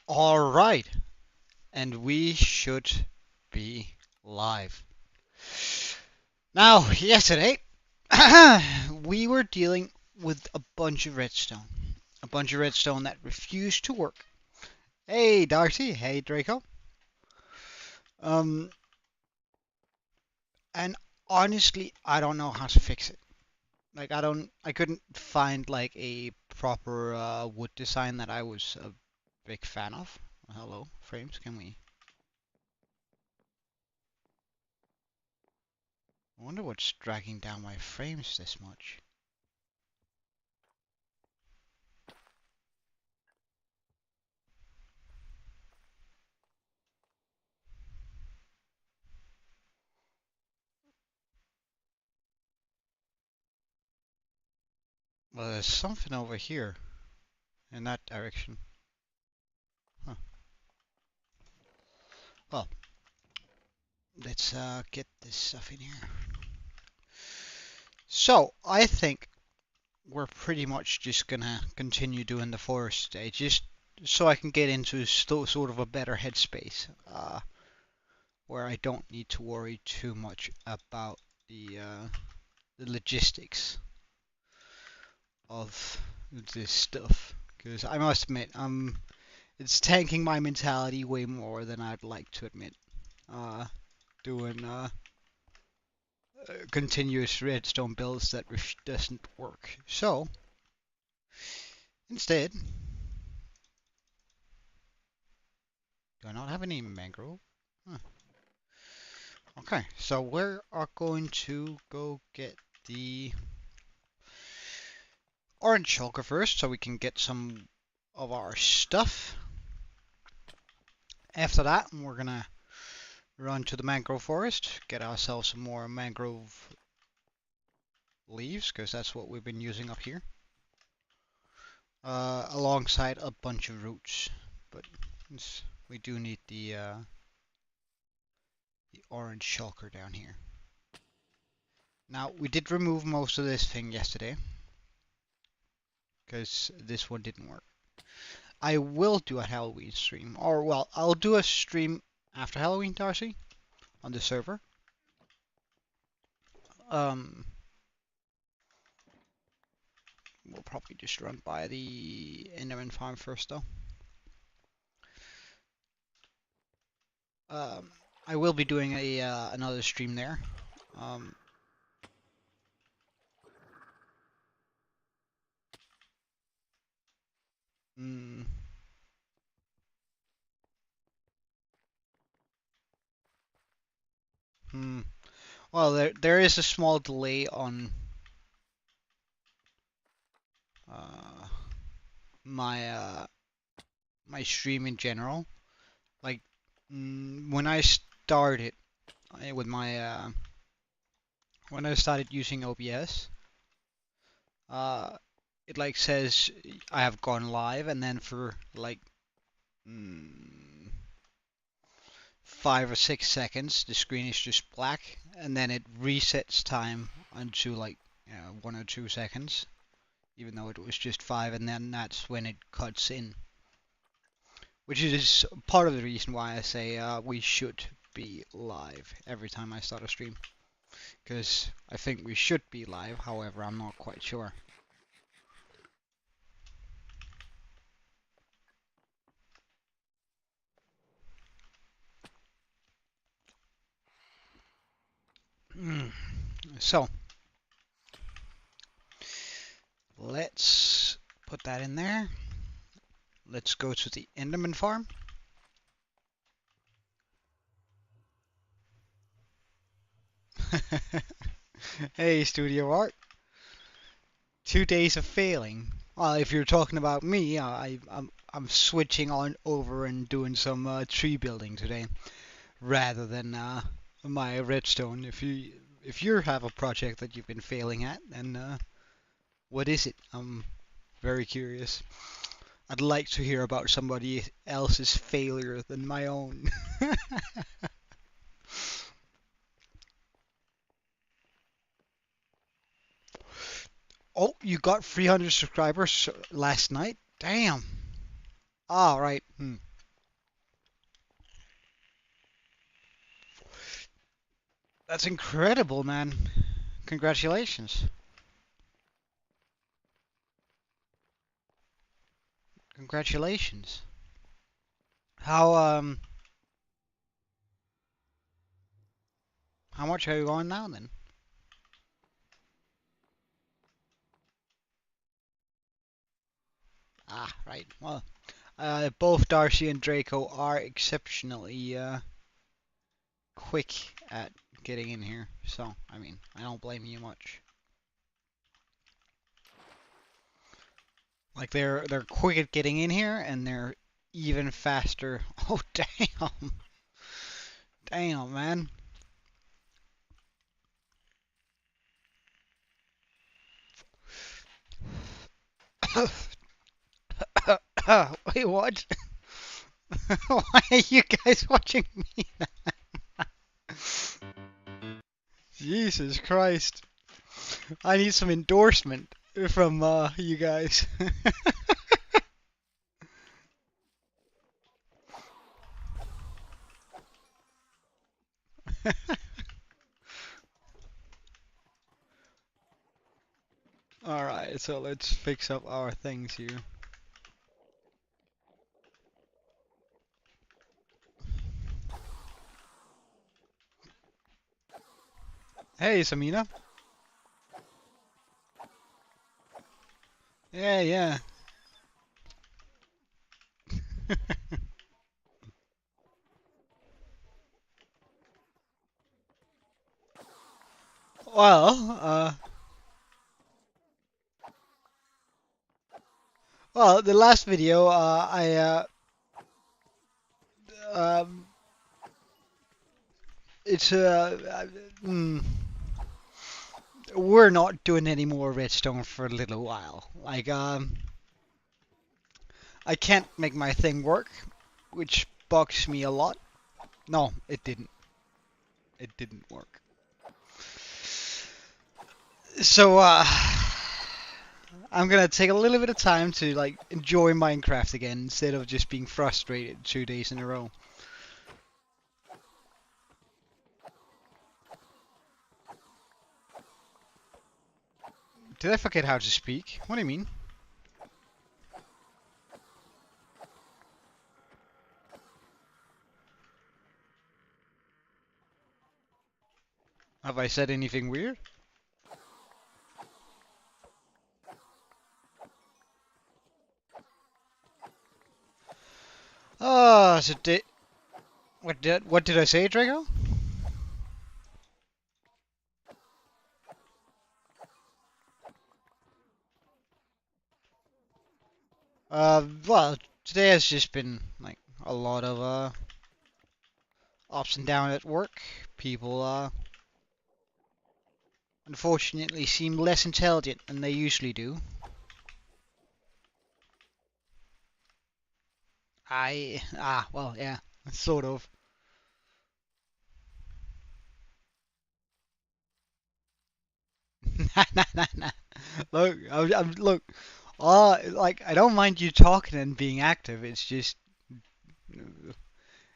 Alright, and we should be live. Now, yesterday, we were dealing with a bunch of redstone. A bunch of redstone that refused to work. Hey, Darcy. Hey, Draco. Um, and honestly, I don't know how to fix it. Like, I couldn't find like a proper wood design that I was a big fan of. Hello, frames, can we? I wonder what's dragging down my frames this much. Well, there's something over here in that direction. Huh. Well, let's get this stuff in here. So, I think we're pretty much just gonna continue doing the forest stage, just so I can get into sort of a better headspace, where I don't need to worry too much about the logistics of this stuff. Because I must admit, it's tanking my mentality way more than I'd like to admit. Doing continuous redstone builds that doesn't work. So instead, do I not have any mangrove? Huh. Okay, so we are going to go get the orange shulker first, so we can get some of our stuff. After that, we're gonna run to the mangrove forest, get ourselves some more mangrove leaves, because that's what we've been using up here. Alongside a bunch of roots, but we do need the orange shulker down here. Now, we did remove most of this thing yesterday, because this one didn't work. I will do a Halloween stream, or well, I'll do a stream after Halloween, Darcy, on the server. Um, we'll probably just run by the Enderman farm first, though. I will be doing a another stream there. Um, mm, hmm. Well, there is a small delay on uh, my my stream in general. Like when I started with my when I started using OBS, uh, it like says I have gone live, and then for like mm, 5 or 6 seconds, the screen is just black, and then it resets time unto like 1 or 2 seconds, even though it was just 5, and then that's when it cuts in. Which is part of the reason why I say we should be live every time I start a stream. Because I think we should be live, however, I'm not quite sure. So, let's put that in there. Let's go to the Enderman farm. Hey, Studio Art. 2 days of failing. Well, if you're talking about me, I'm switching on over and doing some tree building today, rather than my redstone. If you have a project that you've been failing at, then what is it? I'm very curious. I'd like to hear about somebody else's failure than my own. Oh, you got 300 subscribers last night? Damn. All right. That's incredible, man. Congratulations. Congratulations. How how much are you on now then? Ah, right. Well, both Darcy and Draco are exceptionally quick at getting in here, so I mean, I don't blame you much. Like they're quick at getting in here, and they're even faster. Oh damn, damn man. Wait, what? Why are you guys watching me? Jesus Christ. I need some endorsement from you guys. Alright, so let's fix up our things here. Hey, Samina. Yeah, yeah. Well, well, the last video, um, it's, we're not doing any more redstone for a little while. Like, I can't make my thing work, which bugs me a lot. No, it didn't. It didn't work. So, I'm gonna take a little bit of time to like enjoy Minecraft again instead of just being frustrated 2 days in a row. Did I forget how to speak? What do you mean? Have I said anything weird? Oh, so what did I say, Drago? Well, today has just been like a lot of ups and downs at work. People unfortunately seem less intelligent than they usually do. Well, yeah, sort of. Nah, nah, nah, nah. Look, look. Like I don't mind you talking and being active. It's just in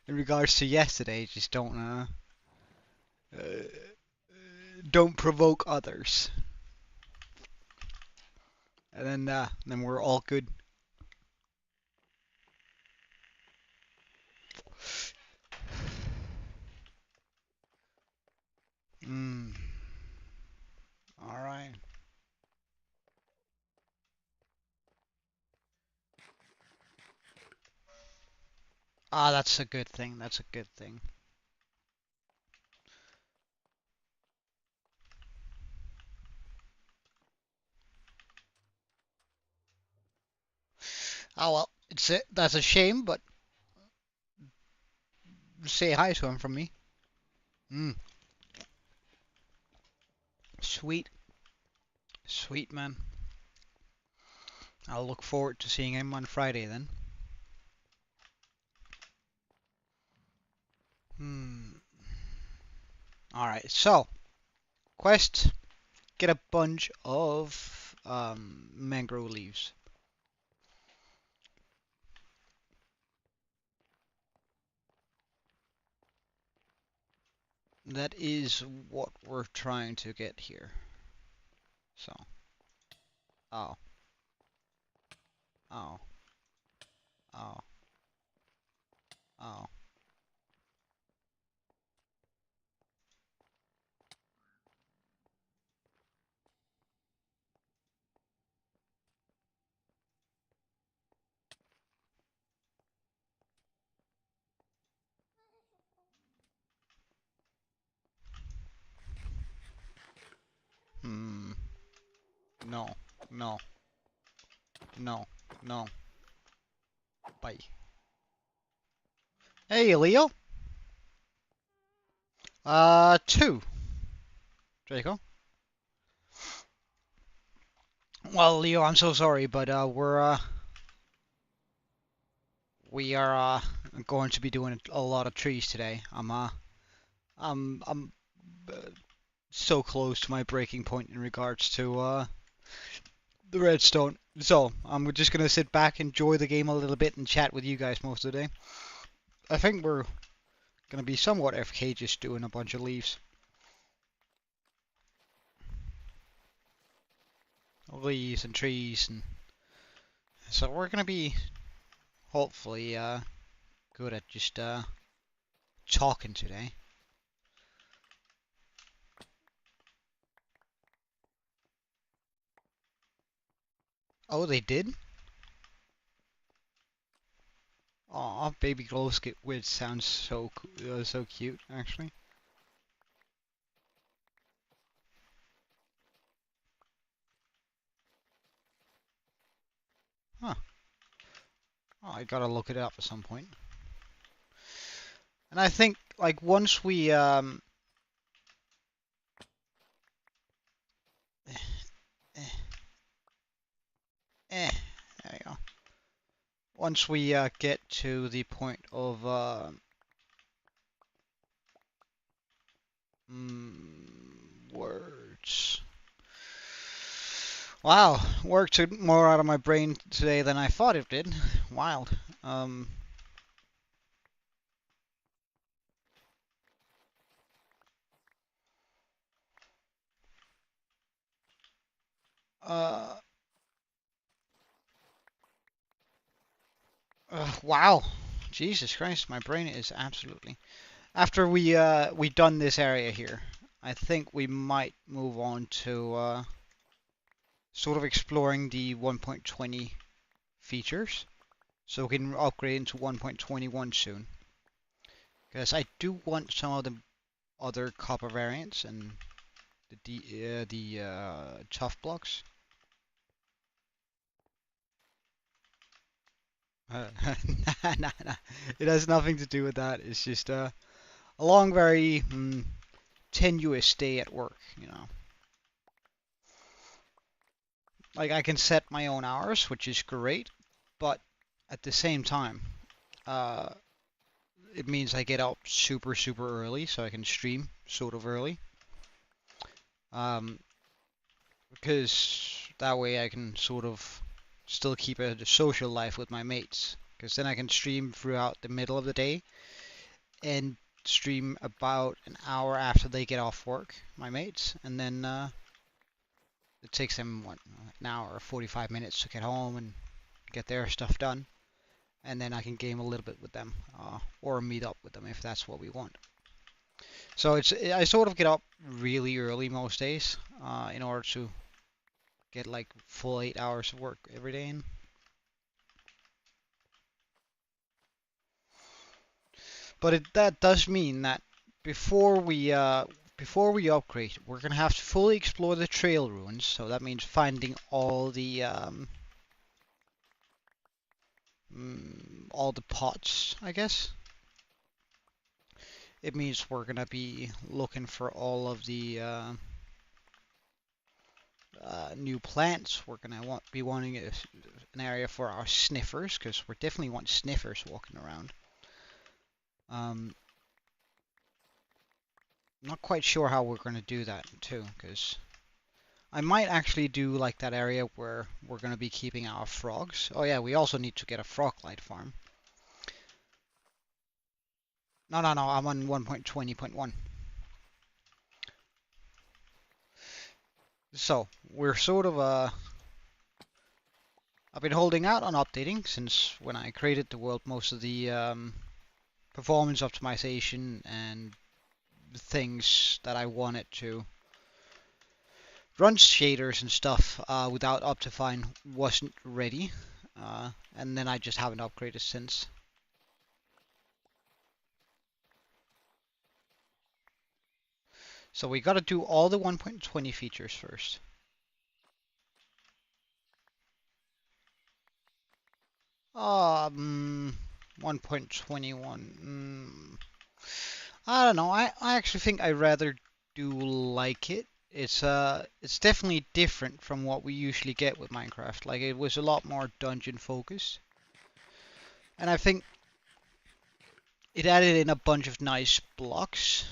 regards to yesterday, just uh don't provoke others, and then we're all good. Mm, all right. Ah, that's a good thing. That's a good thing. Oh well, that's a shame, but say hi to him from me. Mm, sweet, sweet man. I'll look forward to seeing him on Friday then. Hmm. All right. So quest: get a bunch of mangrove leaves. That is what we're trying to get here. So, oh, oh, oh, oh. Hmm. No, no, no, no. Bye. Hey, Leo. Two. Draco. Well, Leo, I'm so sorry, but we are going to be doing a lot of trees today. I'm uh, so close to my breaking point in regards to the redstone. So I'm just gonna sit back, enjoy the game a little bit, and chat with you guys most of the day. I think we're gonna be somewhat FK, just doing a bunch of leaves, and trees, and so we're gonna be hopefully good at just talking today. Oh, they did? Aw, baby glow squid sounds so cute, actually. Huh. Oh, I gotta look it up at some point. And I think like once we eh, eh, there you go. Once we get to the point of words. Wow, work took more out of my brain today than I thought it did. Wild. Um, uh, wow. Jesus Christ, my brain is absolutely. After we done this area here, I think we might move on to sort of exploring the 1.20 features, so we can upgrade into 1.21 soon. Because I do want some of the other copper variants and the tough blocks. Nah, nah, nah. It has nothing to do with that. It's just a long, very tenuous day at work, you know. Like I can set my own hours, which is great, but at the same time, uh, it means I get up super, super early so I can stream sort of early. Um, because that way I can sort of still keep a social life with my mates. Because then I can stream throughout the middle of the day and stream about an hour after they get off work, my mates, and then it takes them what an hour or 45 minutes to get home and get their stuff done, and then I can game a little bit with them, or meet up with them if that's what we want. So I sort of get up really early most days, in order to get like full 8 hours of work every day in. But that does mean that before we upgrade, we're gonna have to fully explore the trail ruins. So that means finding all the pots, I guess. It means we're gonna be looking for all of the new plants. We're gonna be wanting an area for our sniffers because we definitely want sniffers walking around. Not quite sure how we're gonna do that too, because I might actually do like that area where we're gonna be keeping our frogs. Oh yeah, we also need to get a frog light farm. No, no, no, I'm on 1.20.1. So we're sort of I've been holding out on updating since when I created the world. Most of the performance optimization and things that I wanted to run shaders and stuff without Optifine wasn't ready, and then I just haven't upgraded since. So we got to do all the 1.20 features first. 1.21. I don't know. I actually think I rather do like it. It's definitely different from what we usually get with Minecraft. Like it was a lot more dungeon focused, and I think it added in a bunch of nice blocks.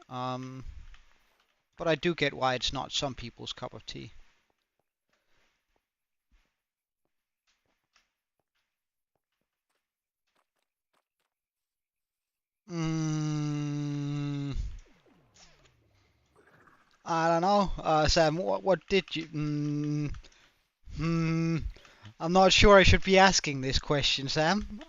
Um, but I do get why it's not some people's cup of tea. Mm, I don't know, Sam. What did you? I'm not sure I should be asking this question, Sam.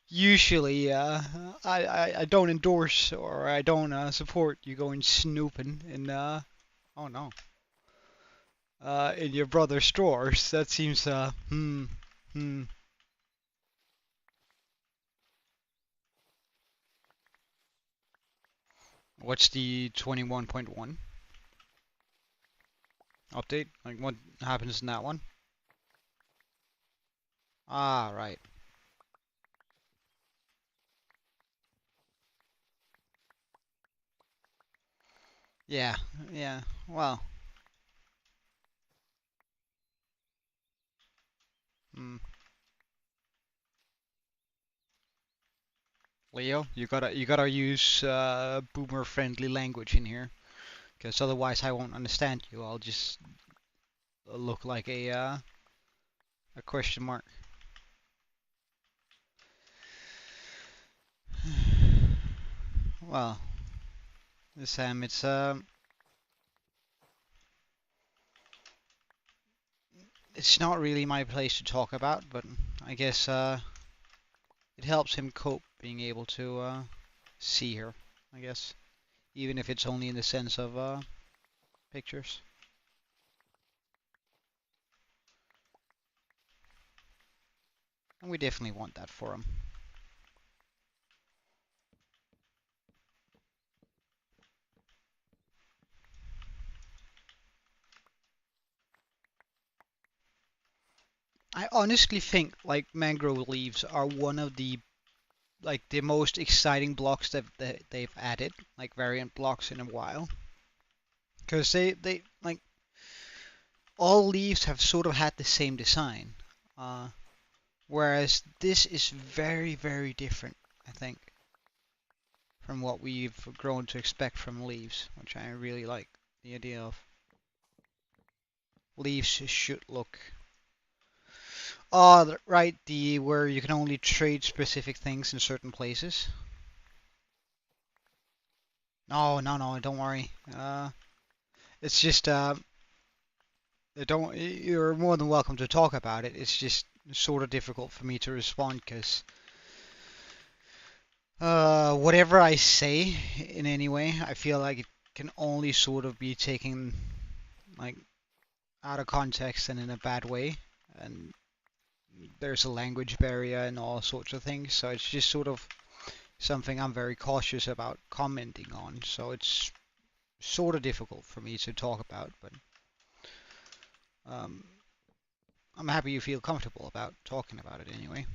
Usually, I don't endorse or I don't support you going snooping in oh no, in your brother's drawers. That seems hmm. What's the 21.1 update? Like what happens in that one? Ah, right. Yeah, yeah. Well, hmm. Leo, you gotta use boomer friendly language in here, because otherwise I won't understand you. I'll just look like a question mark. Well, Sam, it's not really my place to talk about, but I guess it helps him cope being able to see her, I guess, even if it's only in the sense of pictures. And we definitely want that for him. I honestly think like mangrove leaves are one of the most exciting blocks that they've added, like variant blocks in a while. Because they like all leaves have sort of had the same design, uh, whereas this is very very different. I think from what we've grown to expect from leaves, which I really like the idea of. Leaves should look. Oh, right, the where you can only trade specific things in certain places. No, no, no, don't worry. It's just don't. You're more than welcome to talk about it. It's just sort of difficult for me to respond because whatever I say in any way, I feel like it can only sort of be taken like out of context and in a bad way, and there's a language barrier and all sorts of things. So it's just sort of something I'm very cautious about commenting on. So it's sort of difficult for me to talk about, but um, I'm happy you feel comfortable about talking about it anyway.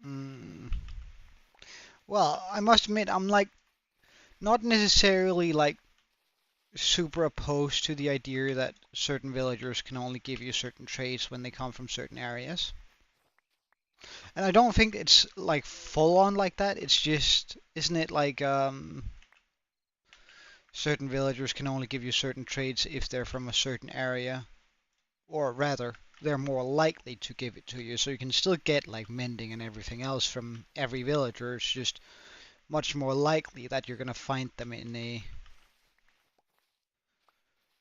Mm, well, I must admit, I'm like not necessarily like super opposed to the idea that certain villagers can only give you certain traits when they come from certain areas. And I don't think it's like full on like that. It's just, isn't it like certain villagers can only give you certain trades if they're from a certain area, or rather, they're more likely to give it to you. So you can still get like mending and everything else from every villager. It's just much more likely that you're gonna find them in a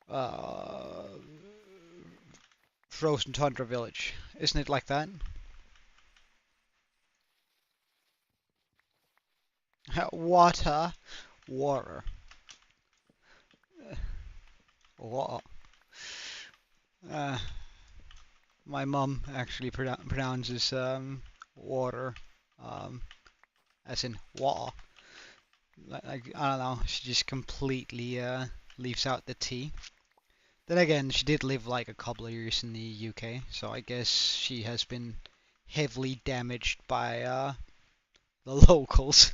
uh, frozen tundra village. Isn't it like that? Water, water, water. Uh, my mum actually pronounces water um, as in water. Like, I don't know, she just completely leaves out the T. Then again, she did live like a couple of years in the UK, so I guess she has been heavily damaged by the locals.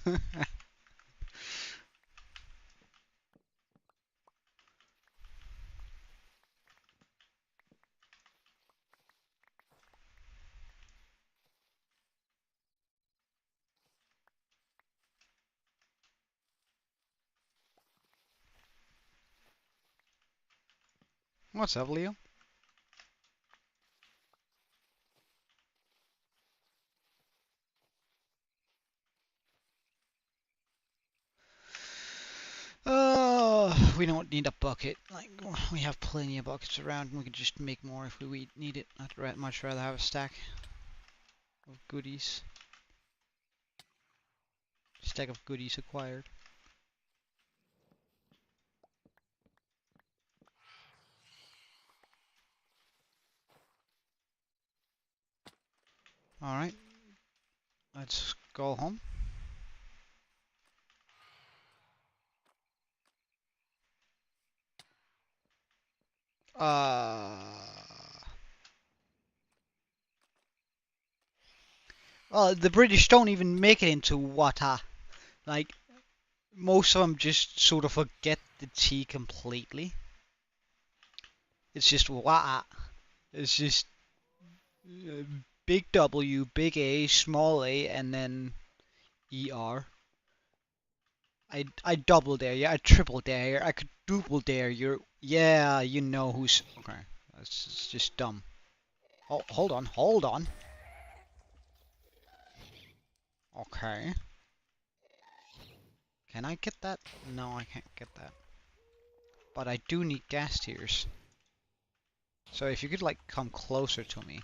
What's up, Leo? We don't need a bucket. Like, we have plenty of buckets around, and we can just make more if we need it. I'd much rather have a stack of goodies. Stack of goodies acquired. Alright, let's go home. Well, the British don't even make it into water. Like, most of them just sort of forget the T completely. It's just water. It's just uh, big W, big A, small a, and then ER. I double dare you, I triple dare you, I quadruple dare you. Yeah, you know who's... Okay, that's just dumb. Oh, hold on, hold on. Okay. Can I get that? No, I can't get that. But I do need gas tiers. So if you could, like, come closer to me.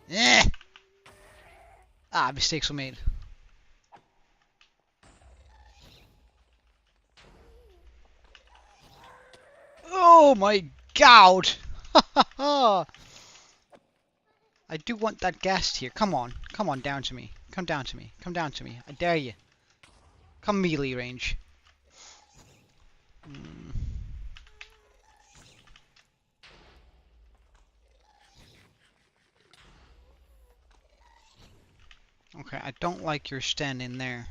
Eh! Ah, mistakes were made. Oh my god! I do want that gas tier. Come on. Come on down to me. Come down to me. Come down to me. I dare you. Come melee range. Mm. Okay, I don't like your standing there.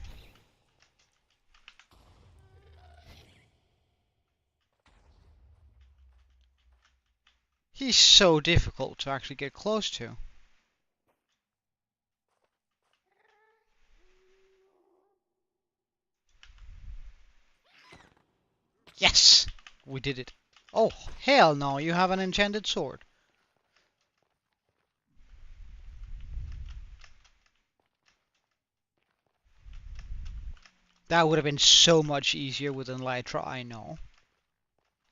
He's so difficult to actually get close to. Yes! We did it. Oh, hell no, you have an enchanted sword. That would have been so much easier with an elytra, I know.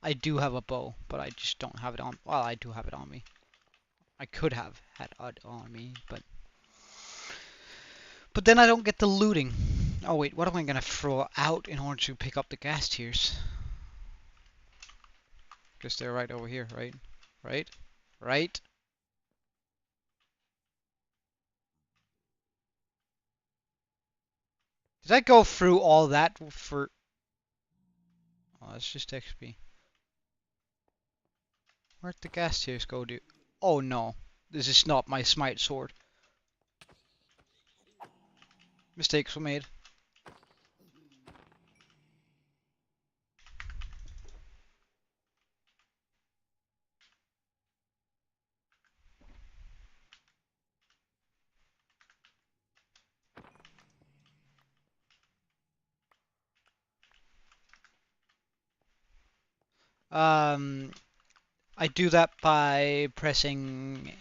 I do have a bow, but I just don't have it on. Well, I do have it on me. I could have had it on me, but then I don't get the looting. Oh wait, what am I gonna throw out in order to pick up the gas tiers? Guess they're right over here, right? Right? Right? Did I go through all that for... Oh, that's just XP. Where'd the gas tiers go, dude? Oh no. This is not my smite sword. Mistakes were made. I do that by pressing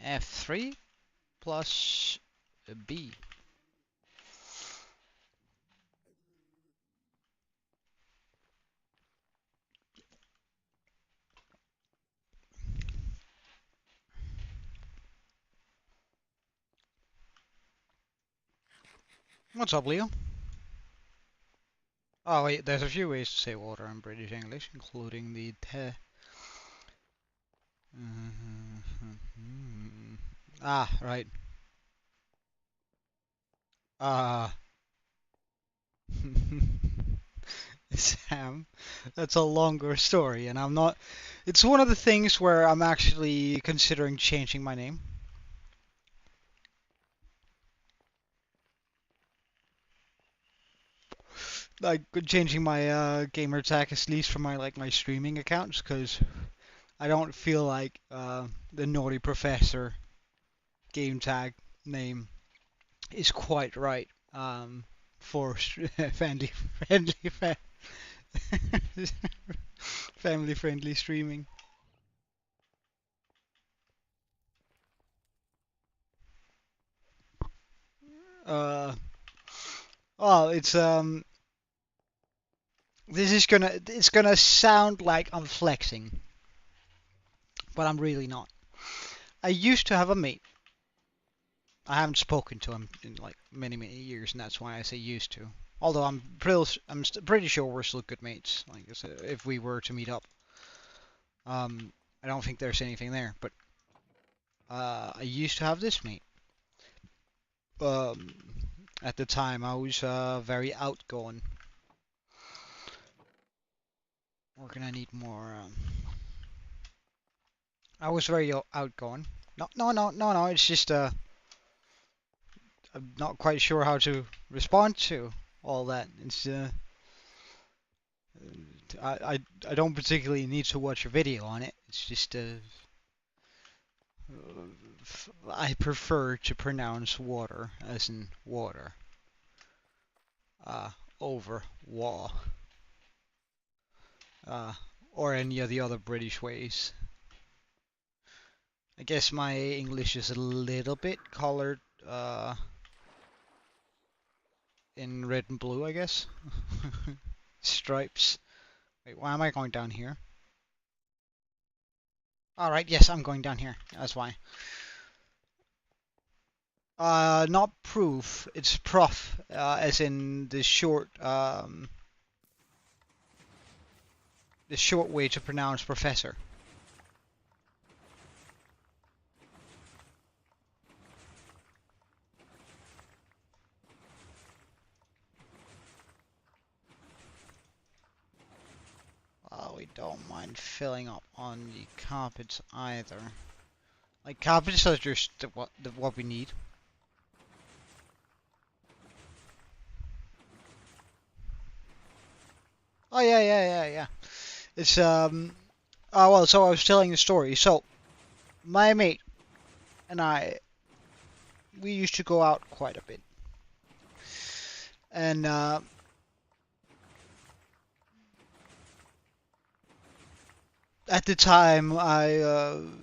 F3 plus B. What's up, Leo? Oh wait, there's a few ways to say water in British English, including the te. Ah, right. Ah. Sam, that's a longer story, and I'm not. It's one of the things where I'm actually considering changing my name. Like changing my gamer tag at least for my my streaming accounts, because I don't feel like the Naughty Professor game tag name is quite right for family friendly family friendly streaming. Uh, oh, it's gonna sound like I'm flexing, but I'm really not. I used to have a mate. I haven't spoken to him in like many years, and that's why I say used to. Although I'm pretty sure we're still good mates. Like I said, if we were to meet up, I don't think there's anything there. But I used to have this mate. Um, at the time, I was very outgoing. We're gonna need more. I was very outgoing. No. It's just I'm not quite sure how to respond to all that. It's I don't particularly need to watch a video on it. It's just I prefer to pronounce water as in water uh, over wa uh, or any of the other British ways. I guess my English is a little bit colored in red and blue, I guess. Stripes. Wait, why am I going down here? Alright, yes, I'm going down here. That's why. Not proof. It's prof, as in the short way to pronounce professor. We don't mind filling up on the carpets either. Like carpets are just what we need. Oh yeah. It's oh well, so I was telling the story. So my mate and I, we used to go out quite a bit, and at the time I um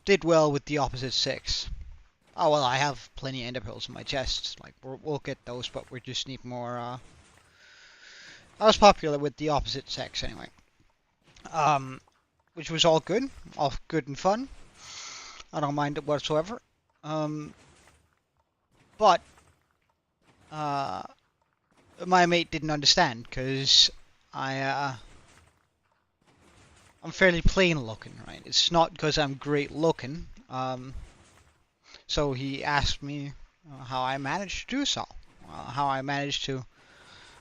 did well with the opposite sex. Oh well, I have plenty of ender pearls in my chest. Like we'll get those, but we just need more. I was popular with the opposite sex anyway. Which was all good and fun. I don't mind it whatsoever. But my mate didn't understand because I'm fairly plain looking, right? It's not because I'm great looking. So he asked me how I managed to do so. How I managed to,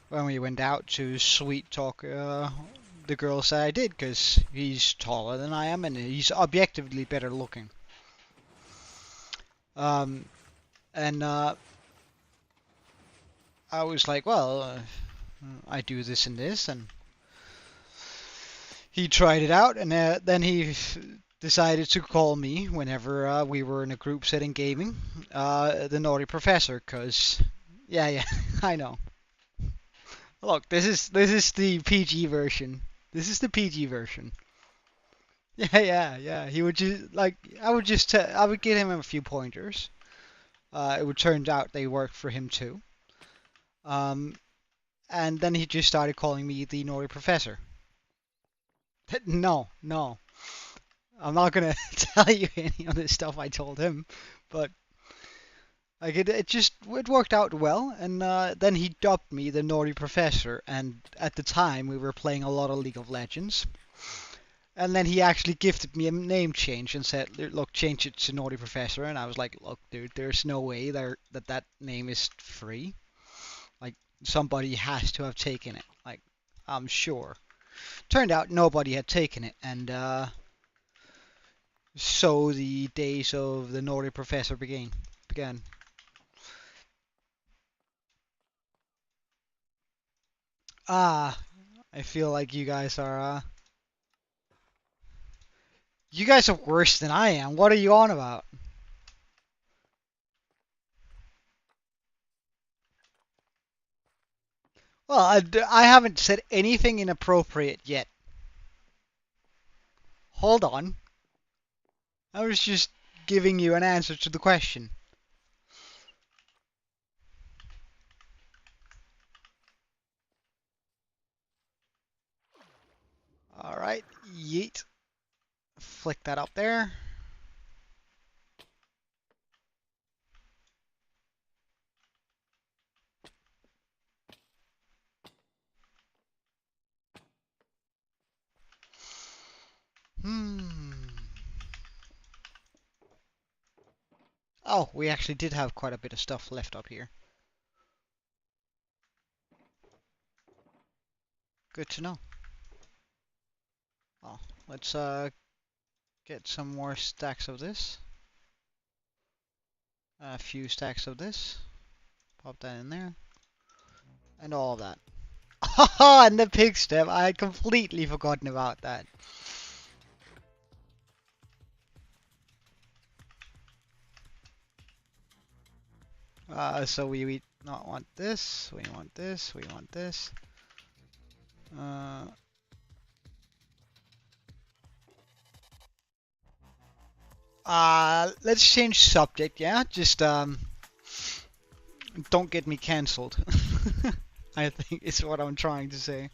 when we went out, to sweet talk the girls that I did, because he's taller than I am and he's objectively better looking. And I was like, well, I do this and this, and he tried it out, and then he decided to call me whenever we were in a group setting gaming, the naughty professor, 'cause yeah, I know. Look, this is the PG version. This is the PG version. Yeah. He would just like I would give him a few pointers. It would turn out they worked for him too. Um, and then he just started calling me the naughty professor. No, I'm not gonna tell you any of the stuff I told him, but like it worked out well. And then he dubbed me the naughty professor. And at the time we were playing a lot of League of Legends. And then he actually gifted me a name change and said, "Look, change it to Naughty Professor." And I was like, "Look, dude, there's no way that name is free. Like, somebody has to have taken it. Like, I'm sure." Turned out nobody had taken it, and so the days of the Naughty Professor began. Ah, I feel like you guys are worse than I am. What are you on about? Well, I haven't said anything inappropriate yet. Hold on. I was just giving you an answer to the question. Alright, yeet. Flick that up there. Hmm. Oh, we actually did have quite a bit of stuff left up here. Good to know. Well, let's get some more stacks of this. A few stacks of this. Pop that in there. And all of that. Oh, and the pig step. I had completely forgotten about that. So we not want this. We want this. We want this. Uh, let's change subject, yeah? Just don't get me cancelled. I think is what I'm trying to say.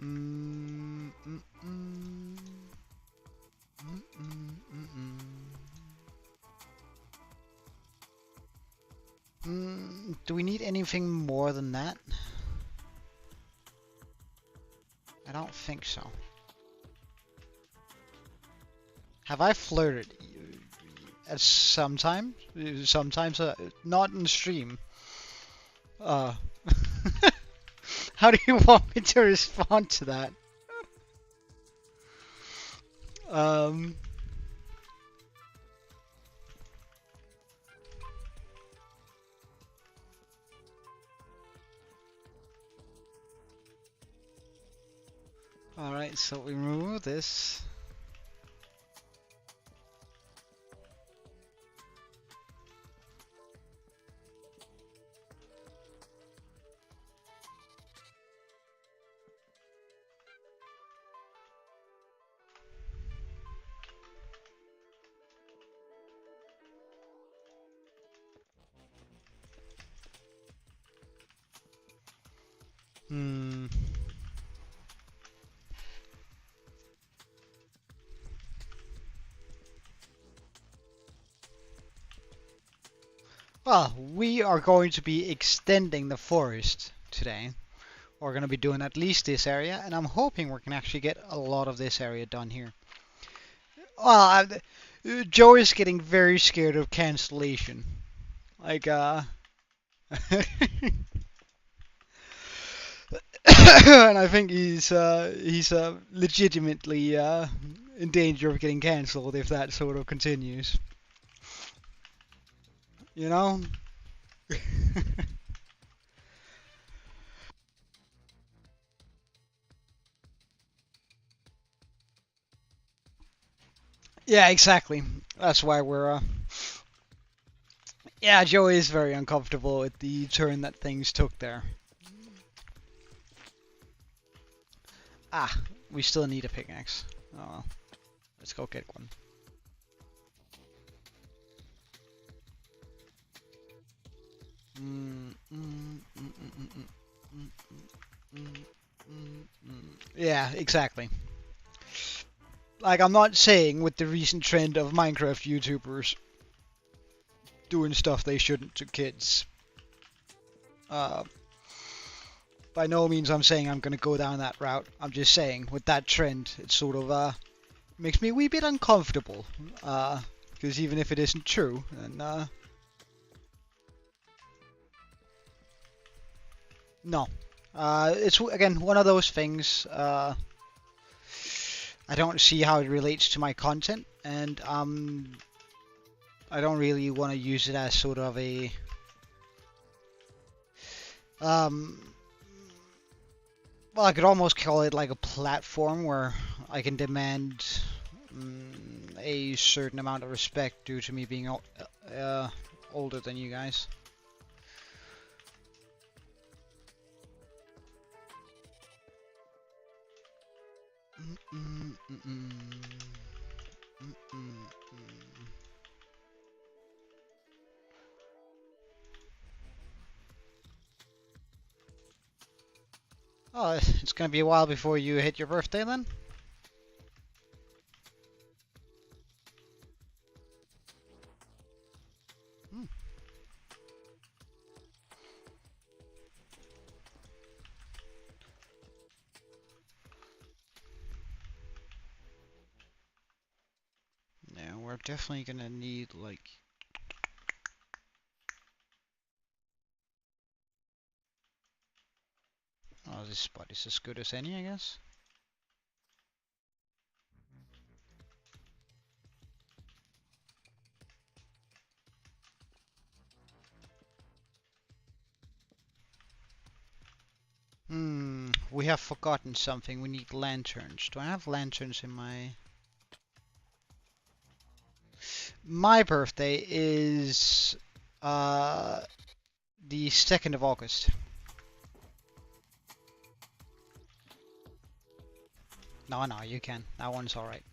Mm, mm, mm. Mm, mm, mm, do we need anything more than that? I don't think so. Have I flirted at some time? Sometimes, not in the stream. Uh, how do you want me to respond to that? Um, Alright, so we remove this. Hmm. Well, we are going to be extending the forest today. We're going to be doing at least this area, and I'm hoping we can actually get a lot of this area done here. Well, Joe is getting very scared of cancellation. Like, and I think he's legitimately in danger of getting cancelled if that sort of continues. You know? Yeah, exactly. That's why we're yeah, Joe is very uncomfortable with the turn that things took there. Ah, we still need a pickaxe. Oh well. Let's go get one. Yeah, exactly. Like, I'm not saying with the recent trend of Minecraft YouTubers doing stuff they shouldn't to kids. Uh, by no means I'm saying I'm gonna go down that route. I'm just saying with that trend, it sort of makes me a wee bit uncomfortable. Because even if it isn't true, then no. It's again one of those things. I don't see how it relates to my content, and I don't really want to use it as sort of a um, well, I could almost call it like a platform where I can demand a certain amount of respect due to me being older than you guys. Oh, it's gonna be a while before you hit your birthday then? Hmm. Yeah, we're definitely gonna need like. Oh, this spot is as good as any, I guess. We have forgotten something. We need lanterns. Do I have lanterns in my... My birthday is the 2nd of August. No, no, you can. That one's alright.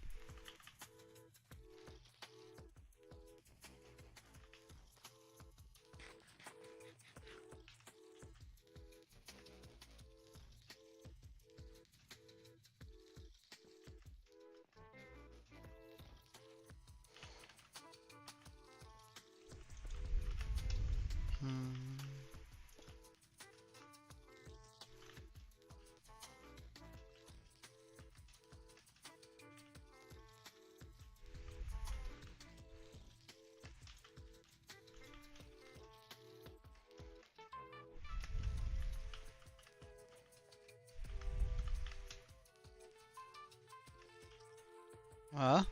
Hmm. Huh?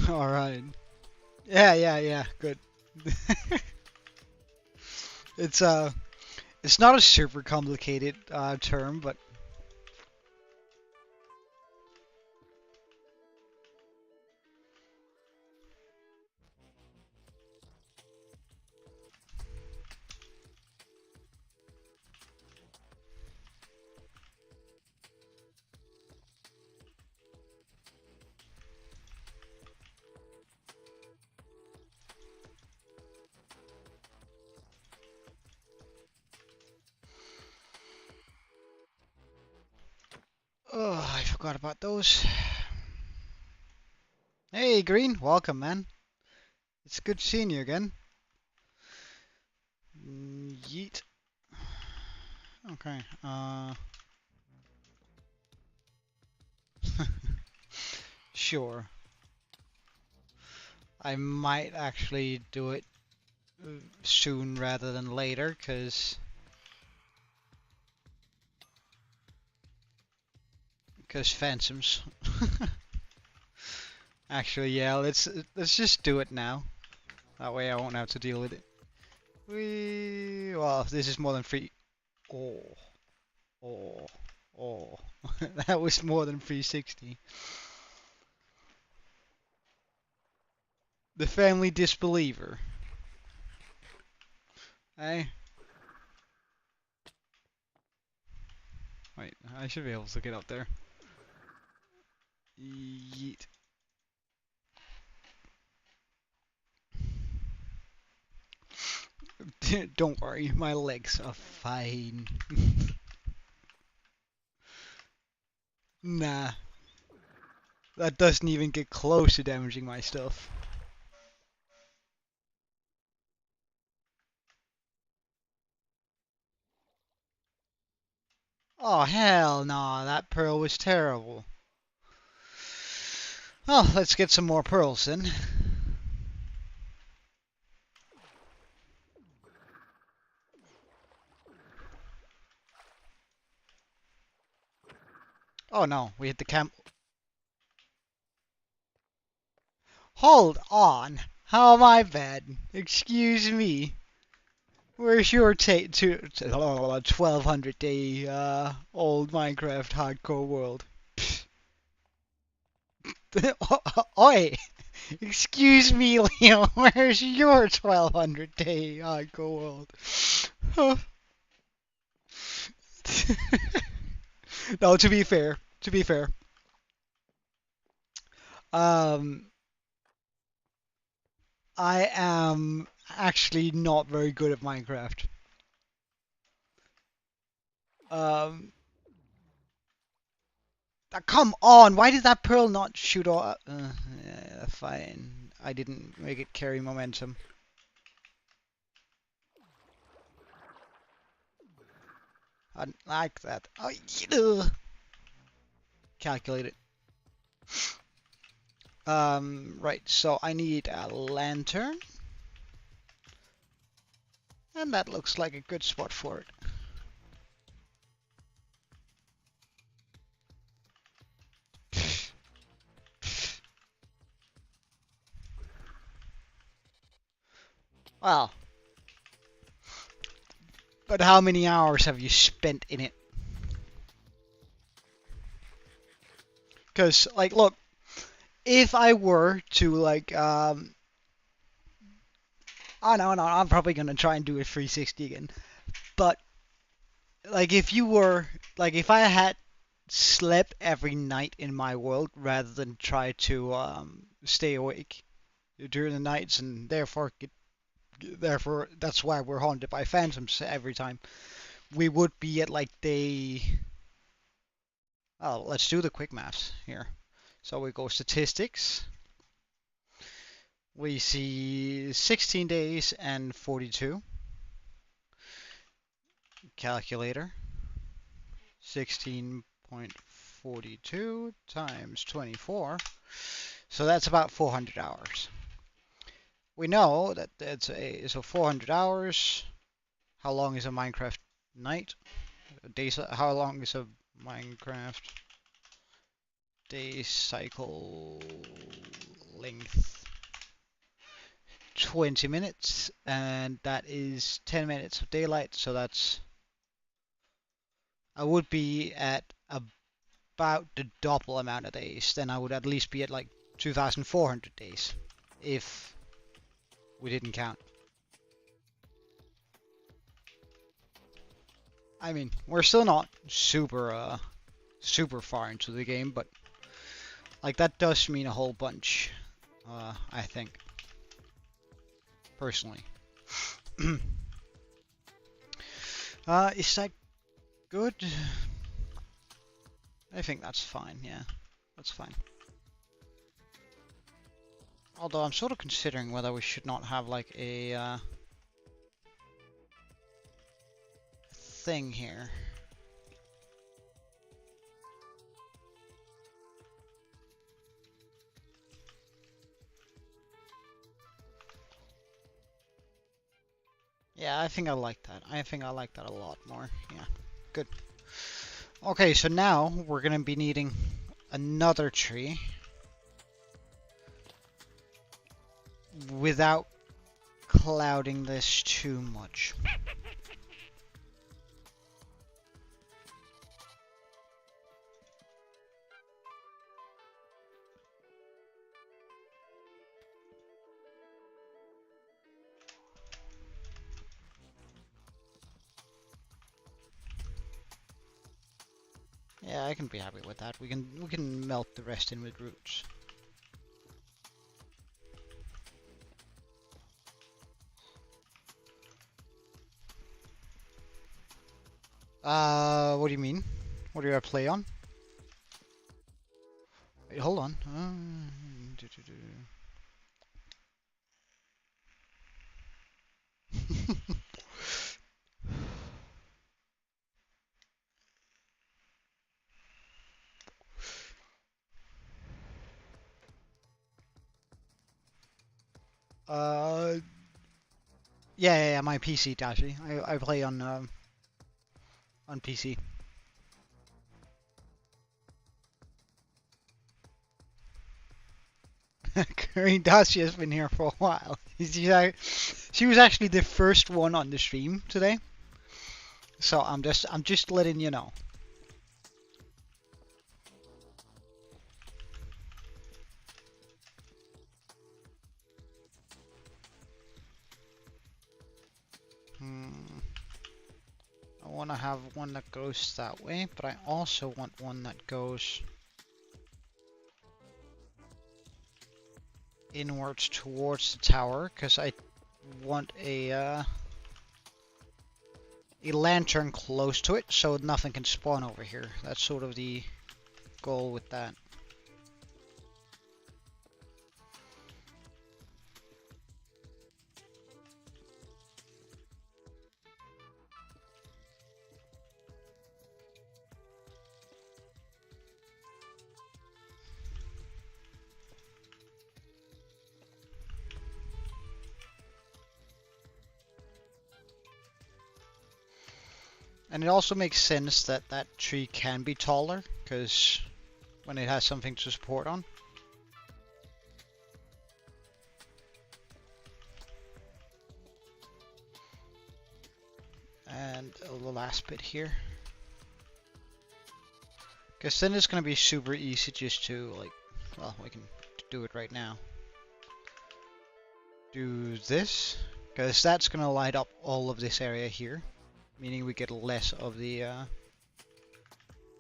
Alright. Yeah, yeah, yeah, good. It's it's not a super complicated term, but oh, I forgot about those. Hey, Green, welcome, man. It's good seeing you again. Yeet. Okay. Sure. I might actually do it soon rather than later, cause phantoms. Actually, yeah, let's just do it now. That way I won't have to deal with it. Well, this is more than free. Oh, oh, oh. That was more than 360. The family disbeliever. Hey. Wait, I should be able to get up there. Yeet. Don't worry, my legs are fine. Nah. That doesn't even get close to damaging my stuff. Oh, hell no, that pearl was terrible. Well, let's get some more pearls then. Oh no, we hit the camp. Hold on! How am I bad? Excuse me. Where's your 1200 day old Minecraft hardcore world? Oi! Excuse me, Leo. Where's your 1200 day hardcore world? No, to be fair, um, I am actually not very good at Minecraft. Um, come on, why did that pearl not shoot off? Yeah, fine. I didn't make it carry momentum. I didn't like that. Oh, calculate it. Right, so I need a lantern. And that looks like a good spot for it. Well, but how many hours have you spent in it? Because, like, look, if I were to, like, oh no, I'm probably gonna try and do a 360 again. But, like, if I had slept every night in my world rather than try to stay awake during the nights and therefore that's why we're haunted by phantoms every time, we would be at like day. Oh, let's do the quick maths here. So we go statistics. We see 16 days and 42. Calculator. 16.42 times 24. So that's about 400 hours. We know that so 400 hours. How long is a Minecraft night? How long is a Minecraft day cycle length? 20 minutes, and that is 10 minutes of daylight, so I would be at about the double amount of days. Then I would at least be at like 2,400 days if we didn't count. I mean, we're still not super far into the game, but like that does mean a whole bunch, I think, personally. Is that good? I think that's fine, yeah. That's fine. Although I'm sort of considering whether we should not have like a thing here. I think I like that. I think I like that a lot more. Yeah, good. Okay, so now we're gonna be needing another tree without clouding this too much. Yeah, I can be happy with that. We can melt the rest in with roots. What do you mean? What do I play on? Wait, hold on. Uh, yeah, my PC actually. I play on PC. Dacia's been here for a while. She was actually the first one on the stream today. So I'm just letting you know. I want to have one that goes that way, but I also want one that goes inwards towards the tower, because I want a lantern close to it, so nothing can spawn over here. That's sort of the goal with that. And it also makes sense that that tree can be taller, because when it has something to support on. And the last bit here. Because then it's going to be super easy just to, like, well, we can do it right now. Do this, because that's going to light up all of this area here. Meaning we get less of the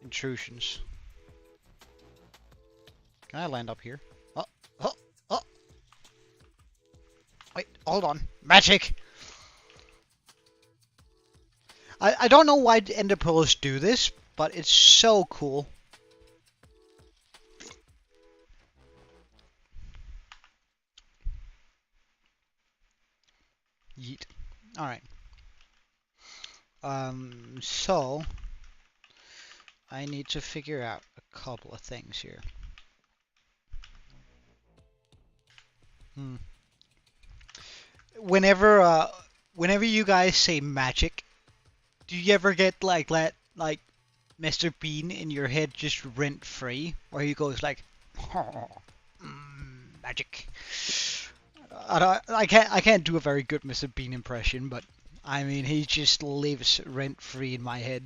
intrusions. Can I land up here? Oh, oh, oh! Wait, hold on. Magic! I don't know why Ender Pearls do this, but it's so cool. Yeet. Alright. So I need to figure out a couple of things here. Whenever you guys say magic, do you ever get like Mr. Bean in your head just rent free, or he goes like, oh, magic? I can't do a very good Mr. Bean impression, but I mean, he just lives rent-free in my head.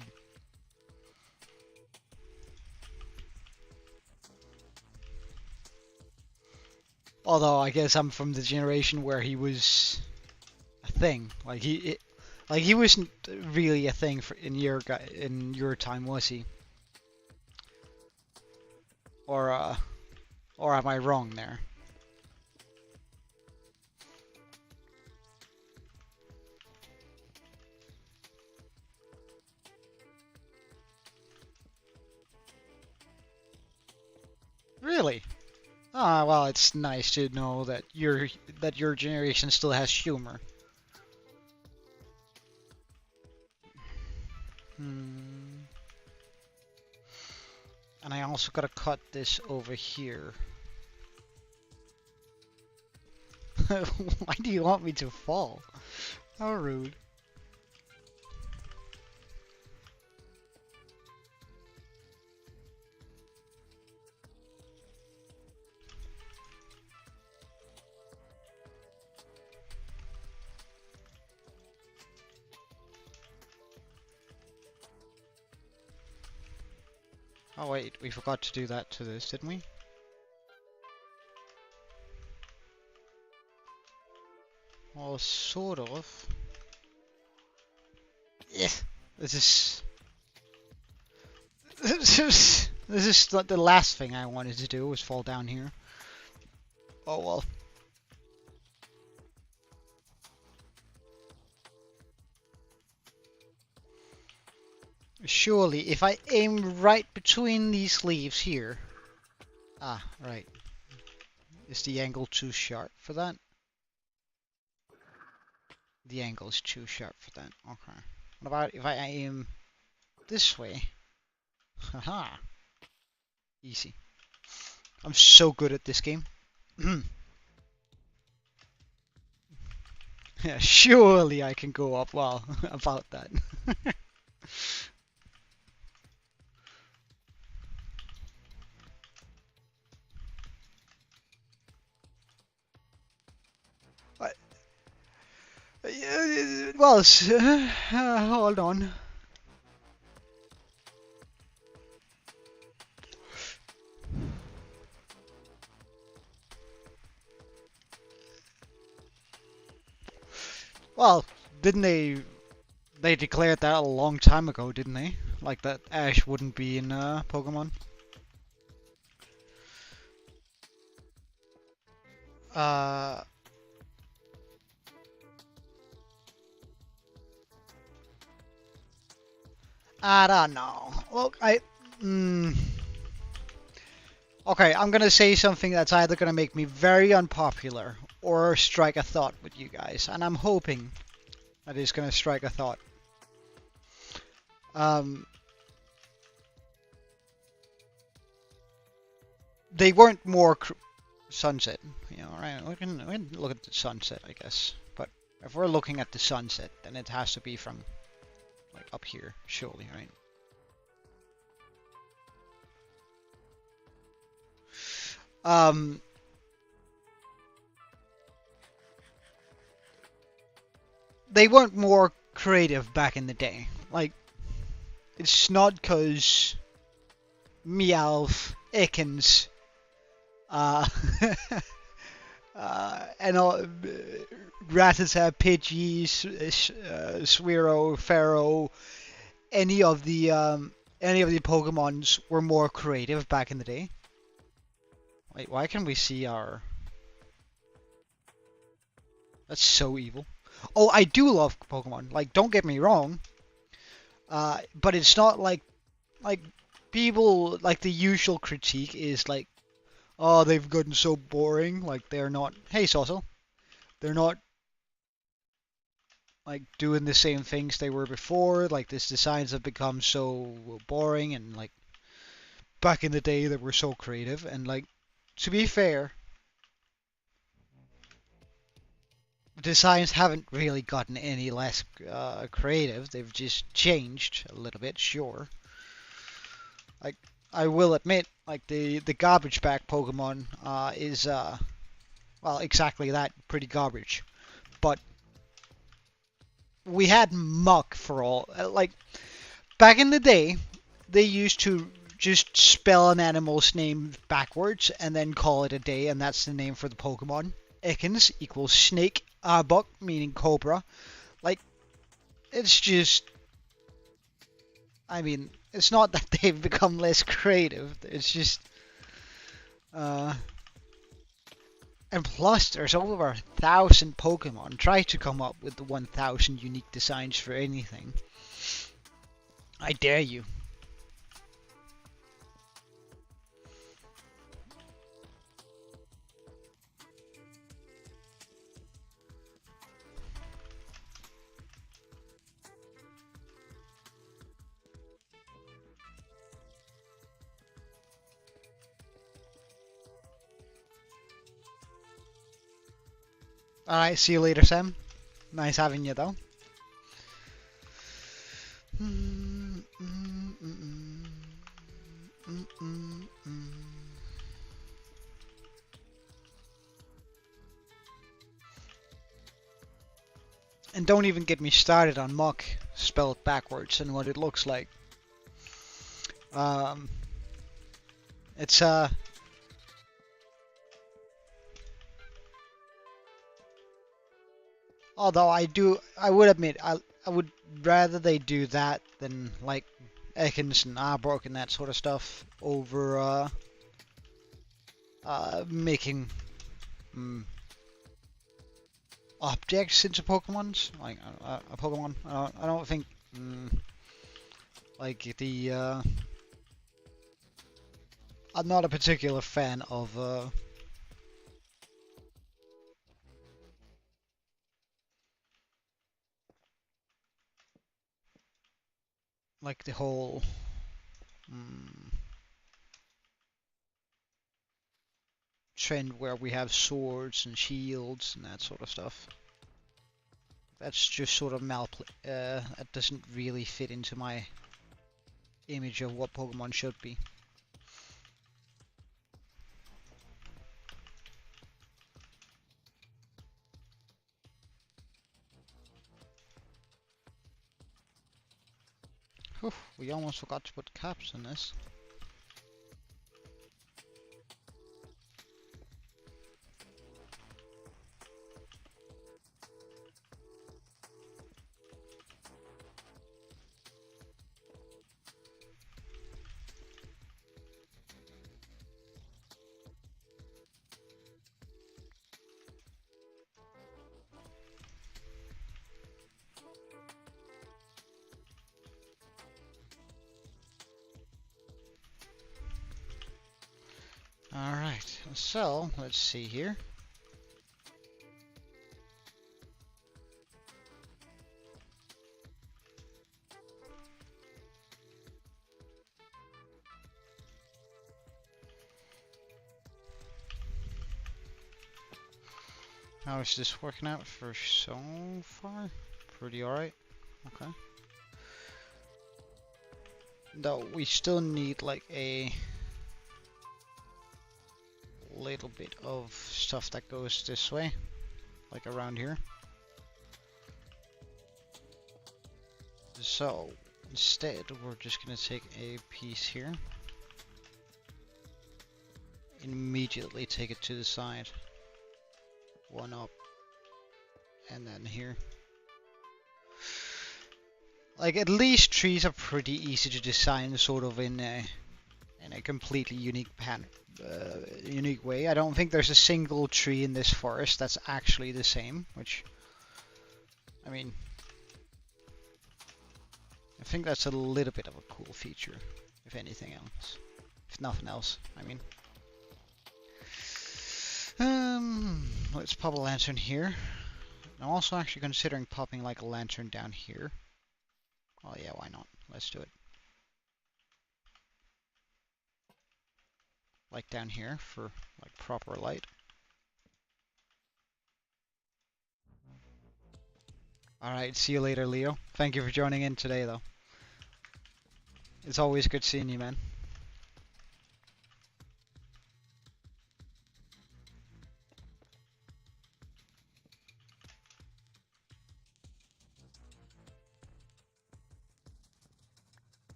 Although I guess I'm from the generation where he was a thing. Like he wasn't really a thing in your time, was he? Or am I wrong there? Really? Ah, well, it's nice to know that your generation still has humor. And I also gotta cut this over here. Why do you want me to fall? How rude. Oh wait, we forgot to do that to this, didn't we? Well, sort of. Yeah. This is... This is the last thing I wanted to do, was fall down here. Oh well. Surely, if I aim right between these leaves here... Ah, right. Is the angle too sharp for that? The angle is too sharp for that. Okay. What about if I aim this way? Haha. Easy. I'm so good at this game. Yeah, surely I can go up well about that. Well, hold on. Well, didn't they declared that a long time ago, didn't they? Like that Ash wouldn't be in Pokemon. I don't know. Look, okay, I'm gonna say something that's either gonna make me very unpopular or strike a thought with you guys, and I'm hoping that it's gonna strike a thought. They weren't more sunset, you know, right? We can look at the sunset, I guess. But if we're looking at the sunset, then it has to be from like up here, surely, right? They weren't more creative back in the day. Like, it's not 'cause Meowth, Ekans, and all Rattata, Pidgey, Swiro, Pharaoh, any of the Pokemons were more creative back in the day. Wait, why can we see our... That's so evil. Oh, I do love Pokemon. Like, don't get me wrong. But it's not like people, like the usual critique is like, oh, they've gotten so boring. Like they're not, hey Saucel, they're not like doing the same things they were before. Like these designs have become so boring, and like back in the day they were so creative. And like, to be fair, designs haven't really gotten any less creative. They've just changed a little bit, sure. Like, I will admit, like the garbage bag Pokemon is well, exactly that, pretty garbage. But we had Muck for all. Like back in the day, they used to just spell an animal's name backwards and then call it a day, and that's the name for the Pokemon. Ekans equals snake. Arbok meaning cobra. Like, it's just... I mean, it's not that they've become less creative. It's just... And plus, there's over 1,000 Pokemon. Try to come up with the 1,000 unique designs for anything. I dare you. Alright, see you later, Sam. Nice having you, though. And don't even get me started on Muck spelled backwards and what it looks like. It's although I would admit, I would rather they do that than like Ekans and Arbok and that sort of stuff over making objects into Pokemons. Like a Pokemon. I don't think like the I'm not a particular fan of like the whole trend where we have swords and shields and that sort of stuff. That's just sort of that doesn't really fit into my image of what Pokemon should be. Whew, we almost forgot to put caps on this. Alright, so let's see here. How is this working out for so far? Pretty alright. Okay. Though we still need like a little bit of stuff that goes this way, like around here. So instead we're just gonna take a piece here, immediately take it to the side, one up, and then here. Like at least trees are pretty easy to design, sort of in a completely unique way. I don't think there's a single tree in this forest that's actually the same, which, I mean, I think that's a little bit of a cool feature, if anything else. If nothing else, I mean. Let's pop a lantern here. I'm also actually considering popping like a lantern down here. Oh yeah, why not? Let's do it. Like down here for like proper light. Alright, see you later, Leo. Thank you for joining in today, though. It's always good seeing you, man.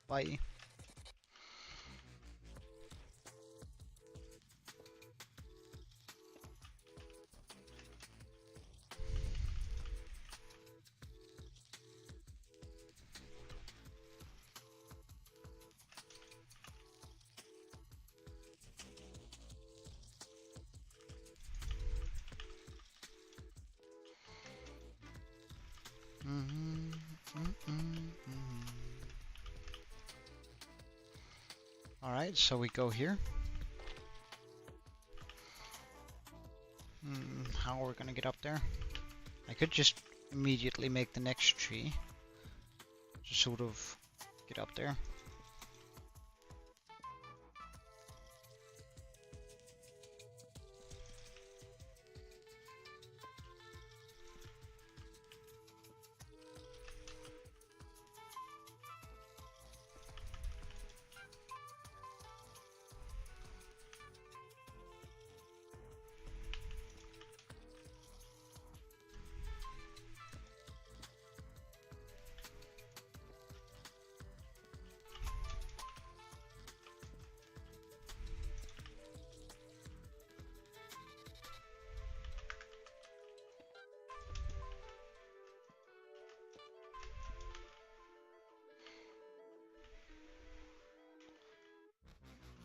Bye. Alright, so we go here. How are we gonna get up there? I could just immediately make the next tree. Just sort of get up there.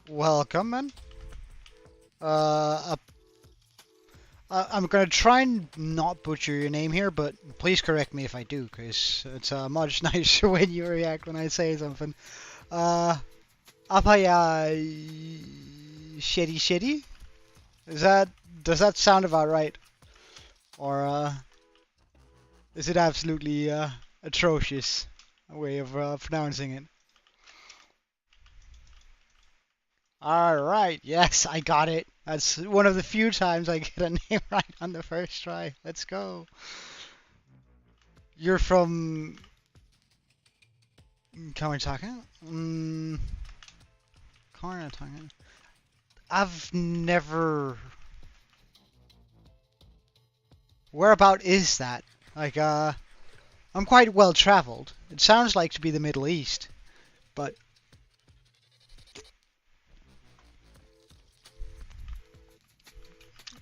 Welcome, man. I'm gonna try and not butcher your name here, but please correct me if I do, because it's much nicer when you react when I say something. Apaya Shitty Shitty? Does that sound about right? Or is it absolutely atrocious way of pronouncing it? Alright, yes, I got it. That's one of the few times I get a name right on the first try. Let's go. You're from Karnataka? Karnataka. I've never. Whereabout is that? Like, I'm quite well traveled. It sounds like to be the Middle East, but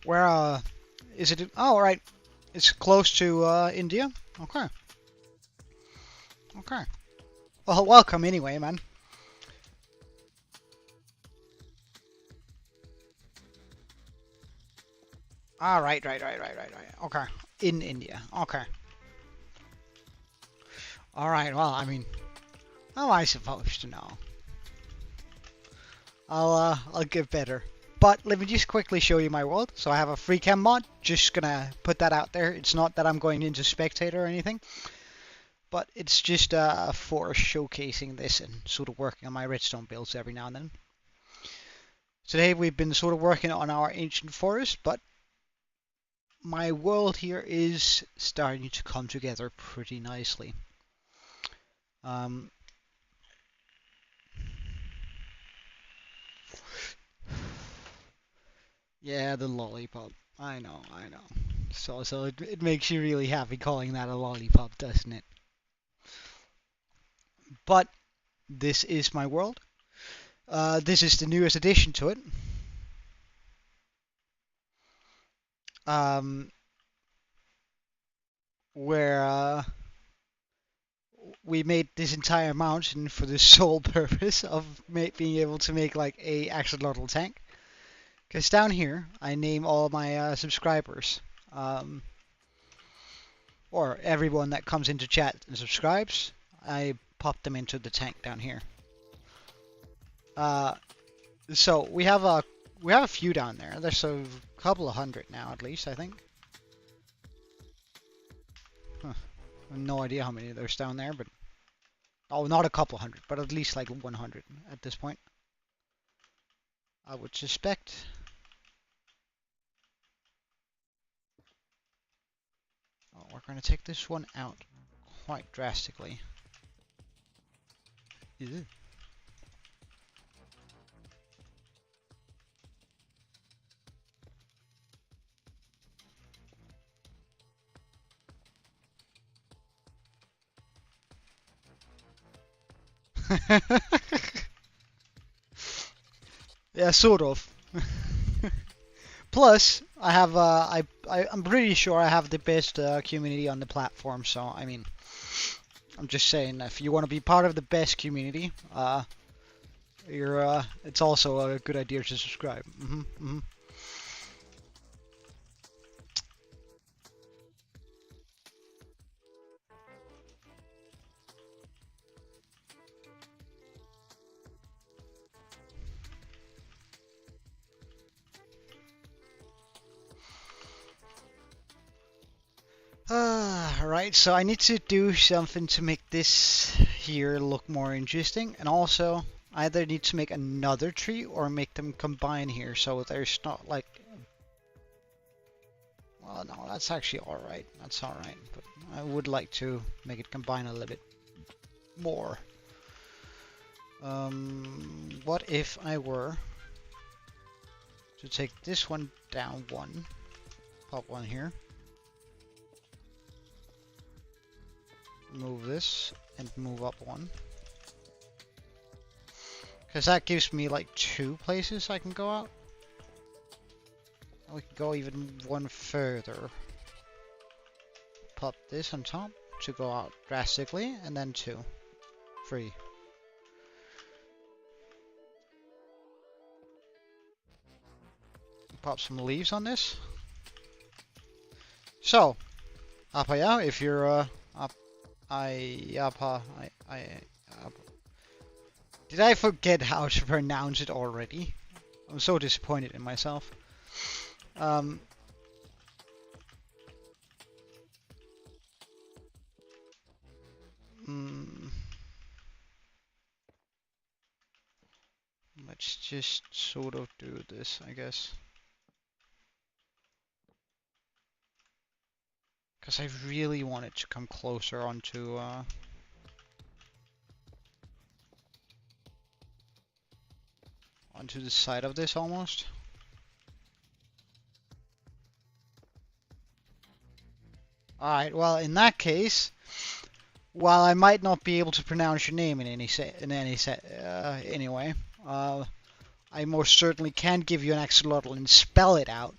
where, is it? Oh, right. It's close to, India? Okay. Okay. Well, welcome anyway, man. Ah, right. Okay. In India. Okay. Alright, well, I mean, how am I supposed to know? I'll get better. But let me just quickly show you my world. So I have a free cam mod. Just gonna put that out there. It's not that I'm going into spectator or anything, but it's just for showcasing this and sort of working on my redstone builds every now and then. Today we've been sort of working on our ancient forest, but my world here is starting to come together pretty nicely. Yeah, the lollipop. I know. So it makes you really happy calling that a lollipop, doesn't it? But this is my world. This is the newest addition to it. Where we made this entire mountain for the sole purpose of being able to make like a axolotl tank. Because down here, I name all my subscribers. Or everyone that comes into chat and subscribes, I pop them into the tank down here. So we have a few down there. There's a couple of hundred now, at least, I think. Huh. I have no idea how many there's down there, but oh, not a couple hundred, but at least like 100 at this point. I would suspect. Oh, we're going to take this one out quite drastically. Ew. Yeah, sort of. Plus, I have I'm pretty sure I have the best community on the platform. So I mean, I'm just saying, if you want to be part of the best community, it's also a good idea to subscribe. Right, so I need to do something to make this here look more interesting, and also I either need to make another tree or make them combine here so there's not like... Well, no, that's actually alright. That's alright, but I would like to make it combine a little bit more. What if I were to take this one down one, pop one here, move this, and move up one. Because that gives me like 2 places I can go out. We can go even one further. Pop this on top to go out drastically, and then 2. 3. pop some leaves on this. So, Apaya, if you're did I forget how to pronounce it already? I'm so disappointed in myself. Um, mm, let's just sort of do this, I guess. Because I really want it to come closer onto onto the side of this almost. Alright, well in that case, while I might not be able to pronounce your name in any way, I most certainly can give you an axolotl and spell it out.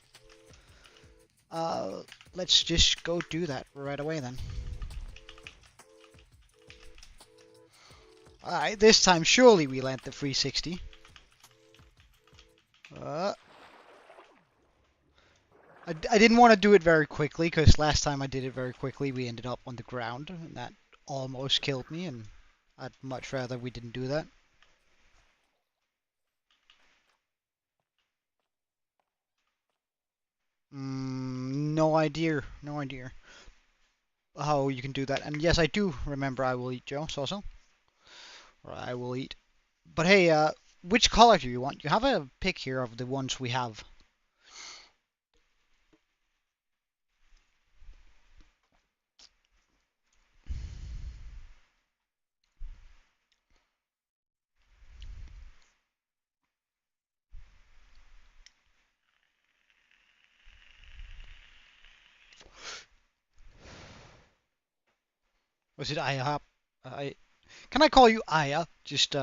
Let's just go do that right away then. Alright, this time surely we land the 360. I didn't want to do it very quickly, because last time I did it very quickly, we ended up on the ground, and that almost killed me, and I'd much rather we didn't do that. No idea how you can do that. And yes, I do remember I will eat Joe, also. Or I will eat. But hey, which color do you want? You have a pick here of the ones we have. Was it Aya? Can I call you Aya? Just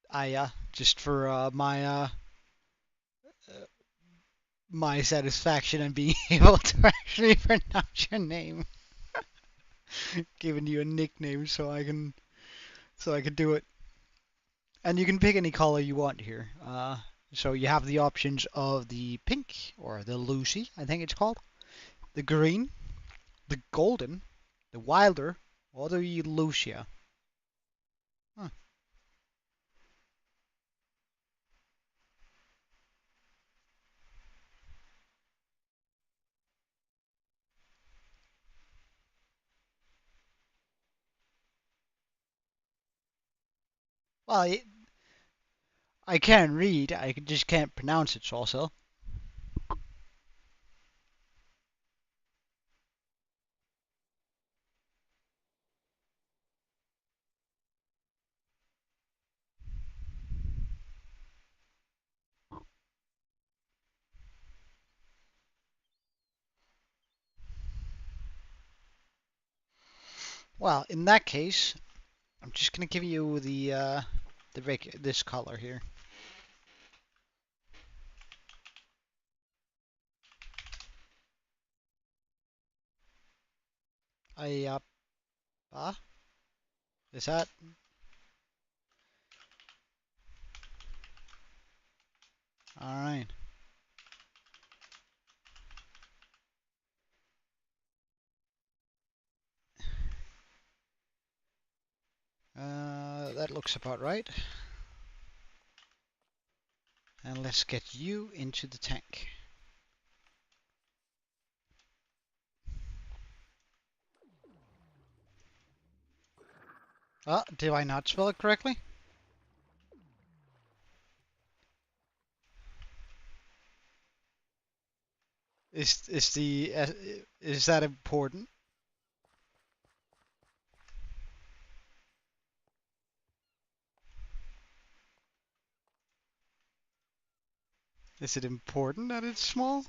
Aya, just for my satisfaction and being able to actually pronounce your name. Giving you a nickname so I can do it. And you can pick any color you want here. So you have the options of the pink, or the Lucy, I think it's called, the green, the golden, the wilder, or the Lucia. Huh. Well, I can read, I just can't pronounce it also. Well, in that case, I'm just gonna give you this color here. Is that? Alright. That looks about right. And let's get you into the tank. Did I not spell it correctly? Is that important? Is it important that it's small?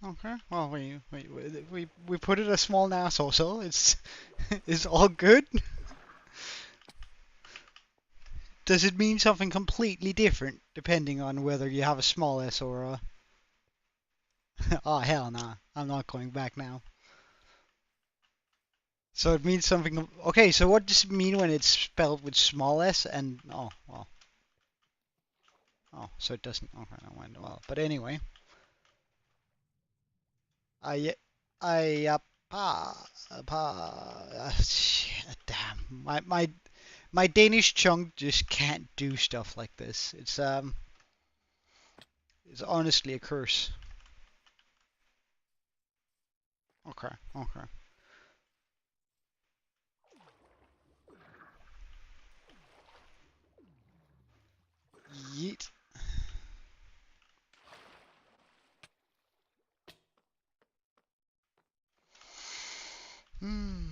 Okay. Well, we put it a small NAS also. It's it's all good. Does it mean something completely different depending on whether you have a small s or a... Oh, hell nah. I'm not going back now. So it means something... Okay, so what does it mean when it's spelled with small s and... Oh, well. Oh, so it doesn't... Okay, I went well. But anyway. I... I... Shit, damn. My Danish chunk just can't do stuff like this. It's honestly a curse. Okay, okay. Yeet. Hmm.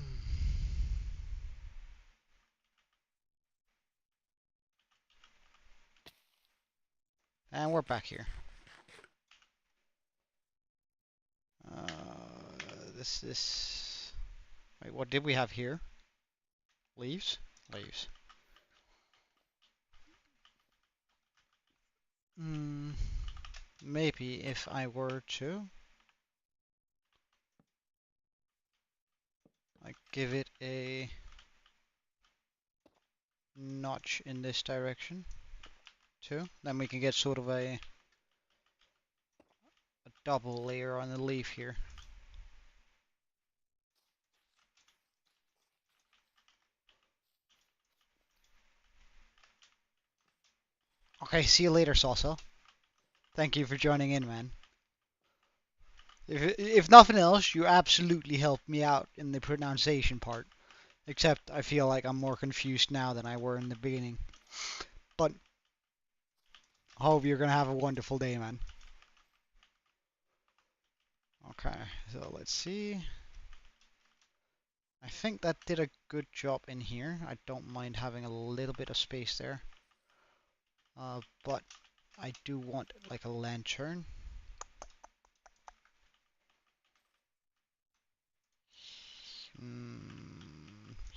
And we're back here. This. Wait, what did we have here? Leaves? Leaves. Hmm. Maybe if I were to, like, give it a notch in this direction too, then we can get sort of a double layer on the leaf here. Okay, see you later, Salsa. Thank you for joining in, man. If nothing else, you absolutely helped me out in the pronunciation part. Except I feel like I'm more confused now than I were in the beginning. But I hope you're gonna have a wonderful day, man. Okay, so let's see. I think that did a good job in here. I don't mind having a little bit of space there. But I do want like a lantern.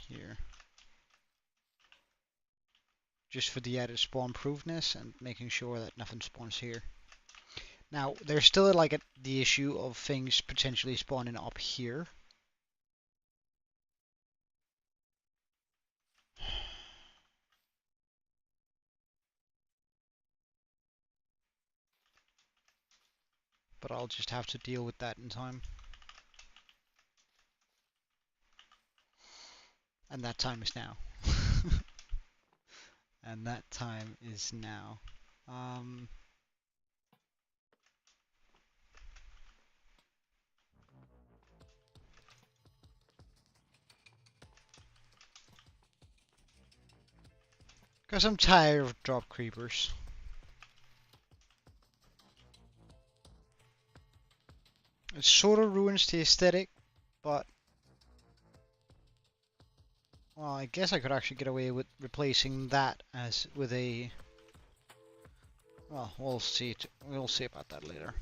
Here. Just for the added spawn proofness and making sure that nothing spawns here. Now, there's still like the issue of things potentially spawning up here. But I'll just have to deal with that in time. And that time is now. And that time is now. Because I'm tired of drop creepers. It sort of ruins the aesthetic, but... Well, I guess I could actually get away with replacing that as with a... Well, we'll see. We'll see about that later.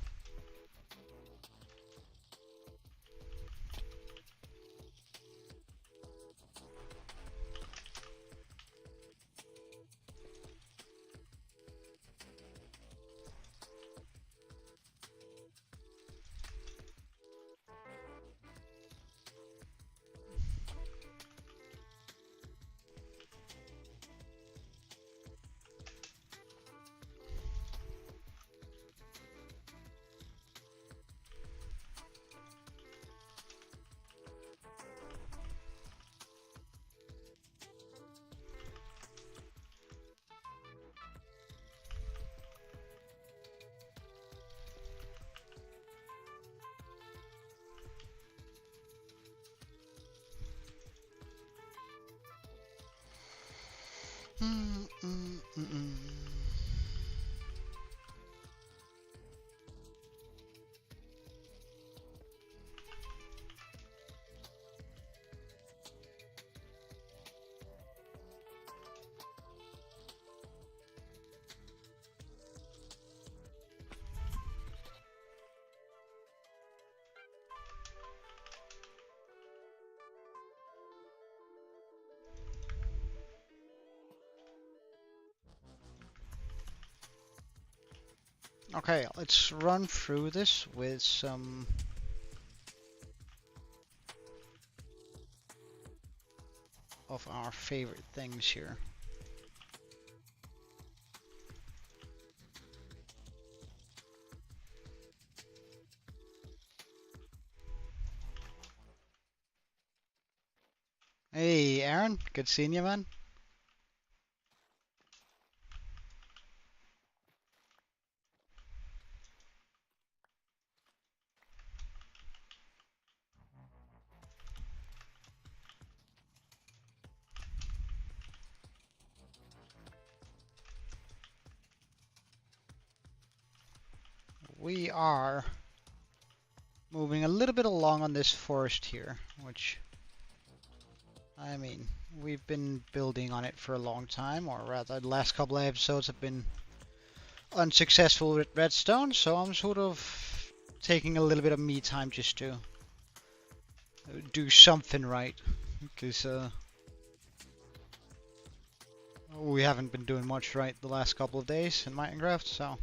Okay, let's run through this with some of our favorite things here. Hey, Aaron, good seeing you, man. We are moving a little bit along on this forest here, which, I mean, we've been building on it for a long time, or rather, the last couple of episodes have been unsuccessful with redstone, so I'm sort of taking a little bit of me time just to do something right, because we haven't been doing much right the last couple of days in Minecraft, so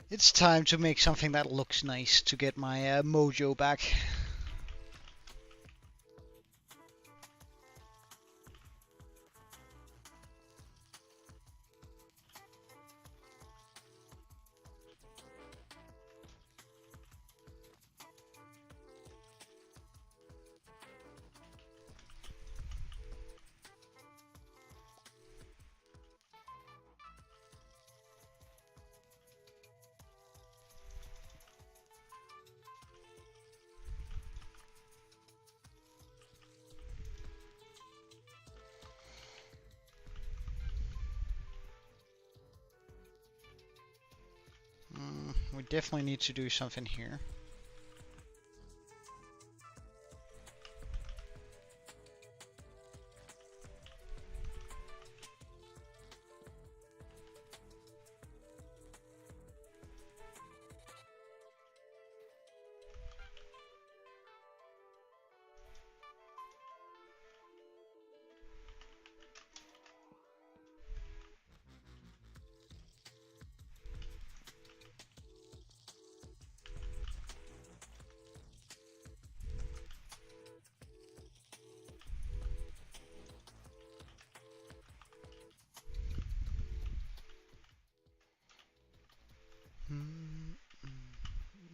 it's time to make something that looks nice to get my mojo back. We definitely need to do something here.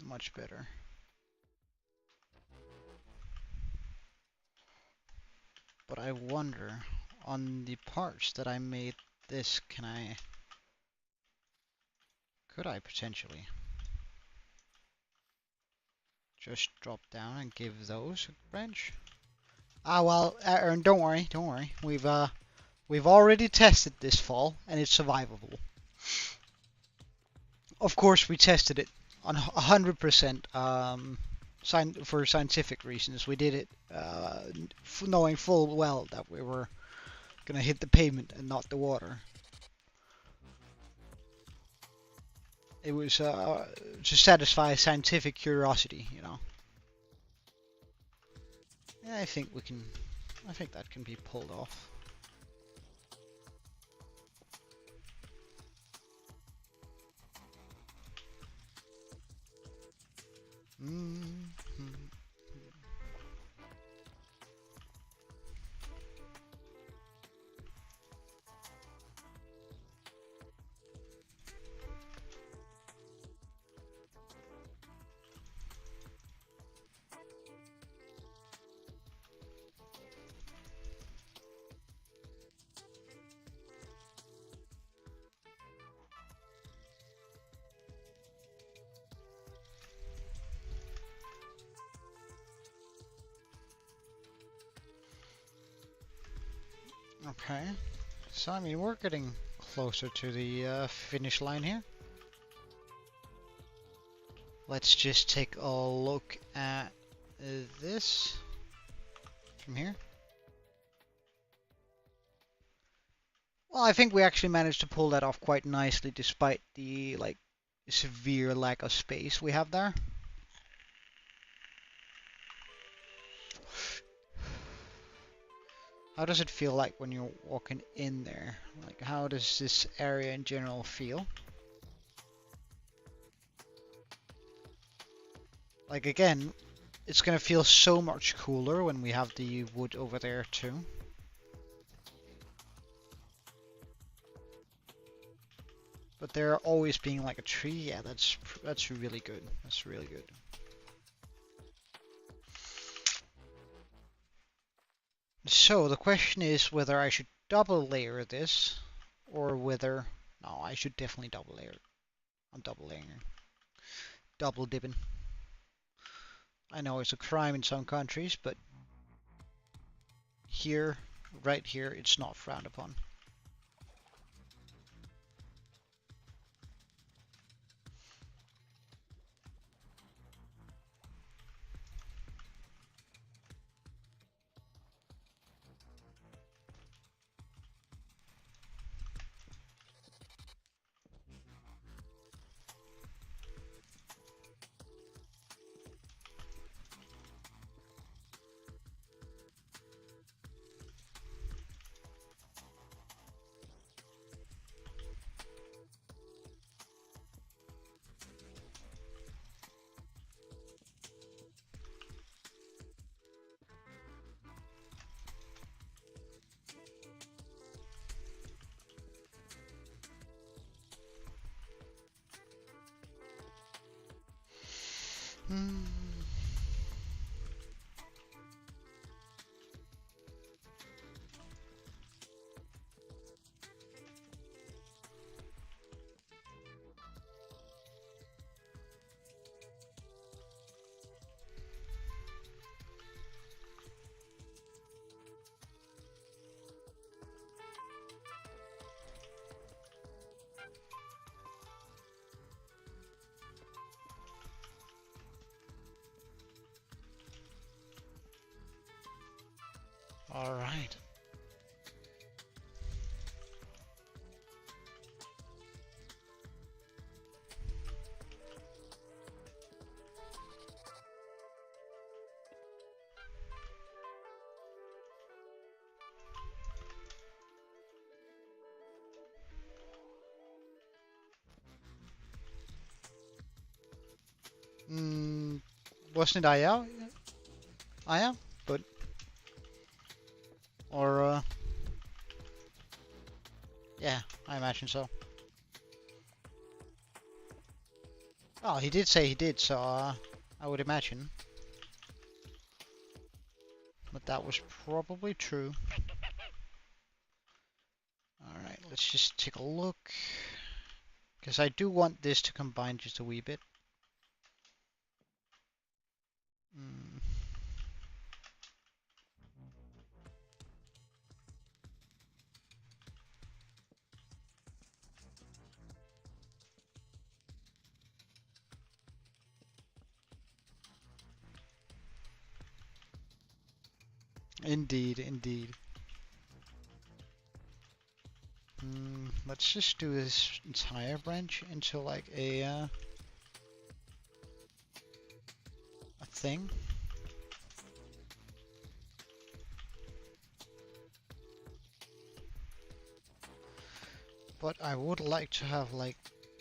Much better. But I wonder, on the parts that I made this, could I potentially just drop down and give those a branch? Ah, well, Aaron, don't worry. We've already tested this fall, and it's survivable. Of course, we tested it on 100% for scientific reasons. We did it knowing full well that we were gonna hit the pavement and not the water. It was to satisfy scientific curiosity, you know. Yeah, I think that can be pulled off. Okay, so I mean we're getting closer to the finish line here. Let's just take a look at this from here. Well, I think we actually managed to pull that off quite nicely despite the severe lack of space we have there. How does it feel like when you're walking in there? Like, how does this area in general feel? Like again, it's gonna feel so much cooler when we have the wood over there too. But there always being like a tree, yeah, that's really good. That's really good. So the question is whether I should double layer this or whether no, I should definitely double layer. I'm double layering. Double dipping. I know it's a crime in some countries, but here, right here, it's not frowned upon. Hmm. All right. Mm, wasn't it Aya? Aya? But or yeah, I imagine so. Oh, he did say he did, so I would imagine. But that was probably true. Alright, let's just take a look. Because I do want this to combine just a wee bit. Mm. Indeed, indeed. Let's just do this entire branch into like a thing. But I would like to have like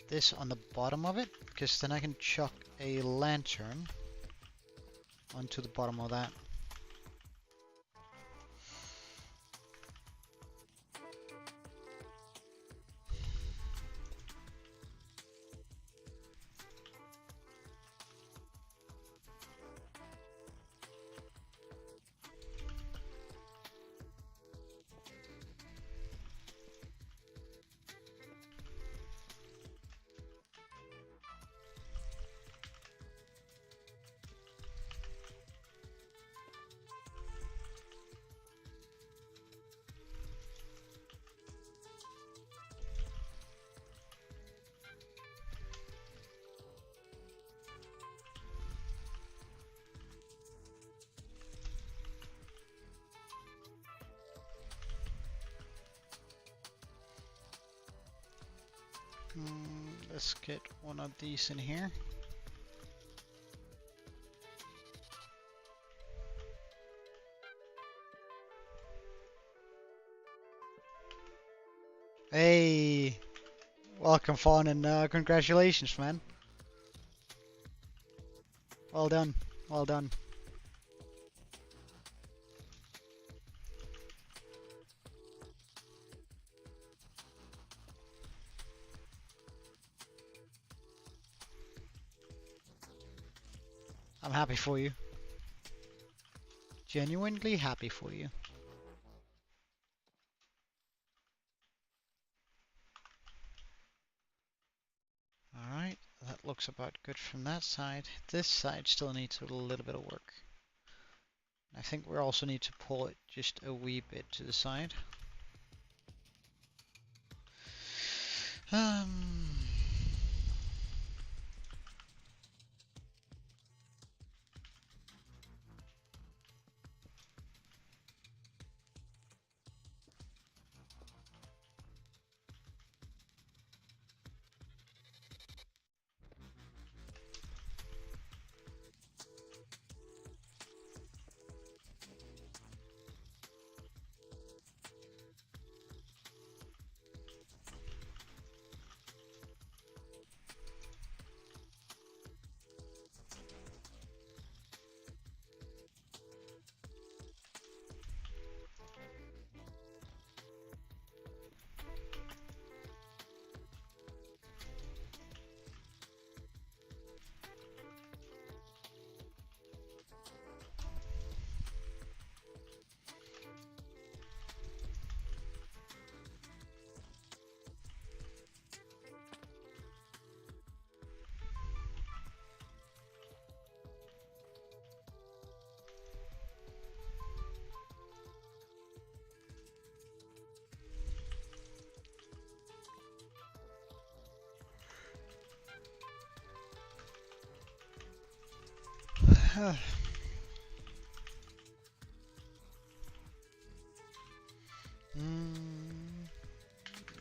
this on the bottom of it, because then I can chuck a lantern onto the bottom of that. Let's get one of these in here. Hey, welcome Fawn, and congratulations, man. Well done. Well done. I'm happy for you. Genuinely happy for you. Alright, that looks about good from that side. This side still needs a little bit of work. I think we also need to pull it just a wee bit to the side. Um,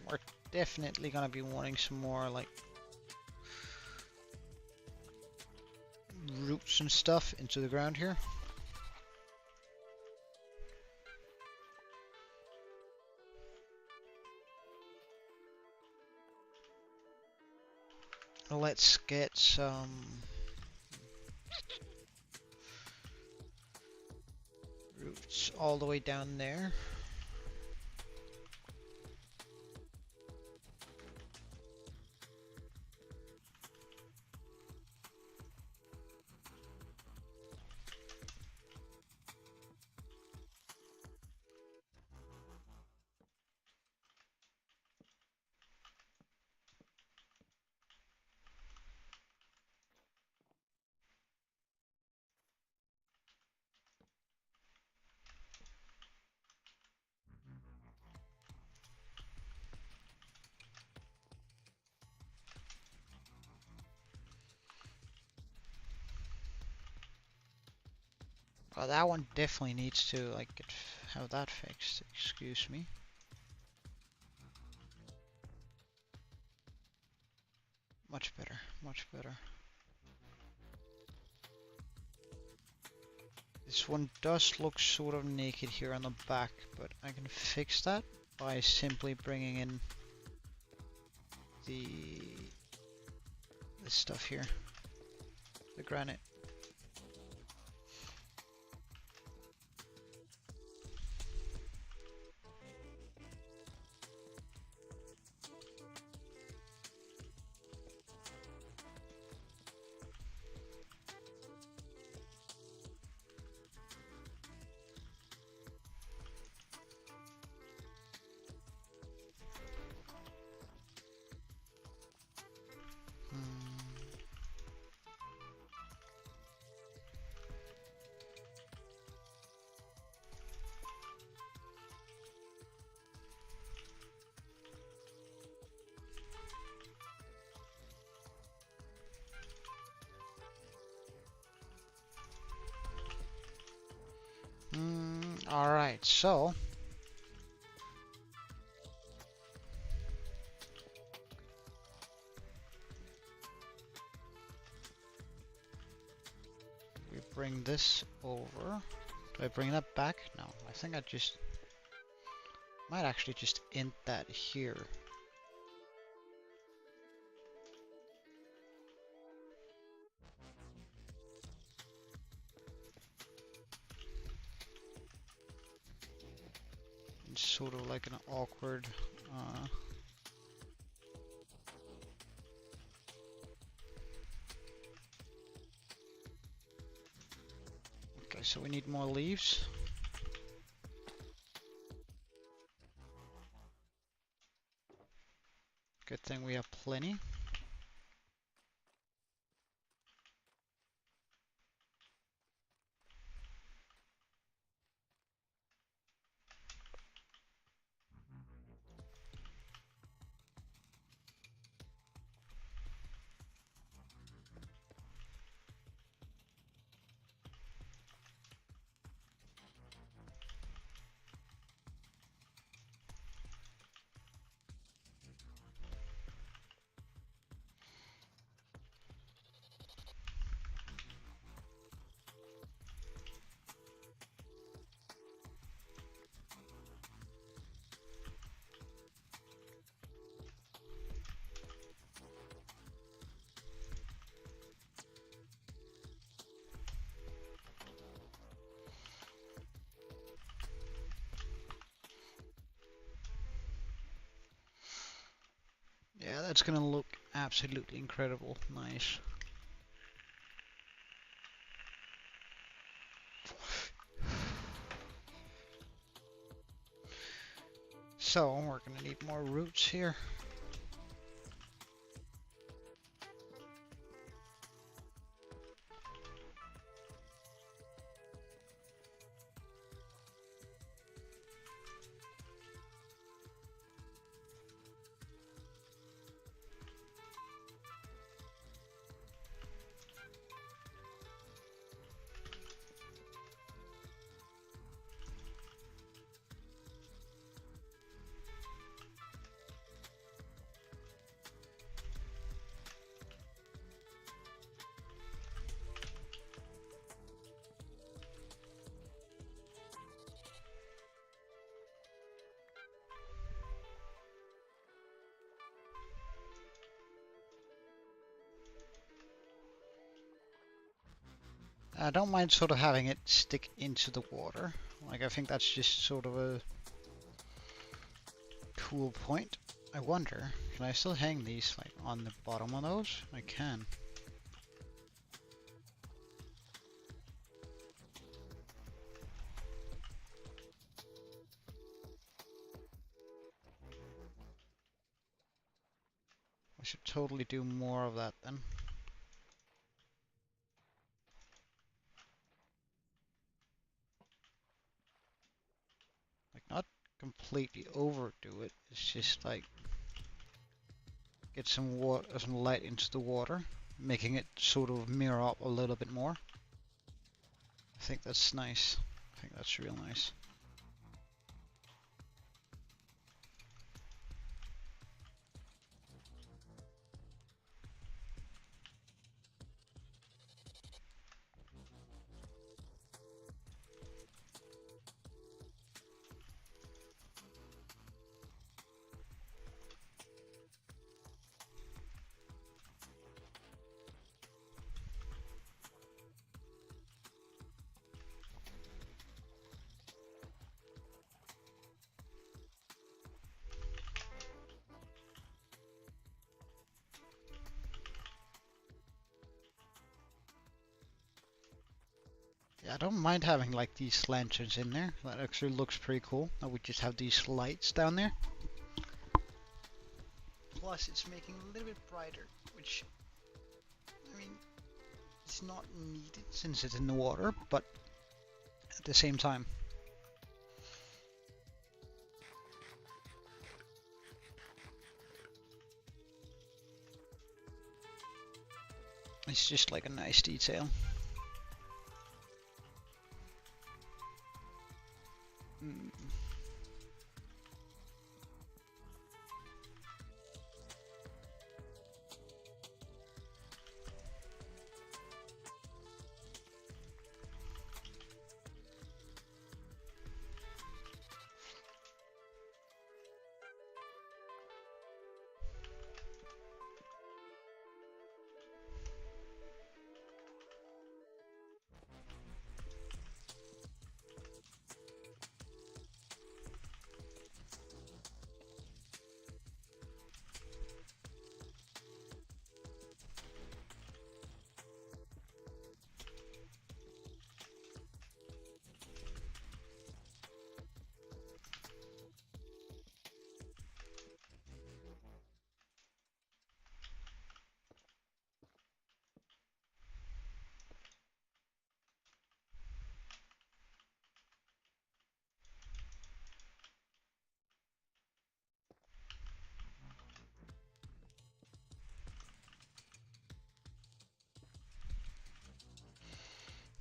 we're definitely gonna be wanting some more like roots and stuff into the ground here. Let's get some roots all the way down there. Well, that one definitely needs to like have that fixed. Excuse me. Much better, much better. This one does look sort of naked here on the back, but I can fix that by simply bringing in this stuff here, the granite. Alright, so we bring this over. Do I bring that back? No, I think I just might actually just int that here. sort of like an awkward. Okay, so we need more leaves. Good thing we have plenty. Yeah, that's gonna look absolutely incredible. Nice. So, we're gonna need more roots here. I don't mind sort of having it stick into the water. Like, I think that's just sort of a cool point. I wonder, can I still hang these like on the bottom of those? I can. I should totally do more of that then. Like, not completely overdo it. It's just like get some water, some light into the water, making it sort of mirror up a little bit more. I think that's nice. I think that's real nice. Yeah, I don't mind having like these lanterns in there. That actually looks pretty cool. Now we just have these lights down there. Plus it's making it a little bit brighter, which, I mean, it's not needed since it's in the water, but at the same time. It's just like a nice detail.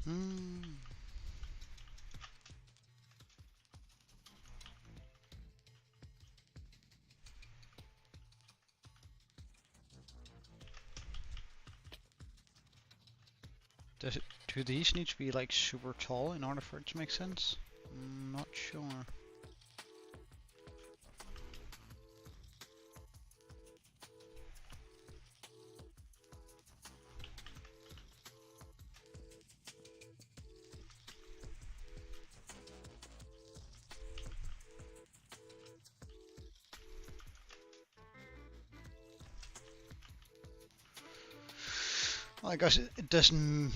Hmm. Does it, do these need to be like super tall in order for it to make sense? Not sure. Well, I guess it doesn't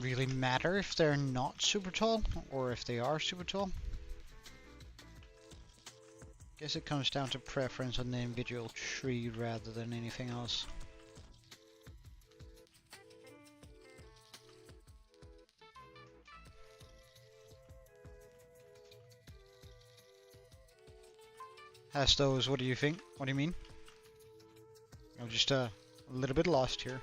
really matter if they're not super tall or if they are super tall. Guess it comes down to preference on the individual tree rather than anything else. As those, what do you think? What do you mean? I'm just a little bit lost here.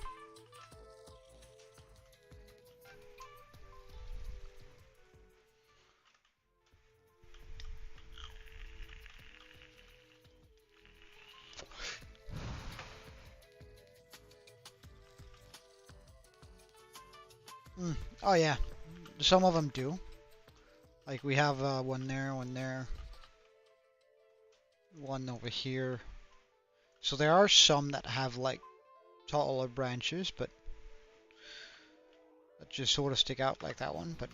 Oh yeah, some of them do. Like we have one there, one over here. So there are some that have like taller branches, but that just sort of stick out like that one. But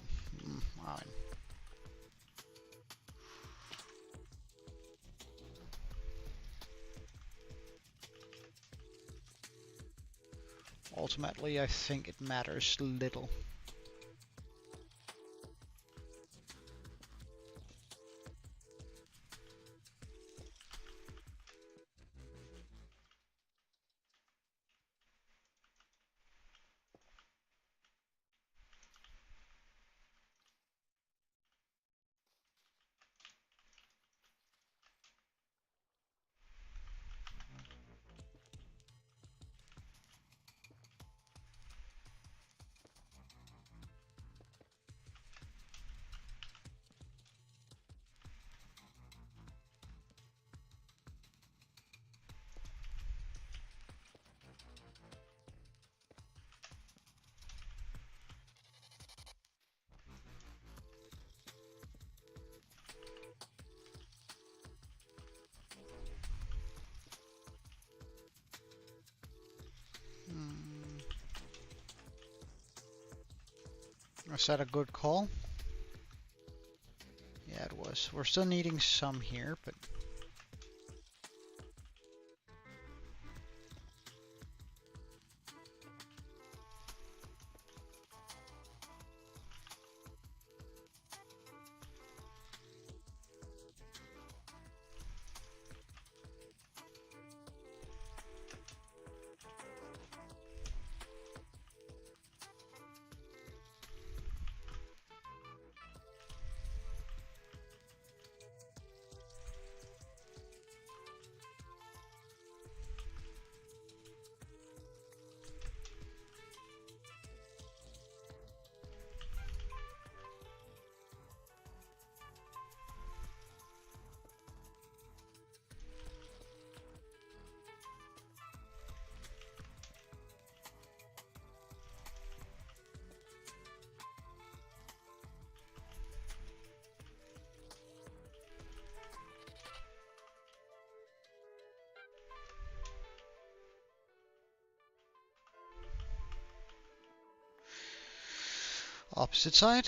ultimately, I think it matters little. Was that a good call? Yeah, it was. We're still needing some here, but opposite side.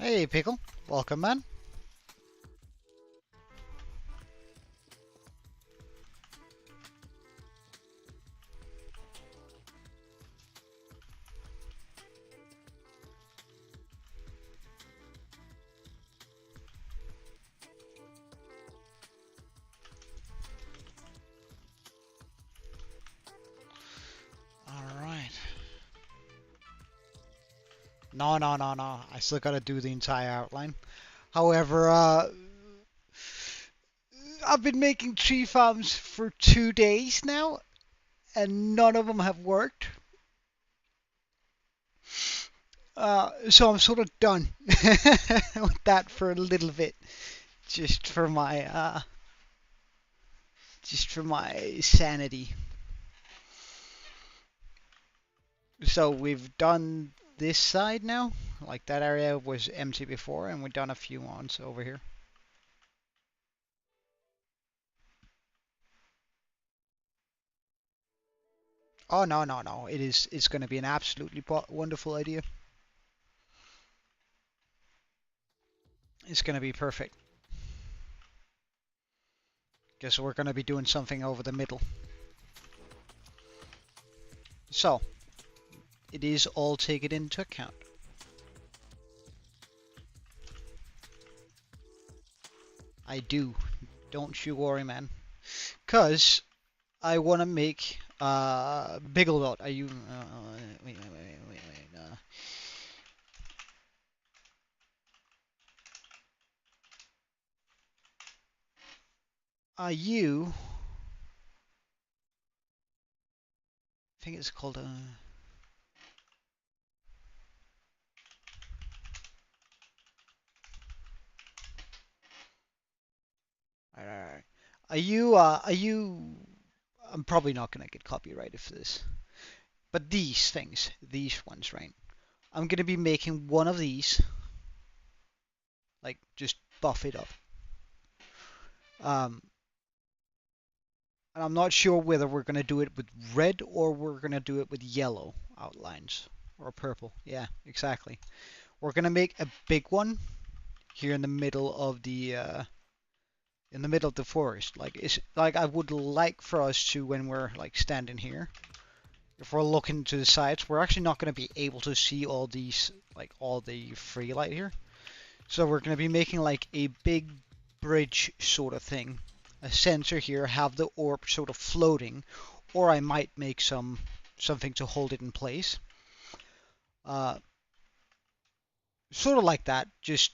Hey, Pickle. Welcome, man. Alright. No, no, no, no. I still gotta do the entire outline. However, I've been making tree farms for 2 days now, and none of them have worked. So I'm sort of done with that for a little bit, just for my sanity. So we've done this side now. Like that area was empty before, and we've done a few ones over here. Oh no, no, no! It's going to be an absolutely wonderful idea. It's going to be perfect. Guess we're going to be doing something over the middle. So it is all taken into account. I do. Don't you worry, man. Cause I want to make Biggle Dot. Are you? Wait. Are you? I think it's called Alright. Are you? Are you? I'm probably not gonna get copyrighted for this. But these things, these ones, right? I'm gonna be making one of these, like just buff it up. Um, and I'm not sure whether we're gonna do it with red or we're gonna do it with yellow outlines or purple. Yeah, exactly. We're gonna make a big one here in the middle of the forest. Like it's like I would like for us to when we're like standing here. If we're looking to the sides, we're actually not going to be able to see all these, like all the free light here. So we're going to be making like a big bridge sort of thing. A sensor here, have the orb sort of floating, or I might make something to hold it in place. Uh, Sort of like that. Just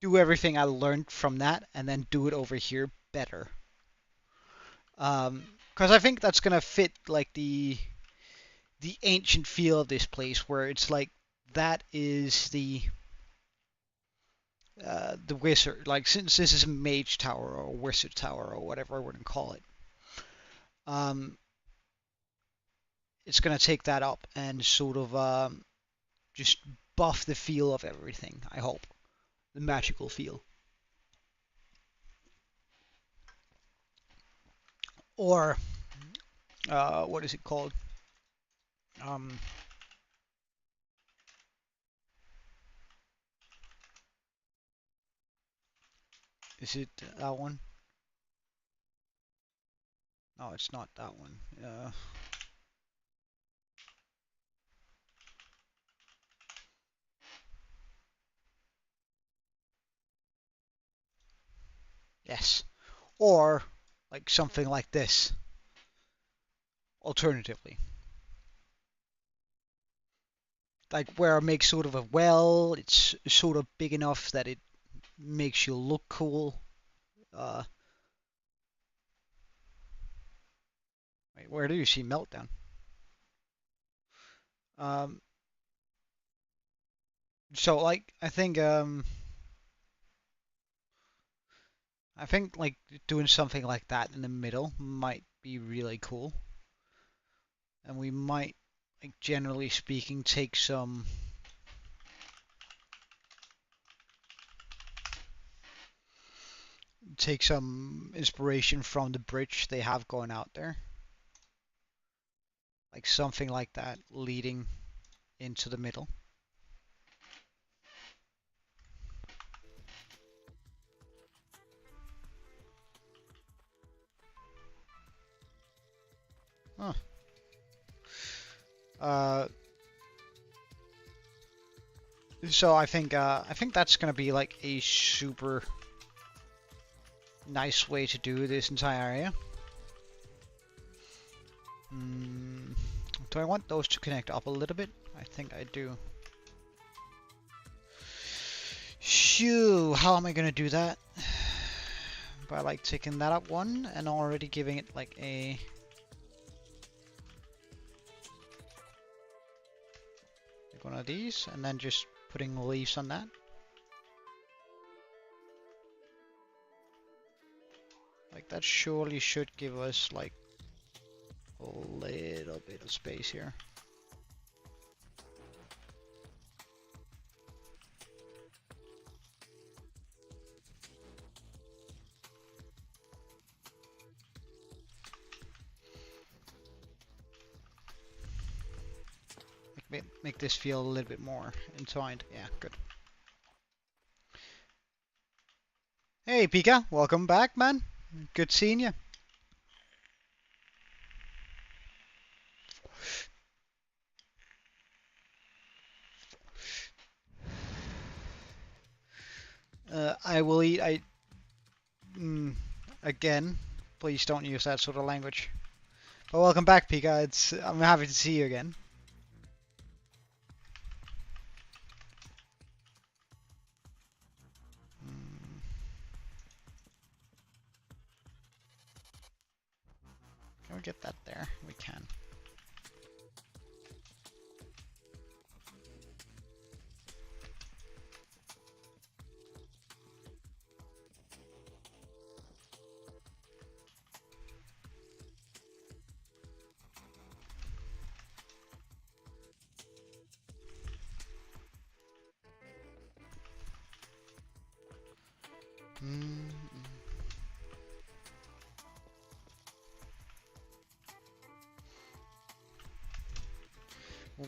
do everything I learned from that, and then do it over here better. Because I think that's going to fit like the ancient feel of this place, where it's like that is the wizard. Like since this is a mage tower or wizard tower or whatever we're gonna call it, um, it's gonna take that up and sort of just buff the feel of everything. I hope the magical feel, or what is it called? Um, is it that one? No, it's not that one. Yes, or like something like this. Alternatively, like where I make sort of a well, it's sort of big enough that it makes you look cool. Uh, Wait, where do you see Meltdown? Um, so like I think like doing something like that in the middle might be really cool, and we might, like generally speaking, take some inspiration from the bridge they have going out there, like something like that leading into the middle. Huh. Uh, so I think that's gonna be like a super nice way to do this entire area. Do I want those to connect up a little bit? I think I do. Shoo, how am I gonna do that? By like taking that up one and already giving it like one of these, and then just putting leaves on that. Like that surely should give us like a little bit of space here. Make this feel a little bit more entwined. Yeah, good. Hey, Pika, welcome back, man. Good seeing you. I will eat. Again, please don't use that sort of language. But welcome back, Pika. I'm happy to see you again. Can we get that there? We can.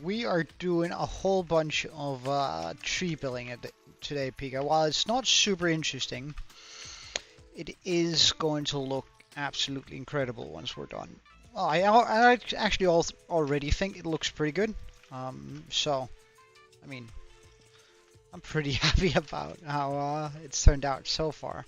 We are doing a whole bunch of tree building today, Pika. While it's not super interesting, it is going to look absolutely incredible once we're done. Well, I actually already think it looks pretty good. So, I mean, I'm pretty happy about how it's turned out so far.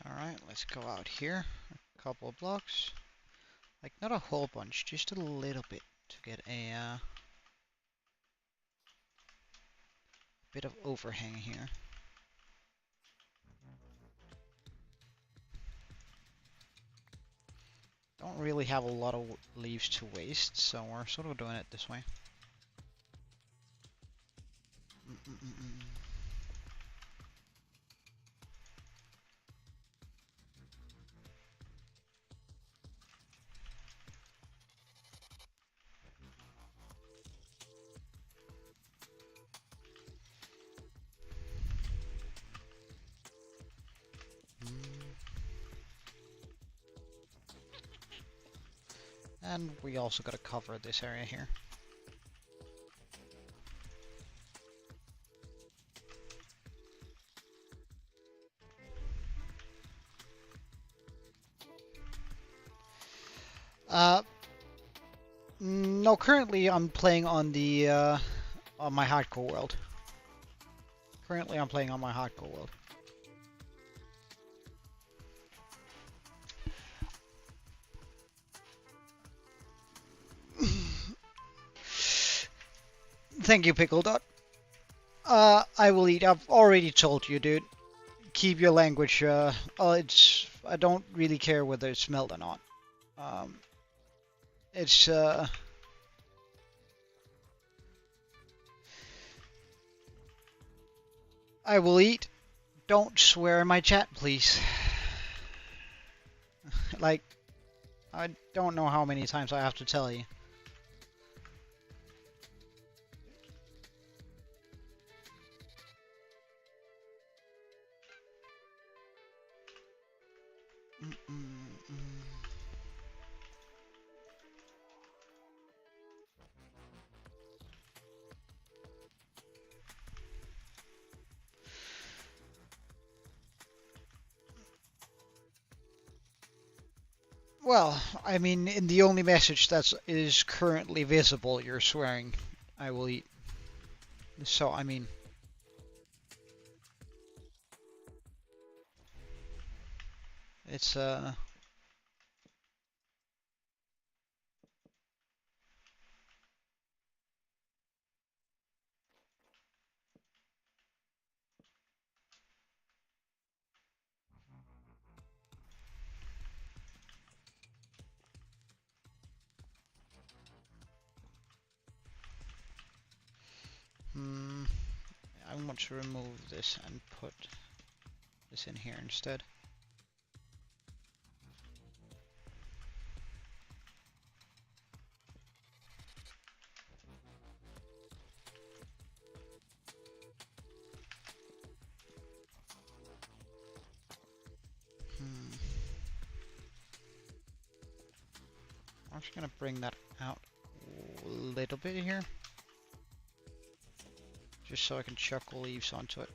Alright, let's go out here. A couple of blocks. Like, not a whole bunch, just a little bit to get a bit of overhang here. Don't really have a lot of leaves to waste, so we're sort of doing it this way. And we also got to cover this area here. No, currently I'm playing on the on my hardcore world. Currently I'm playing on my hardcore world. Thank you, Pickle Dot. I will eat. I've already told you, dude. Keep your language. I don't really care whether it's smelled or not. It's I will eat. Don't swear in my chat, please. Like, I don't know how many times I have to tell you. Well, I mean, in the only message that is currently visible, you're swearing, I will eat. So, I mean... It's, I want to remove this and put this in here instead. I'm just gonna bring that out a little bit here. Just so I can chuck leaves onto it.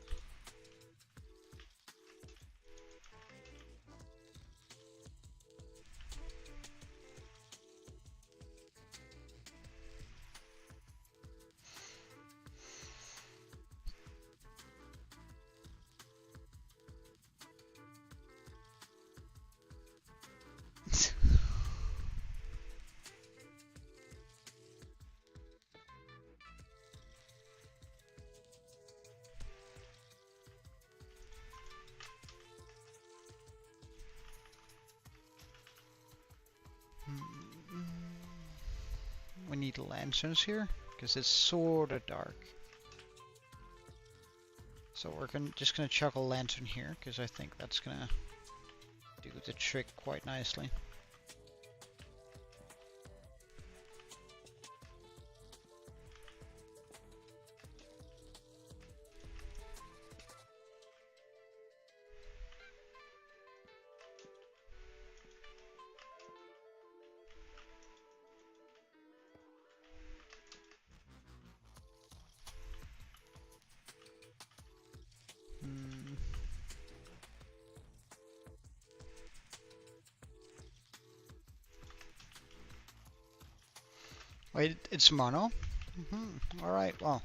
We need lanterns here, because it's sort of dark. So we're just gonna chuck a lantern here, because I think that's gonna do the trick quite nicely. Wait, it's mono? Alright, well.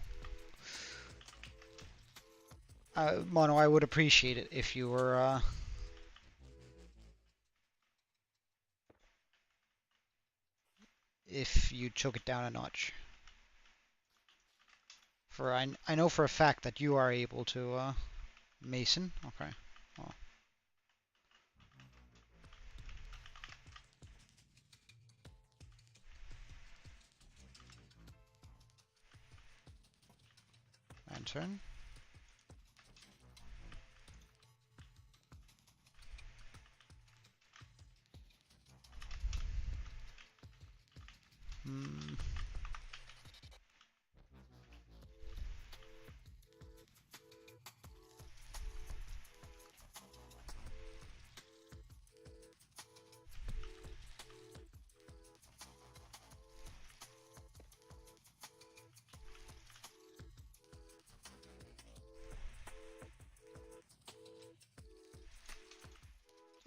Mono, I would appreciate it if you were, if you took it down a notch. For I know for a fact that you are able to, mason. Okay, well. Lantern.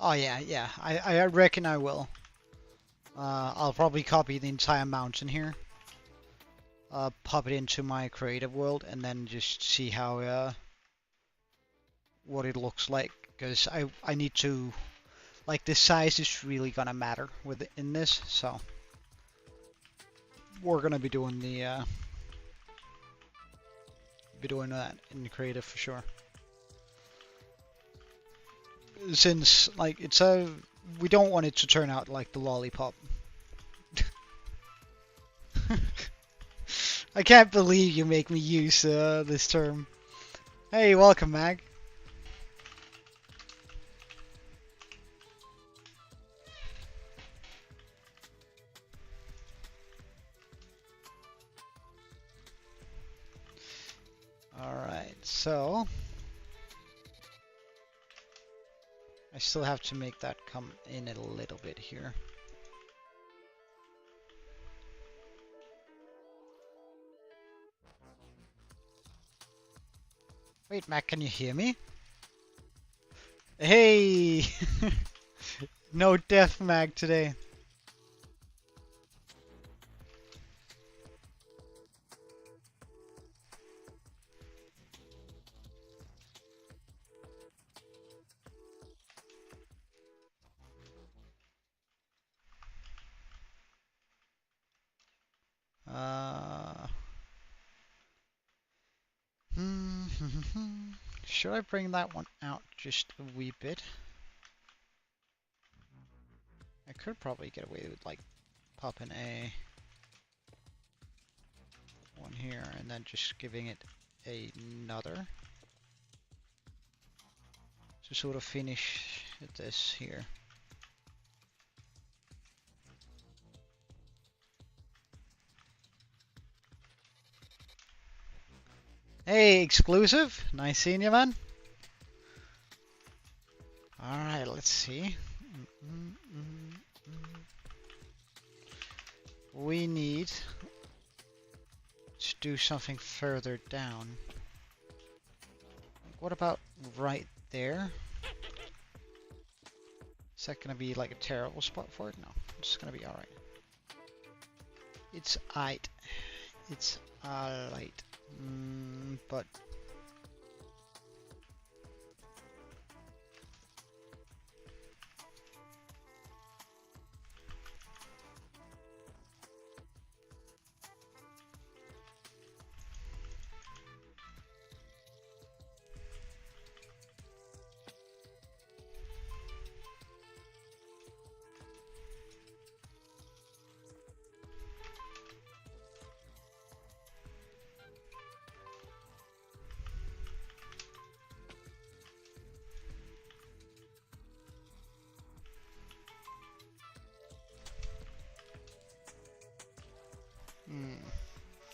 Oh yeah, I reckon I will. I'll probably copy the entire mountain here. Pop it into my creative world and then just see how, what it looks like. Because I need to, like, the size is really gonna matter in this, so. We're gonna be doing the, be doing that in creative for sure. Since like we don't want it to turn out like the lollipop. I can't believe you make me use this term. Hey, welcome, Mag. Alright, so I still have to make that come in a little bit here. Wait, Mac, can you hear me? Hey! No death mag today. Should I bring that one out just a wee bit? I could probably get away with like popping a one here and then just giving it another to sort of finish this here. Hey, exclusive! Nice seeing you, man. Alright, let's see. We need to do something further down. What about right there? Is that gonna be like a terrible spot for it? No, it's gonna be alright. It's aight. It's alright. But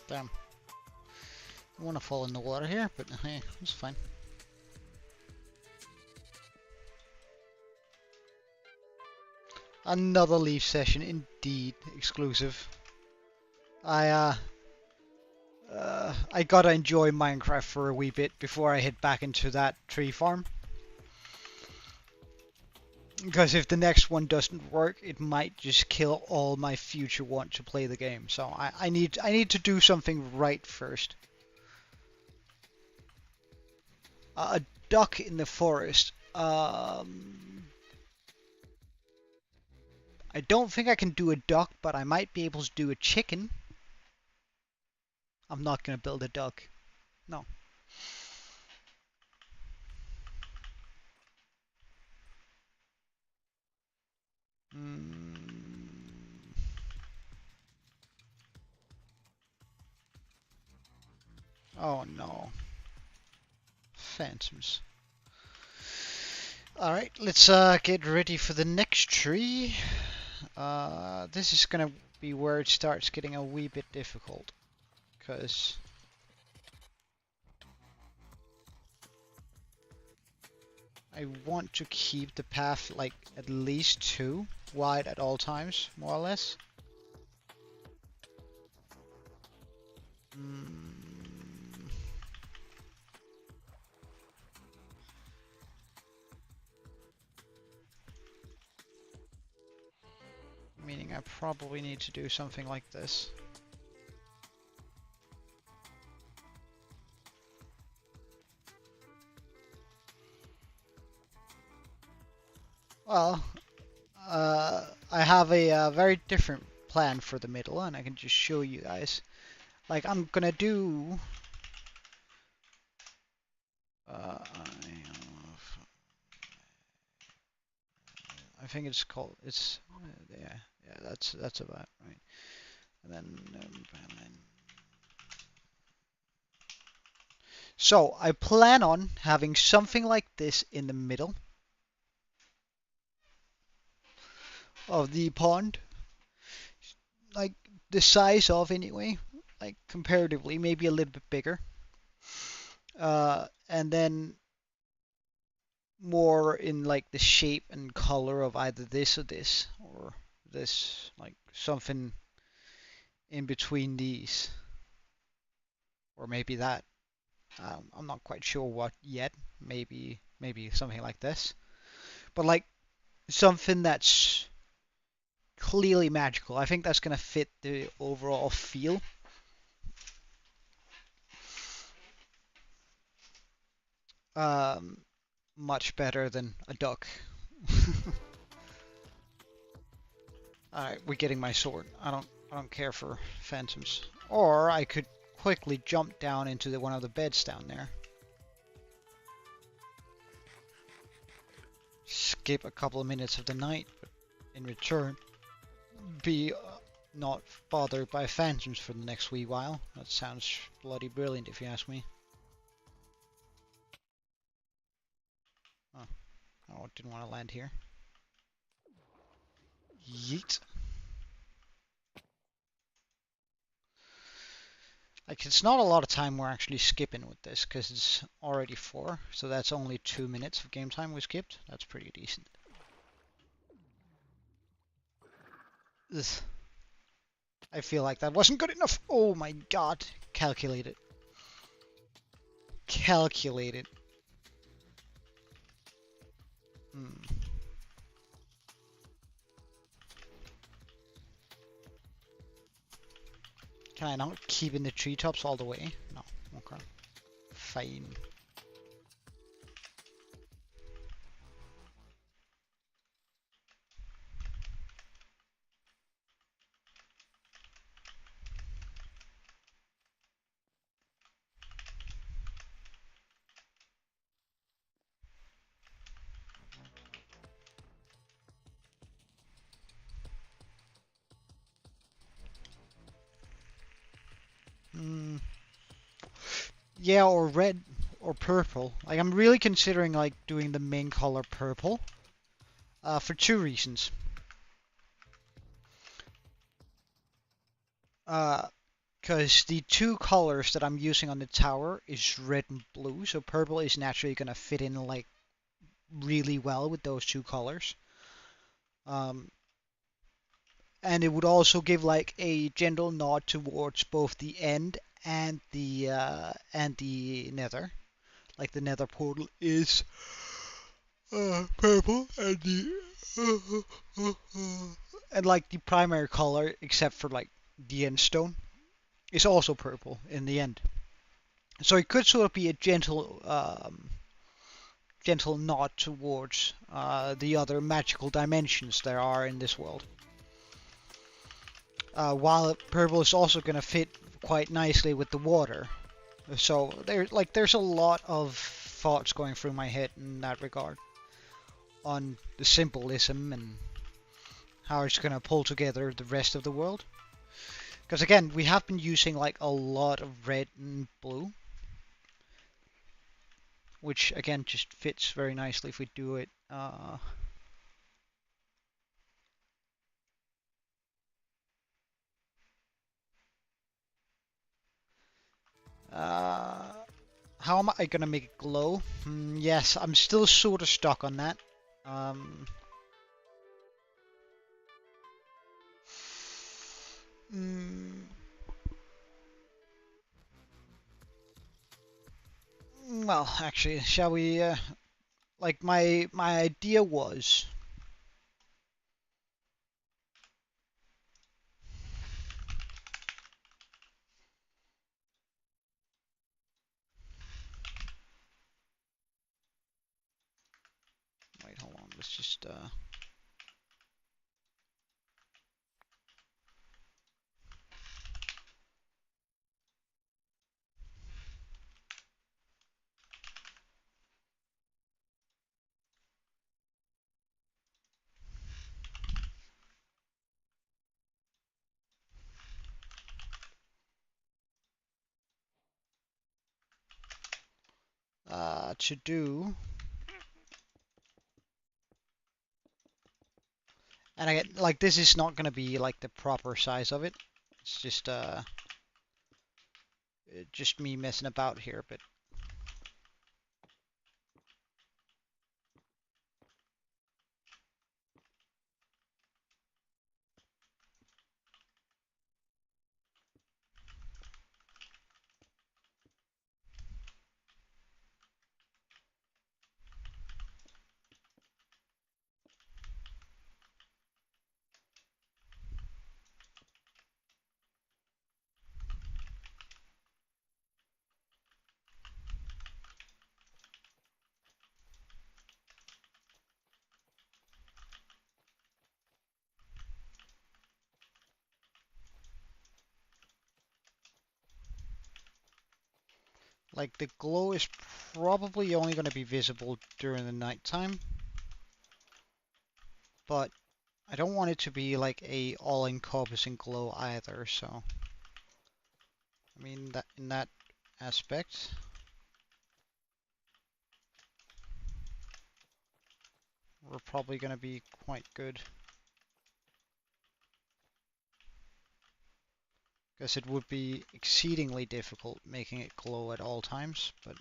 damn. I want to fall in the water here, but hey, it's fine. Another leaf session, indeed, exclusive. I gotta enjoy Minecraft for a wee bit before I head back into that tree farm. Because if the next one doesn't work, it might just kill all my future want to play the game. So I need to do something right first. A duck in the forest. I don't think I can do a duck, but I might be able to do a chicken. I'm not gonna build a duck. No. Oh no. Phantoms. Alright, let's get ready for the next tree. This is gonna be where it starts getting a wee bit difficult. Because I want to keep the path like at least 2 wide at all times, more or less. Meaning I probably need to do something like this. Well, I have a very different plan for the middle, and I can just show you guys. Like, I'm gonna do think it's called. It's yeah, yeah. That's about right. And then so I plan on having something like this in the middle of the pond, like the size of anyway, like comparatively, maybe a little bit bigger. And then more in like the shape and color of either this or this, or this, like something in between these, or maybe that. I'm not quite sure what yet. Maybe something like this, but like something that's clearly magical. I think that's gonna fit the overall feel. Um, Much better than a duck. Alright, we're getting my sword. I don't care for phantoms. Or I could quickly jump down into one of the beds down there. Skip a couple of minutes of the night, but in return, be not bothered by phantoms for the next wee while. That sounds bloody brilliant if you ask me. Oh, oh, didn't want to land here. Yeet. Like, it's not a lot of time we're actually skipping with this, because it's already 4, so that's only 2 minutes of game time we skipped. That's pretty decent. Ugh. I feel like that wasn't good enough. Oh my god. Calculated. Calculated. Hmm. Can I not keep in the treetops all the way? No. Okay. Fine. Hmm. Yeah, or red or purple. Like, I'm really considering like doing the main color purple. For 2 reasons. Because the 2 colors that I'm using on the tower is red and blue, so purple is naturally gonna fit in like really well with those 2 colors. Um, and it would also give like a gentle nod towards both the end and the nether. Like the nether portal is purple and and like the primary color, except for like the end stone, is also purple in the end. So it could sort of be a gentle nod towards the other magical dimensions there are in this world. While purple is also going to fit quite nicely with the water. So there's a lot of thoughts going through my head in that regard on the symbolism and how it's going to pull together the rest of the world. Because again, we have been using like a lot of red and blue, which again just fits very nicely if we do it. How am I gonna make it glow? Yes, I'm still sort of stuck on that. Um, mm, well, actually, shall we? Like my idea was. Wait, hold on. Let's just. to do. And I get, like, this is not gonna be like the proper size of it. It's just me messing about here, but like the glow is probably only gonna be visible during the nighttime, but I don't want it to be like a all-encompassing glow either, so I mean that in that aspect, we're probably gonna be quite good. Because it would be exceedingly difficult making it glow at all times, but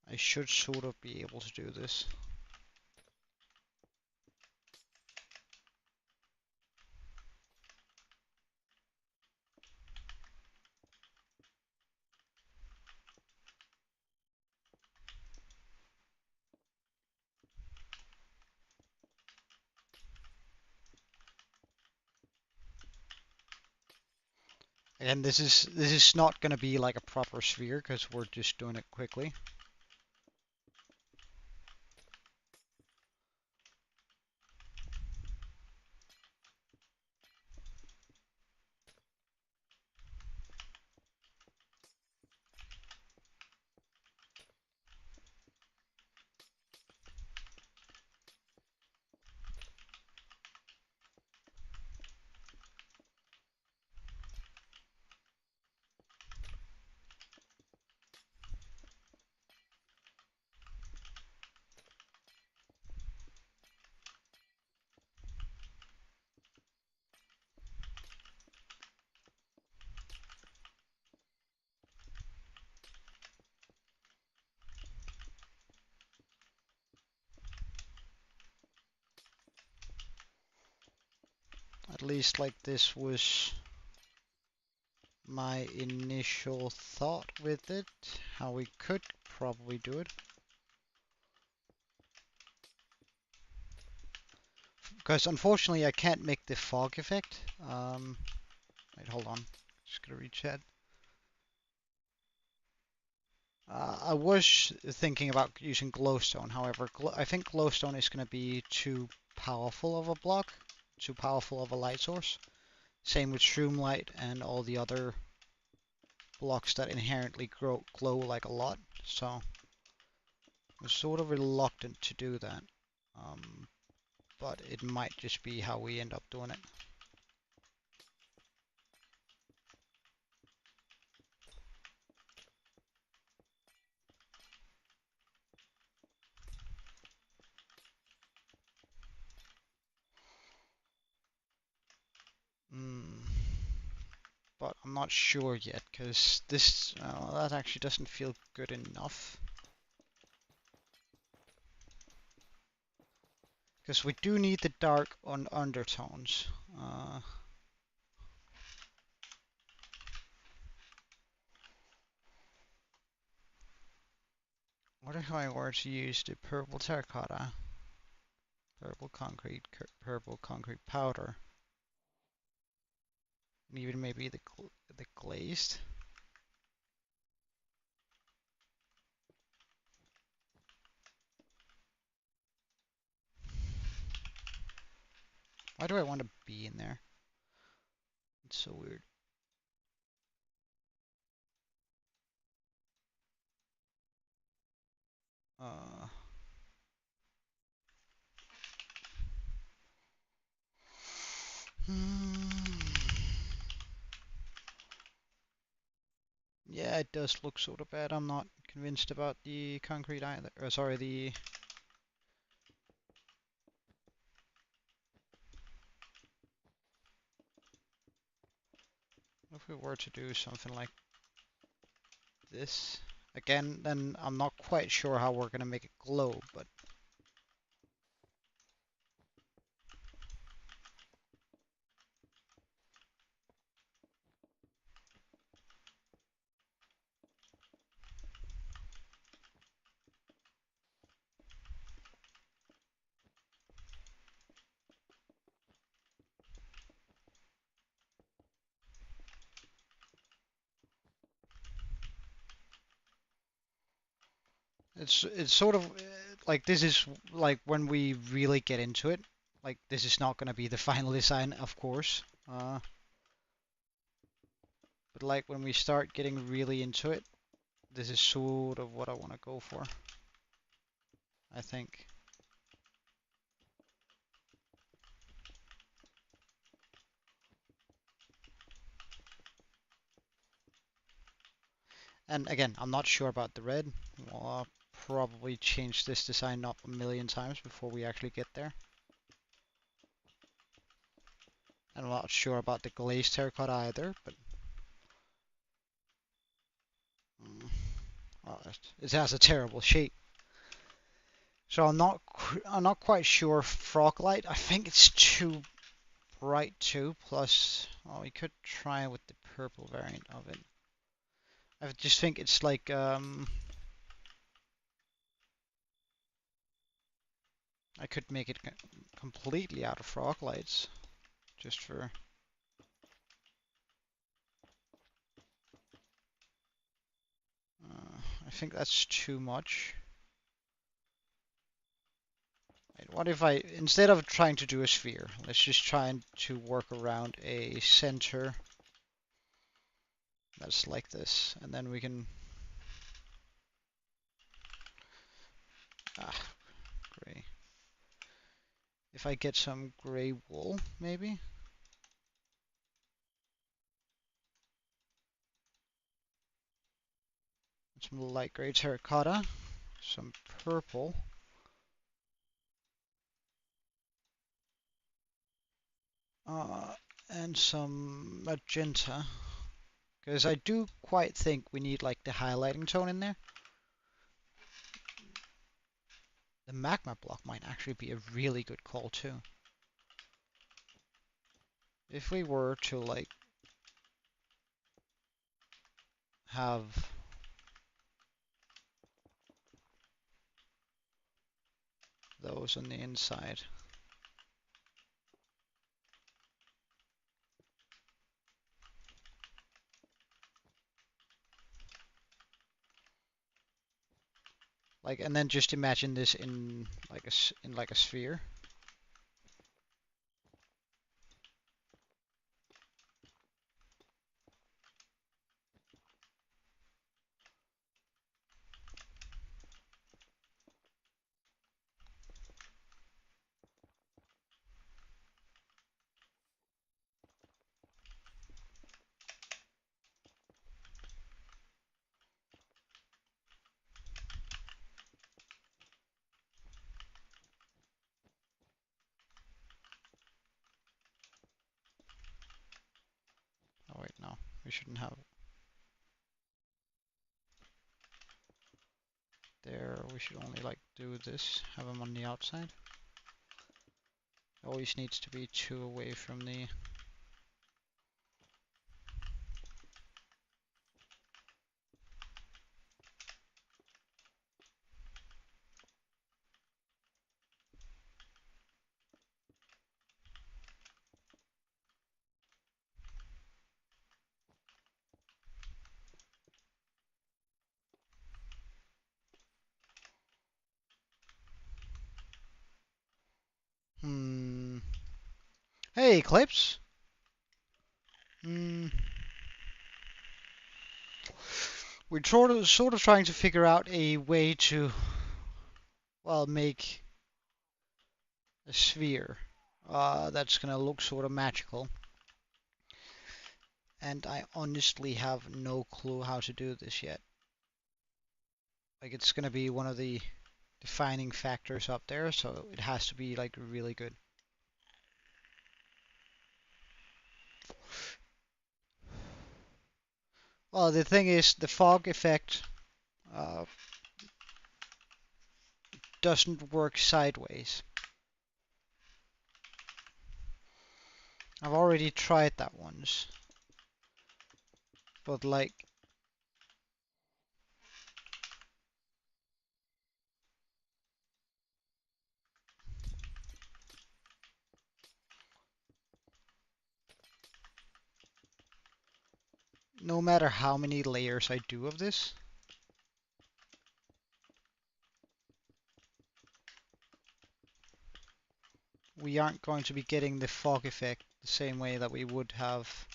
I should sort of be able to do this. Again, this is not going to be like a proper sphere because we're just doing it quickly. At least like this was my initial thought with it, how we could probably do it. Because unfortunately I can't make the fog effect. Wait, hold on. Just gonna reset. I was thinking about using glowstone, however, I think glowstone is going to be too powerful of a block, too powerful of a light source. Same with shroomlight and all the other blocks that inherently glow like a lot, so I'm sort of reluctant to do that. But it might just be how we end up doing it. But I'm not sure yet, because this, that actually doesn't feel good enough. Because we do need the dark on undertones. What if I were to use the purple terracotta, purple concrete powder, and even maybe the glazed? Why do I want a bee in there? It's so weird. Uh, hmm. it does look sort of bad. I'm not convinced about the concrete either. Sorry, the... If we were to do something like this, again, then I'm not quite sure how we're gonna make it glow, but... It's sort of like this is like when we really get into it. Like this is not gonna be the final design, of course. But like when we start getting really into it, this is sort of what I want to go for, I think. And again, I'm not sure about the red. I'll probably change this design up a million times before we actually get there. And I'm not sure about the glazed terracotta either, but well, it has a terrible shape. So I'm not quite sure. Froglight, I think it's too bright too. Plus, oh, we could try with the purple variant of it. I just think it's like I could make it completely out of frog lights, just for. I think that's too much. Wait, what if I, instead of trying to do a sphere, let's just try to work around a center that's like this, and then we can. Ah, gray. If I get some gray wool, maybe. Some light gray terracotta, some purple. And some magenta. Because I do quite think we need like the highlighting tone in there. The magma block might actually be a really good call too. If we were to like have those on the inside. Like, and then just imagine this in like a sphere. Oh wait, no, we shouldn't have it there. We should only like do this, have them on the outside. Always needs to be 2 away from the. Hey, Clips. We're sort of trying to figure out a way to, well, make a sphere that's gonna look sort of magical. and I honestly have no clue how to do this yet. Like, it's gonna be one of the defining factors up there, so it has to be like really good. Well, the thing is, the fog effect uh, doesn't work sideways. I've already tried that once, but like, no matter how many layers I do of this, we aren't going to be getting the fog effect the same way that we would have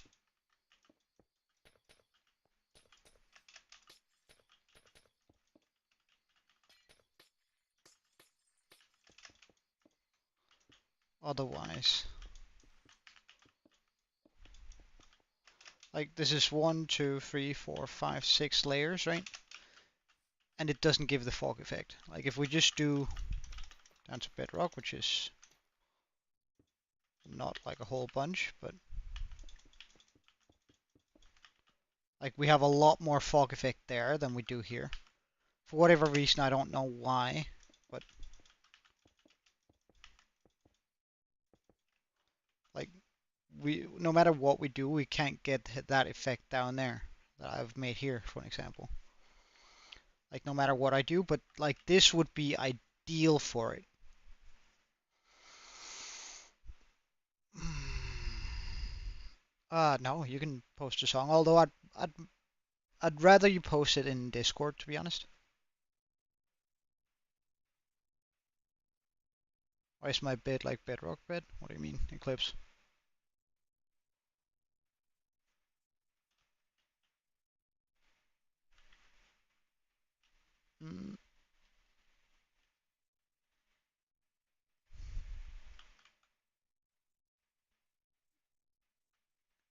otherwise. Like, this is 1, 2, 3, 4, 5, 6 layers, right? And it doesn't give the fog effect. Like, if we just do down to Bedrock, which is not like a whole bunch, but like we have a lot more fog effect there than we do here. For whatever reason, I don't know why, but like no matter what we do, we can't get that effect down there that I've made here, for an example. Like, no matter what I do, but like this would be ideal for it. No, you can post a song. Although I'd rather you post it in Discord, to be honest. Why is my bed like Bedrock bed? What do you mean, Eclipse? Mm,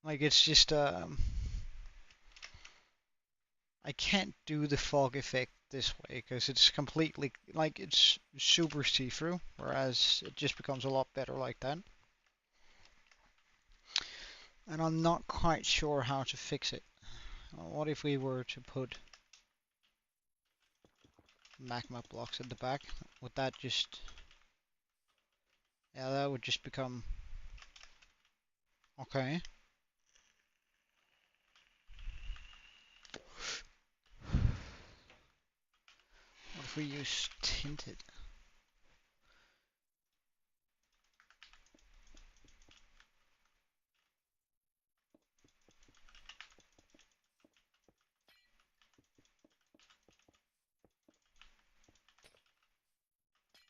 like, it's just I can't do the fog effect this way because it's completely like it's super see-through, whereas it just becomes a lot better like that. And I'm not quite sure how to fix it. What if we were to put magma blocks at the back? Would that just... Yeah, that would just become... Okay. What if we use tinted?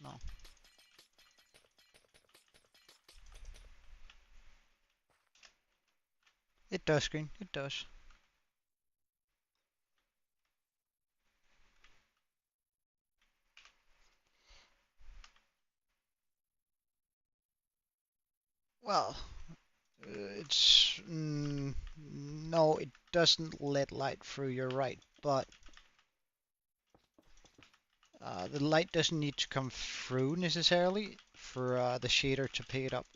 No. It does green. It does. Well, it's... no, it doesn't let light through, you're right, but the light doesn't need to come through necessarily for the shader to pick it up.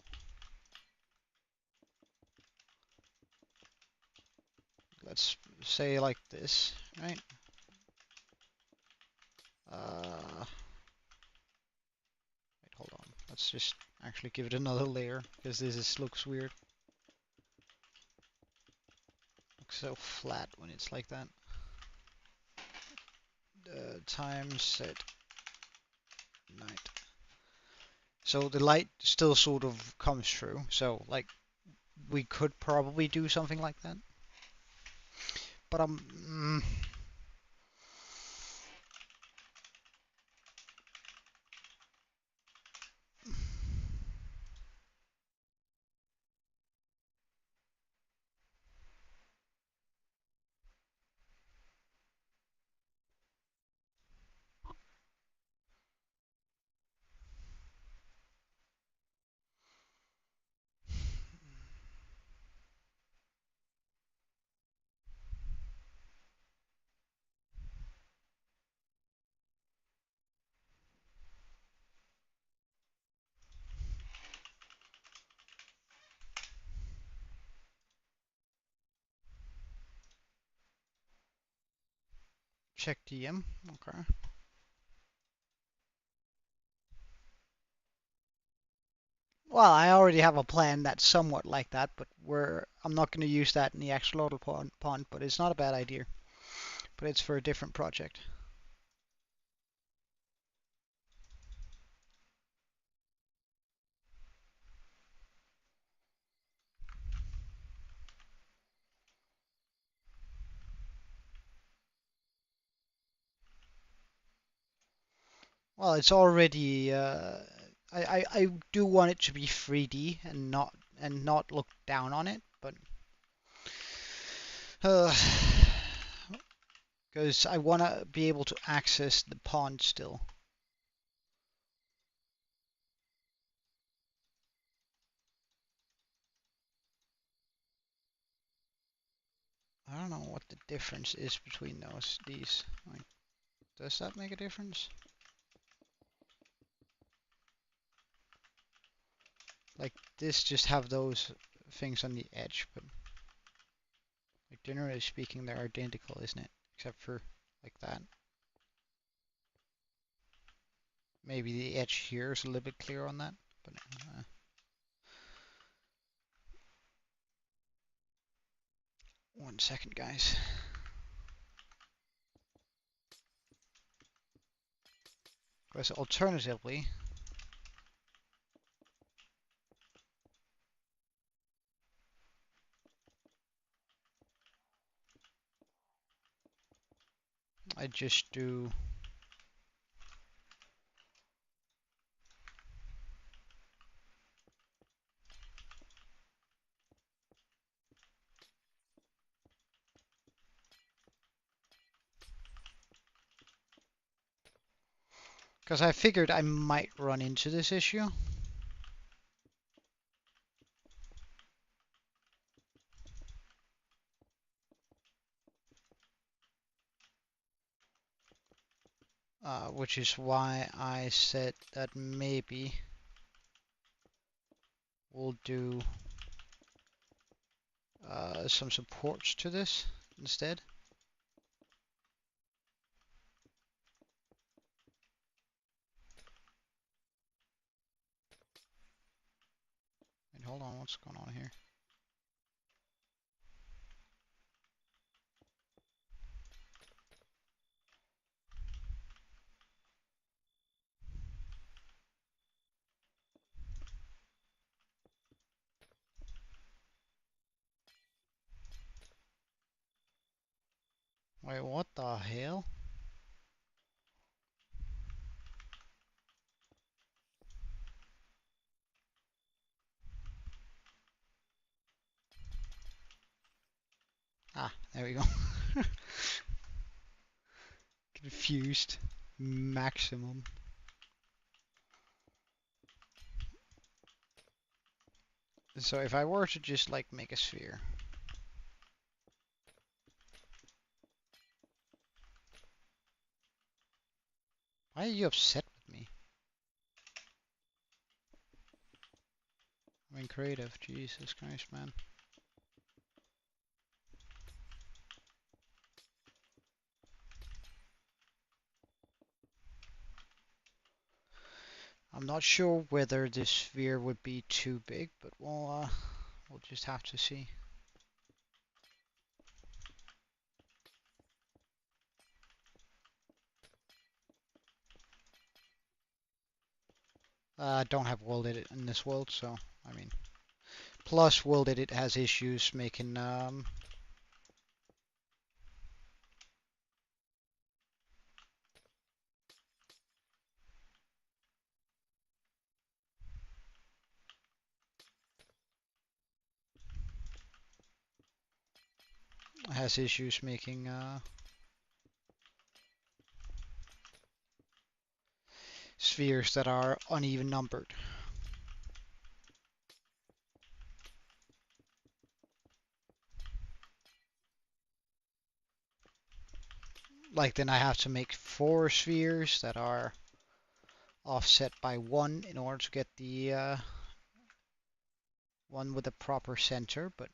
Let's say like this, right? Wait, hold on. Let's just actually give it another layer because looks weird. Looks so flat when it's like that. Time set night. So the light still sort of comes through. So like we could probably do something like that. But Check DM. Okay. Well, I already have a plan that's somewhat like that, but I'm not going to use that in the axolotl pond, but it's not a bad idea. But it's for a different project. Well, it's already. I do want it to be 3D and not look down on it, but because I want to be able to access the pond still. I don't know what the difference is between these. Like, does that make a difference? Like this just have those things on the edge, but like generally speaking, they're identical, isn't it? Except for like that. Maybe the edge here is a little bit clearer on that, but 1 second, guys. Because alternatively, I just do because I figured I might run into this issue. Which is why I said that maybe we'll do some supports to this instead. Wait, hold on, what's going on here? Wait, what the hell? Ah, there we go. Confused. Maximum. So if I were to just like make a sphere. Why are you upset with me? I'm in creative. Jesus Christ, man. I'm not sure whether this sphere would be too big, but we'll just have to see. I don't have world edit in this world, so I mean, plus world edit has issues making spheres that are uneven numbered. Like then I have to make 4 spheres that are offset by 1 in order to get the one with a proper center, but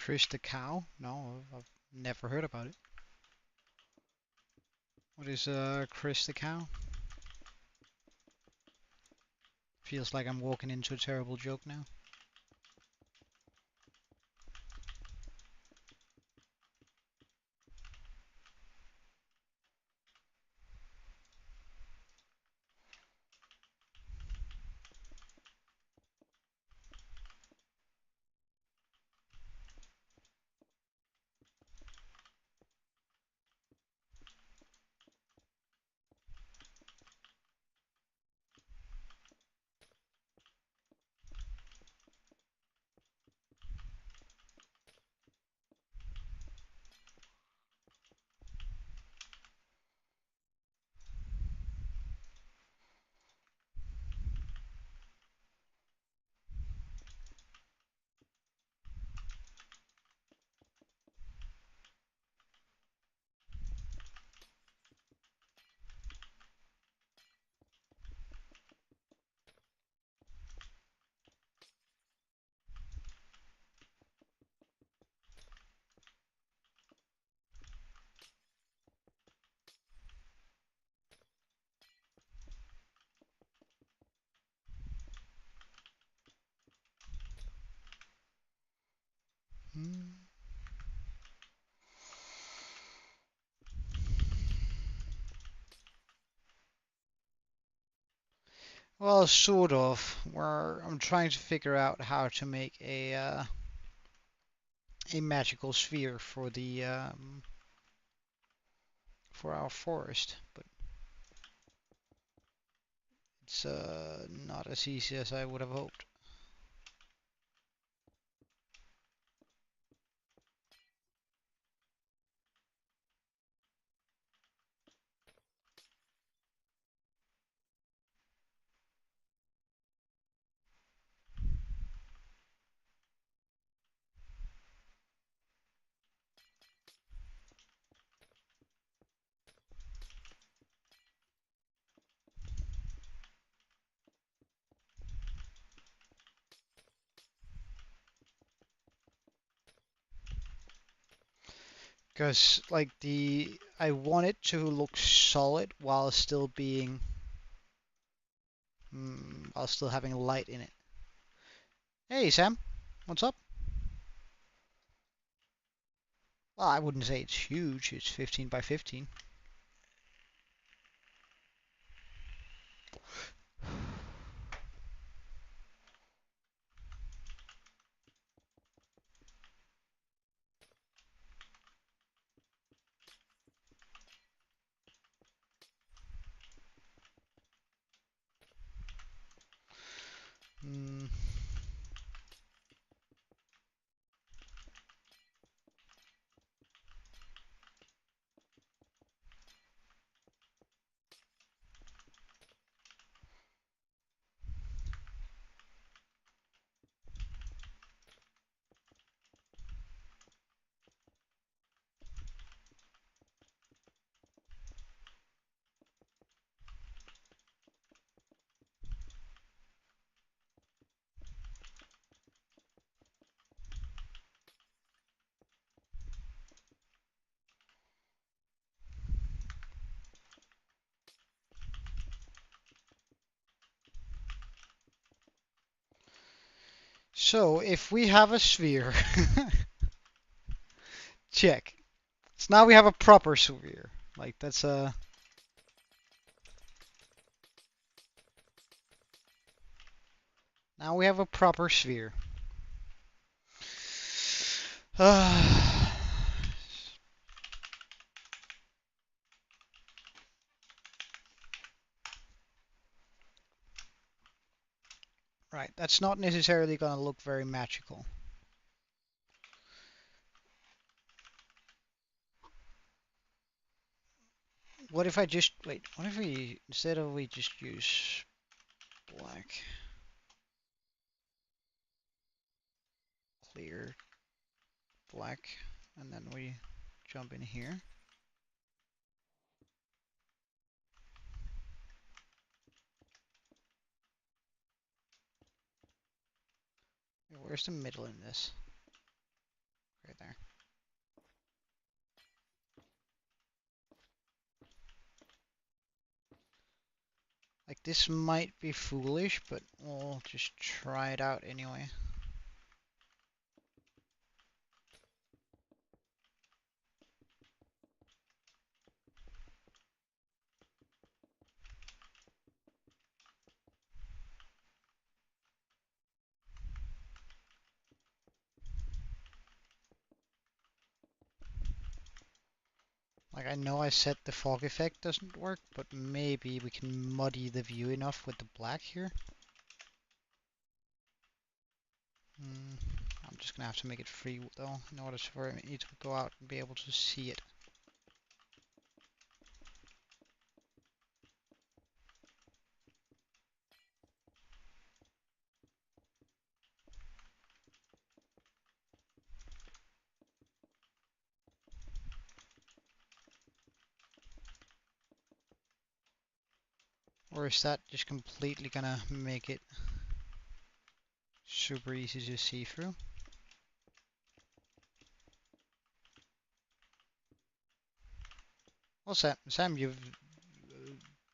Chris the cow? No, I've never heard about it. What is Chris the cow? Feels like I'm walking into a terrible joke now. Hmm. Well, sort of. Where I'm trying to figure out how to make a magical sphere for our forest, but it's not as easy as I would have hoped. Because like I want it to look solid while still having light in it. Hey Sam, what's up? Well, I wouldn't say it's huge. It's 15 by 15. Mm, So if we have a sphere, check. So now we have a proper sphere. Like that's a. Now we have a proper sphere. Right, that's not necessarily going to look very magical. What if I just, wait, what if we, instead of we just use black, clear, black, and then we jump in here. Where's the middle in this? Right there. Like this might be foolish, but we'll just try it out anyway. Like I know I said the fog effect doesn't work, but maybe we can muddy the view enough with the black here. I'm just gonna have to make it free though, in order for me to go out and be able to see it. Or is that just completely gonna make it super easy to see through? Well, Sam,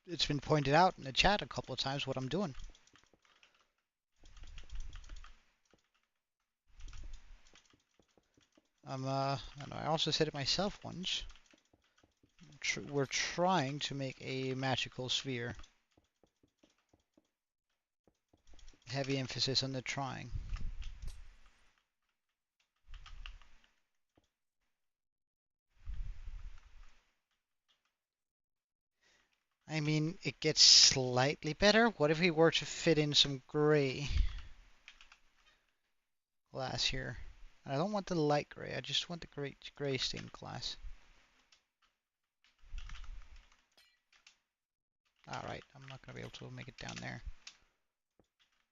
it's been pointed out in the chat a couple of times what I'm doing. And I also said it myself once. We're trying to make a magical sphere. Heavy emphasis on the trying. I mean, it gets slightly better. What if we were to fit in some gray glass here? I don't want the light gray, I just want the gray stained glass. Alright, I'm not going to be able to make it down there.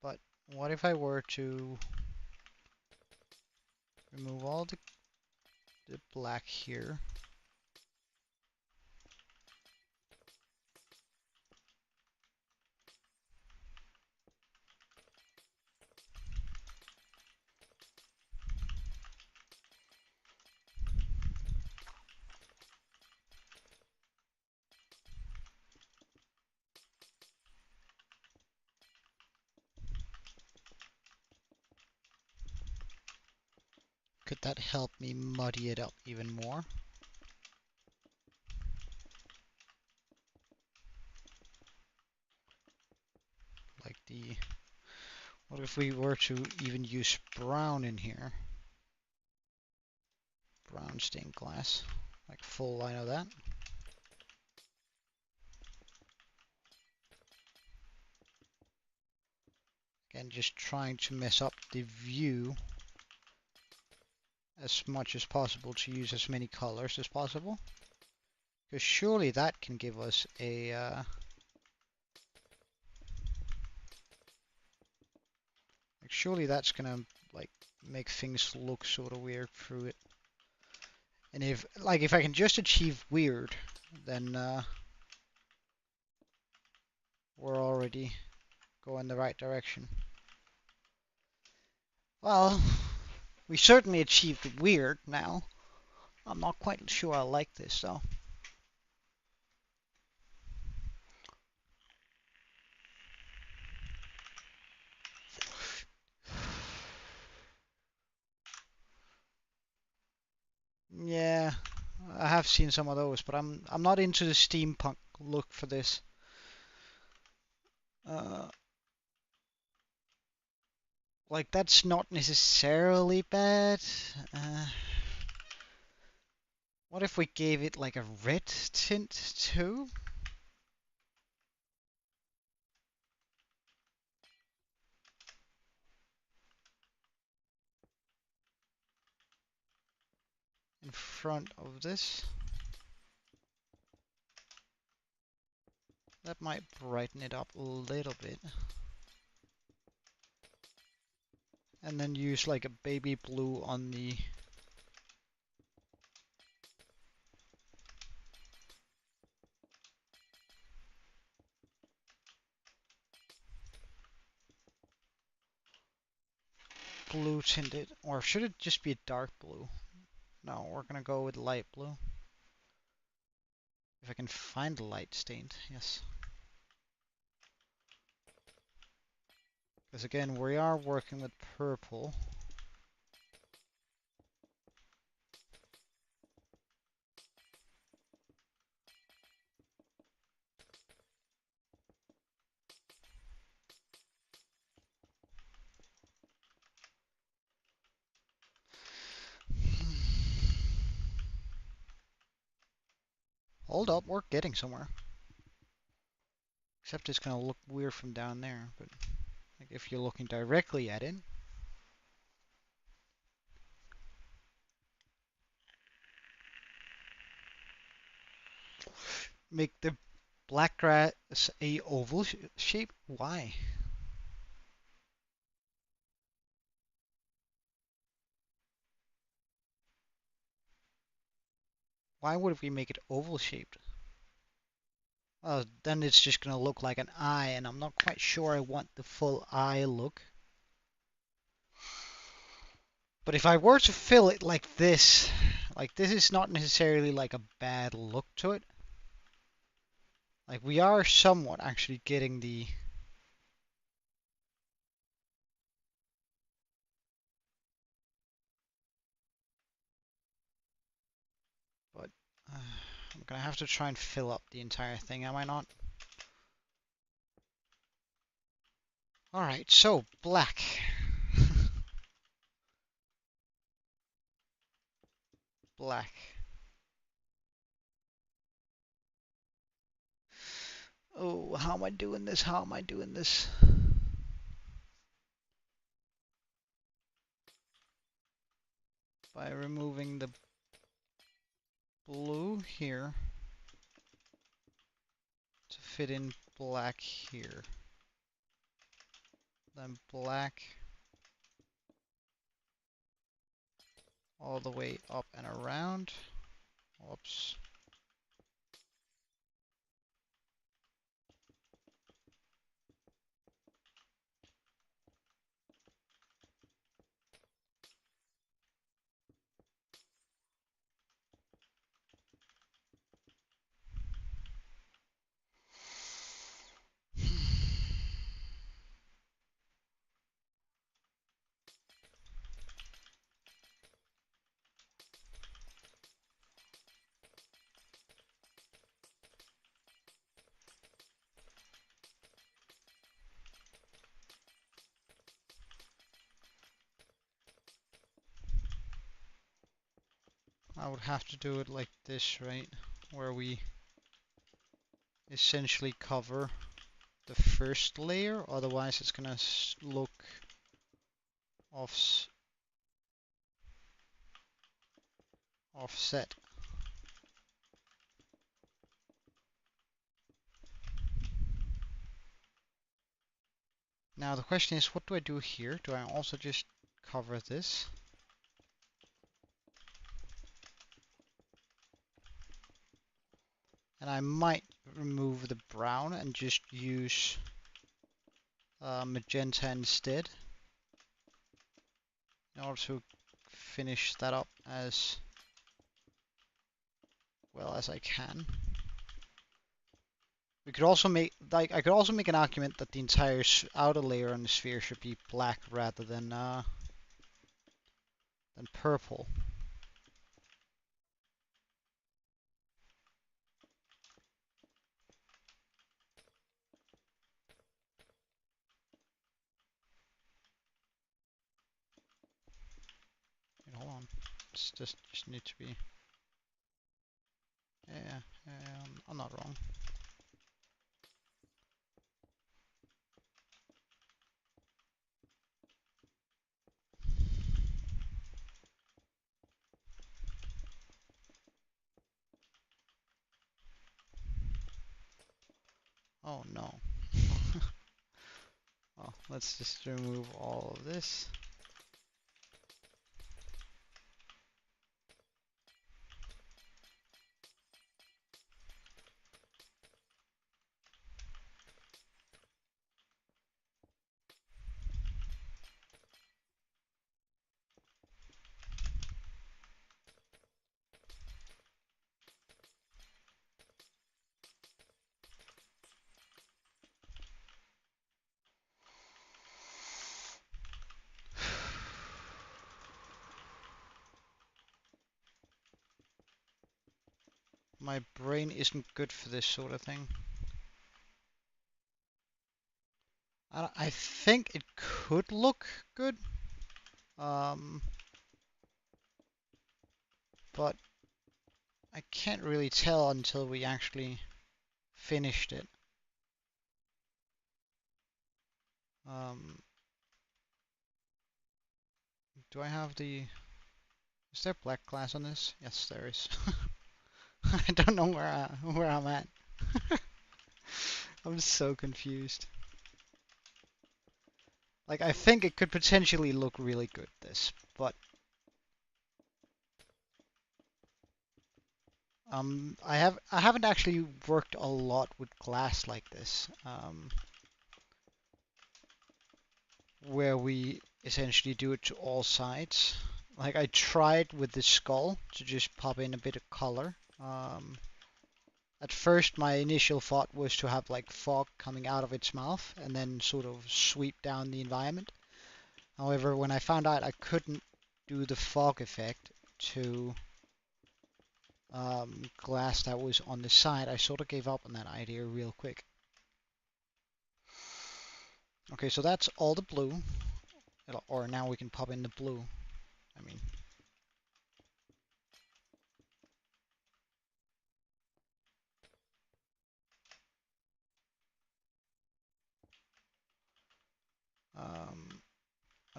But what if I were to remove all the black here? Could that help me muddy it up even more? Like what if we were to even use brown in here? Brown stained glass, like full line of that. Again, just trying to mess up the view as much as possible to use as many colors as possible. Because surely that can give us a like surely that's gonna like make things look sort of weird through it. And if I can just achieve weird, then we're already going the right direction. Well, we certainly achieved weird now. I'm not quite sure I like this though. have seen some of those, but I'm not into the steampunk look for this. Like that's not necessarily bad. What if we gave it like a red tint too? In front of this. That might brighten it up a little bit. And then use like a baby blue on the blue tinted, or should it just be a dark blue? No, we're gonna go with light blue. If I can find the light stained, yes. Because again, we are working with purple. Hold up, we're getting somewhere. Except it's gonna look weird from down there, but like if you're looking directly at it. Make the black grass a oval shape? Why? Why would we make it oval shaped? Then it's just gonna look like an eye, and I'm not quite sure I want the full eye look. But if I were to fill it like this is not necessarily like a bad look to it. Like we are somewhat actually getting the but I'm gonna have to try and fill up the entire thing, am I not? Alright, so black. Black. Oh, how am I doing this? How am I doing this? By removing the blue here to fit in black here. Then black all the way up and around. Whoops. I would have to do it like this, right? Where we essentially cover the first layer, otherwise it's gonna look offset. Now the question is, what do I do here? Do I also just cover this? And I might remove the brown and just use magenta instead, in order to finish that up as well as I can. We could also make, like, I could also make an argument that the entire outer layer on the sphere should be black rather than purple. It's just need to be. Yeah, I'm not wrong. Oh no. Well, let's just remove all of this. My brain isn't good for this sort of thing. I think it could look good, but I can't really tell until we actually finished it. Do I have the... Is there black glass on this? Yes, there is. I don't know where I'm at. I'm so confused. Like, I think it could potentially look really good, this, but I haven't actually worked a lot with glass like this, where we essentially do it to all sides. Like, I tried with the skull to just pop in a bit of color. At first, my initial thought was to have like fog coming out of its mouth and then sort of sweep down the environment. However, when I found out I couldn't do the fog effect to glass that was on the side, I sort of gave up on that idea real quick. Okay, so that's all the blue. Or now we can pop in the blue. I mean,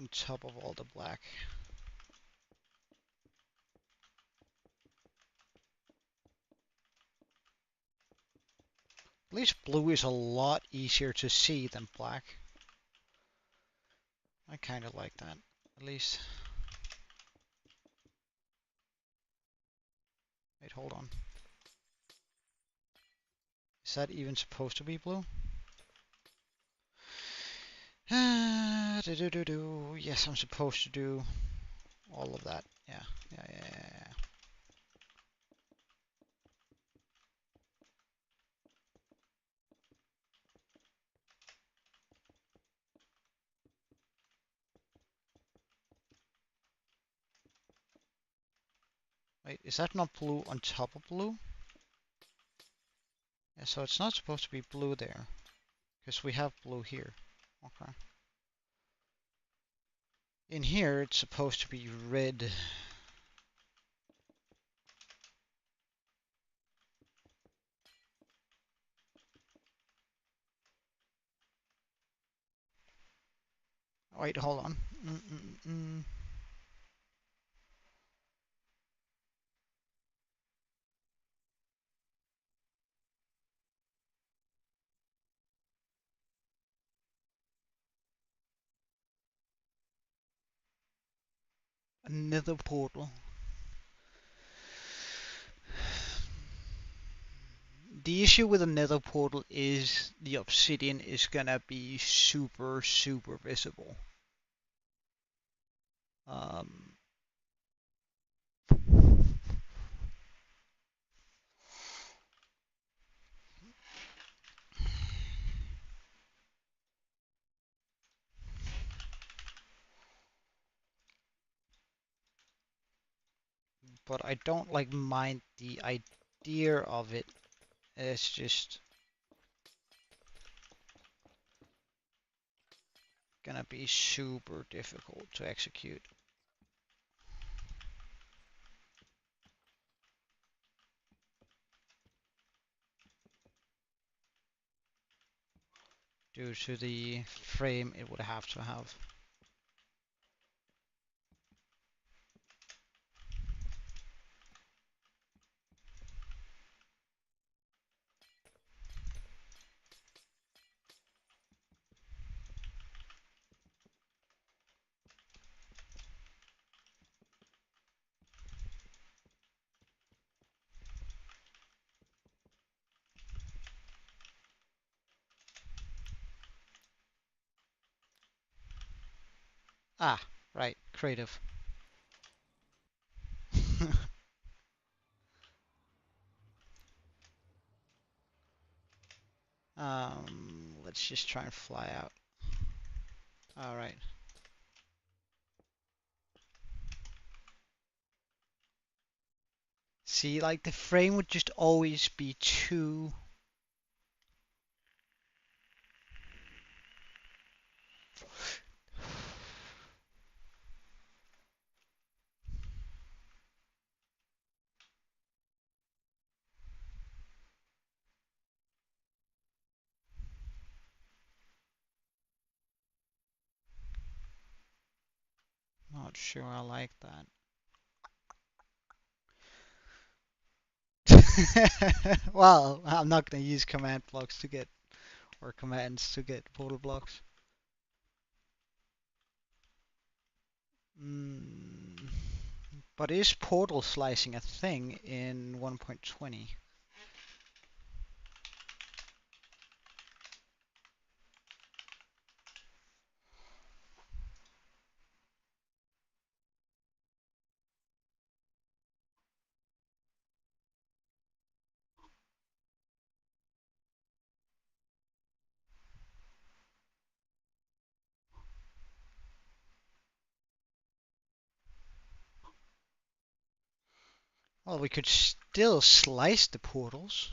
on top of all the black. At least blue is a lot easier to see than black. I kind of like that, at least. Wait, hold on. Is that even supposed to be blue? Yes, I'm supposed to do all of that. Yeah. Wait, is that not blue on top of blue? Yeah, so it's not supposed to be blue there, because we have blue here. Okay. In here, it's supposed to be red. Wait, hold on. Another portal. The issue with another portal is the obsidian is gonna be super visible. Um, but I don't like mind the idea of it. It's just gonna be super difficult to execute. due to the frame it would have to have. Ah, right, creative. Let's just try and fly out. All right. See, like the frame would just always be too. Not sure I like that. Well, I'm not gonna use command blocks to get, or commands to get portal blocks. Mm, but is portal slicing a thing in 1.20? Well, we could still slice the portals.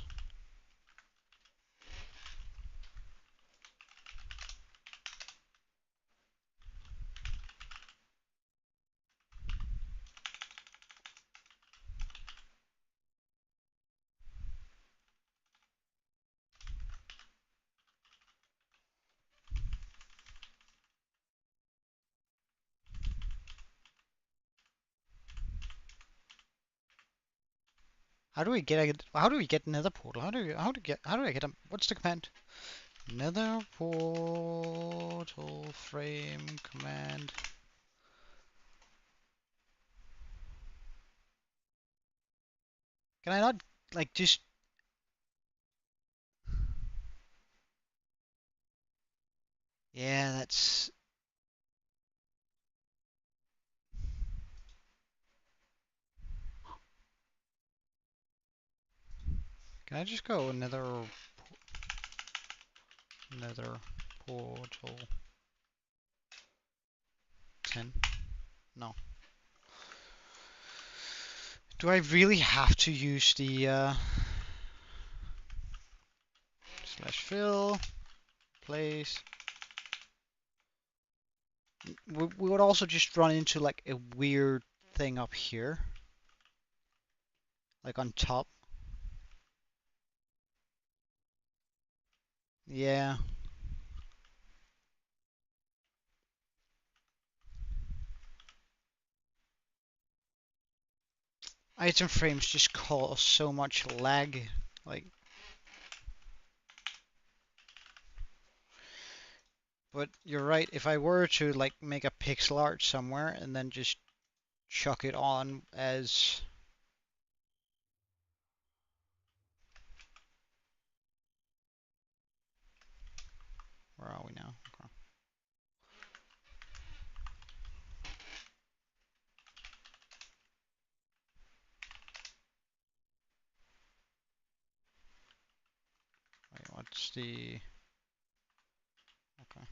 How do we get another portal? How do I get a, what's the command? Nether portal frame command. Can I not like just yeah, that's can I just go nether portal 10? No. Do I really have to use the slash fill place? We would also just run into like a weird thing up here, like on top. Yeah. Item frames just cause so much lag. Like, but you're right. If I were to like make a pixel art somewhere and then just chuck it on as where are we now? Okay. Wait, what's the okay?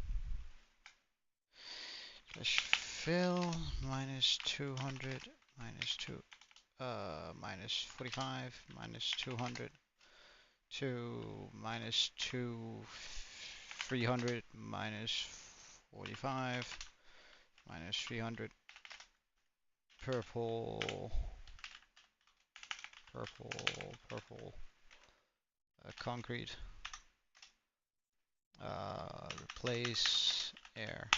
Slash fill minus 200 minus 2 minus 45 minus 200 to minus 2 300 minus 45 minus 300 purple purple concrete Replace air.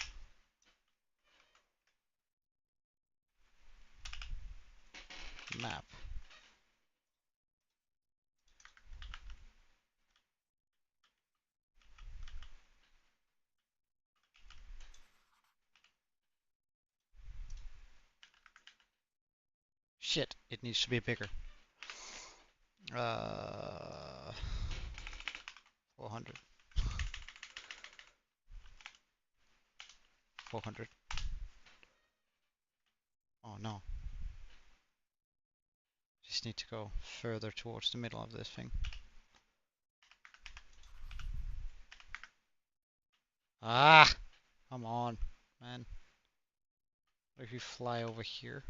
Map. Shit, it needs to be bigger. 400. 400. Oh no. Just need to go further towards the middle of this thing. Ah! Come on, man. What if you fly over here?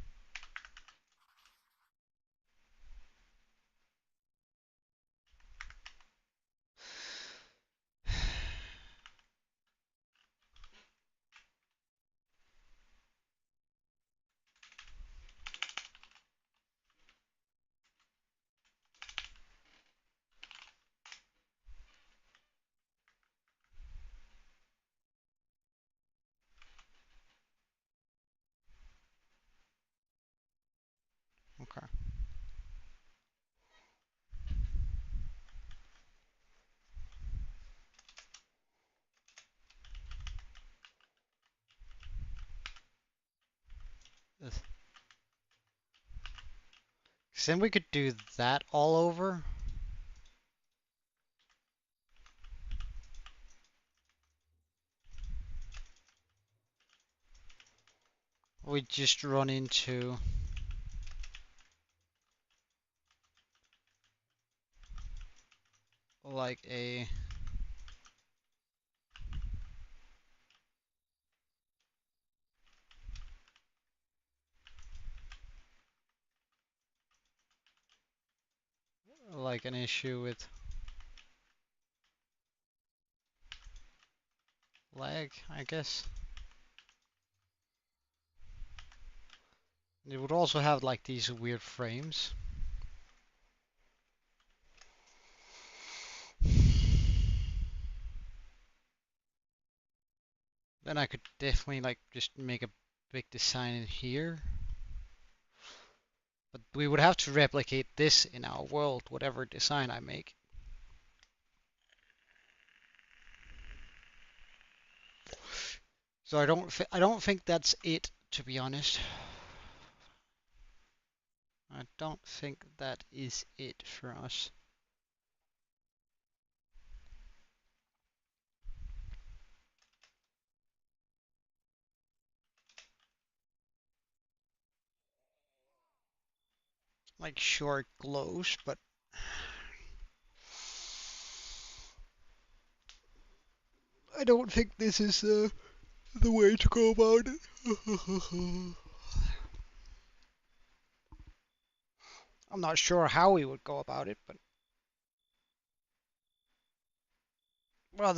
Okay. So then we could do that all over. We just run into like a like an issue with lag, I guess. It would also have like these weird frames. Then I could definitely like just make a big design in here. But we would have to replicate this in our world, whatever design I make. So I don't think that's it, to be honest. I don't think that is it for us. Like sure it glows, but I don't think this is the way to go about it. I'm not sure how we would go about it, but well,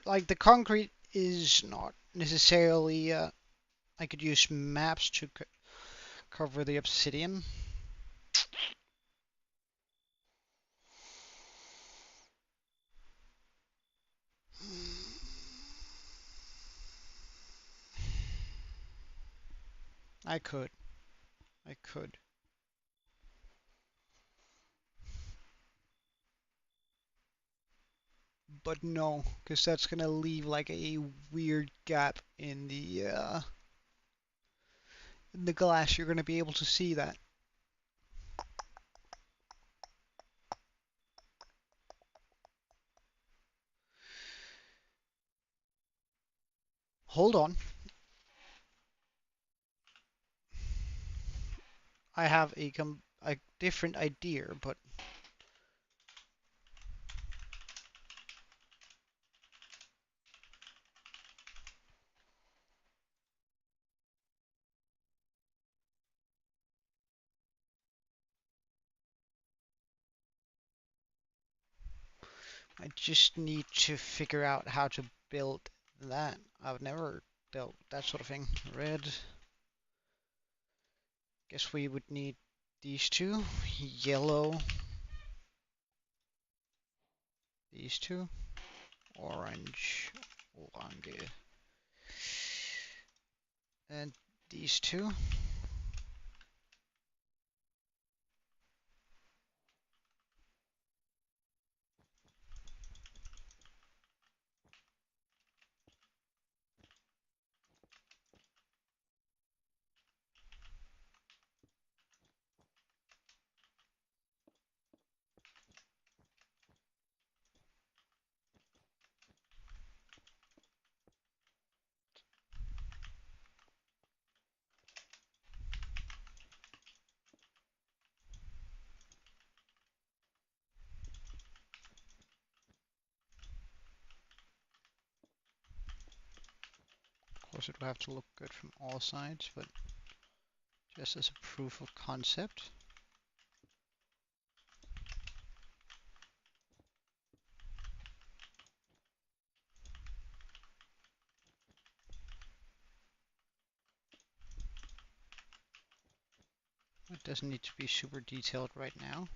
like the concrete is not necessarily. I could use maps to cover the obsidian. I could. I could. But no, because that's gonna leave like a weird gap in the glass. You're gonna be able to see that. Hold on. I have a different idea, but I just need to figure out how to build that. I've never built that sort of thing. Red. Guess we would need these two. Yellow. These two. orange, orange, and these two. Of course, it will have to look good from all sides, but just as a proof of concept. It doesn't need to be super detailed right now.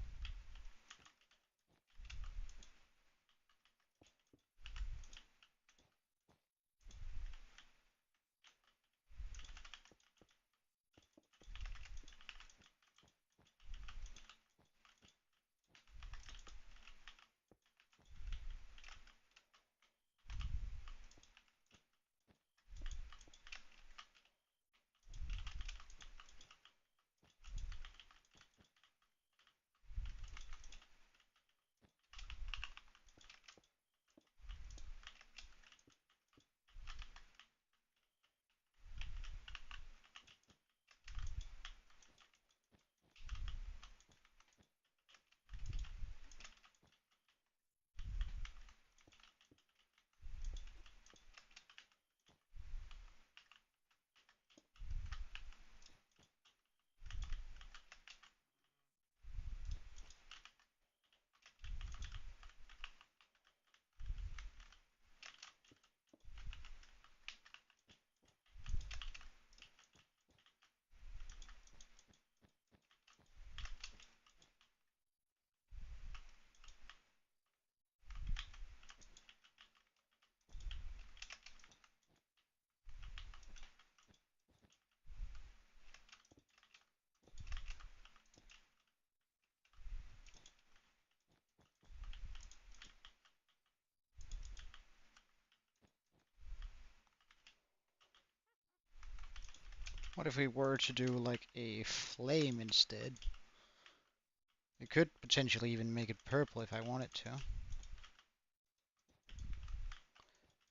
What if we were to do like a flame instead? I could potentially even make it purple if I wanted to.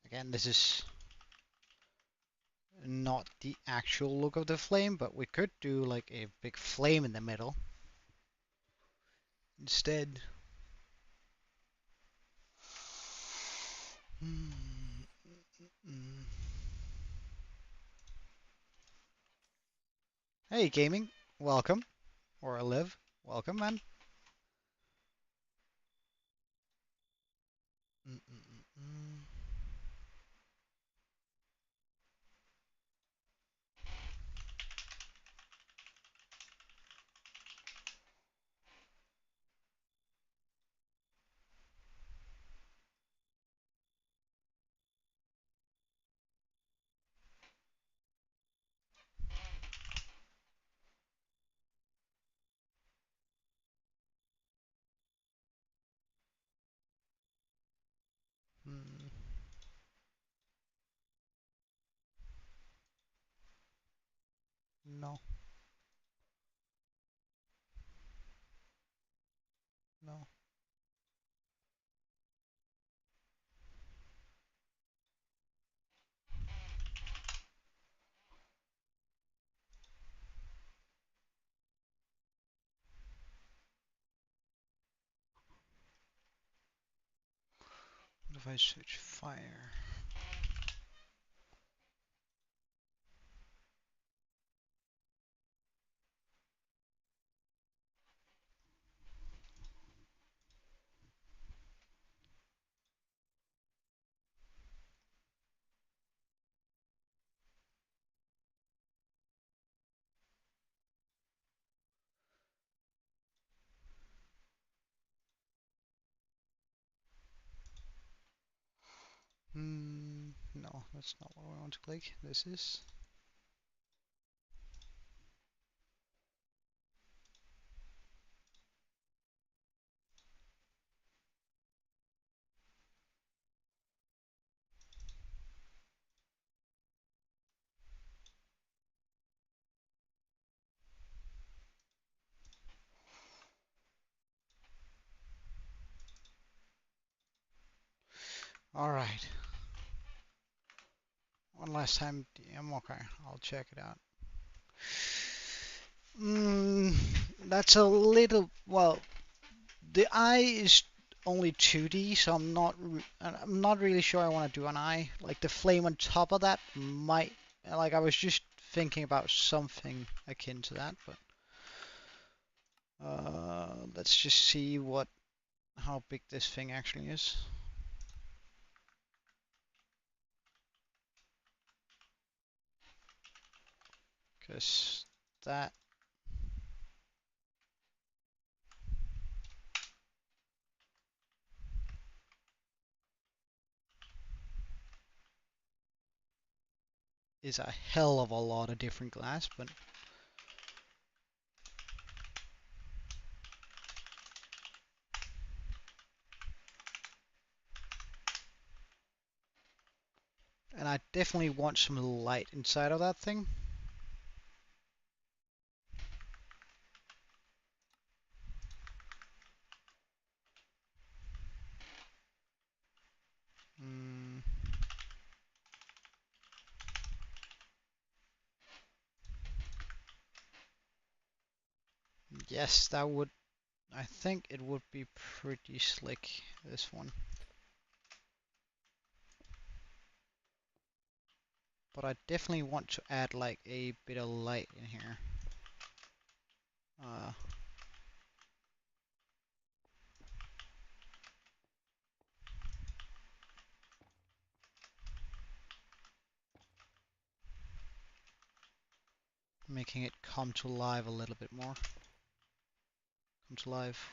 Again, this is not the actual look of the flame, but we could do like a big flame in the middle instead. Hey, gaming, welcome. Or Liv, welcome, man. No, no. What if I switch fire? No, that's not what I want to click. This is. Alright. One last time. Okay, I'll check it out. That's a little. Well, the eye is only 2D, so I'm not really sure I want to do an eye. Like the flame on top of that might. Like I was just thinking about something akin to that, but let's just see how big this thing actually is. Because that is a hell of a lot of different glass, but and I definitely want some light inside of that thing. Yes, that would. I think it would be pretty slick, this one. But I definitely want to add like a bit of light in here. Making it come to life a little bit more. Come to life.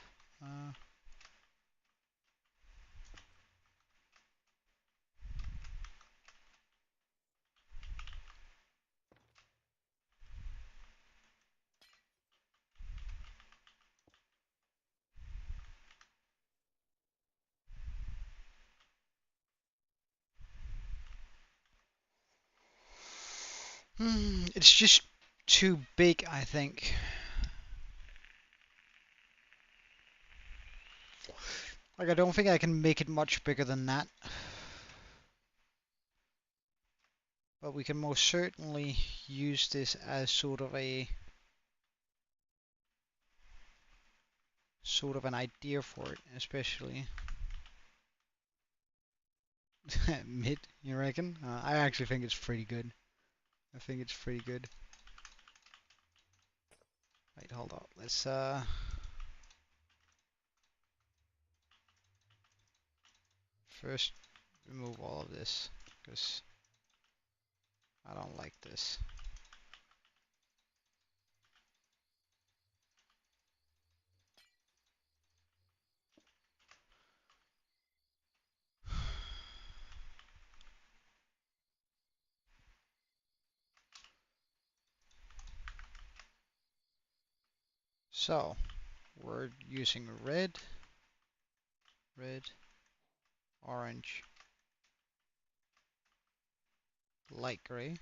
It's just too big, I think. Like, I don't think I can make it much bigger than that. But we can most certainly use this as sort of an idea for it, especially. Mid, you reckon? I actually think it's pretty good. I think it's pretty good. Wait, hold on. Let's first remove all of this, because I don't like this. So, we're using red, orange, light gray,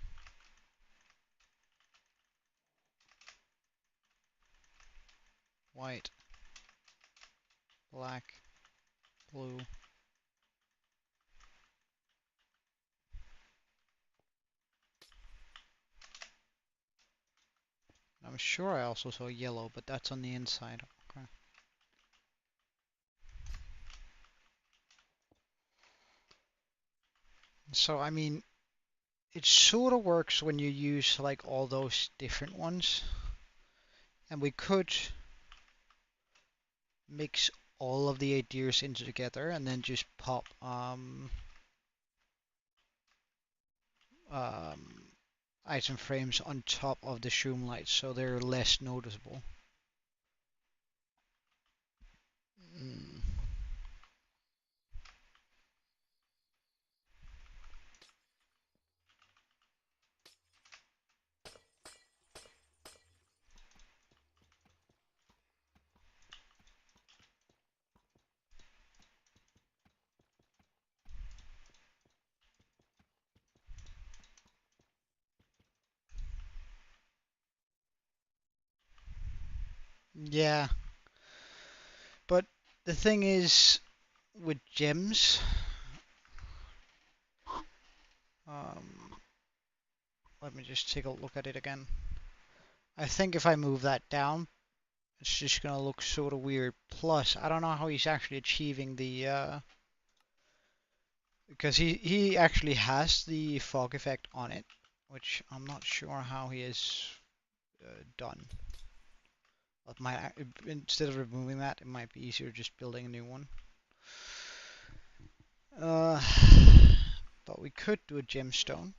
white, black, blue, I'm sure I also saw yellow, but that's on the inside. Okay. So, I mean, it sort of works when you use like all those different ones. And we could mix all of the ideas into together and then just pop item frames on top of the shroom lights so they're less noticeable. Yeah, but the thing is with gems, um, let me just take a look at it again. I think if I move that down, it's just gonna look sort of weird. Plus, I don't know how he's actually achieving the because he actually has the fog effect on it, which I'm not sure how he has done. But instead of removing that, it might be easier just building a new one. Uh, but we could do a gemstone.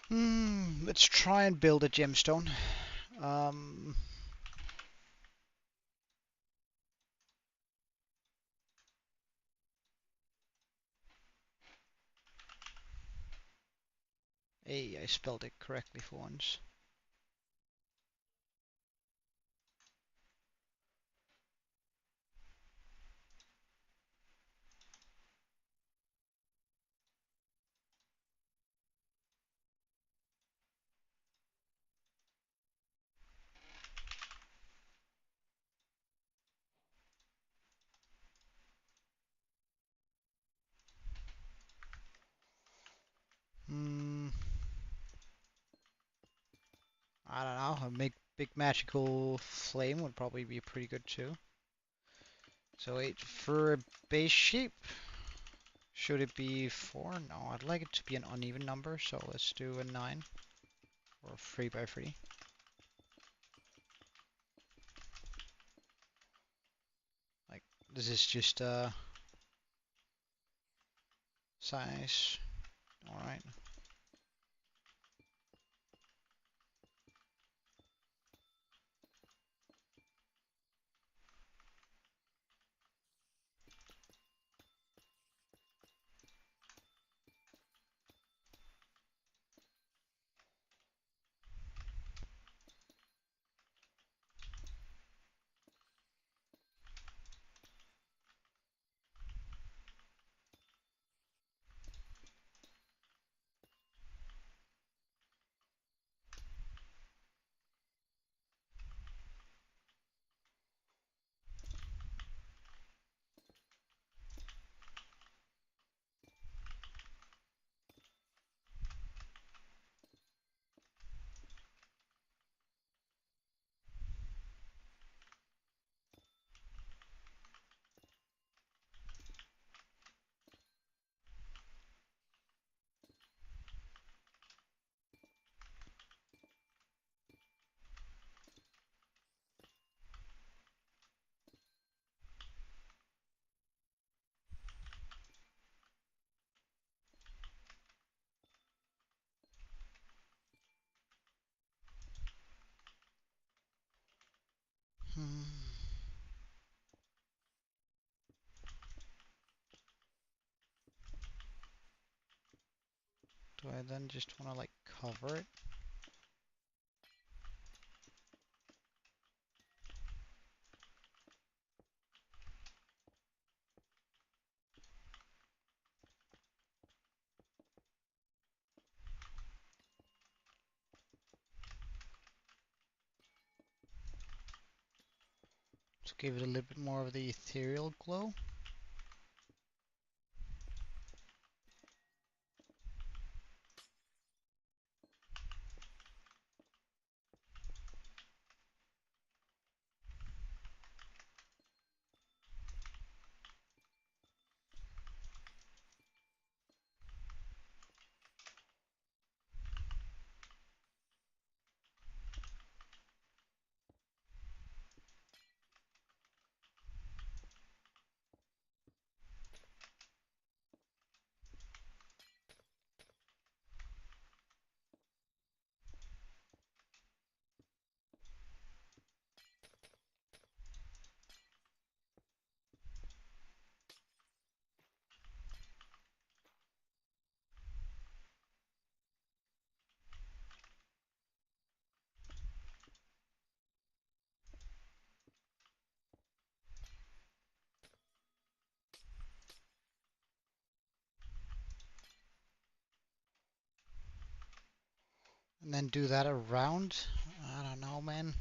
Let's try and build a gemstone. Um, hey, I spelled it correctly for once. Hmm, I don't know. A big magical flame would probably be pretty good too. So 8 for a base shape. Should it be 4? No, I'd like it to be an uneven number, so let's do a 9 or 3 by 3. Like, this is just size. Alright. Hmm. Do I then just want to like cover it? To give it a little bit more of the ethereal glow. And then do that around? I don't know, man.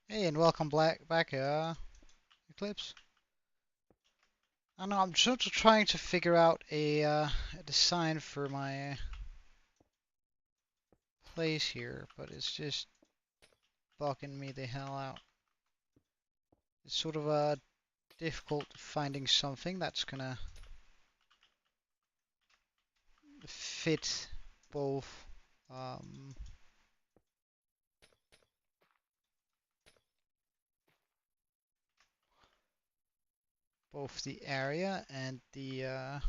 Hey, and welcome back, Eclipse. I don't know, I'm just trying to figure out a design for my place here, but it's just bugging me the hell out. It's sort of difficult finding something that's gonna fit both um, both the area and the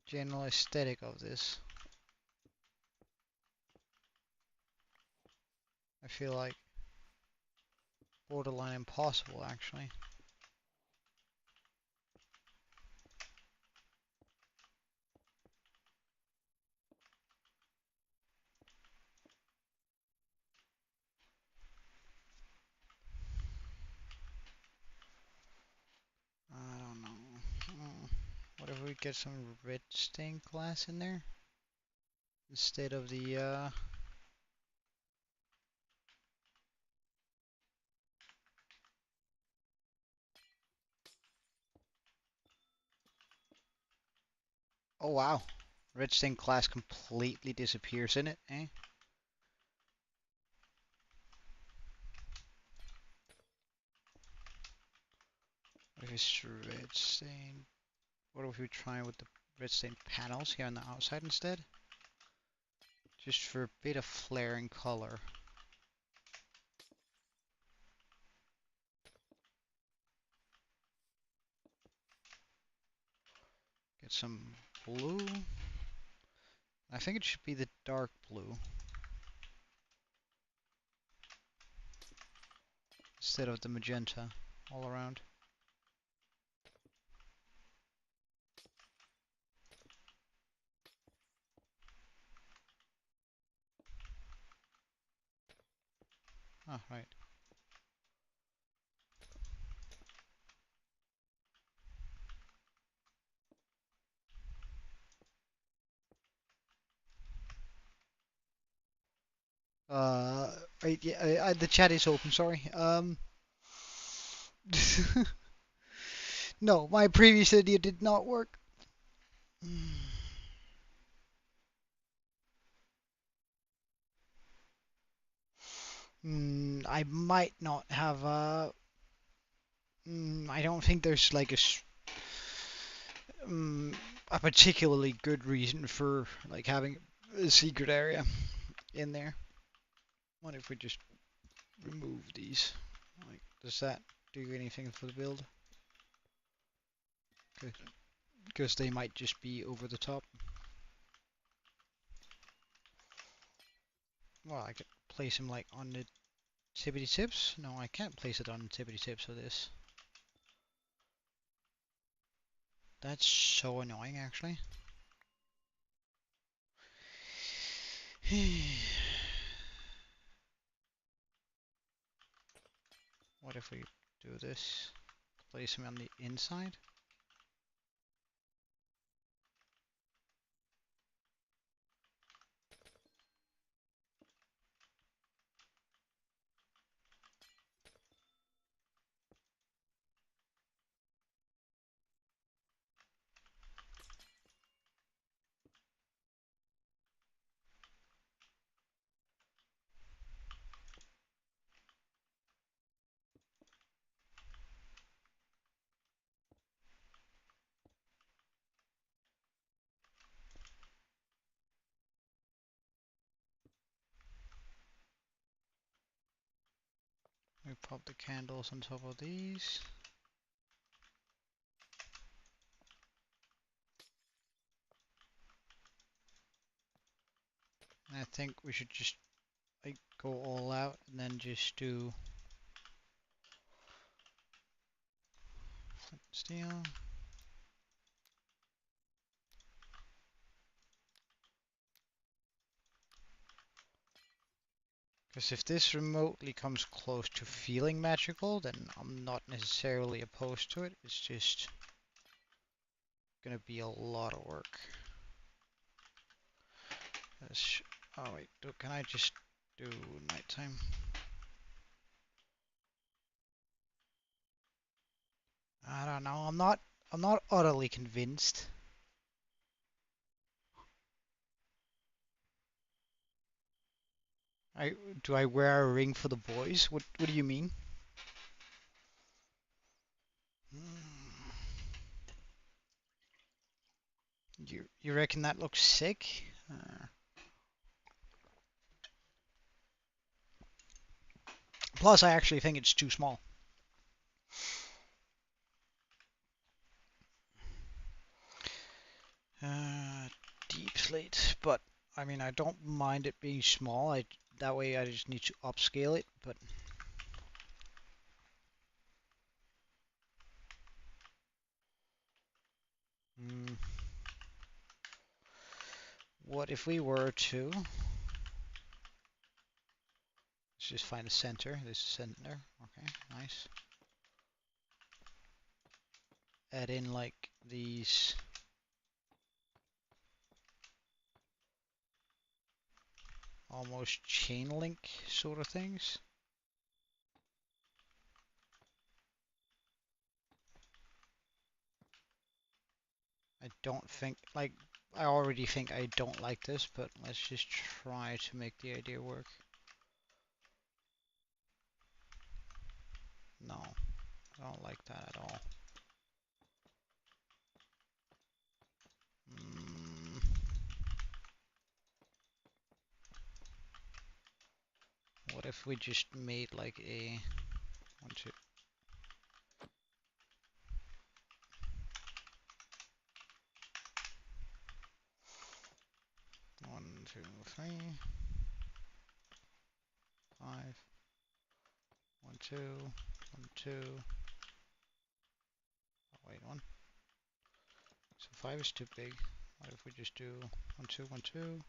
general aesthetic of this. I feel like borderline impossible, actually. I don't know. What if we get some red stained glass in there instead of the oh wow, red stained glass completely disappears in it, eh? What if it's red stained? What if we try with the red stained panels here on the outside instead? Just for a bit of flair and color. Get some blue. I think it should be the dark blue instead of the magenta all around. Oh, right. Right, yeah, the chat is open, sorry. No, my previous idea did not work. I might not have I don't think there's like a particularly good reason for like having a secret area in there. What if we just remove these? Like, does that do anything for the build? Because they might just be over the top. Well, I could place them like on the tippity tips. No, I can't place it on the tippity tips of this. That's so annoying, actually. What if we do this? Place them on the inside? We pop the candles on top of these. And I think we should just like go all out and then just do Steel. Because if this remotely comes close to feeling magical, then I'm not necessarily opposed to it. It's just gonna be a lot of work. Oh wait, can I just do nighttime? I don't know. I'm not utterly convinced. I do I wear a ring for the boys? What do you mean? Hmm. You reckon that looks sick? Plus, I actually think it's too small. Uh, Deep slate, but I mean, I don't mind it being small. That way I just need to upscale it, but mm, what if we were to, let's just find a center. This is center. Okay, nice. Add in like these almost chain link sort of things. I don't think, like, I already think I don't like this, but let's just try to make the idea work. No, I don't like that at all. Mm, what if we just made like a 1, 2, 1, 2, 3, 5, 1, 2, 1, 2. Oh, wait, 1. So 5 is too big. What if we just do 1, 2, 1, 2, 1,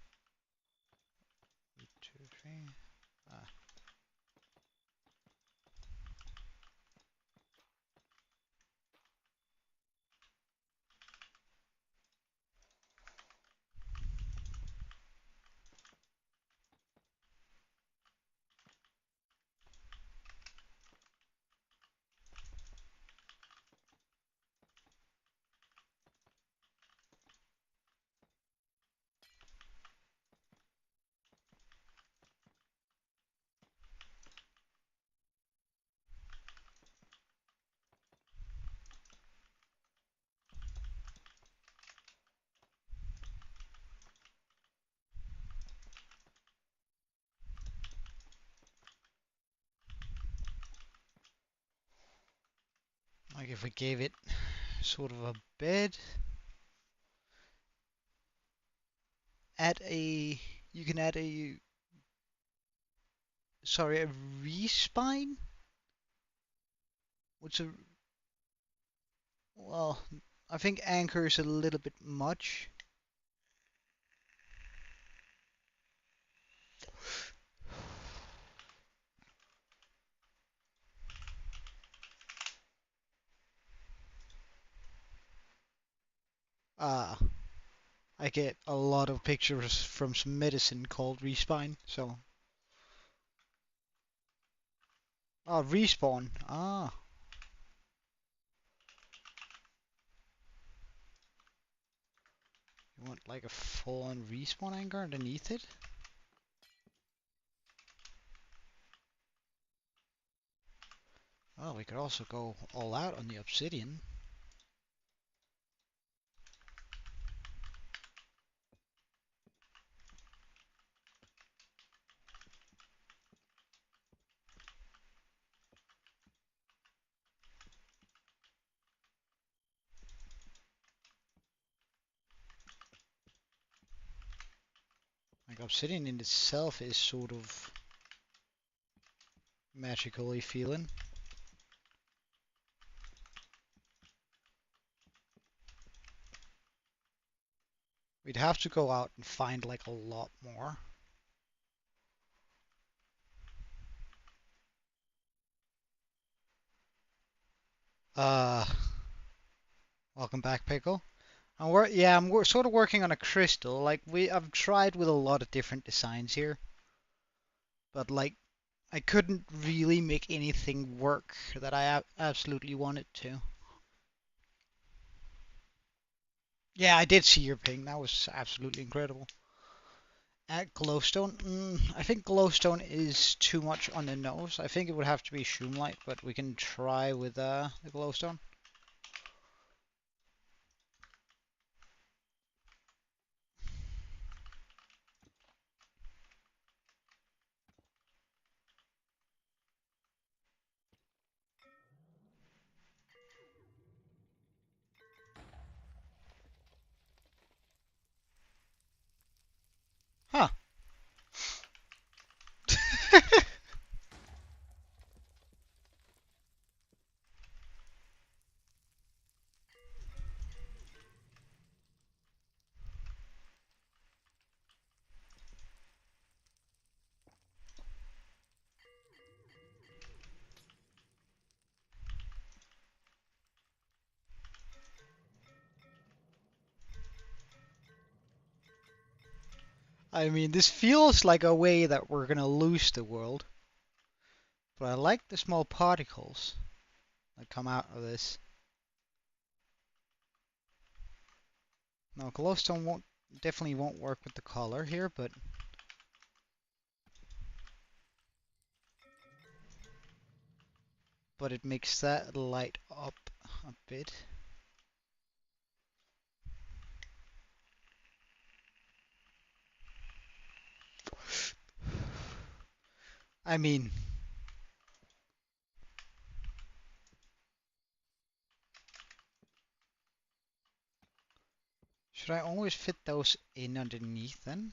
2, 3? Ah. Like if we gave it sort of a bed, add a, you can add a, sorry, a respine? What's a, well, I think anchor is a little bit much. Ah, I get a lot of pictures from some medicine called respine, so. Oh, respawn. Ah. You want like a full-on respawn anchor underneath it? Oh, we could also go all out on the obsidian. Like obsidian in itself is sort of magically feeling. We'd have to go out and find like a lot more. Uh, Welcome back, Pickle. I'm sort of working on a crystal. I've tried with a lot of different designs here, but like I couldn't really make anything work that I absolutely wanted to. Yeah, I did see your ping. That was absolutely incredible. At glowstone, I think glowstone is too much on the nose. I think it would have to be shroomlight, but we can try with the glowstone. Huh. I mean, this feels like a way that we're gonna lose the world, but I like the small particles that come out of this. Now, glowstone definitely won't work with the color here, but it makes that light up a bit. I mean, should I always fit those in underneath then?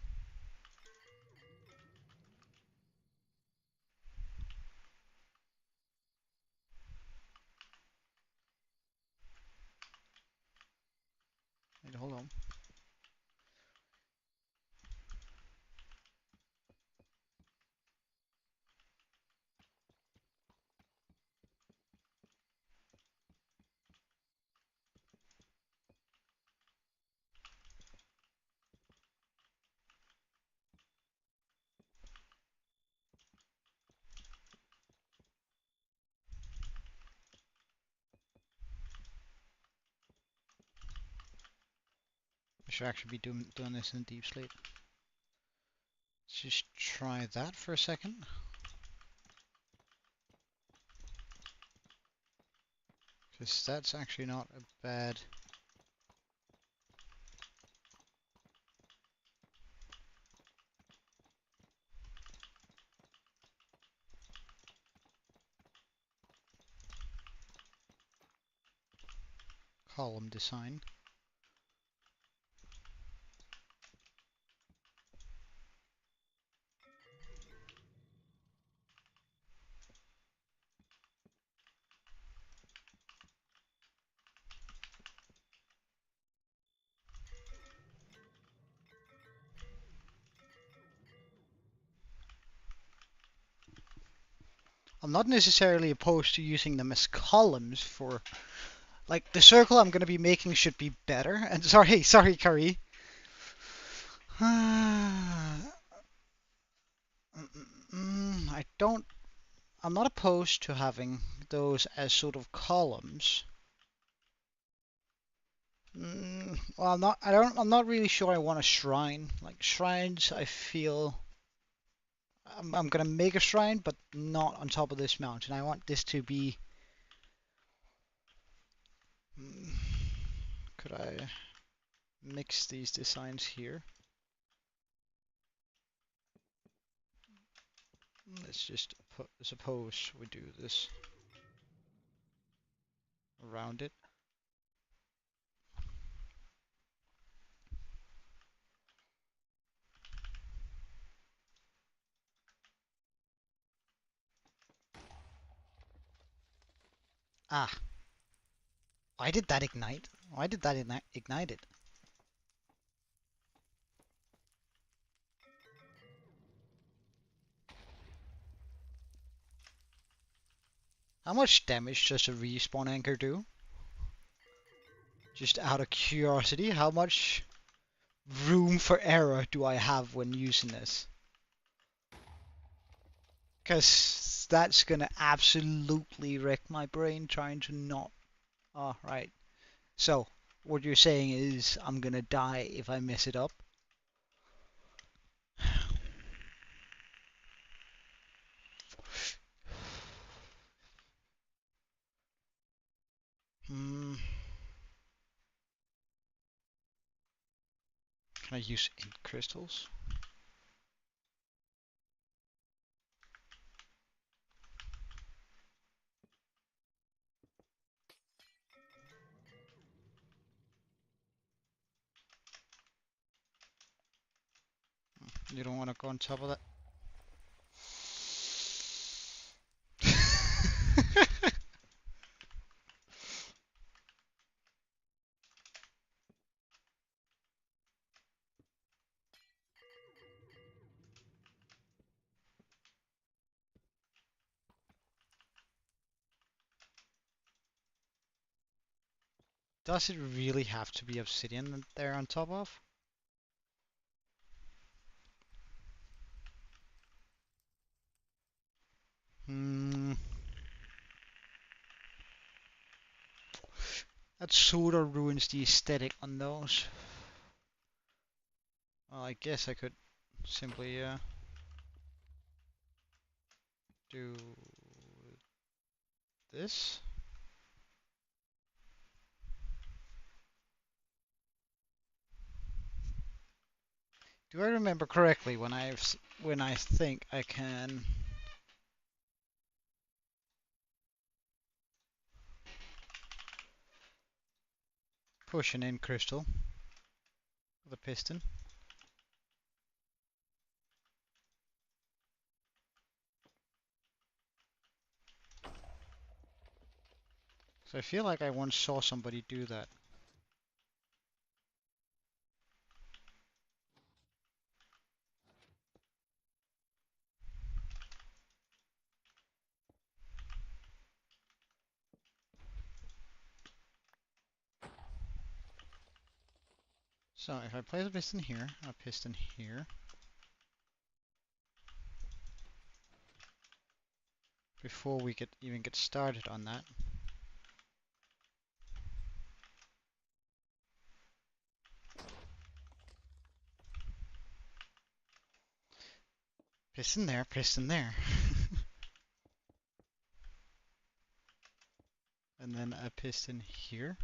Wait, hold on. I should actually be doing this in deep sleep. Let's just try that for a second. Because that's actually not a bad... column design. I'm not necessarily opposed to using them as columns for... Like, the circle I'm going to be making should be better. And sorry, Curry. I don't... I'm not opposed to having those as sort of columns. Well, I'm not really sure I want a shrine. Like, shrines, I feel... I'm gonna make a shrine, but not on top of this mountain. I want this to be... Could I mix these designs here? Let's just suppose we do this around it. Ah, why did that ignite? Why did that ignite it? How much damage does a respawn anchor do? Just out of curiosity, how much room for error do I have when using this? Because that's gonna absolutely wreck my brain trying to not... Oh, right. So, what you're saying is I'm gonna die if I mess it up? Hmm. Can I use ink crystals? You don't want to go on top of that? Does it really have to be obsidian there on top of? Hmm. That sort of ruins the aesthetic on those. Well, I guess I could simply do this. Do I remember correctly when I think I can push an in crystal with a piston? So I feel like I once saw somebody do that. So if I place a piston here, a piston here, before we even get started on that, piston there, and then a piston here.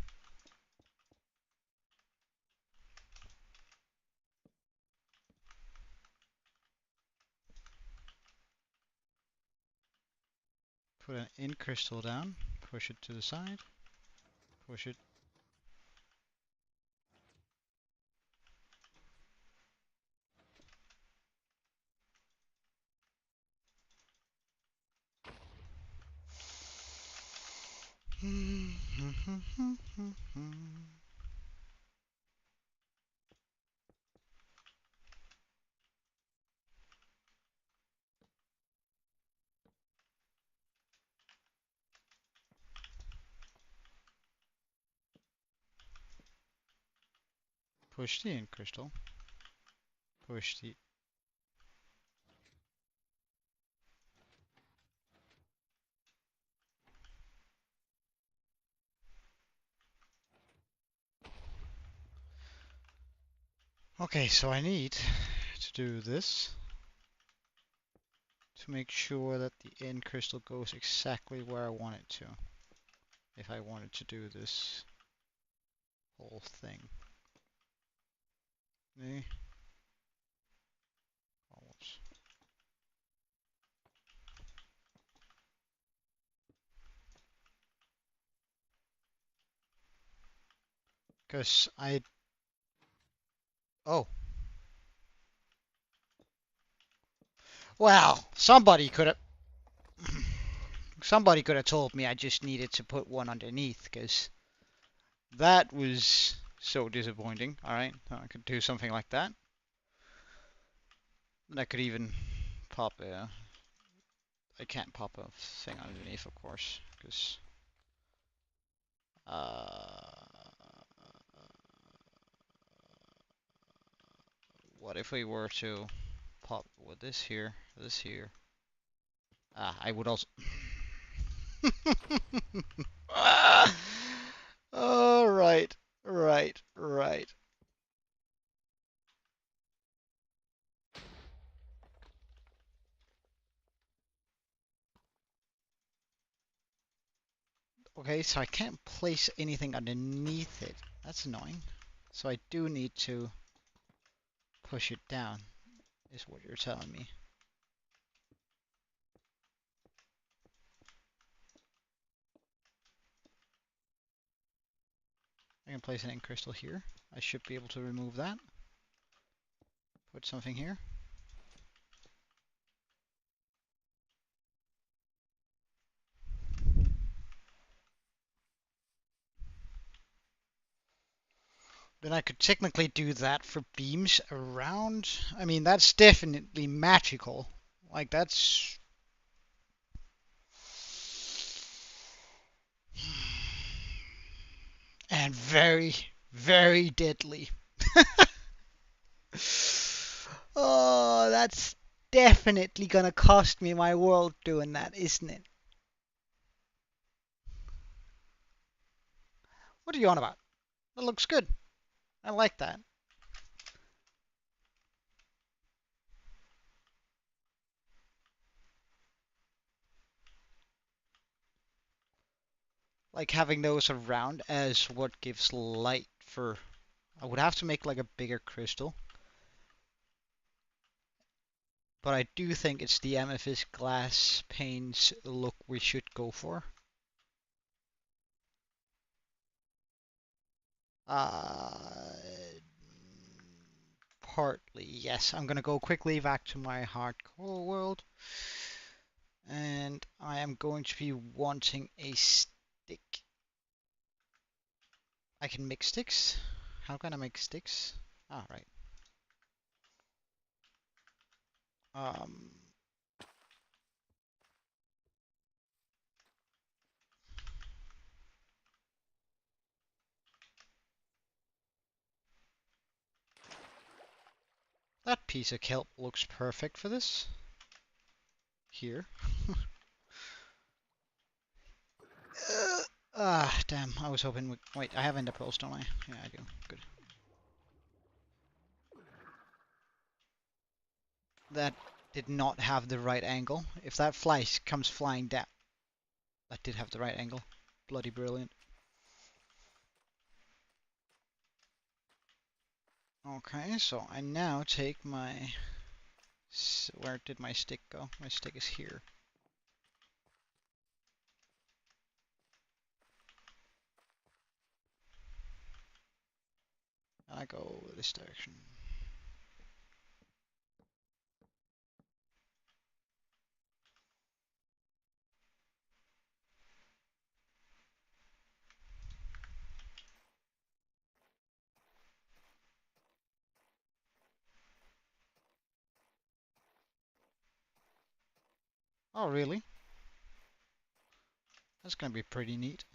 Put an in crystal down, push it to the side, push it. Push the in crystal, push the... Okay, so I need to do this to make sure that the in crystal goes exactly where I want it to, if I wanted to do this whole thing. Nee. Oh, whoops. Because I... Oh. Well, somebody could have... Somebody could have told me I just needed to put one underneath, because that was so disappointing. Alright, I could do something like that. And I could even pop I can't pop a thing underneath, of course, because what if we were to pop with this here, this here? I would also. Oh, right, right, right. Okay, so I can't place anything underneath it. That's annoying. So I do need to push it down, is what you're telling me. I can place an ink crystal here. I should be able to remove that. Put something here. Then I could technically do that for beams around. I mean, that's definitely magical. Like, that's... And very, very deadly. Oh, that's definitely gonna cost me my world doing that, isn't it? What are you on about? That looks good. I like that. Like having those around as what gives light for... I would have to make like a bigger crystal. But I do think it's the amethyst glass panes look we should go for. Partly, yes. I'm gonna go quickly back to my hardcore world. And I am going to be wanting a stick. I can make sticks. How can I make sticks? Ah, right. Um, that piece of kelp looks perfect for this. Here. Damn. I was hoping... Wait, I have ender pearls, don't I? Yeah, I do. Good. That did not have the right angle. If that fly comes flying down... That did have the right angle. Bloody brilliant. Okay, so I now take my... Where did my stick go? My stick is here. I go this direction. Oh, really? That's gonna be pretty neat.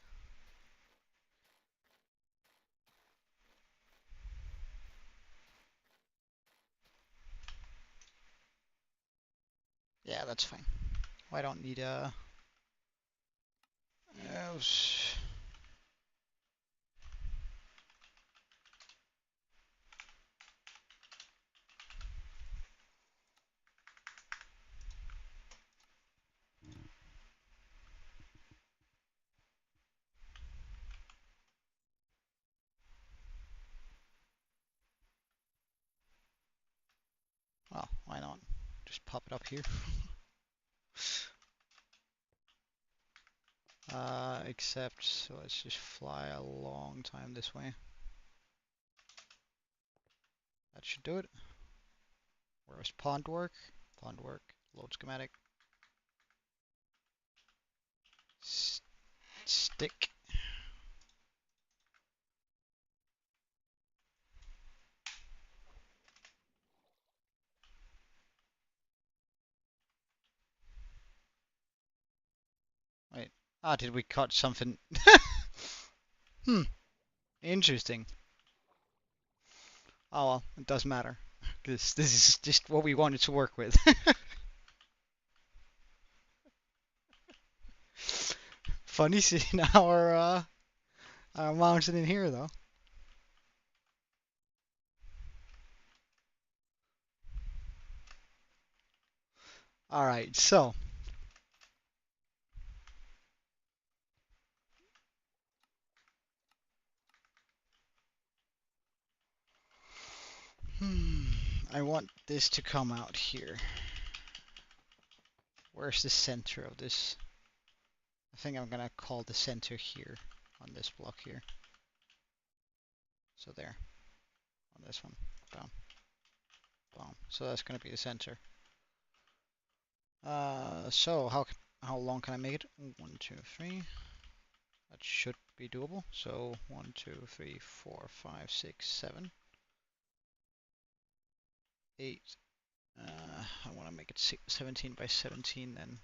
Yeah, that's fine. Well, I don't need a... Well, why not? Just pop it up here. Except, so let's just fly a long time this way. That should do it. Where's pond work? Pond work. Load schematic. Stick. Ah, did we cut something? Hmm, interesting. Oh well, it doesn't matter. This is just what we wanted to work with. Funny seeing our mountain in here though. All right, so hmm, I want this to come out here. Where's the center of this? I think I'm gonna call the center here on this block here. So there, on this one. Boom, boom. So that's gonna be the center. So how long can I make it? 1, 2, 3. That should be doable. So 1, 2, 3, 4, 5, 6, 7, 8. I want to make it 17 by 17 then.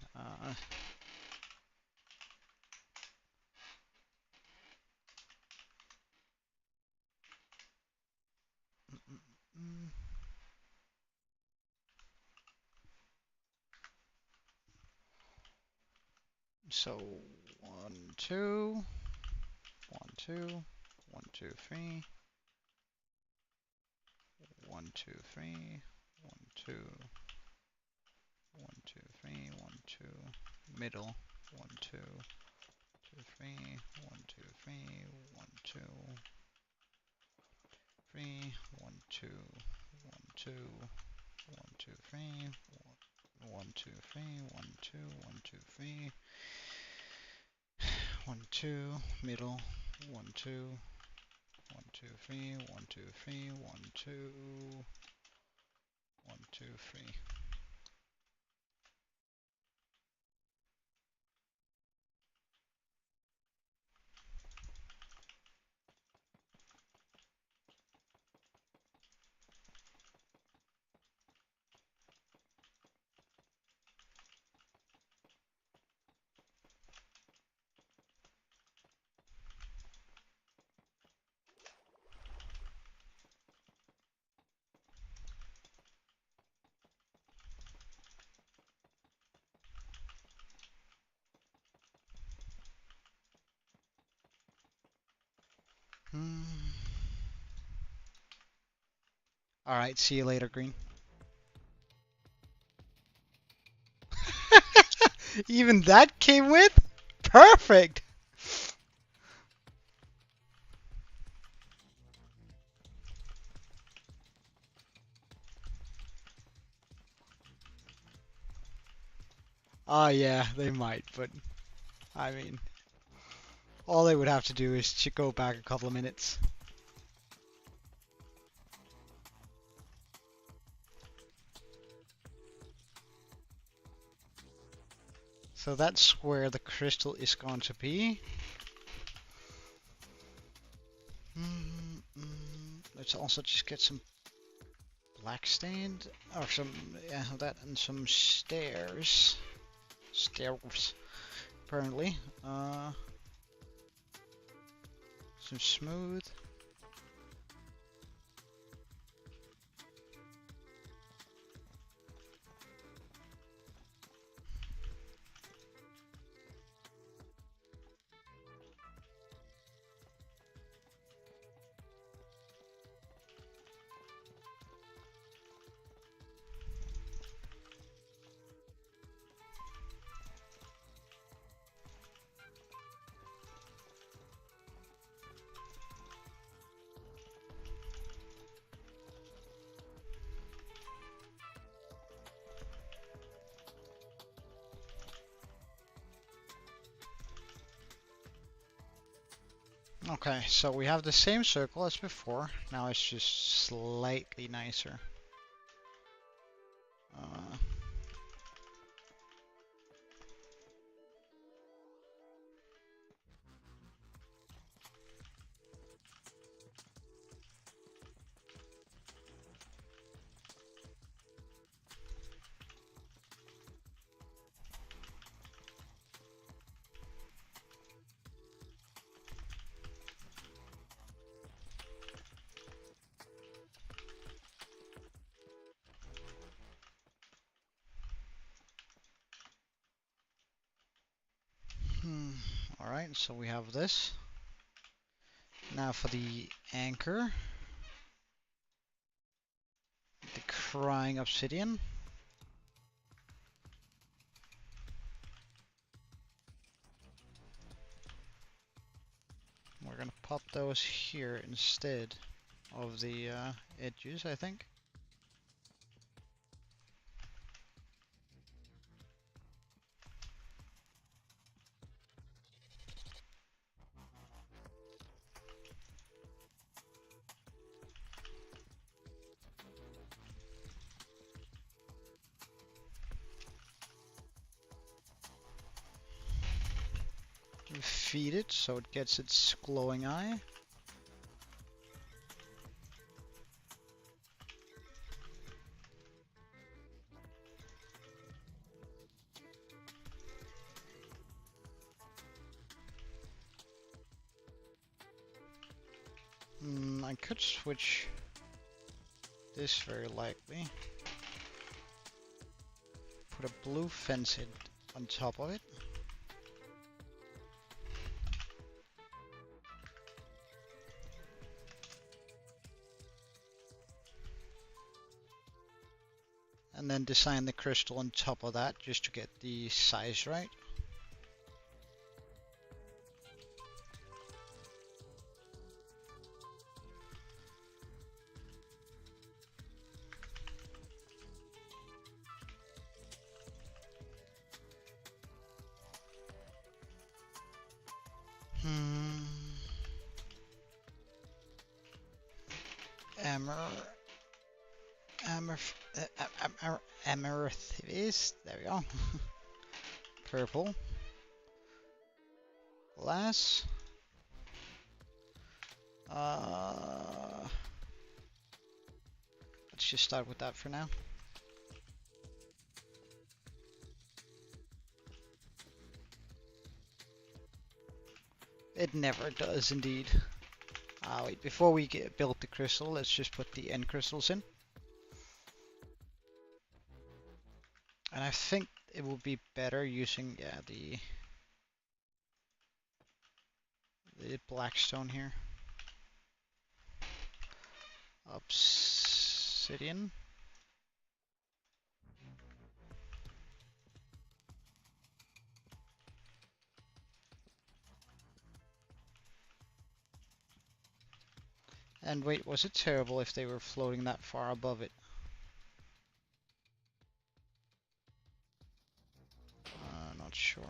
So 1, 2, 1, 2, 1, 2, 3, 1, 2, 3, 1, 2, 1, 2, 3, 1, 2, middle, 1, 2, 2, 3, 1, 2, 3, 1, 2, 3, 1, 2, 1, 2, 1, 2, 3, 1, 2, 3, 1, 2, 1, 2, 3, 1, 2, middle, 1, 2, 1, 2, 3, 1, 2, 3, 1, 2, 1, 2, 3. Alright, see you later, Green. Even that came with? Perfect! Yeah, they might, but I mean, all they would have to do is to go back a couple of minutes. So that's where the crystal is going to be. Let's also just get some black stained, or some, yeah, that and some stairs. Stairs, apparently. Some smooth. Okay, so we have the same circle as before. Now it's just slightly nicer. Alright, so we have this. Now for the anchor. The crying obsidian. We're gonna pop those here instead of the edges, I think. Feed it so it gets its glowing eye. I could switch this very likely. Put a blue fence head on top of it. And then design the crystal on top of that just to get the size right. Amethyst, there we go. Purple. Glass. Let's just start with that for now. It never does, indeed. Wait, before we build the crystal, let's just put the end crystals in. And I think it would be better using, yeah, the black stone here. Obsidian. And wait, was it terrible if they were floating that far above it? Not sure.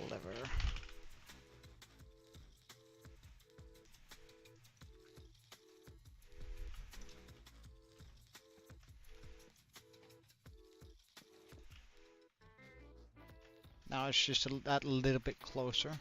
Lever. Now it's just that little bit closer.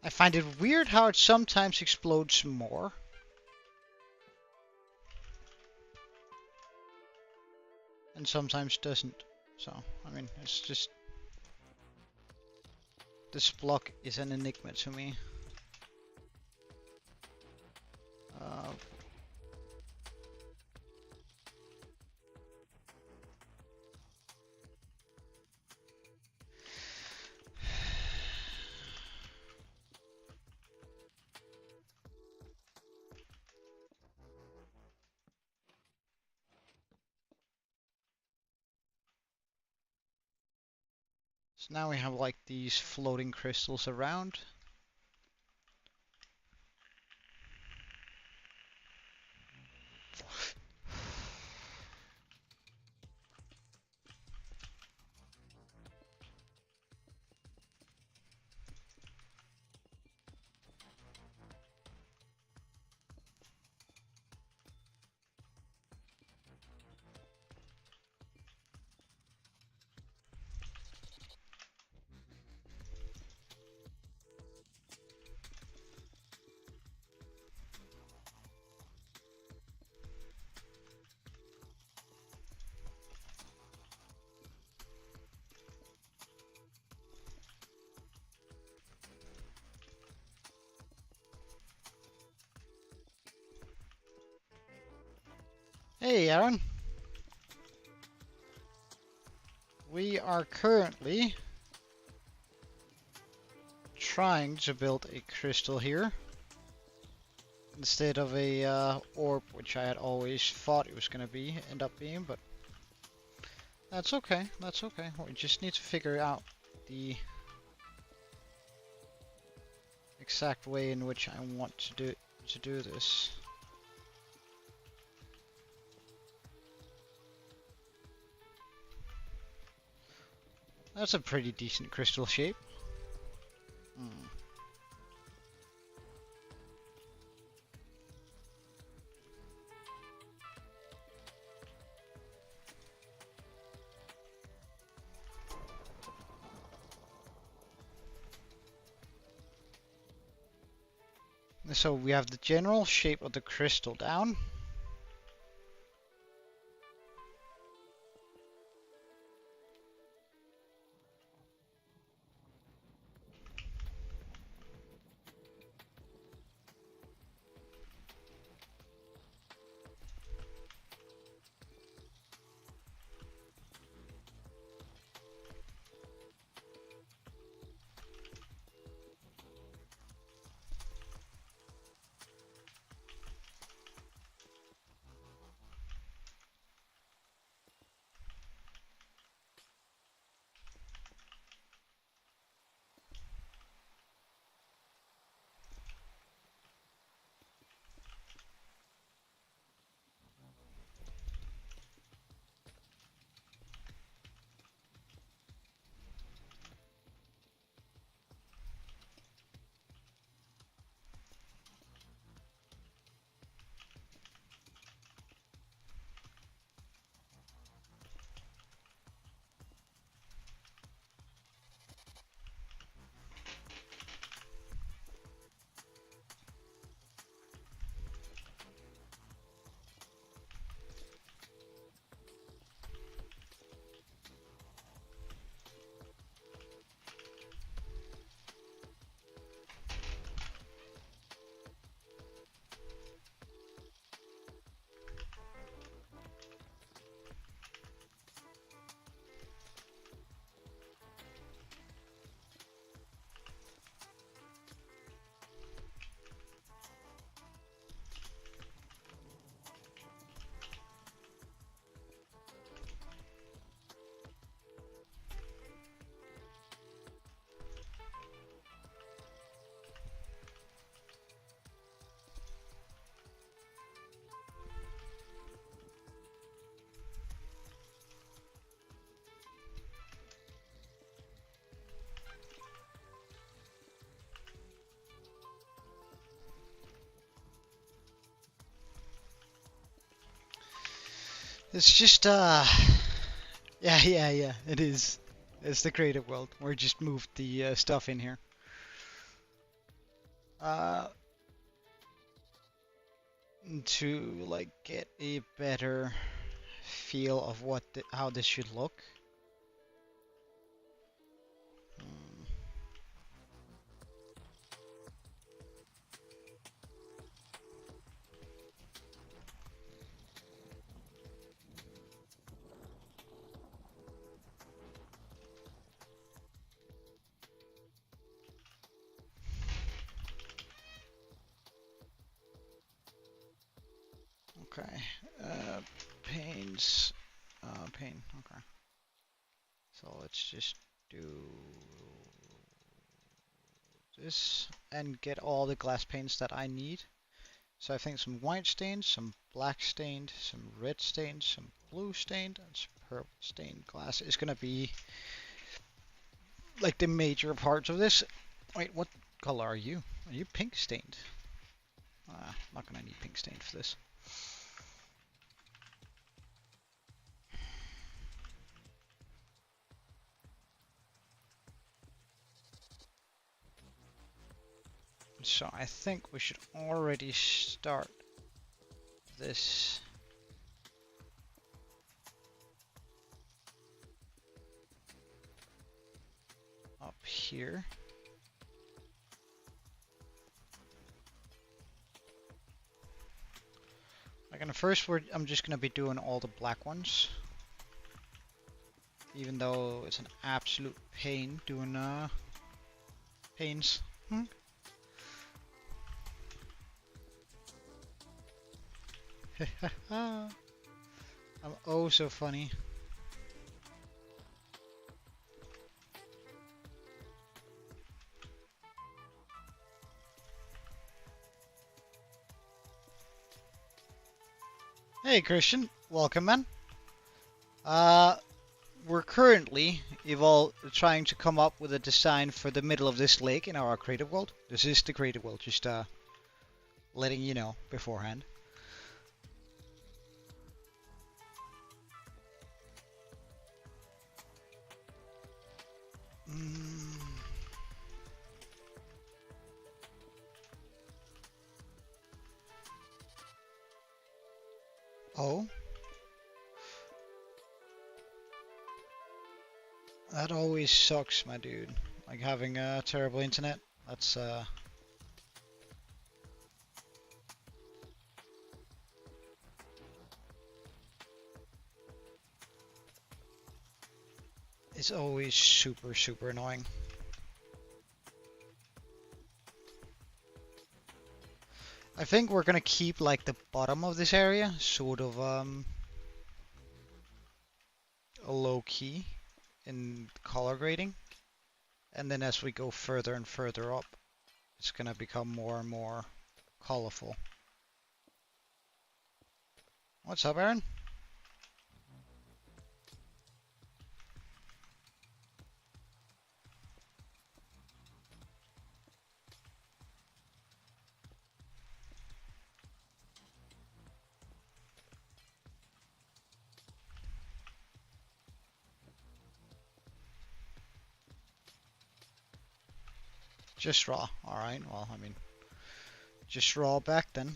I find it weird how it sometimes explodes more. And sometimes doesn't. So, I mean, it's just... This block is an enigma to me. So now we have like these floating crystals around. Hey Aaron, we are currently trying to build a crystal here instead of a orb, which I had always thought it was gonna end up being, but that's okay. That's okay. We just need to figure out the exact way in which I want to do this. That's a pretty decent crystal shape. So we have the general shape of the crystal down. It's just yeah, it is. It's the creative world. We just moved the stuff in here. Uh, to like get a better feel of how this should look. Okay. Panes. Pane. Okay. So let's just do this and get all the glass paints that I need. So I think some white stained, some black stained, some red stained, some blue stained, and some purple stained glass is gonna be like the major parts of this. Wait, what color are you? Are you pink stained? Not gonna need pink stained for this. So I think we should already start this. Up here. First I'm just gonna be doing all the black ones. Even though it's an absolute pain doing paints. I'm oh so funny. Hey Christian, welcome man. We're currently trying to come up with a design for the middle of this lake in our creative world. This is the creative world, just letting you know beforehand. Oh. That always sucks, my dude. Like having a terrible internet. That's it's always super annoying. I think we're gonna keep like the bottom of this area sort of a low key in color grading, and then as we go further and further up, it's gonna become more and more colorful. What's up, Aaron? Just raw. Alright, well, I mean, just raw back then.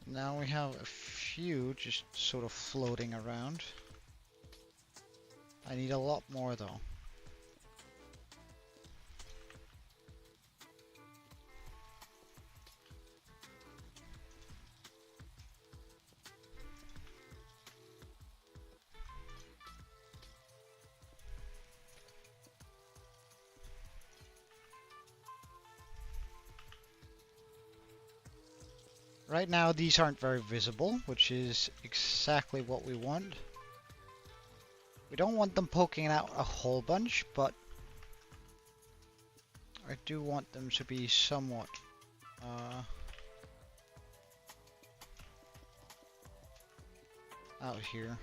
Now we have a few just sort of floating around. I need a lot more though. Right now these aren't very visible, which is exactly what we want. We don't want them poking out a whole bunch, but I do want them to be somewhat out here.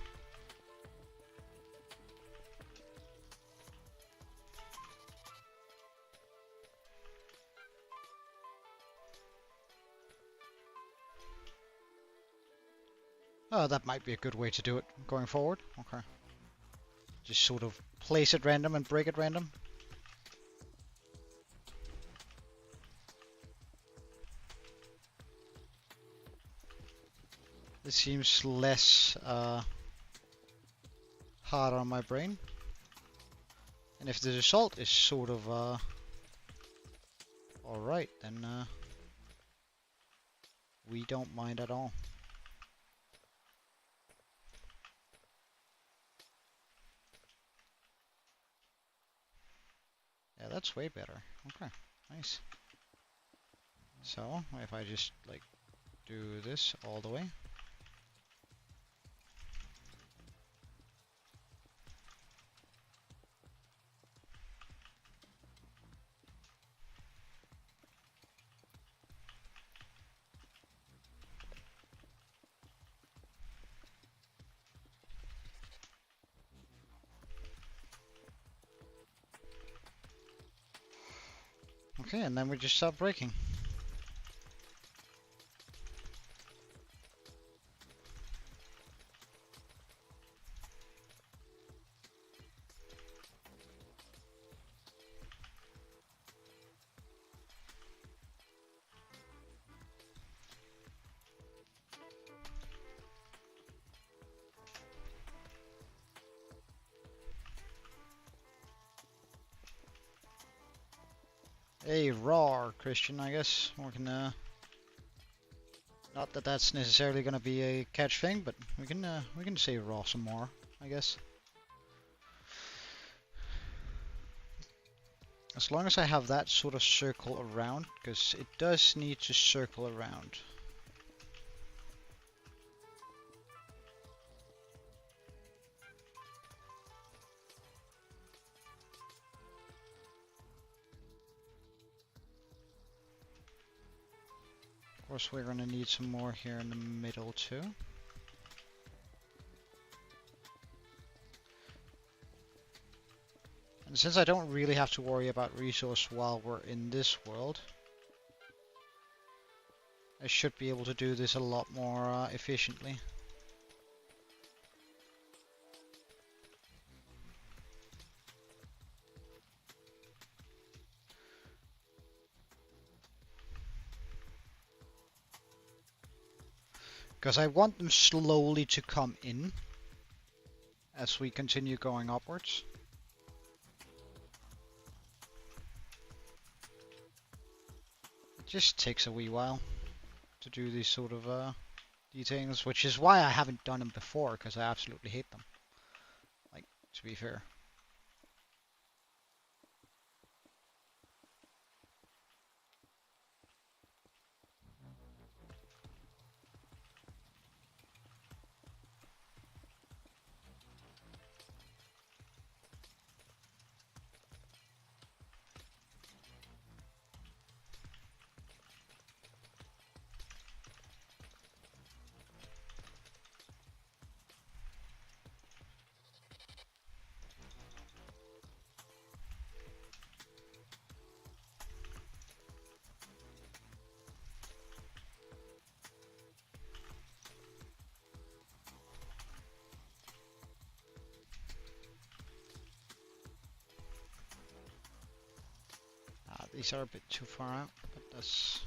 Oh, that might be a good way to do it going forward. Okay. Just sort of place it random and break it random. This seems less hard on my brain. And if the result is sort of alright, then We don't mind at all. Yeah, that's way better. Okay, nice. So, if I just, like, do this all the way. Okay, and then we just stop breaking. A raw Christian, I guess. We can, not that that's necessarily gonna be a catch thing, but we can say raw some more, I guess. As long as I have that sort of circle around, because it does need to circle around. Of course, we're gonna need some more here in the middle too. And since I don't really have to worry about resource while we're in this world, I should be able to do this a lot more efficiently. Because I want them slowly to come in as we continue going upwards. It just takes a wee while to do these sort of details, which is why I haven't done them before, because I absolutely hate them. Like, to be fair. These are a bit too far out, but that's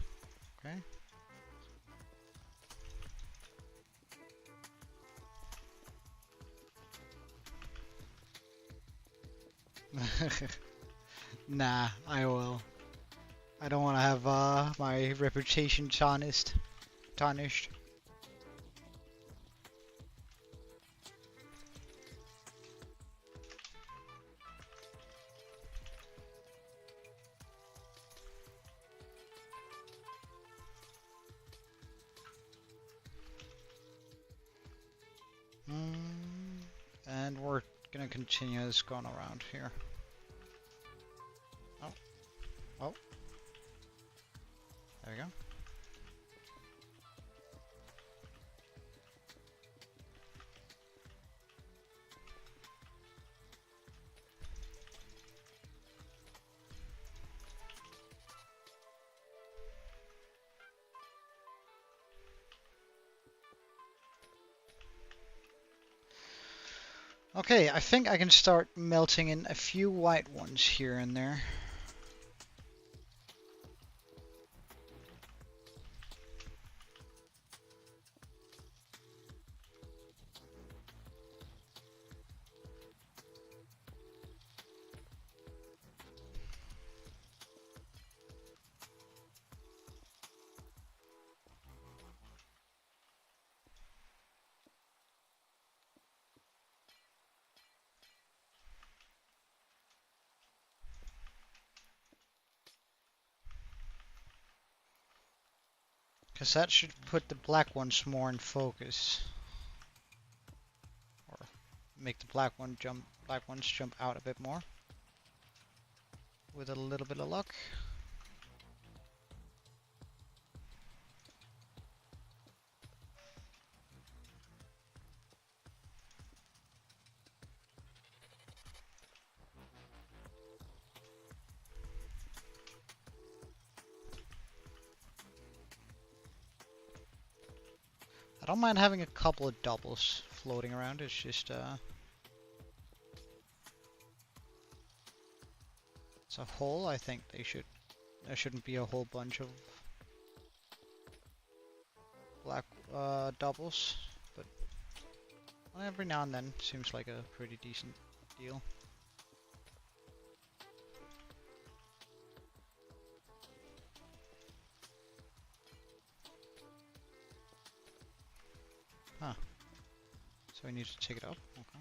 okay. Nah, I will. I don't want to have my reputation tarnished. And we're gonna continue this going around here. Oh, oh, there we go. Okay, I think I can start melting in a few white ones here and there. Because that should put the black ones more in focus. Or make the black ones jump out a bit more. With a little bit of luck. I don't mind having a couple of doubles floating around. It's just it's a whole. I think there shouldn't be a whole bunch of black doubles, but every now and then seems like a pretty decent deal. Huh. So we need to take it up? Okay.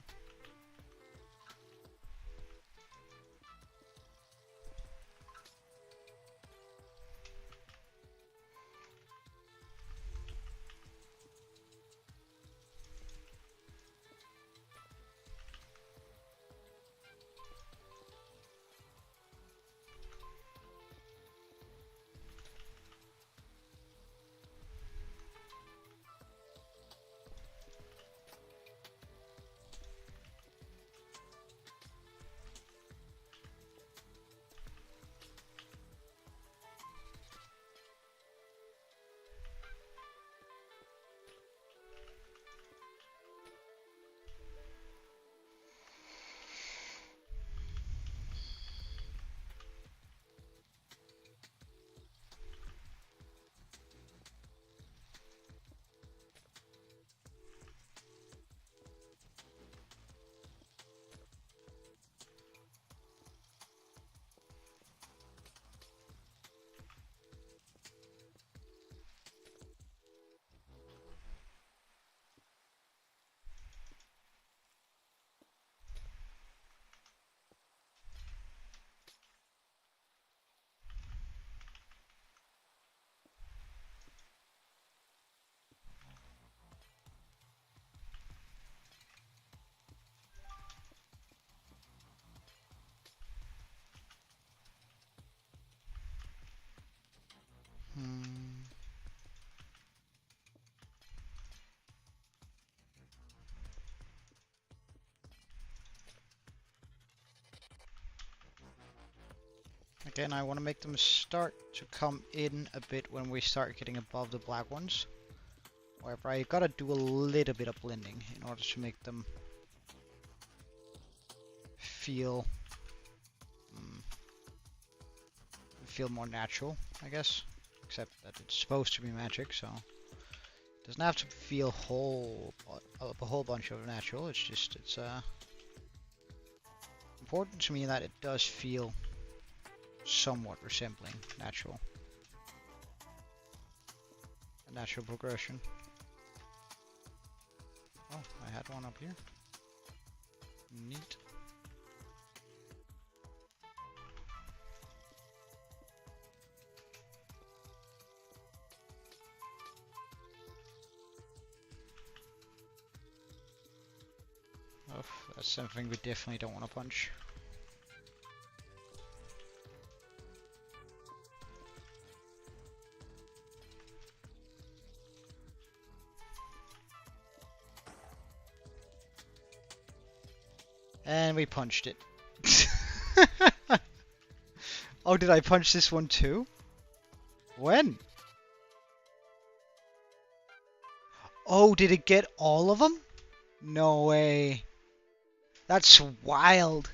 Again, I want to make them start to come in a bit when we start getting above the black ones. However, I gotta do a little bit of blending in order to make them feel more natural, I guess. Except that it's supposed to be magic, so it doesn't have to feel a whole bunch of natural. It's just important to me that it does feel somewhat resembling natural. A natural progression. Oh, I had one up here. Neat. Oh, that's something we definitely don't want to punch. And we punched it. Oh, did I punch this one too? When? Oh, did it get all of them? No way. That's wild.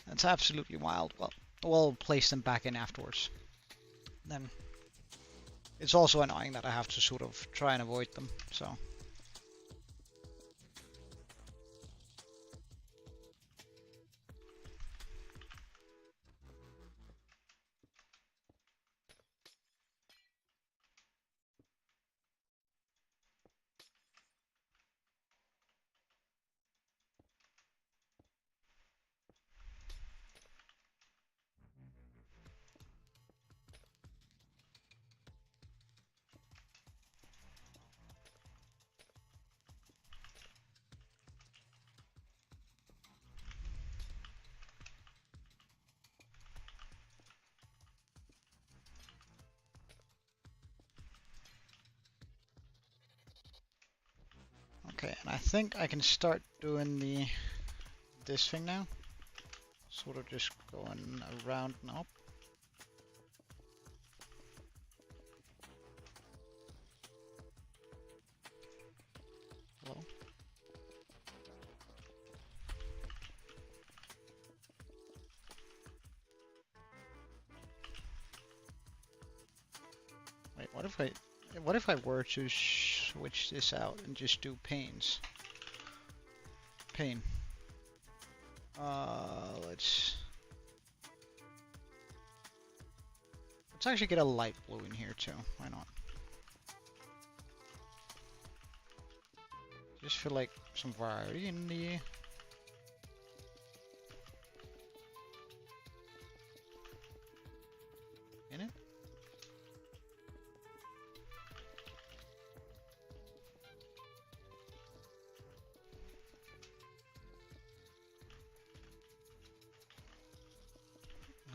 That's absolutely wild. Well, we'll place them back in afterwards. Then it's also annoying that I have to sort of try and avoid them, so. Okay, and I think I can start doing this thing now. Sort of just going around and up. Hello? Wait, what if I were to switch this out and just do panes? Pane. Let's actually get a light blue in here too. Why not? Just feel like some variety in the. In it.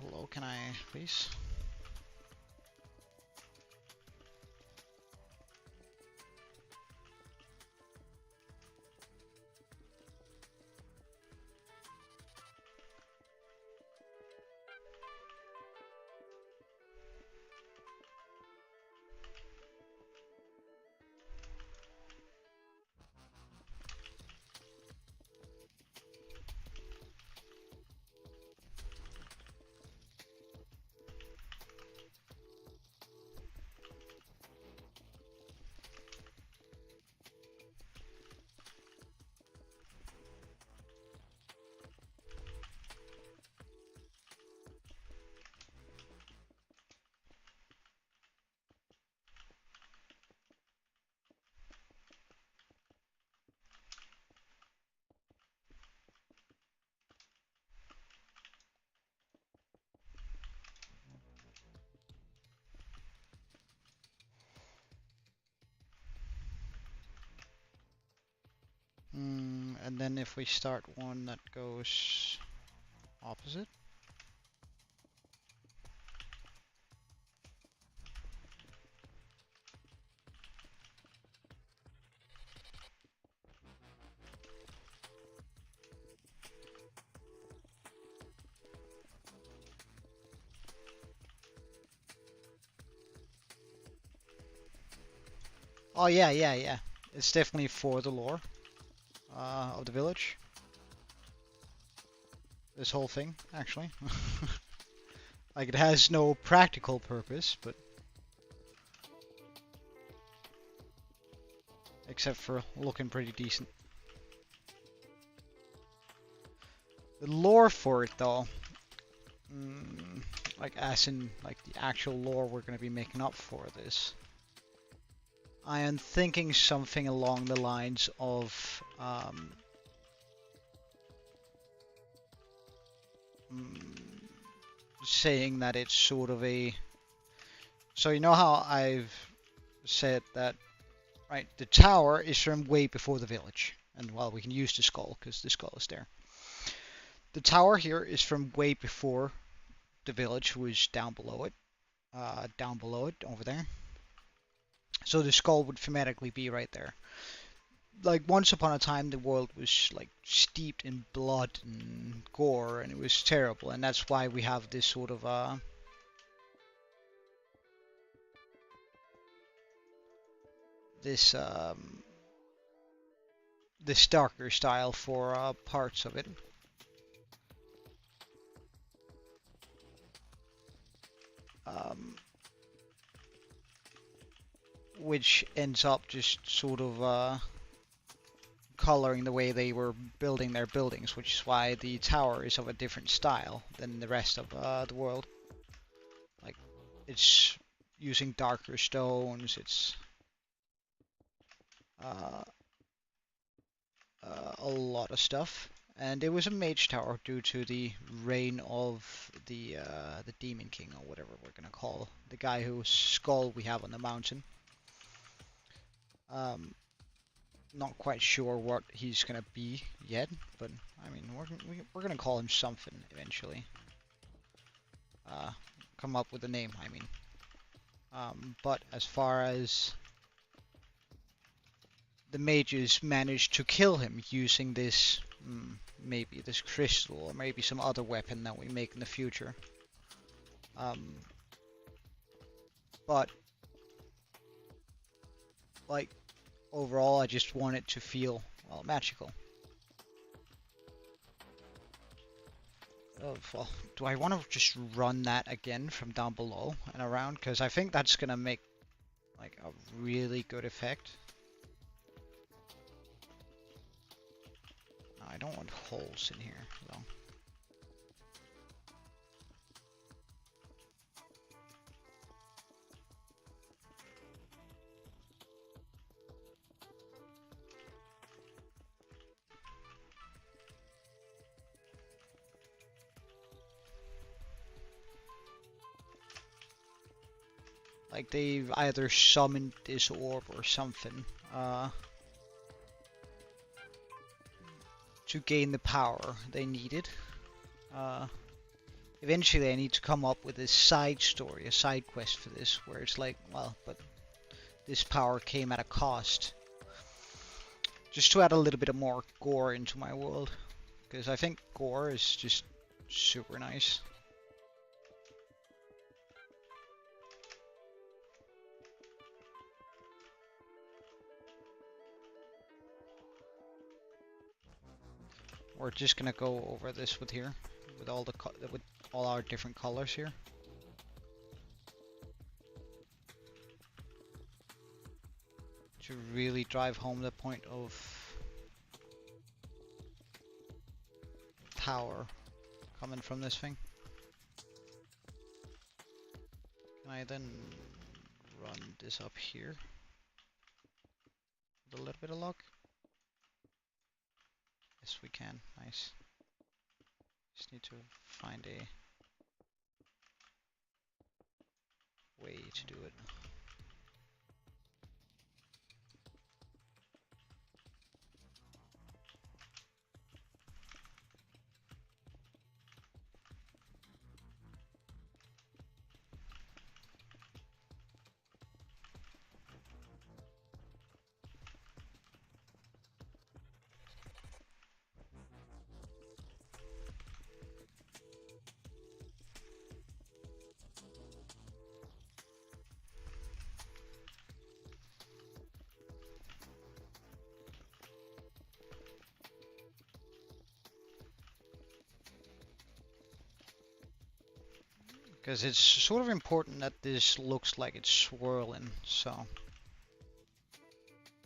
Hello, can I please? And then if we start one that goes opposite. Oh yeah. It's definitely for the lore of the village. This whole thing, actually. Like it has no practical purpose, but except for looking pretty decent. The lore for it, though, like as in like the actual lore we're going to be making up for this. I am thinking something along the lines of saying that it's sort of a. So you know how I've said that, right? The tower is from way before the village, and well, we can use the skull because the skull is there. The tower here is from way before the village was down below it, over there. So the skull would thematically be right there. Like once upon a time, the world was like steeped in blood and gore, and it was terrible, and that's why we have this sort of this this darker style for parts of it. Which ends up just sort of coloring the way they were building their buildings, which is why the tower is of a different style than the rest of the world. Like, it's using darker stones, it's a lot of stuff. And it was a mage tower due to the reign of the Demon King, or whatever we're gonna call the guy whose skull we have on the mountain. Not quite sure what he's gonna be yet, but I mean we're gonna call him something eventually. Come up with a name, I mean. But as far as the mages managed to kill him using this, maybe this crystal, or maybe some other weapon that we make in the future. But like overall, I just want it to feel, well, magical. Well, do I want to just run that again from down below and around? Because I think that's gonna make like a really good effect. No, I don't want holes in here though. Like they've either summoned this orb or something to gain the power they needed. Eventually I need to come up with a side story, a side quest for this, where it's like, well, but this power came at a cost. Just to add a little bit of more gore into my world. Because I think gore is just super nice. We're just gonna go over this with here, with all our different colors here. To really drive home the point of power coming from this thing. Can I then run this up here with a little bit of luck? Yes, we can. Nice. Just need to find a way to do it. Because it's sort of important that this looks like it's swirling, so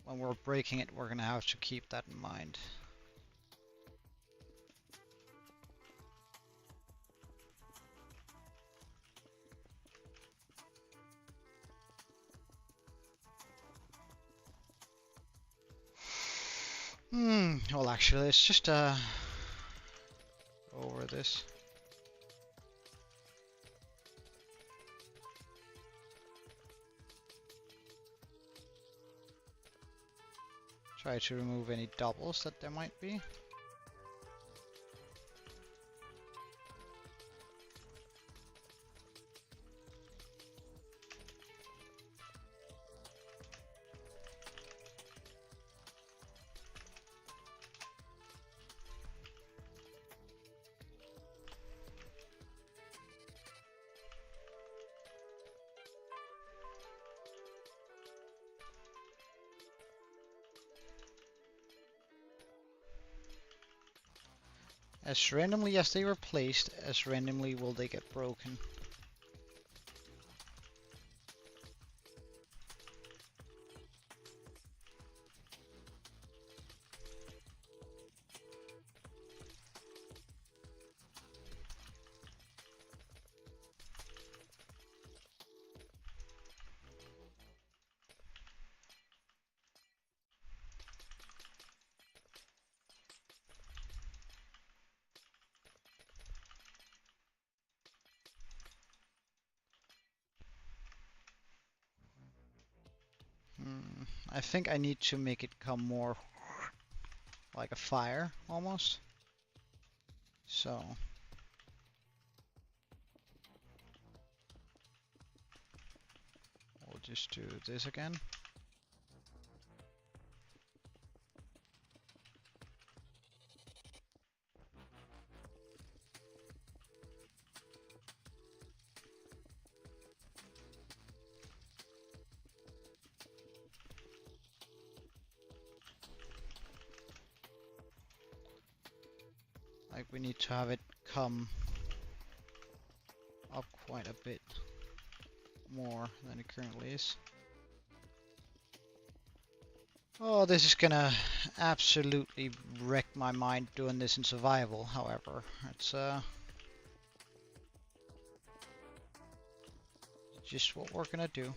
when we're breaking it, we're gonna have to keep that in mind. Well actually, let's just go over this. Try to remove any doubles that there might be. As randomly as they were placed, as randomly will they get broken. I think I need to make it come more like a fire, almost. So we'll just do this again. like we need to have it come up quite a bit more than it currently is. Oh, this is gonna absolutely wreck my mind doing this in survival, however. It's just what we're gonna do.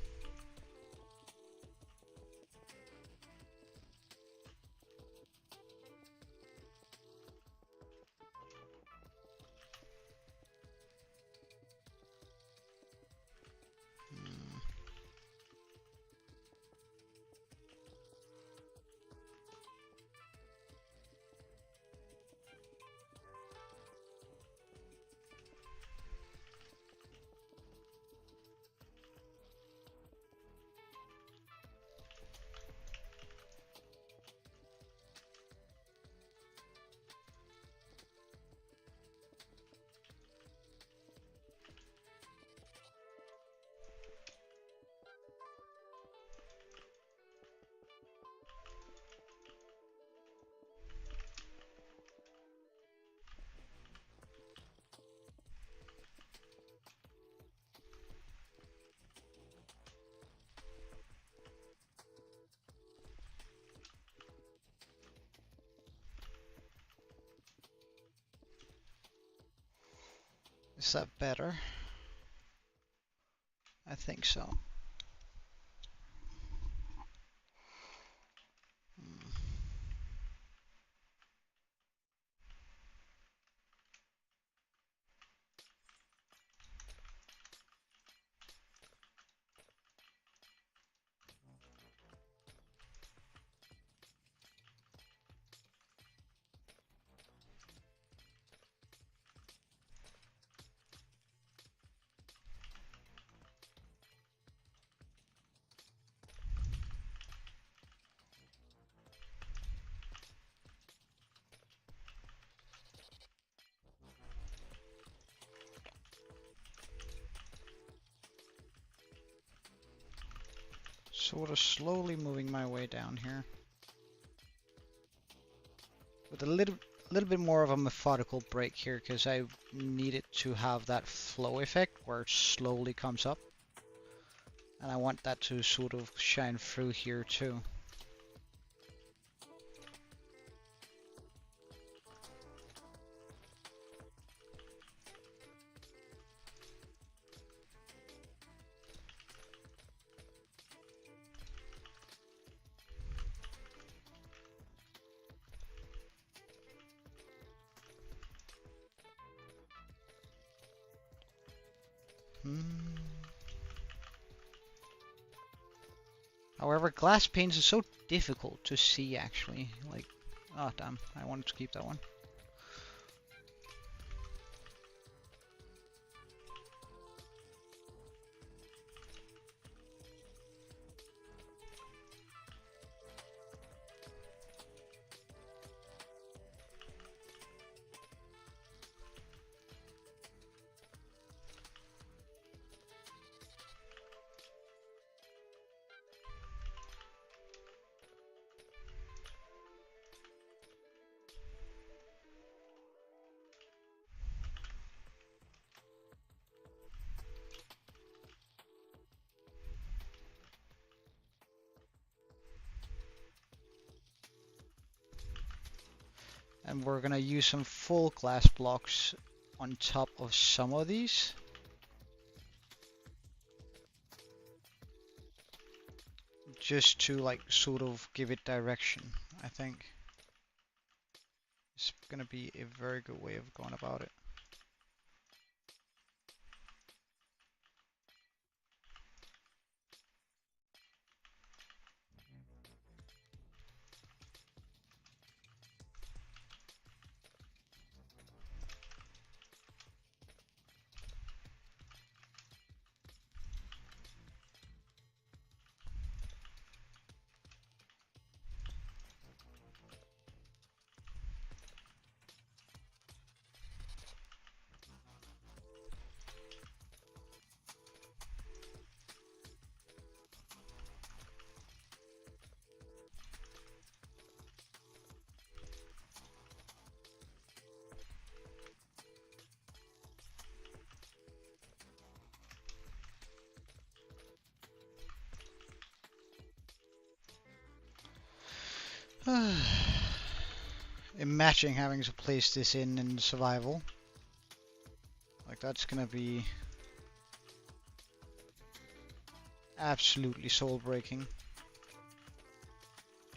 Is that better? I think so. Sort of slowly moving my way down here. With a little bit more of a methodical break here, because I need it to have that flow effect where it slowly comes up. And I want that to sort of shine through here too. However, glass panes are so difficult to see actually. Like, oh damn, I wanted to keep that one. And we're gonna use some full glass blocks on top of some of these. Just to like sort of give it direction, I think. It's gonna be a very good way of going about it. Imagine having to place this in survival. Like, that's gonna be absolutely soul-breaking.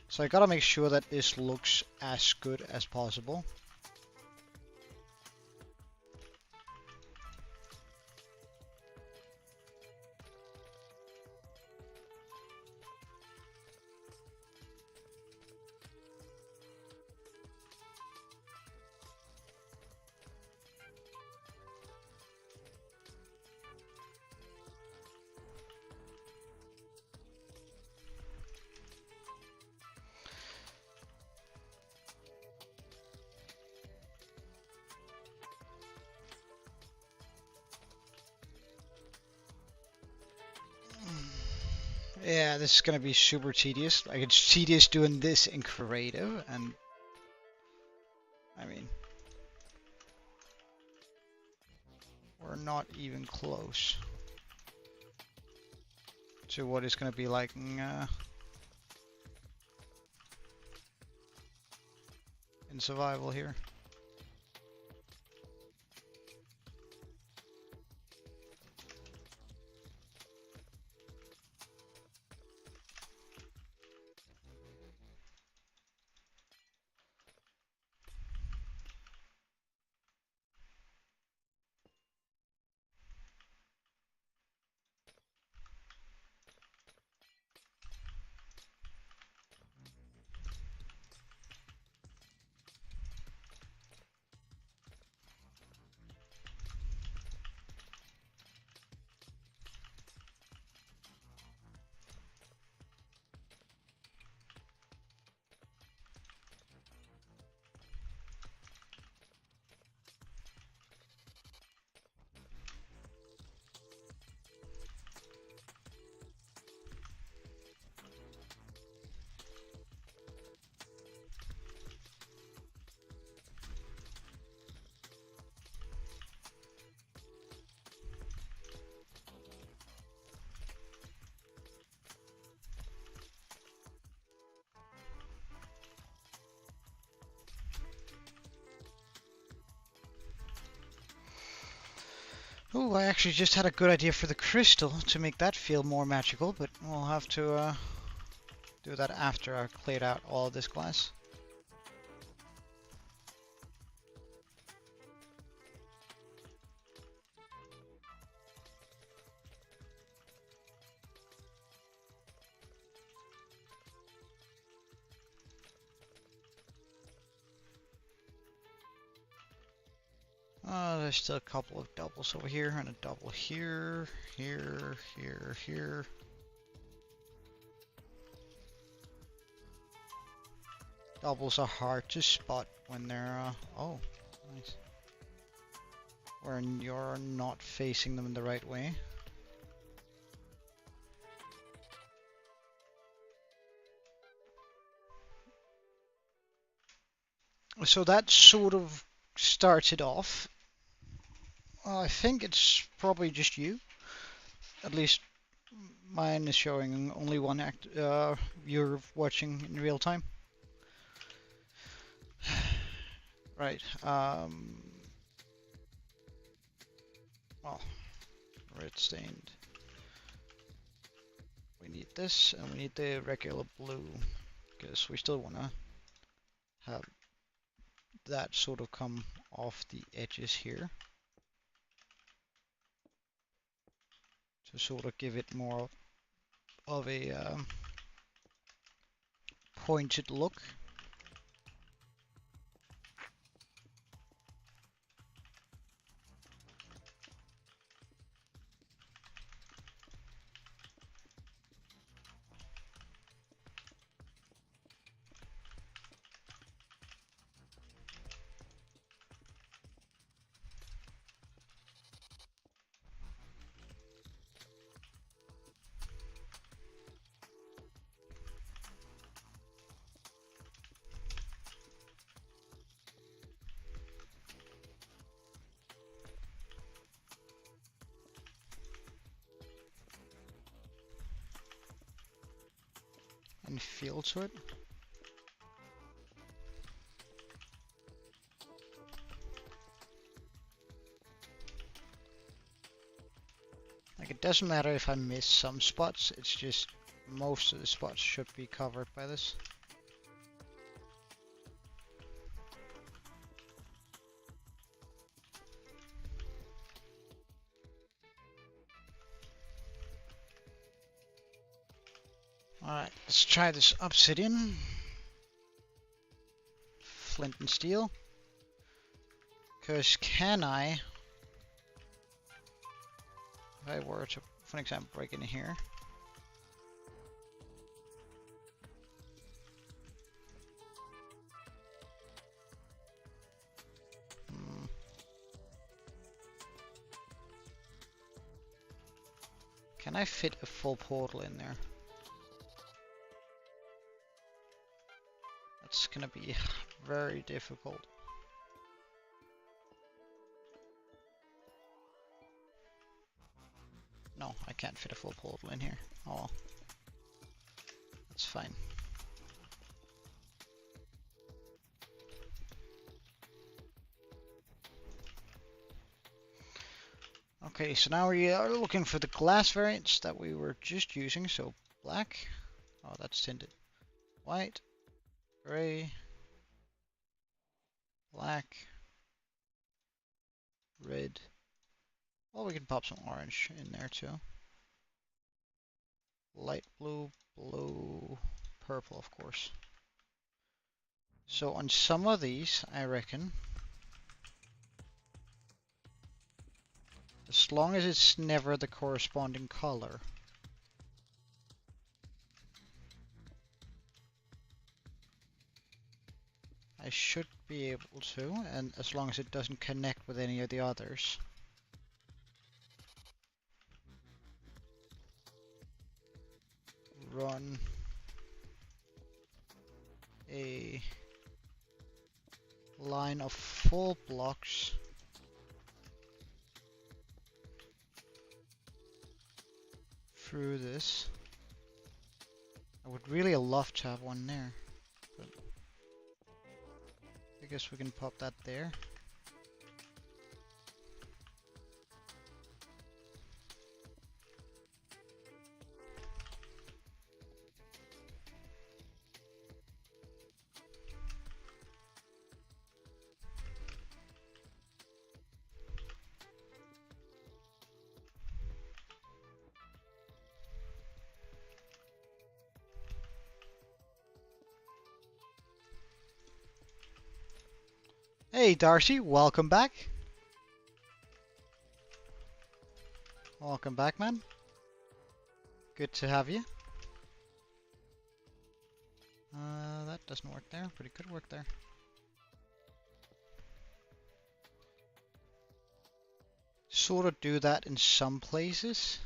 So I gotta make sure that this looks as good as possible. Yeah, this is gonna be super tedious. Like, it's tedious doing this in creative, and I mean, we're not even close to what it's gonna be like in survival here. Oh, I actually just had a good idea for the crystal to make that feel more magical, but we'll have to do that after I've cleared out all of this glass. There's still a couple of doubles over here, and a double here, here, here, here. Doubles are hard to spot when they're, oh, nice. When you're not facing them in the right way. So that sort of starts it off. I think it's probably just you. At least mine is showing only one viewer watching in real time. Right. Well, red stained. We need this, and we need the regular blue, because we still want to have that sort of come off the edges here. To sort of give it more of a pointed look. And feel to it. Like, it doesn't matter if I miss some spots, it's just most of the spots should be covered by this. Alright, let's try this obsidian. Flint and steel. Because can I, if I were to, for example, break in here. Can I fit a full portal in there? That's gonna be very difficult. No, I can't fit a full portal in here. Oh well. That's fine. Okay, so now we are looking for the glass variants that we were just using. So black. Oh, that's tinted. White. Gray. Black. Red. Well, we can pop some orange in there too. Light blue, blue, purple, of course. So on some of these, I reckon, as long as it's never the corresponding color, I should be able to, and as long as it doesn't connect with any of the others. Run a line of full blocks through this. I would really love to have one there, but I guess we can pop that there. Hey Darcy, welcome back. Welcome back, man. Good to have you. That doesn't work there. Pretty good work there. Sort of do that in some places.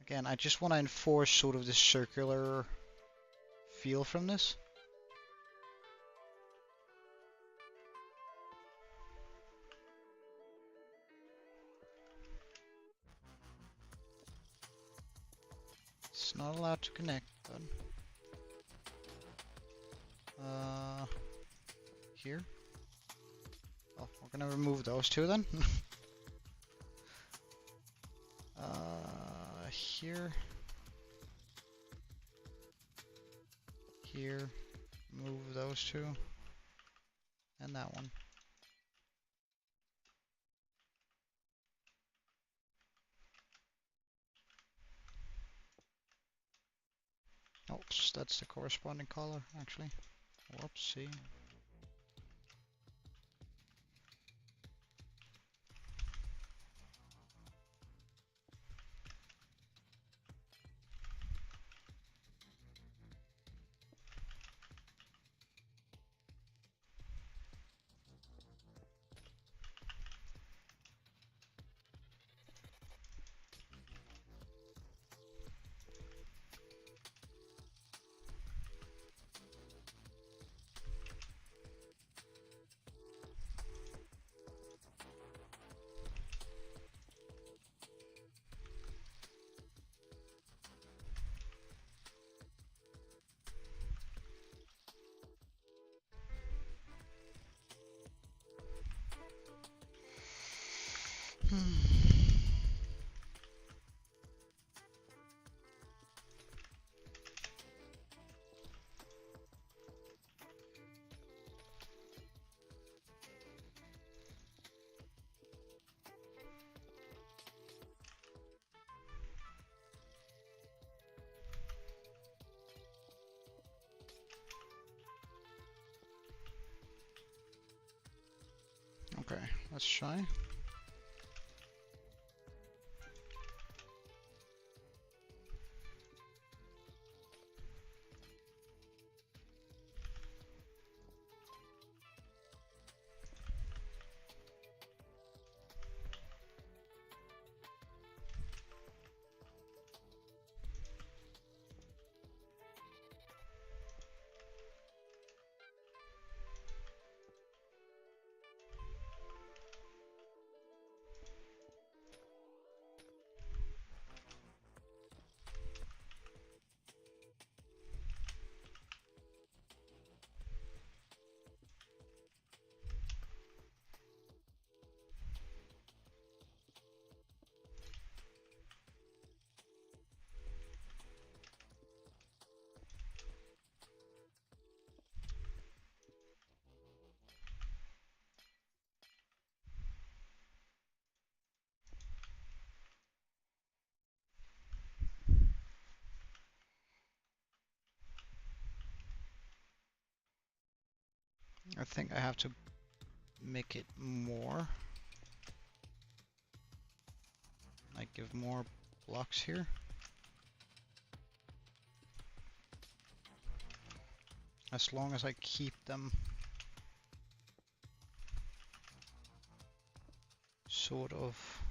Again, I just want to enforce sort of the circular feel from this. It's not allowed to connect, but here. Oh, we're gonna remove those two then. Here. Here. Move those two. And that one. Oops, that's the corresponding color, actually. Whoopsie. Okay, let's try. I think I have to make it more. Like give more blocks here. As long as I keep them sort of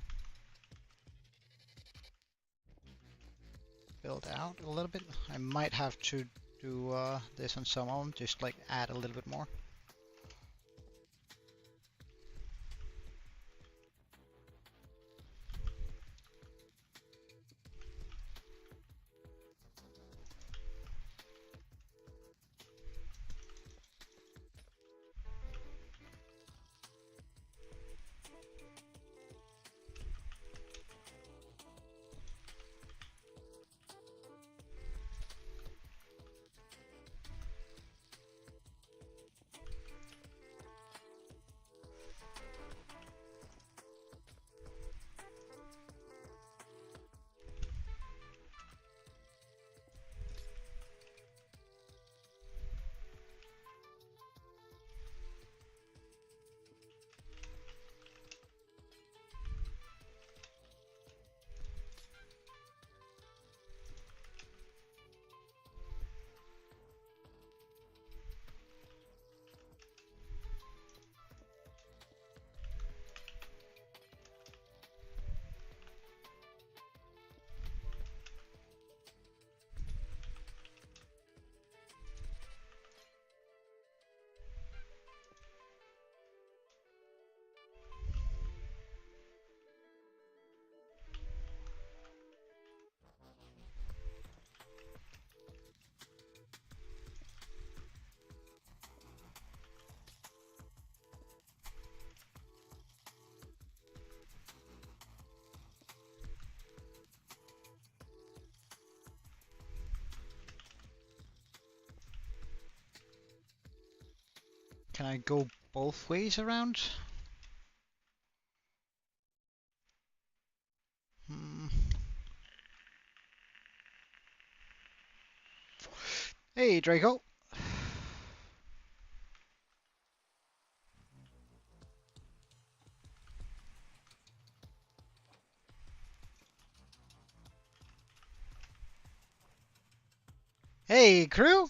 built out a little bit. I might have to do this on some of them, just like add a little bit more. Can I go both ways around? Hey, Draco. Hey, crew.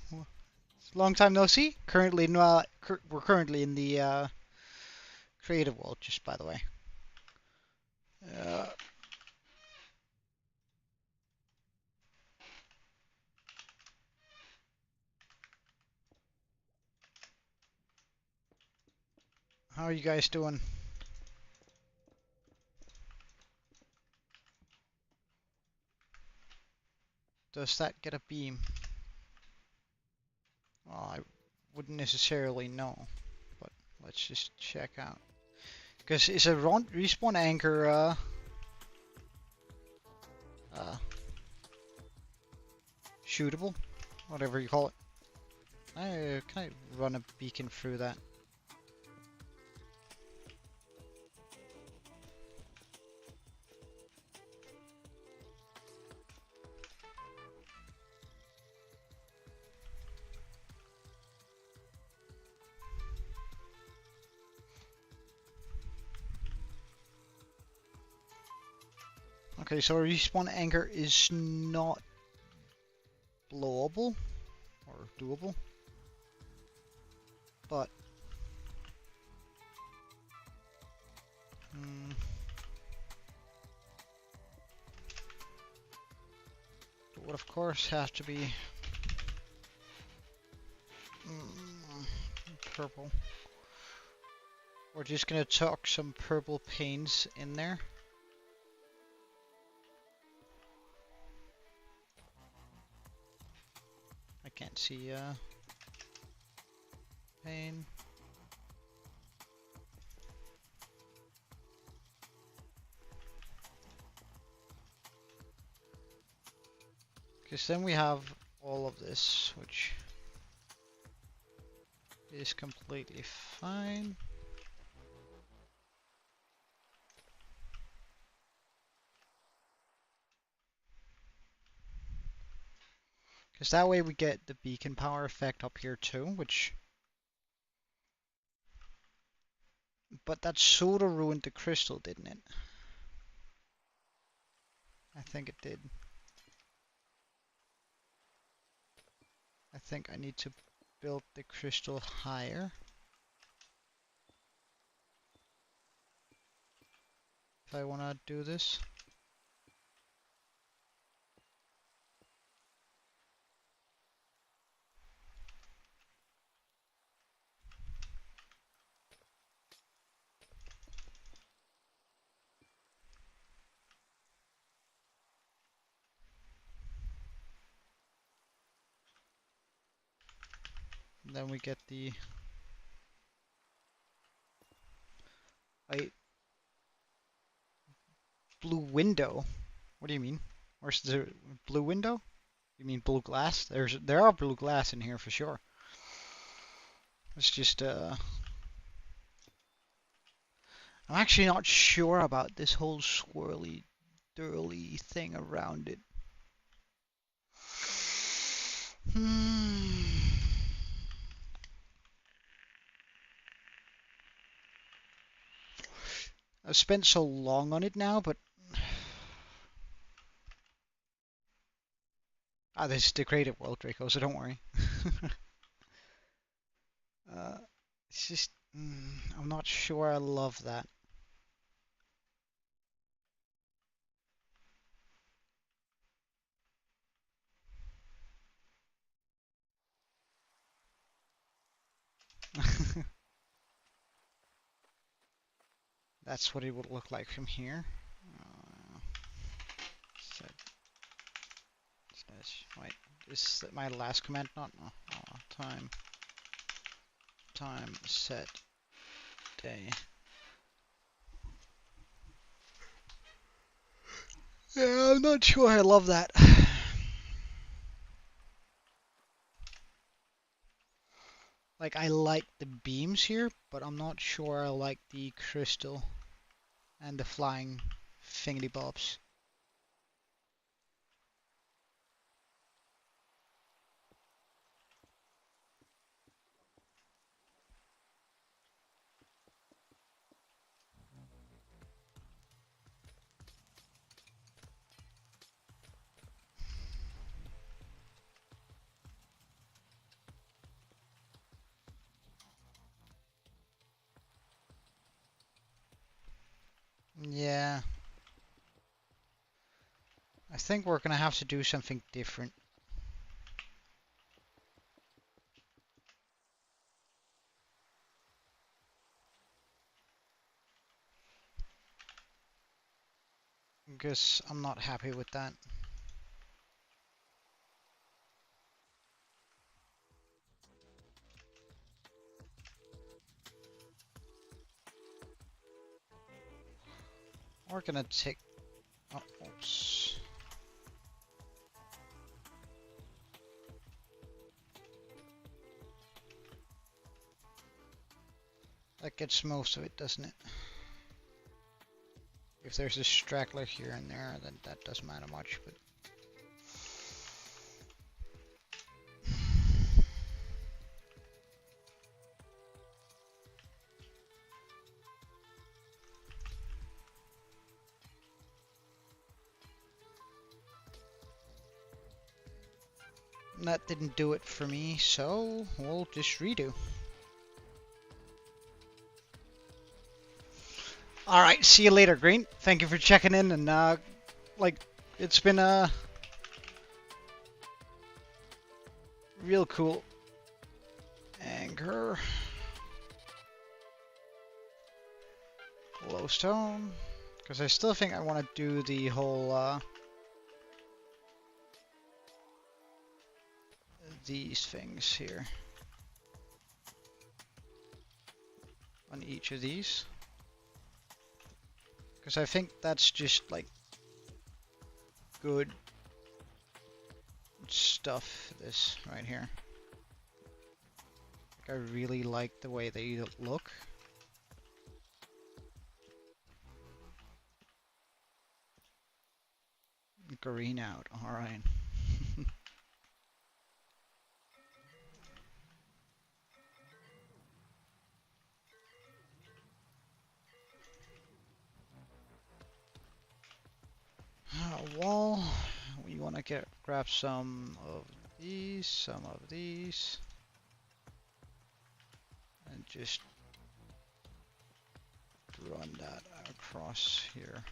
Long time no see. Currently, not. We're currently in the creative world, just by the way. How are you guys doing? Does that get a beam? Well, I wouldn't necessarily know, but let's just check out. Because is a respawn anchor shootable? Whatever you call it. Can I run a beacon through that? Okay, so a respawn anchor is not blowable or doable, but it would of course have to be purple. We're just gonna tuck some purple paints in there. I can't see paint. Because then we have all of this, which is completely fine. Because that way we get the beacon power effect up here too, which... But that sort of ruined the crystal, didn't it? I think it did. I think I need to build the crystal higher. If I want to do this. And then we get the blue window. What do you mean? Where's the blue window? You mean blue glass? There are blue glass in here for sure. It's just I'm actually not sure about this whole swirly dirly thing around it. I've spent so long on it now, but this is the creative world, Draco, so don't worry. It's just I'm not sure I love that. That's what it would look like from here. Wait, is my last command not? No. Time set day. Yeah, I'm not sure I love that. Like, I like the beams here, but I'm not sure I like the crystal and the flying thingy bobs. Yeah. I think we're gonna have to do something different. Because I'm not happy with that. We're gonna take... Oh, oops. That gets most of it, doesn't it? If there's a straggler here and there, then that doesn't matter much, but... that didn't do it for me, so we'll just redo. Alright, see you later, Green. Thank you for checking in, and like, it's been real cool. Anchor. Glowstone. Because I still think I want to do the whole, these things here. On each of these. Because I think that's just, like, good stuff, this right here. I really like the way they look. Green out, alright. Wall. We want to grab some of these, and just run that across here.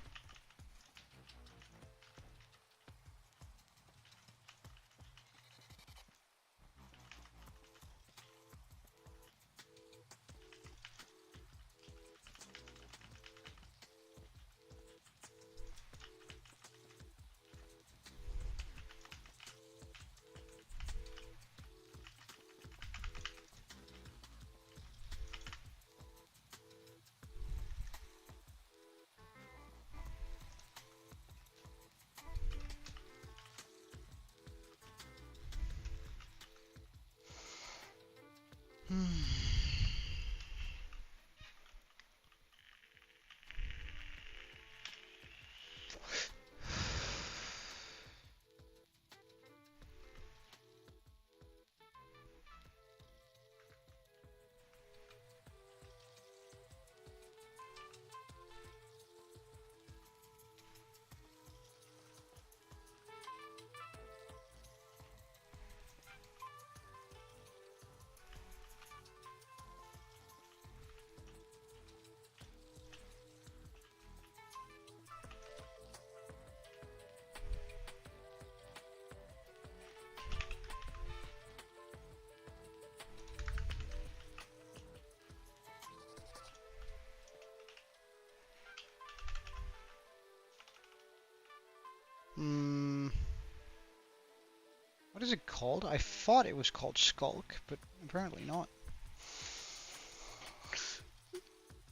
What is it called? I thought it was called Skulk, but apparently not.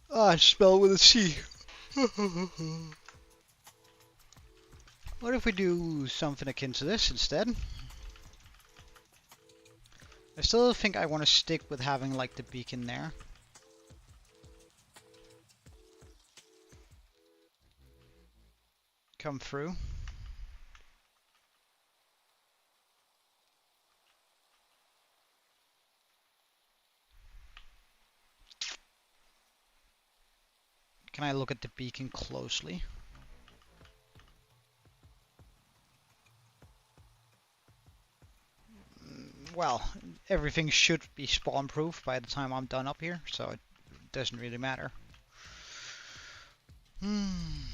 Ah, spell with a C. What if we do something akin to this instead? I still think I want to stick with having like the beacon there. Come through. Can I look at the beacon closely? Well, everything should be spawn proof by the time I'm done up here, so it doesn't really matter. And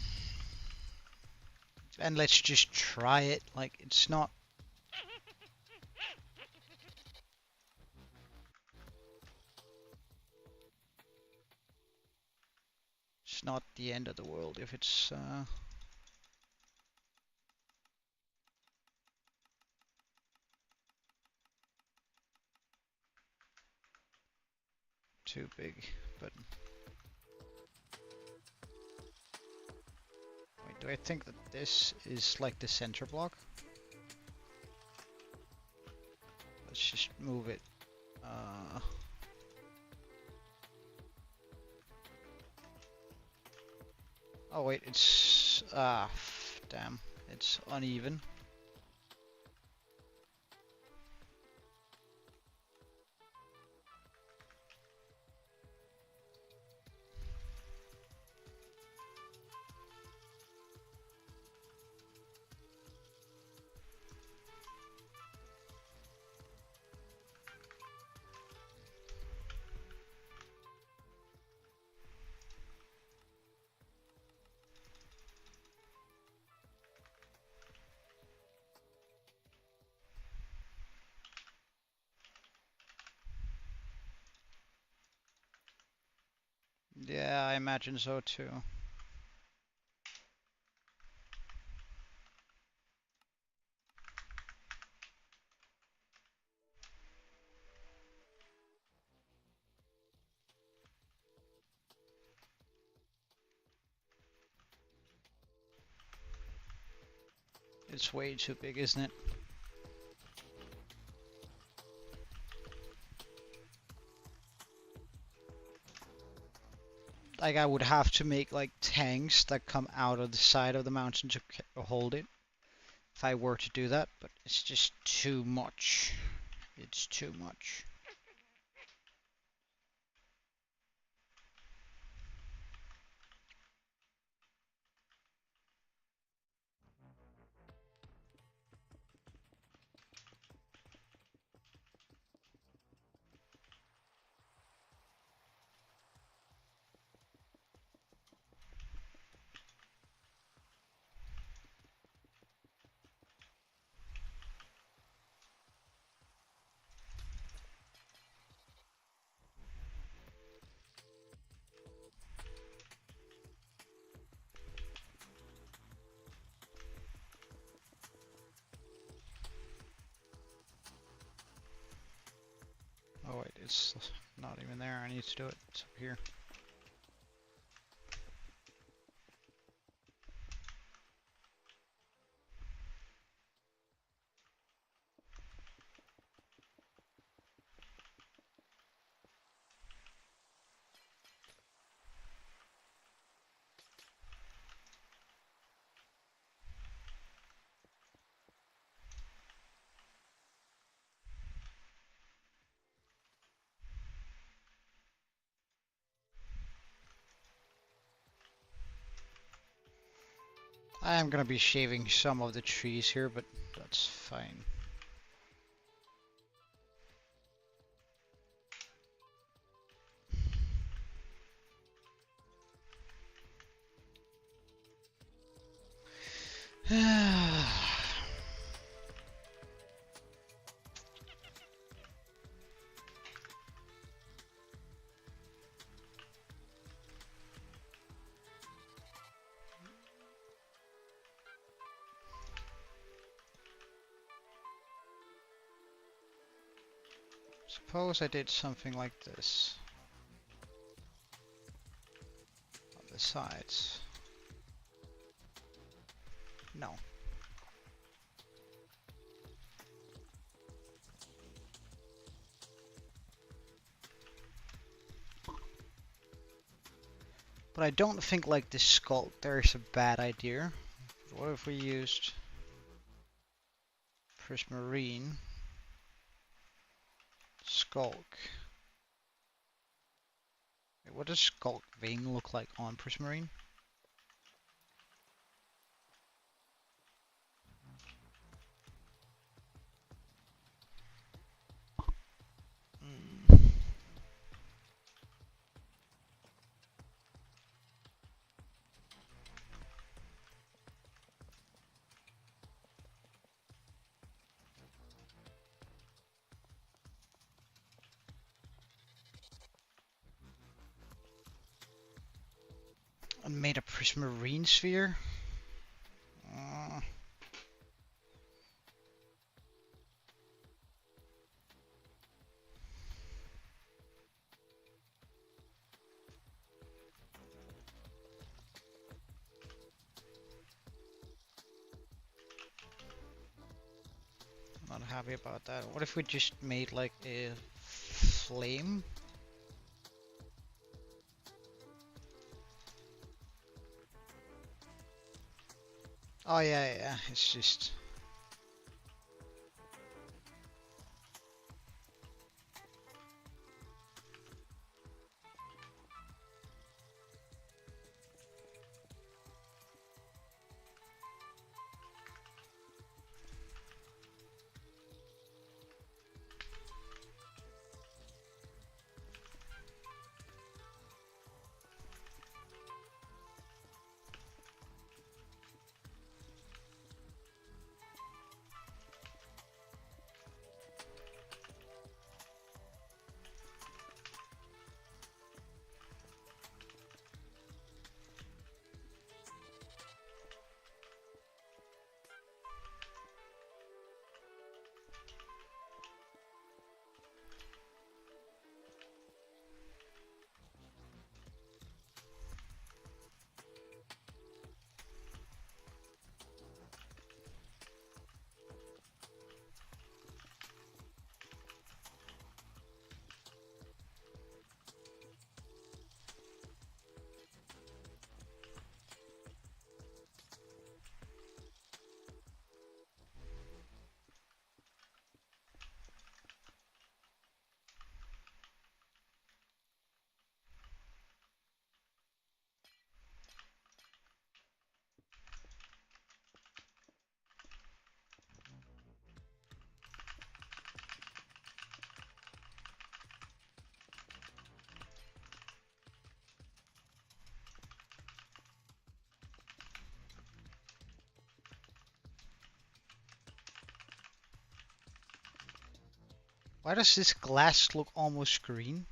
let's just try it. Like, it's not... It's not the end of the world if it's... too big, but... Wait, do I think that this is like the center block? Let's just move it. Oh wait, it's... damn. It's uneven. I imagine so too. It's way too big, isn't it? Like I would have to make like tanks that come out of the side of the mountain to hold it if I were to do that, but it's just too much. It's too much. Oh wait, it's not even there. I need to do it. It's up here. I am gonna be shaving some of the trees here, but that's fine. Suppose I did something like this on the sides. No. But I don't think like this sculpt there is a bad idea. What if we used prismarine skulk? Wait, what does skulk vein look like on prismarine? And made a prismarine sphere? Not happy about that. What if we just made like a flame? Oh yeah, it's just... Why does this glass look almost green?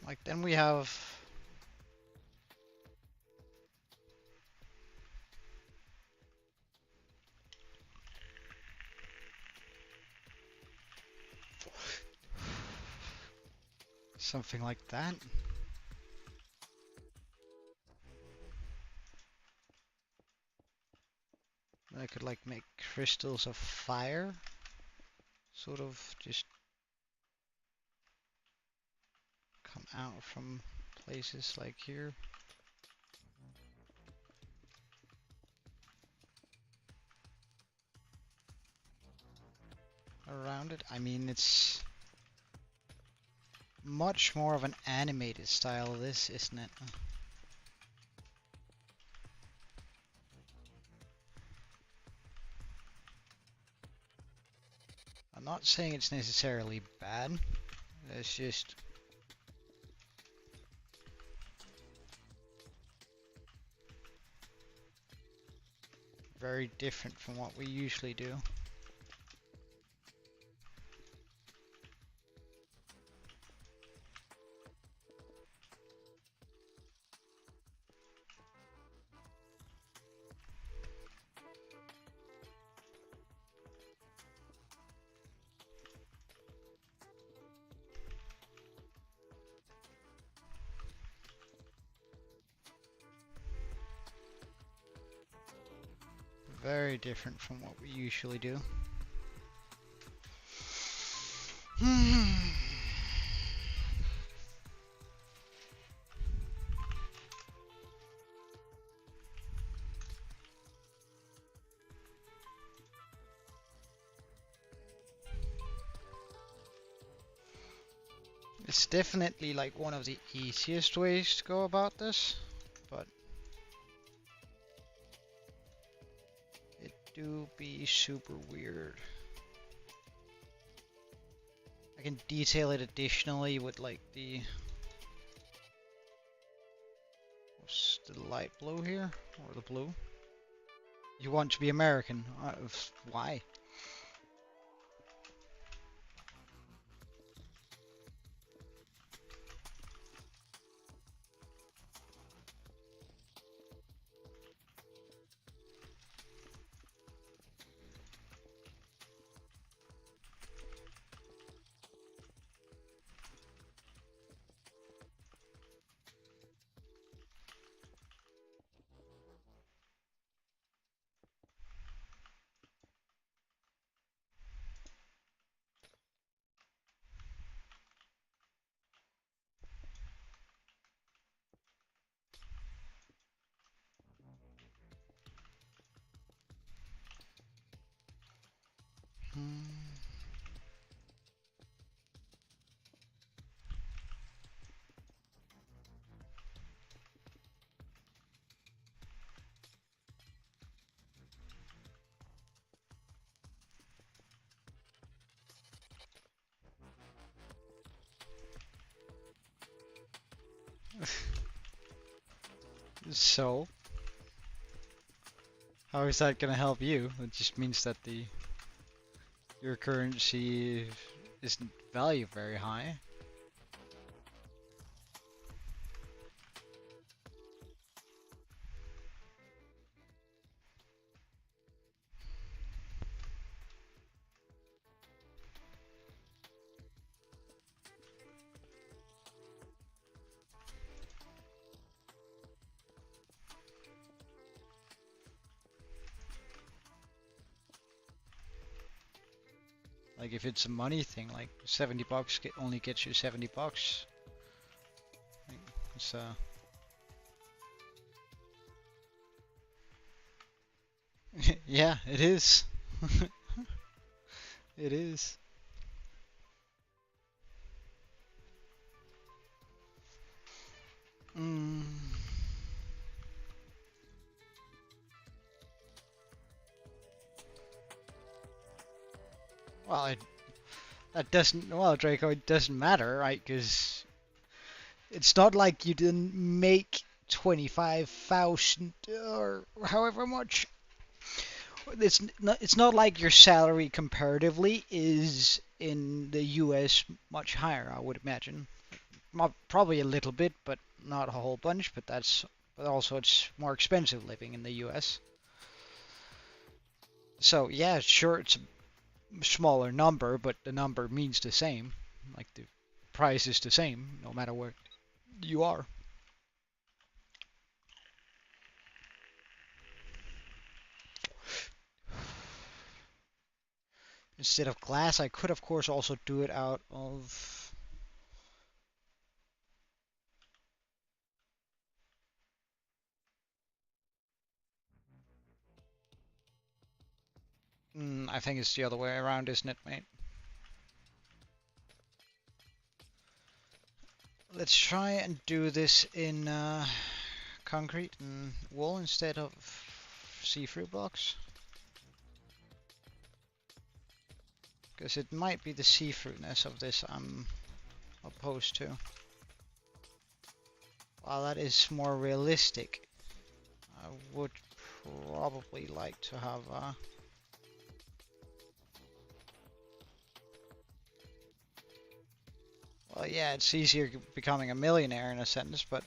Like then we have something like that. I could like make crystals of fire, sort of just come out from places like here. Around it. I mean, it's much more of an animated style, this, isn't it? I'm not saying it's necessarily bad. It's just very different from what we usually do. Very different from what we usually do. It's definitely like one of the easiest ways to go about this, but it do be super weird. I can detail it additionally with like the what's the light blue here, or the blue. You want to be American? Why? So, how is that gonna help you? It just means that your currency isn't value very high. Like if it's a money thing, like 70 bucks only gets you 70 bucks. Like, it's yeah, it is. It is. Mm. Well, that doesn't. Well, Draco, it doesn't matter, right? Because it's not like you didn't make 25,000 or however much. It's not like your salary comparatively is in the US much higher, I would imagine. Probably a little bit, but not a whole bunch. But also it's more expensive living in the US. So yeah, sure, it's a smaller number, but the number means the same. Like the price is the same no matter where you are. Instead of glass, I could of course also do it out of... I think it's the other way around, isn't it, mate? Let's try and do this in concrete and wool instead of see-through blocks. Because it might be the see-throughness of this I'm opposed to. While that is more realistic, I would probably like to have well, yeah, it's easier becoming a millionaire in a sense, but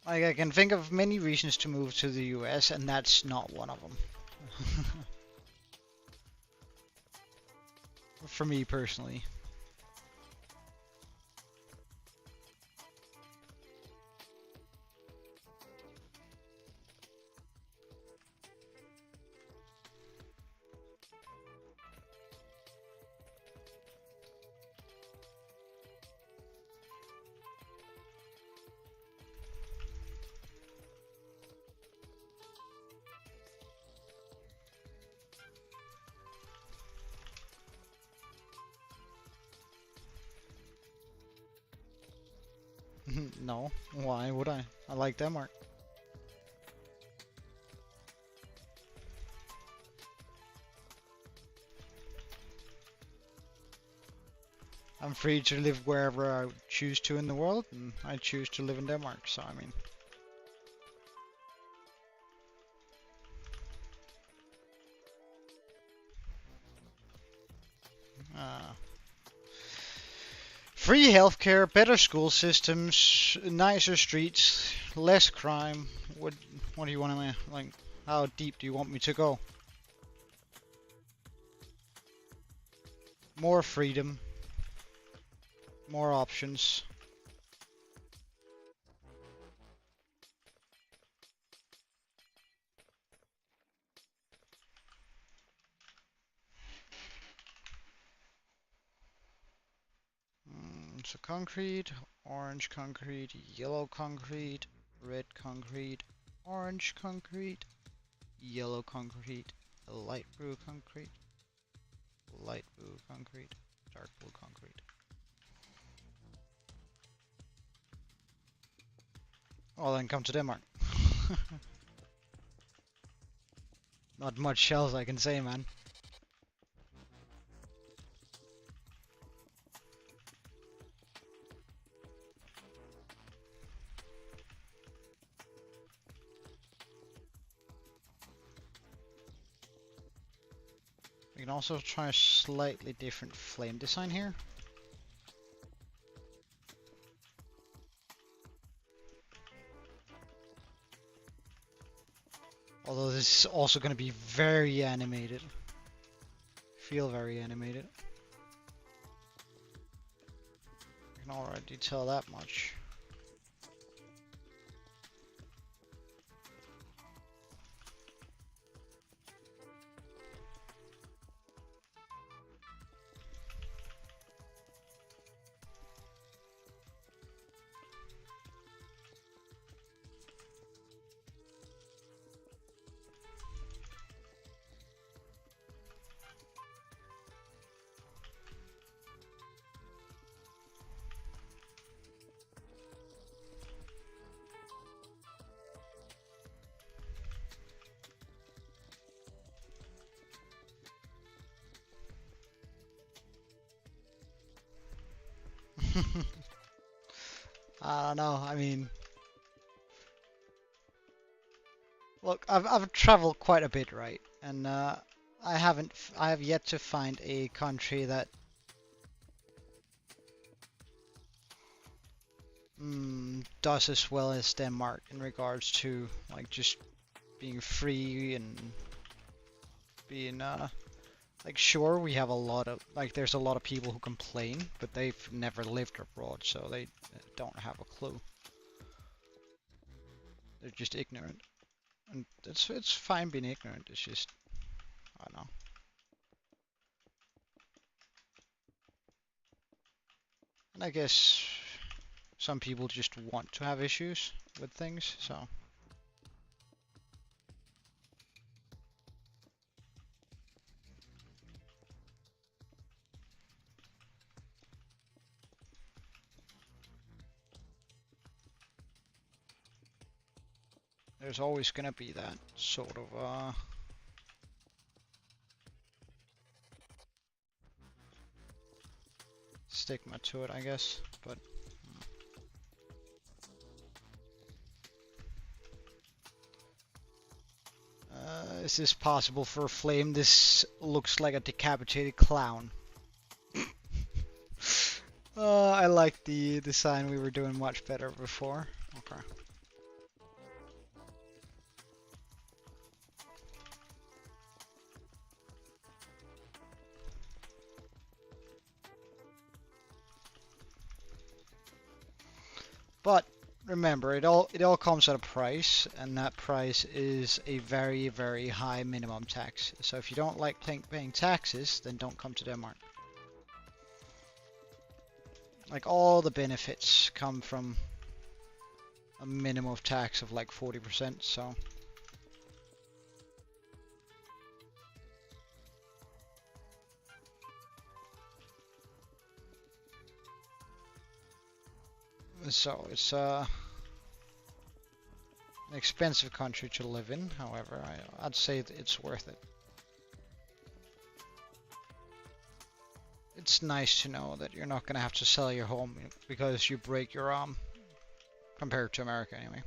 like I can think of many reasons to move to the US, and that's not one of them. For me personally. No, why would I? I like Denmark. I'm free to live wherever I choose to in the world, and I choose to live in Denmark, so I mean... free healthcare, better school systems, nicer streets, less crime. What do you want to, like, how deep do you want me to go? More freedom. More options. So concrete, orange concrete, yellow concrete, red concrete, orange concrete, yellow concrete, light blue concrete, light blue concrete, dark blue concrete. Well, then come to Denmark. Not much else I can say, man. We can also try a slightly different flame design here. Although this is also going to be very animated. Feel very animated. I can already tell that much. I don't know, I mean... Look, I've traveled quite a bit, right? And I have yet to find a country that does as well as Denmark in regards to like just being free and being like, sure, we have a lot of like there's a lot of people who complain, but they've never lived abroad, so they don't have a clue. They're just ignorant. And it's fine being ignorant, it's just, I don't know. And I guess some people just want to have issues with things, so. There's always gonna be that sort of stigma to it, I guess, but is this possible for a flame? This looks like a decapitated clown. I like the design we were doing much better before. Okay. But remember, it all comes at a price, and that price is a very, very high minimum tax. So if you don't like paying taxes, then don't come to Denmark. Like, all the benefits come from a minimum of tax of like 40%, so. So it's an expensive country to live in. However, I'd say that it's worth it. It's nice to know that you're not gonna have to sell your home because you break your arm, compared to America anyway.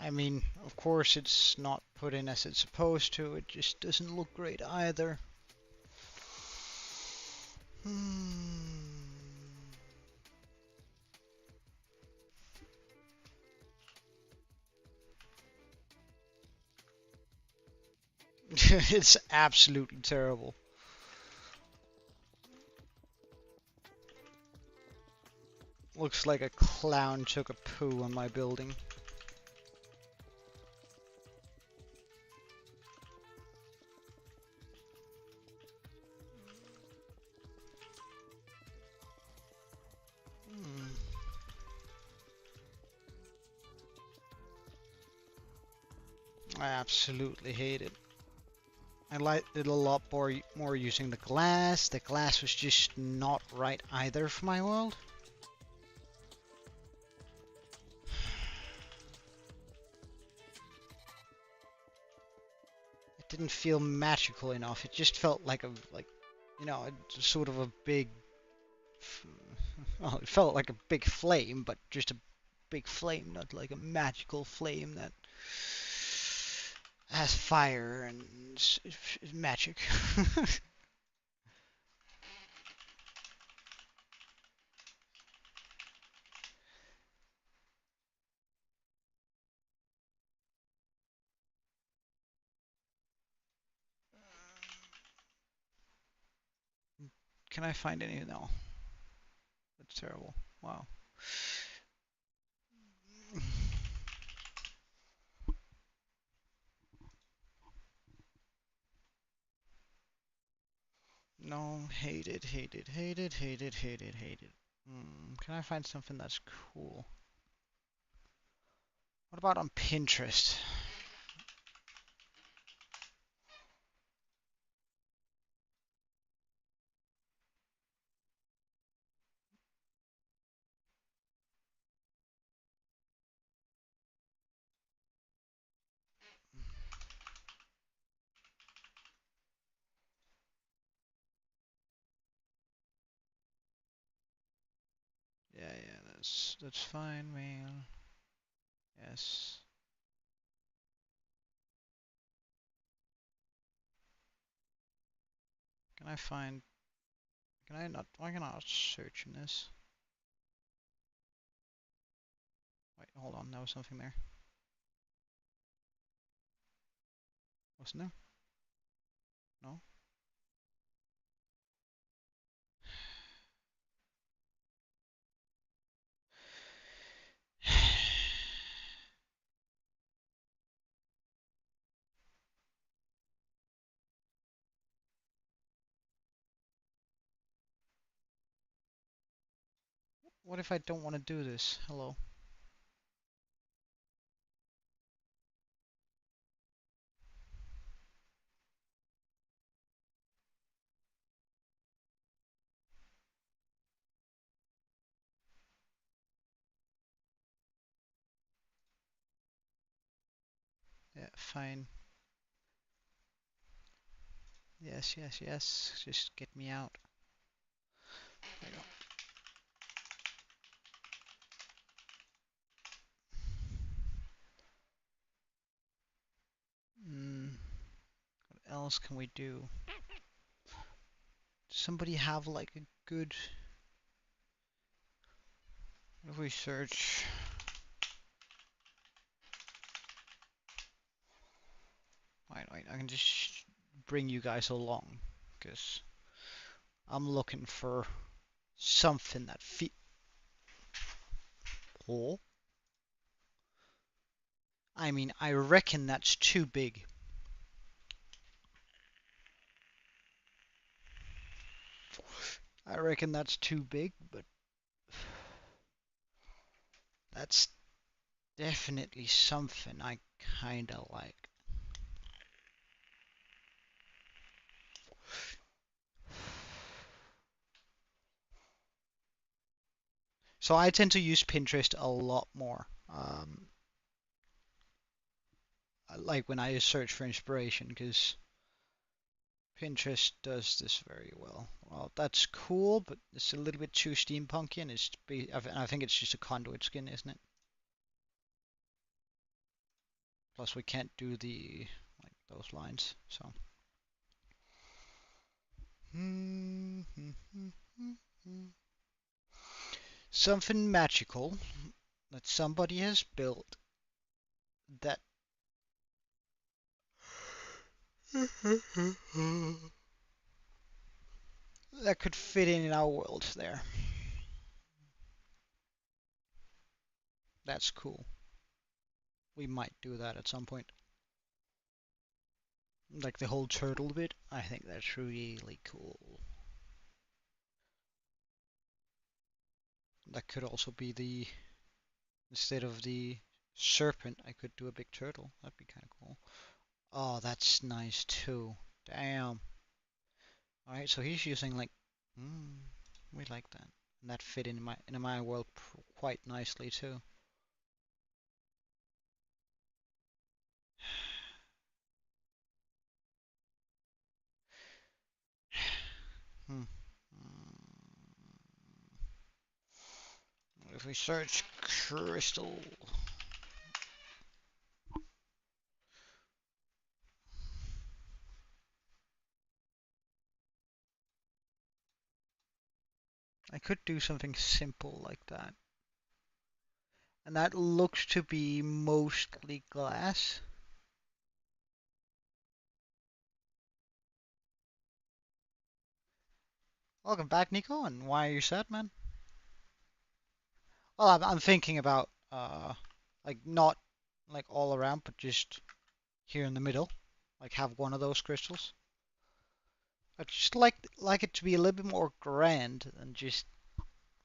I mean, of course it's not put in as it's supposed to. It just doesn't look great either. It's absolutely terrible. Looks like a clown took a poo on my building. I absolutely hate it. I liked it a lot more using the glass. The glass was just not right either for my world. It didn't feel magical enough. It just felt like you know, sort of a big. Well, it felt like a big flame, but just a big flame, not like a magical flame that has fire and is magic. Can I find any? No. That's terrible. Wow. No, hate it, hate it, hate it, hate it, hate it, hate it. Can I find something that's cool? What about on Pinterest? Yeah, that's fine, man. Yes. Can I find? Can I not? Why can I not search in this? Wait, hold on. There was something there. Wasn't there? No. What if I don't want to do this? Hello. Yeah, fine. Yes, yes, yes. Just get me out. There you go. What else can we do? Does somebody have like a good research? Wait, I can just bring you guys along, because I'm looking for something that fit. Oh, I mean, I reckon that's too big. I reckon that's too big, but that's definitely something I kinda like. So I tend to use Pinterest a lot more. Like when I search for inspiration, because Pinterest does this very well. Well, that's cool, but it's a little bit too steampunky, and I think it's just a conduit skin, isn't it? Plus we can't do the like those lines, so. Something magical that somebody has built that that could fit in our world there. That's cool. We might do that at some point. Like the whole turtle bit, I think that's really cool. That could also be the, instead of the serpent, I could do a big turtle. That'd be kind of cool. Oh, that's nice too. Damn. Alright, so he's using like, we like that. And that fit in my world quite nicely too. Hmm. If we search crystal, I could do something simple like that. And that looks to be mostly glass. Welcome back, Nico, and why are you sad, man? Well, I'm thinking about, like not like all around, but just here in the middle. Like have one of those crystals. I just like it to be a little bit more grand than just,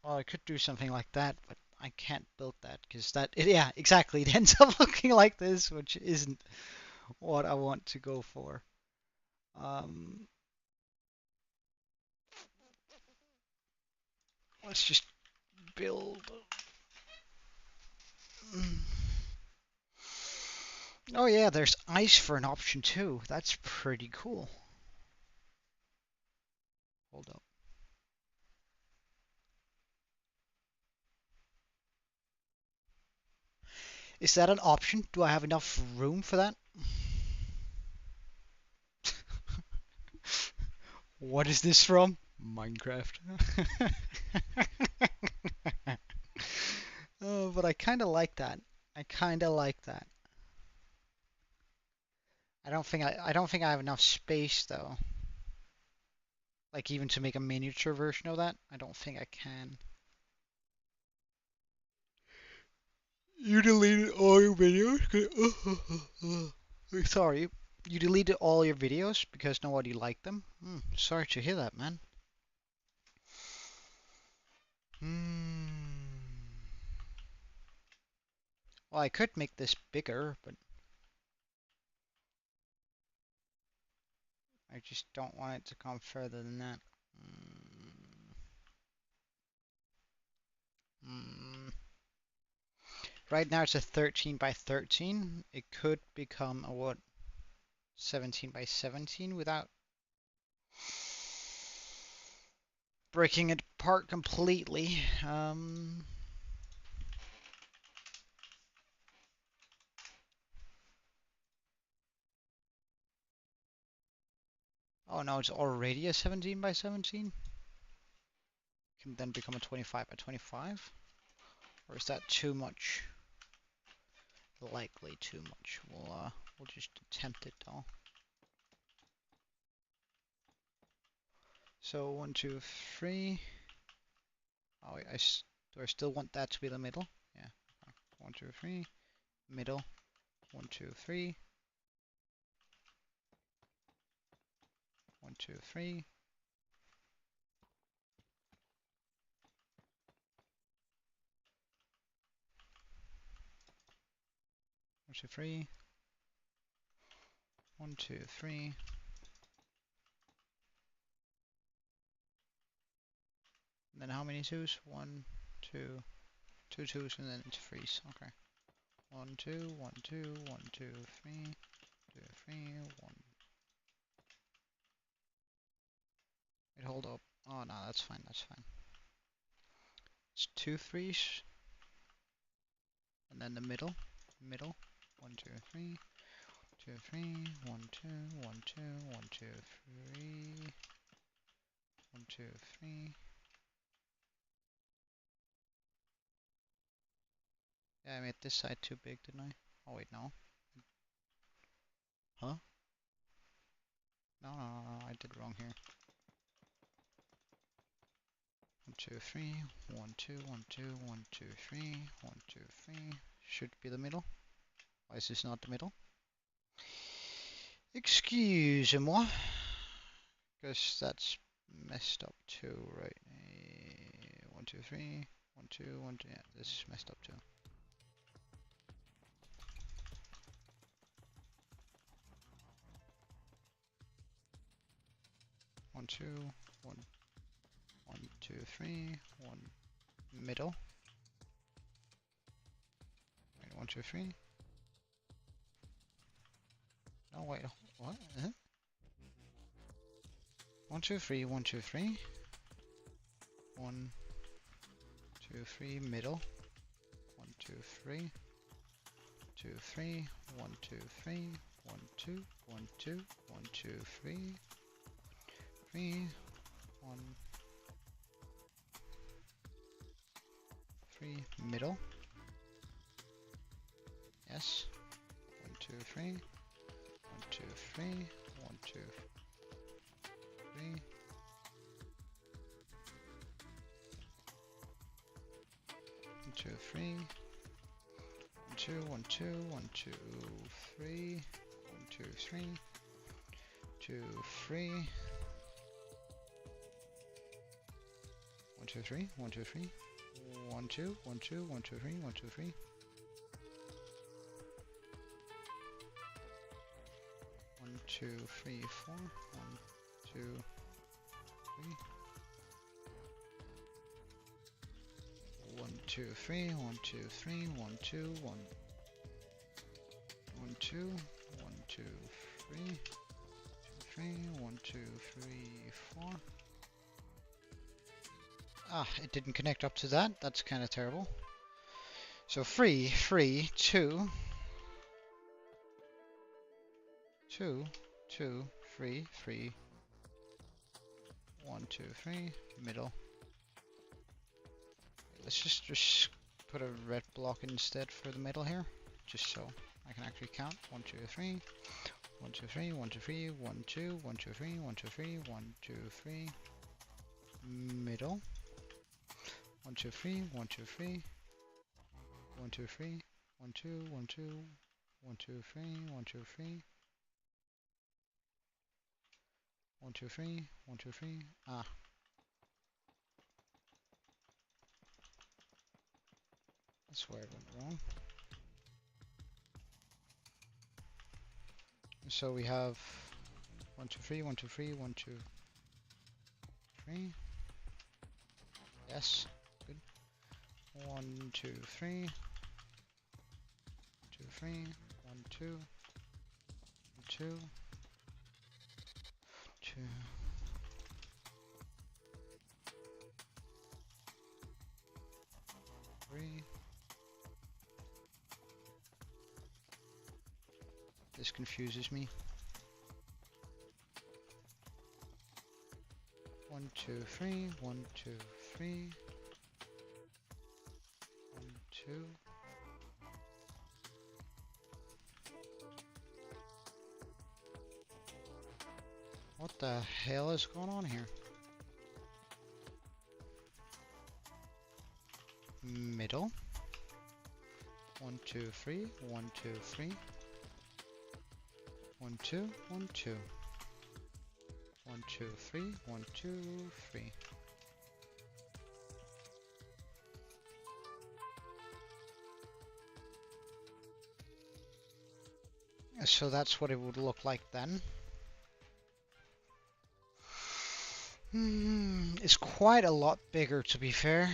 well, I could do something like that, but I can't build that because yeah, exactly. It ends up looking like this, which isn't what I want to go for. Let's just build. Oh yeah, there's ice for an option too. That's pretty cool. Hold up. Is that an option? Do I have enough room for that? What is this from? Minecraft. Oh, but I kind of like that. I kind of like that. I don't think I have enough space though. Like even to make a miniature version of that, I don't think I can. You deleted all your videos? Sorry, you deleted all your videos because nobody liked them? Sorry to hear that, man. Well, I could make this bigger, but I just don't want it to come further than that. Right now it's a 13 by 13. It could become a what? 17 by 17 without breaking it apart completely. Oh no, it's already a 17 by 17. Can then become a 25 by 25. Or is that too much? Likely too much. We'll just attempt it though. So 1, 2, 3. Oh, wait, do I still want that to be the middle? Yeah. 1, 2, 3. Middle. 1, 2, 3. 1, 2, 3. 1, 2, 3. 1, 2, 3. And then how many twos? 1, 2, 2 twos, and then it's threes. Okay. 1, 2, 1, 2, 1, 2, 3, 2, 3, 1. Wait, hold up. Oh no, that's fine, that's fine. It's 2 threes. And then the middle. 1, 2, 3, 2, 3, 1, 2, 1, 2, 1, 2, 3, 1, 2, 3. Yeah, I made this side too big, didn't I? Oh wait, no. Huh? No, I did wrong here. 1, 2, 3, 1, 2, 1, 2, 1, 2, 3, 1, 2, 3. Should be the middle. Why is this not the middle? Excuse-moi. Because that's messed up too, right? 1, 2, 3, 1, 2, 1, 2. Yeah, this is messed up too. One, two, one, 1, 2, 3, 1 middle. Wait, 1, 2, 3. No, wait, what? 1, 2, 3, 1, 2, 3. 1, 2, 3, middle. 1, 2, 3. 2, 3, 1, 2, 3, 1, 2, 1, 2, 1, 2, 3, 3, 1, 3, middle. Yes. 1, 2, 3, 1, 2, 3, 1, 2, 3. 1, 2, 3. 1, 2, 1, 2, 1, 2, 3, 1, 2, 3, 2, 3, 1, 2, 3, 1, 2, 3, 1, 2, 1, 2, 1, 2, 3, 1, 2, 3, 1, 2, 3, 4, 1, 2, 3, 1, 2, 3, 1, 2, 3, 1, 2, 1, 1, 2, 1, 2, 3, 3, 1, 2, 3, 4. Ah, it didn't connect up to that. That's kind of terrible. So 3, 3, 2, 2, 2, 3, 3, 1, 2, 3, middle. Let's just put a red block instead for the middle here, just so I can actually count. 1, 2, 3, 1, 2, 3, 1, 2, 3, 1, 2, 1, 2, 3, 1, 2, 3, 1, 2, 3, middle. 1, 2, 3, 1, 2, 3, 1, 2, 3, 1, 2, 1, 2, 1, 2, 3, 1, 2, 3, 1, 2, 3, 1, 2, 3. Ah. That's where it went wrong. So we have 1, 2, 3, 1, 2, 3, 1, 2, 3. Yes, good. 1, 2, 3. 2, 3. 1, 2. 1, 2. 2. 3. This confuses me. 1, 2, 3. 1, 2, 3. 1, 2. What the hell is going on here? Middle. 1, 2, 3. 1, 2, 3. 1, 2, 1, 2. 1, 2, 3. 1, 2, 3. So that's what it would look like then. It's quite a lot bigger, to be fair.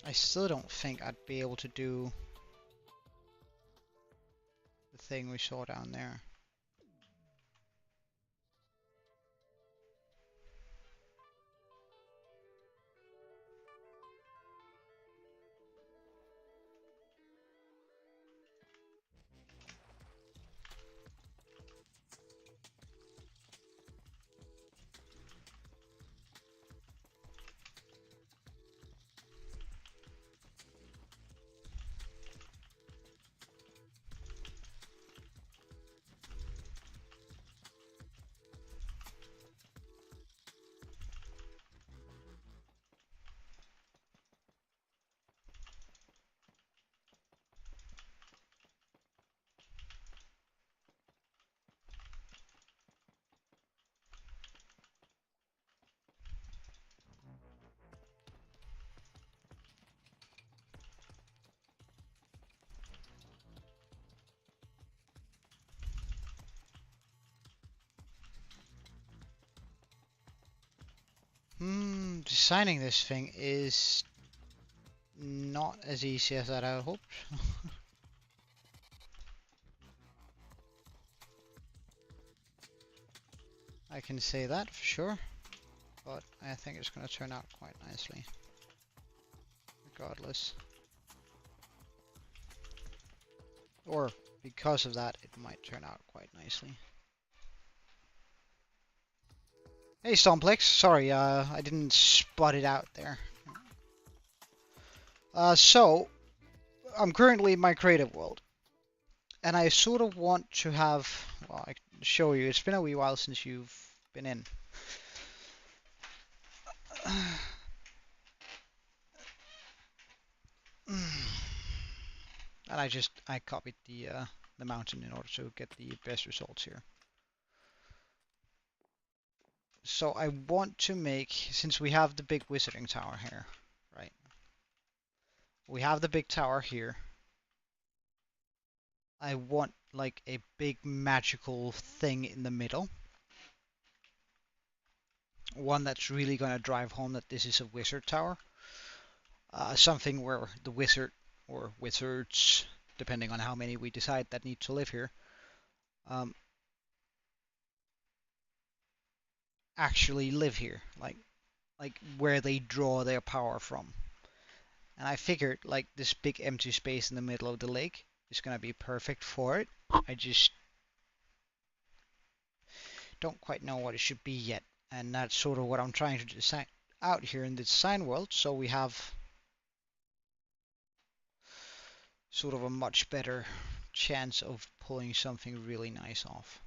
I still don't think I'd be able to do the thing we saw down there. designing this thing is not as easy as I hoped. I can say that for sure, but I think it's going to turn out quite nicely, regardless. Or because of that, it might turn out quite nicely. Hey Stomplex, sorry, I didn't spot it out there. So, I'm currently in my creative world, and I sort of want to have, well, I can show you, it's been a wee while since you've been in. And I copied the mountain in order to get the best results here. So I want to make, since we have the big wizarding tower here, right? We have the big tower here. I want like a big magical thing in the middle. One that's really going to drive home that this is a wizard tower. Something where the wizard or wizards, depending on how many we decide that need to live here, actually live here, like where they draw their power from. And I figured like this big empty space in the middle of the lake is gonna be perfect for it. I just don't quite know what it should be yet, and that's sort of what I'm trying to design out here in the design world, so we have sort of a much better chance of pulling something really nice off.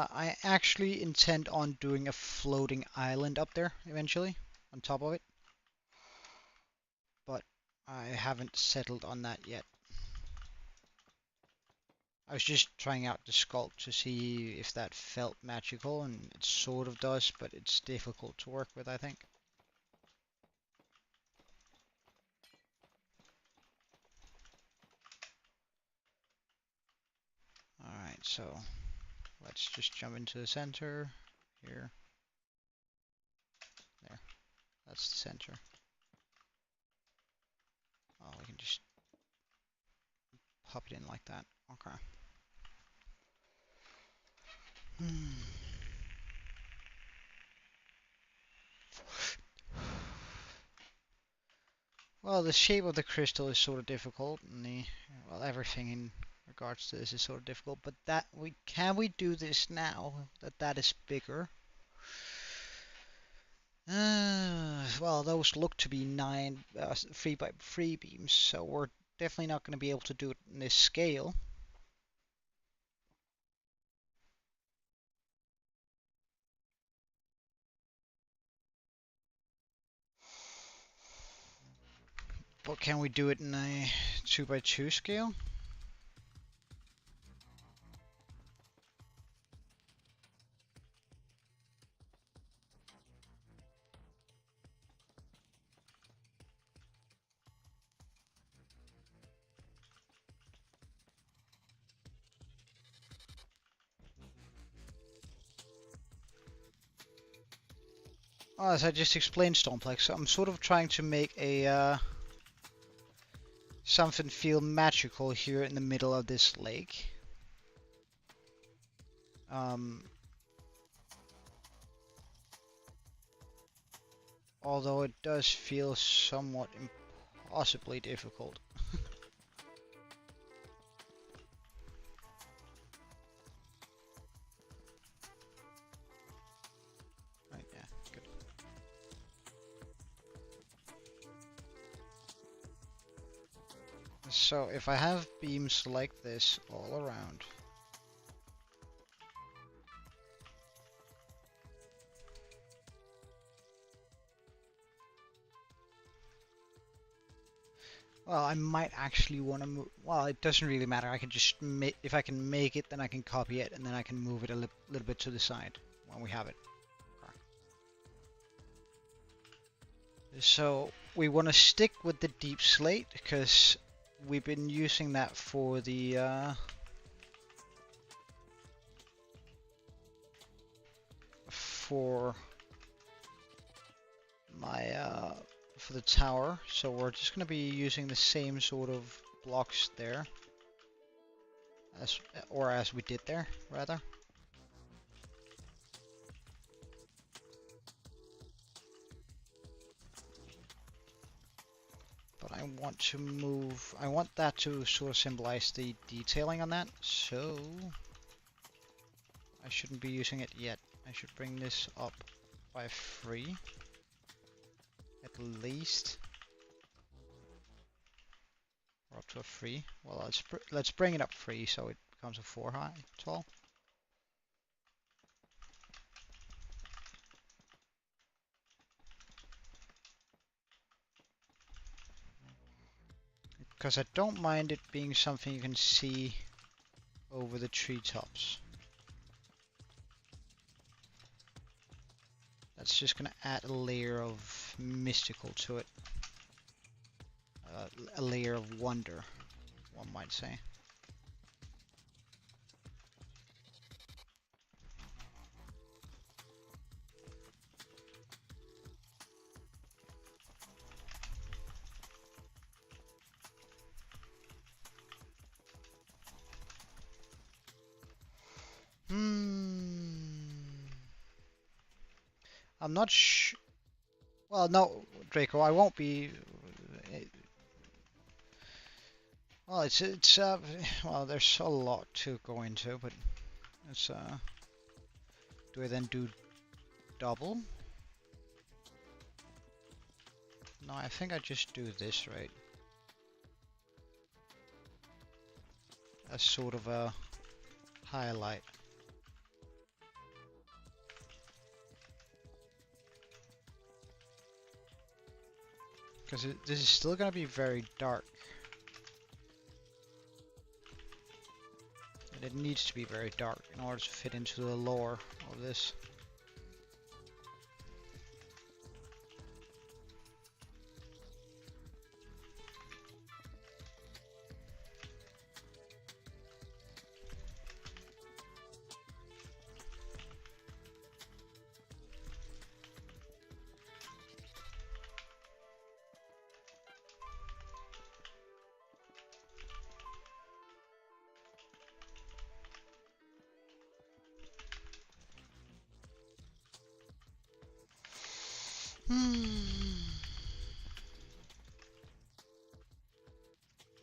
I actually intend on doing a floating island up there eventually, on top of it. But I haven't settled on that yet. I was just trying out the sculpt to see if that felt magical, and it sort of does, but it's difficult to work with, I think. Alright, so let's just jump into the center here. There, that's the center. Oh, we can just pop it in like that. Okay. Well, the shape of the crystal is sort of difficult, and well, everything in regards to this is sort of difficult. But can we do this now that is bigger? Well, those look to be 3x3 beams, so we're definitely not going to be able to do it in this scale. But can we do it in a 2x2 scale? Oh, as I just explained, Stormplex, I'm sort of trying to make a something feel magical here in the middle of this lake. Although it does feel somewhat impossibly difficult. Right, yeah, good. So if I have beams like this all around, Well, I might actually want to move. Well, it doesn't really matter. I can just make. If I can make it, then I can copy it, and then I can move it a little bit to the side when we have it. Okay. So we want to stick with the deep slate because we've been using that for the for my for the tower. So we're just going to be using the same sort of blocks there as we did there, rather. But I want to move, I want that to sort of symbolize the detailing on that, so I shouldn't be using it yet. I should bring this up by 3, at least, or up to a 3. Well, let's bring it up 3 so it becomes a 4 high tall. Because I don't mind it being something you can see over the treetops. That's just going to add a layer of mystical to it. A layer of wonder, one might say. I'm not sure. Well, no, Draco, I won't be. Well, it's well, there's a lot to go into, but it's do I then do double? No, I think I just do this, right? As sort of a highlight. Because this is still going to be very dark. And it needs to be very dark in order to fit into the lore of this.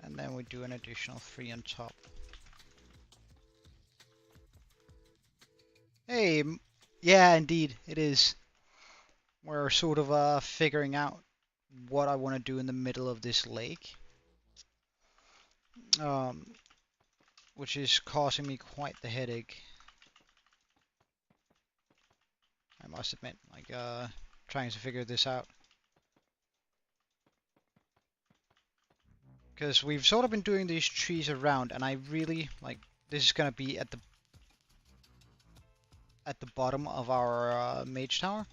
And then we do an additional 3 on top. Hey, yeah, indeed, it is. We're sort of figuring out what I want to do in the middle of this lake. Which is causing me quite the headache. I must admit, like, trying to figure this out. Because we've sort of been doing these trees around, and I really, like, this is gonna be at the bottom of our mage tower.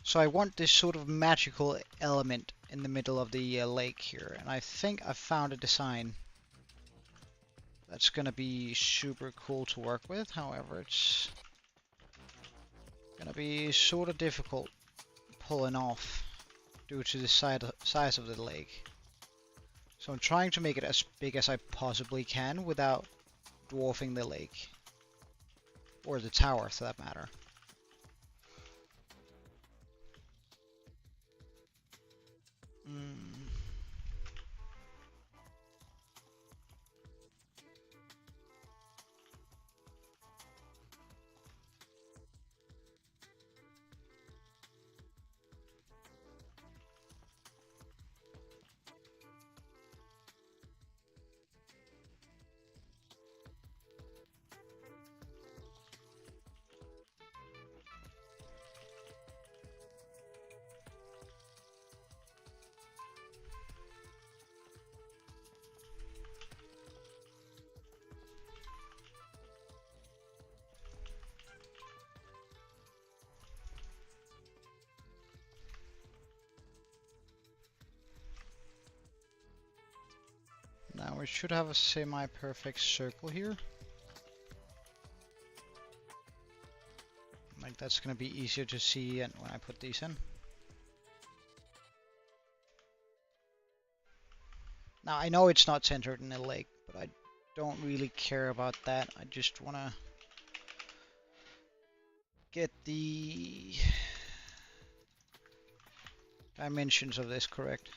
So I want this sort of magical element in the middle of the lake here, and I think I found a design that's gonna be super cool to work with. However, it's gonna be sort of difficult pulling off due to the size of the lake. So I'm trying to make it as big as I possibly can without dwarfing the lake. Or the tower, for that matter. should have a semi-perfect circle here. Like that's gonna be easier to see and when I put these in. Now I know it's not centered in a lake, but I don't really care about that. I just wanna get the dimensions of this correct.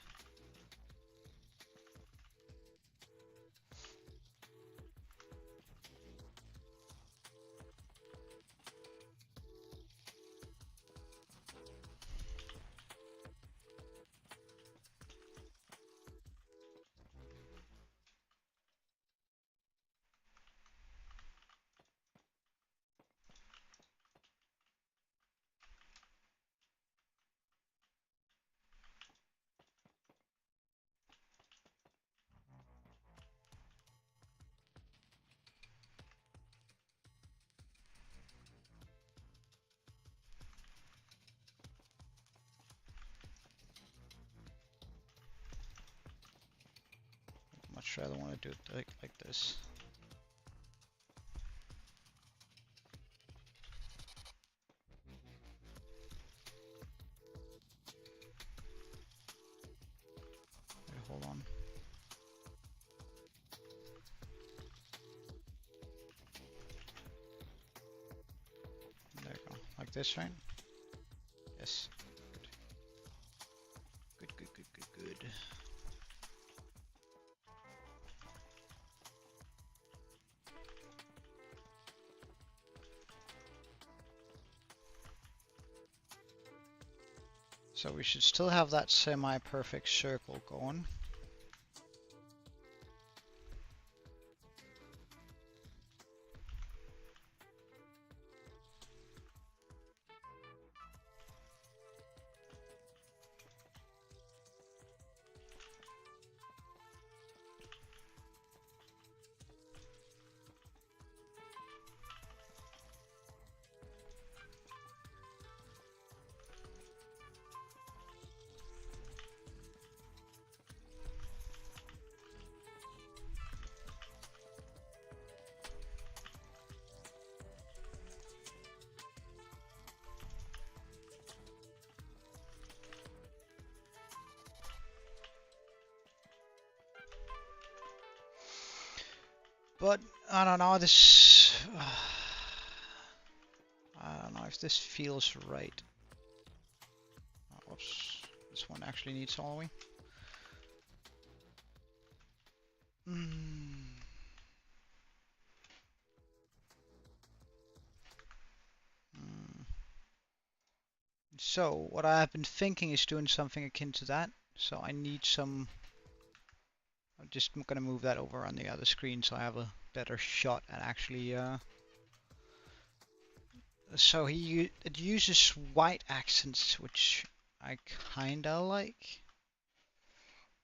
Much rather want to do it like this. Wait, hold on. There you go. Like this, right? Yes. Good. Good. So we should still have that semi-perfect circle going. But I don't know, this I don't know if this feels right. Oh, oops, this one actually needs following. So what I've been thinking is doing something akin to that. So I need some. I'm just gonna move that over on the other screen so I have a better shot at actually. So it uses white accents, which I kinda like.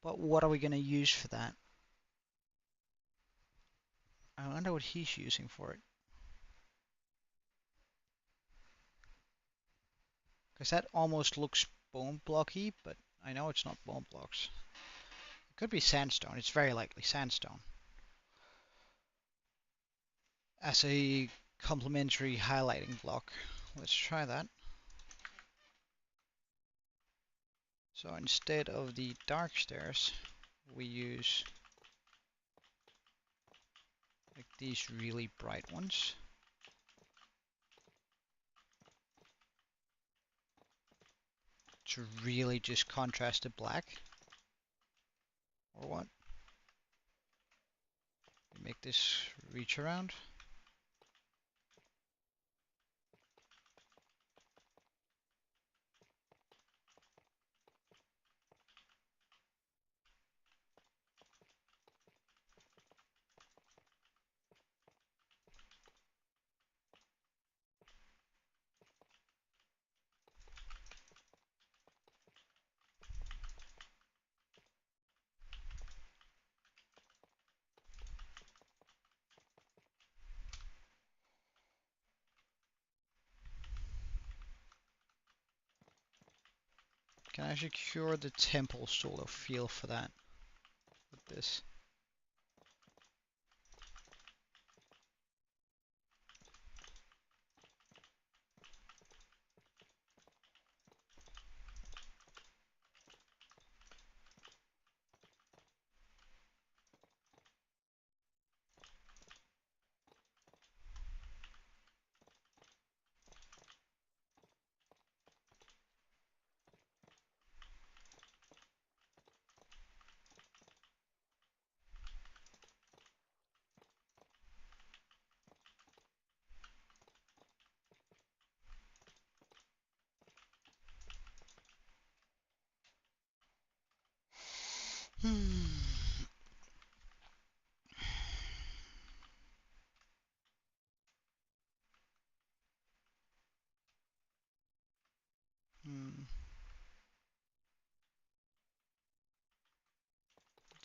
But what are we gonna use for that? I wonder what he's using for it. Because that almost looks bone blocky, but I know it's not bone blocks. It could be sandstone. It's very likely sandstone. As a complementary highlighting block. Let's try that. So instead of the dark stairs, we use like these really bright ones. To really just contrast the black. Or what? Make this reach around. Can I secure the temple sort of feel for that with this?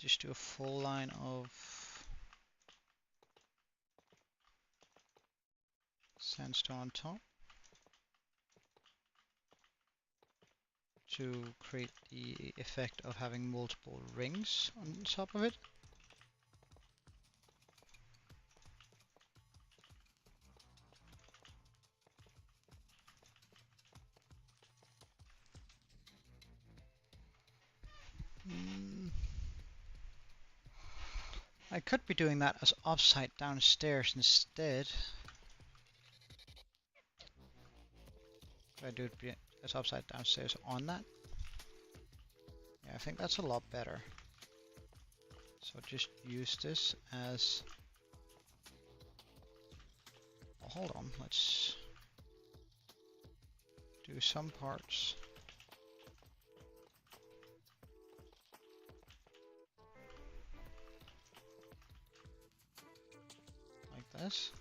just do a full line of sandstone on top to create the effect of having multiple rings on top of it. I could be doing that as upside downstairs instead. Could I do it as upside downstairs on that? Yeah, I think that's a lot better. So just use this as... Well, hold on, let's do some parts. Like this.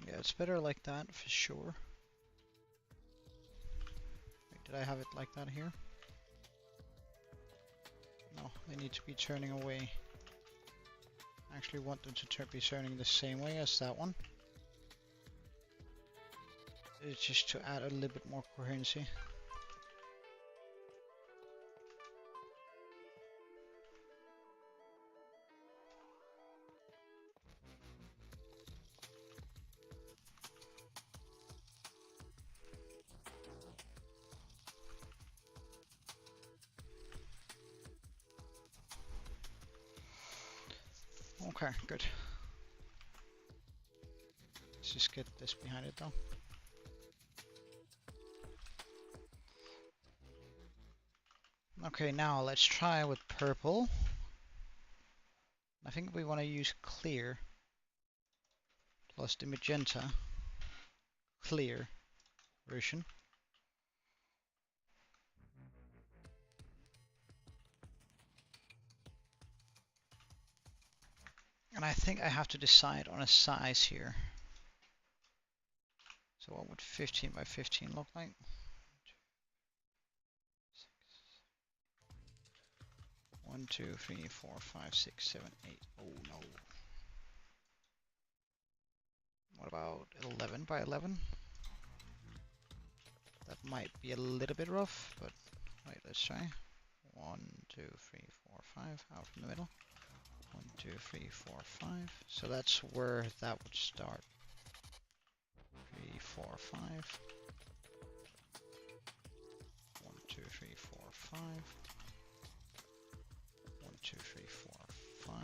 Yeah, it's better like that for sure. Wait, did I have it like that here? No, they need to be turning away. I actually want them to be turning the same way as that one. It's just to add a little bit more coherency. Okay, good. Let's just get this behind it though. Okay, now let's try with purple. I think we want to use clear plus the magenta clear version. And I think I have to decide on a size here. So what would 15 by 15 look like? 1, 2, 3, 4, 5, 6, 7, 8. Oh no. What about 11 by 11? That might be a little bit rough, but wait, let's try. 1, 2, 3, 4, 5 out from the middle. 1, 2, 3, 4, 5. So that's where that would start. 3, 4, 5. 1, 2, 3, 4, 5. 1, 2, 3, 4, 5.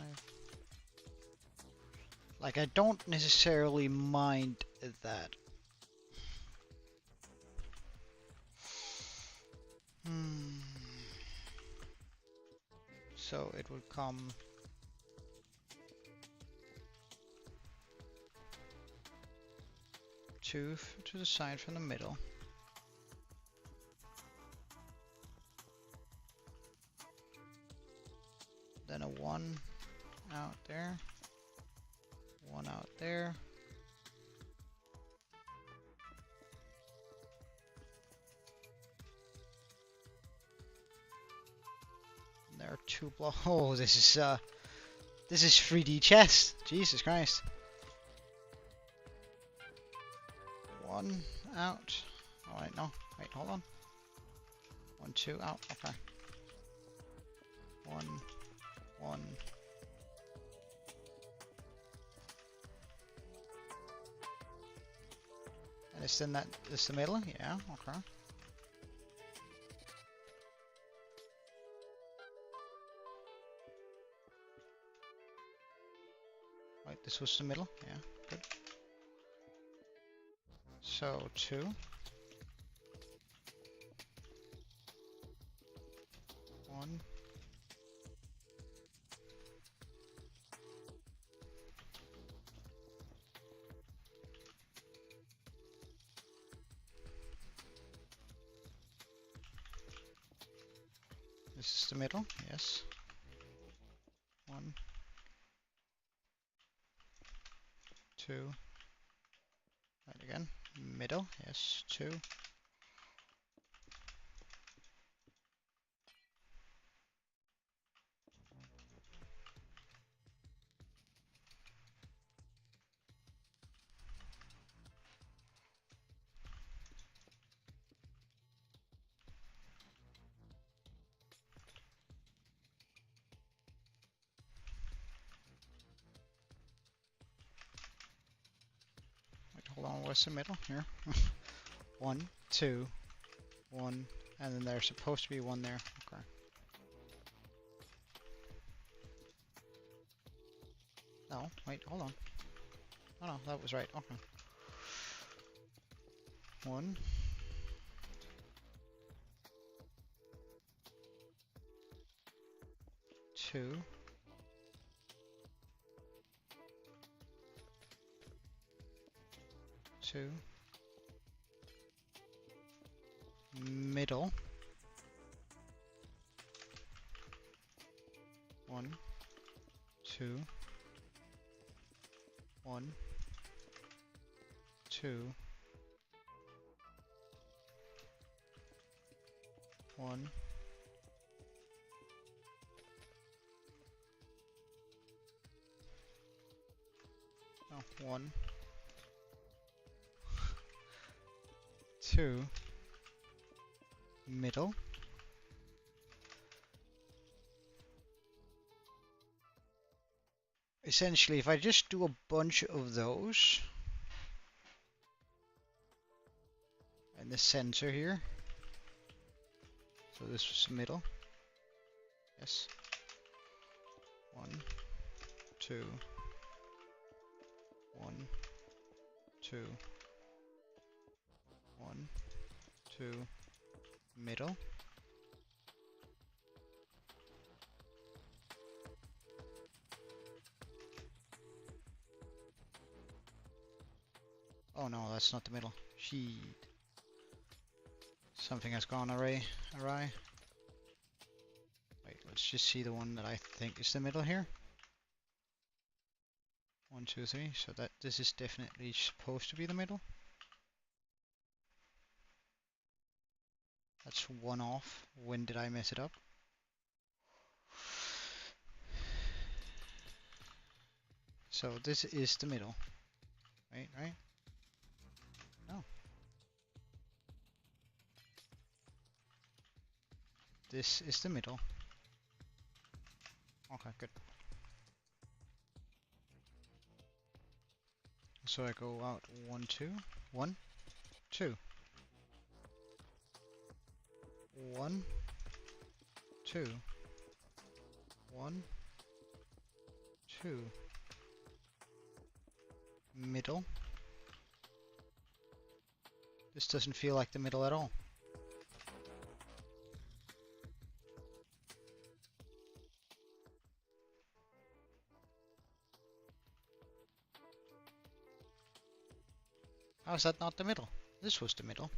Like, I don't necessarily mind that. So it would come two to the side from the middle. Then a 1 out there. 1 out there. There are 2 blocks. Oh, this is 3D chess. Jesus Christ. 1 out. Oh wait, no. Wait, hold on. 1, 2 out. Okay. 1, 1. And it's in that. It's the middle. Yeah. Okay. Wait, this was the middle. Yeah. Good. So 2. 1. This is the middle, yes. 1, 2. Right again. Middle, yes. 2. Wait, hold on, what's the middle here? 1, 2, 1, and then there's supposed to be 1 there. Okay. No, wait, hold on. Oh no, that was right. Okay. 1. 2. 2. Middle. 1, 2, 1, 2, 1. Oh, 1, 2, middle. Essentially, if I just do a bunch of those in the center here, so this was the middle, yes, 1, 2, 1, 2, 1, 2, middle. Oh no, that's not the middle. Sheet. Something has gone awry. Wait, let's just see the one that I think is the middle here. 1, 2, 3. So that this is definitely supposed to be the middle. That's 1 off. When did I mess it up? So this is the middle. Right? No. This is the middle. Okay, good. So I go out 1, 2, 1, 2. 1, 2, 1, 2. Middle. This doesn't feel like the middle at all. How is that not the middle? This was the middle.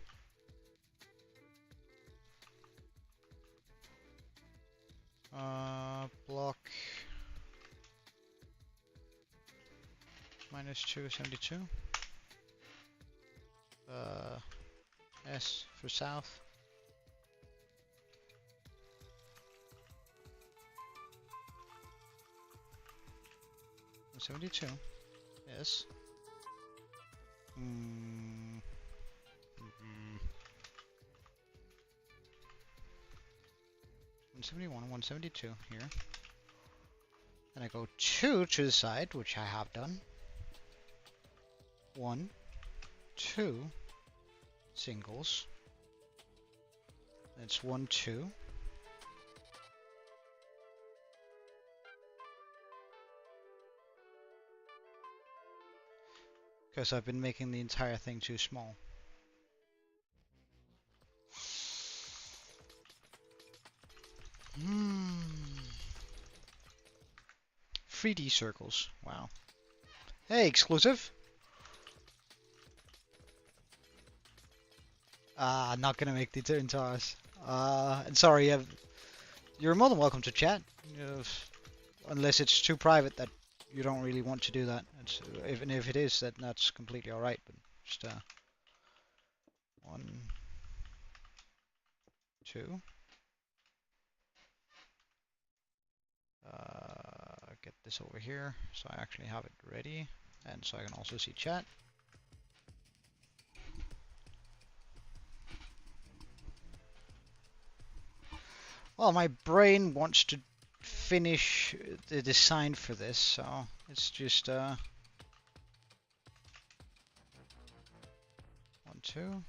Block minus 272. S for south. $72. Yes. 171, 172 here. Then I go 2 to the side, which I have done. 1, 2 singles. That's 1, 2. Because I've been making the entire thing too small. 3D circles. Wow. Hey, exclusive. Not gonna make the turn toss. And sorry, you're more than welcome to chat. Unless it's too private that you don't really want to do that. Even if it is, that's completely alright. But just 1, 2. Get this over here so I actually have it ready, and so I can also see chat. Well, my brain wants to finish the design for this, so it's just 1, 2.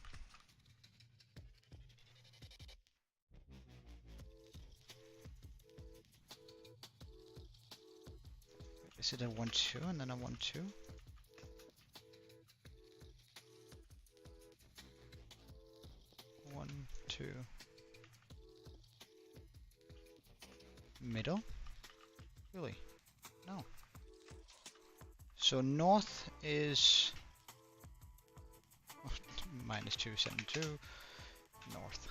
Is it a 1, 2 and then a 1, 2? 1, 2. Middle? Really? No. So north is -272 north.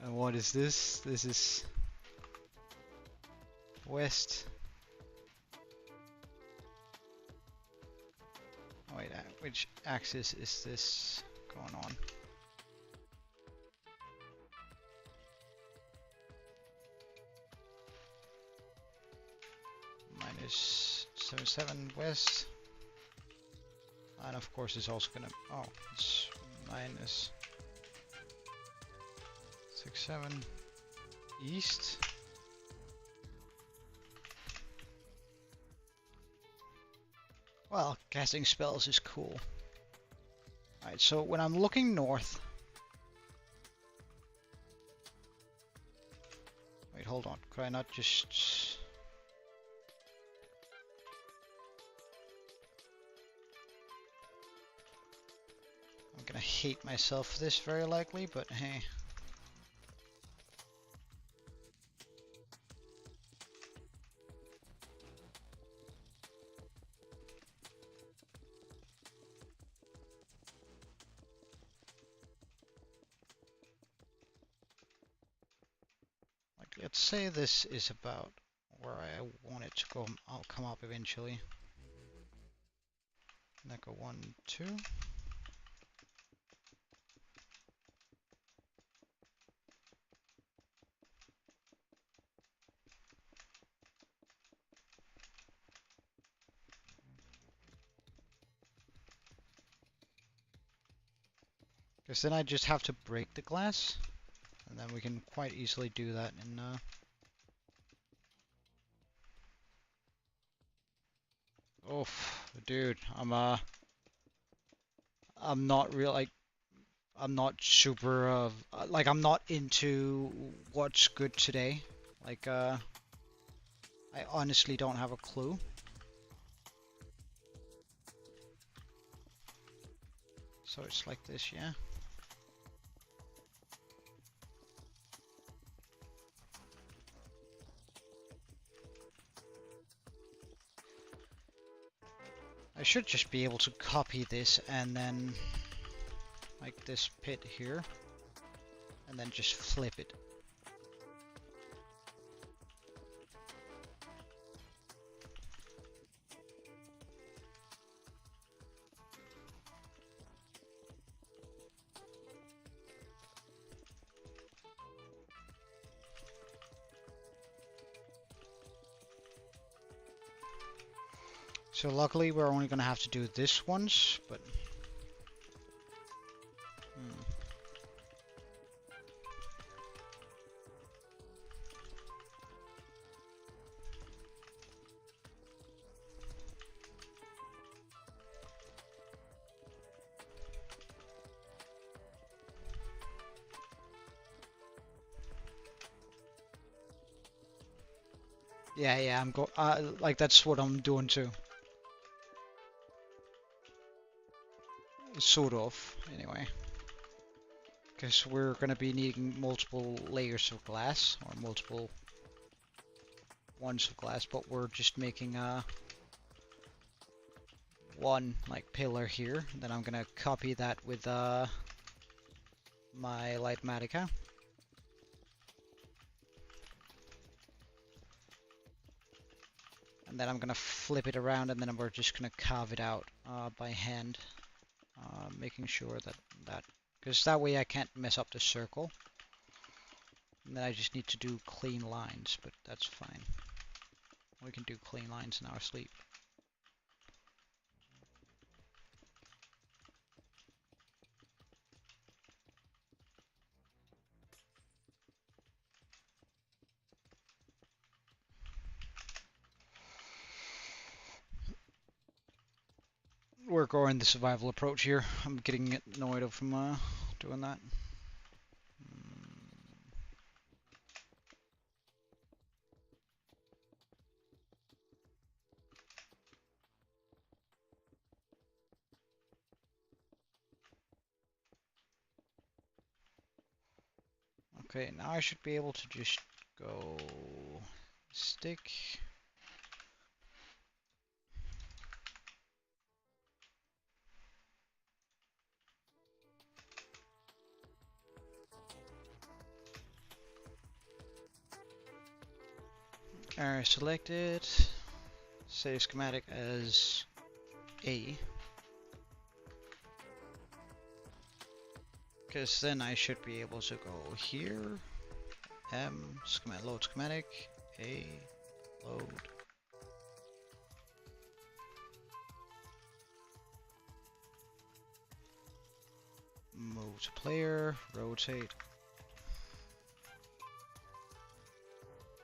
And what is this? This is west. Oh, wait, which axis is this going on? -77 west. And of course it's also gonna, oh, it's -67 east. Well, casting spells is cool. Alright, so when I'm looking north... Wait, hold on. Could I not just... I'm gonna hate myself for this very likely, but hey. Let's say this is about where I want it to go. I'll come up eventually. And then go 1, 2. Because then I just have to break the glass. And then we can quite easily do that in oof, dude, I'm not real like I'm not super like I'm not into what's good today. Like I honestly don't have a clue. So it's like this, yeah. I should just be able to copy this and then like this pit here and then just flip it. So luckily we're only going to have to do this once, but... Yeah, I'm like that's what I'm doing too. Sort of, anyway. Because we're going to be needing multiple layers of glass, or multiple ones of glass, but we're just making one like pillar here. Then I'm gonna copy that with my Lightmatica. And then I'm gonna flip it around, and then we're just gonna carve it out by hand, making sure that because that way I can't mess up the circle. And then I just need to do clean lines, but that's fine. We can do clean lines in our sleep. We're going the survival approach here. I'm getting annoyed of from doing that. Okay, now I should be able to just go stick. Area selected. Save schematic as A. Because then I should be able to go here. M, schematic, load schematic, A, load. Move to player, rotate.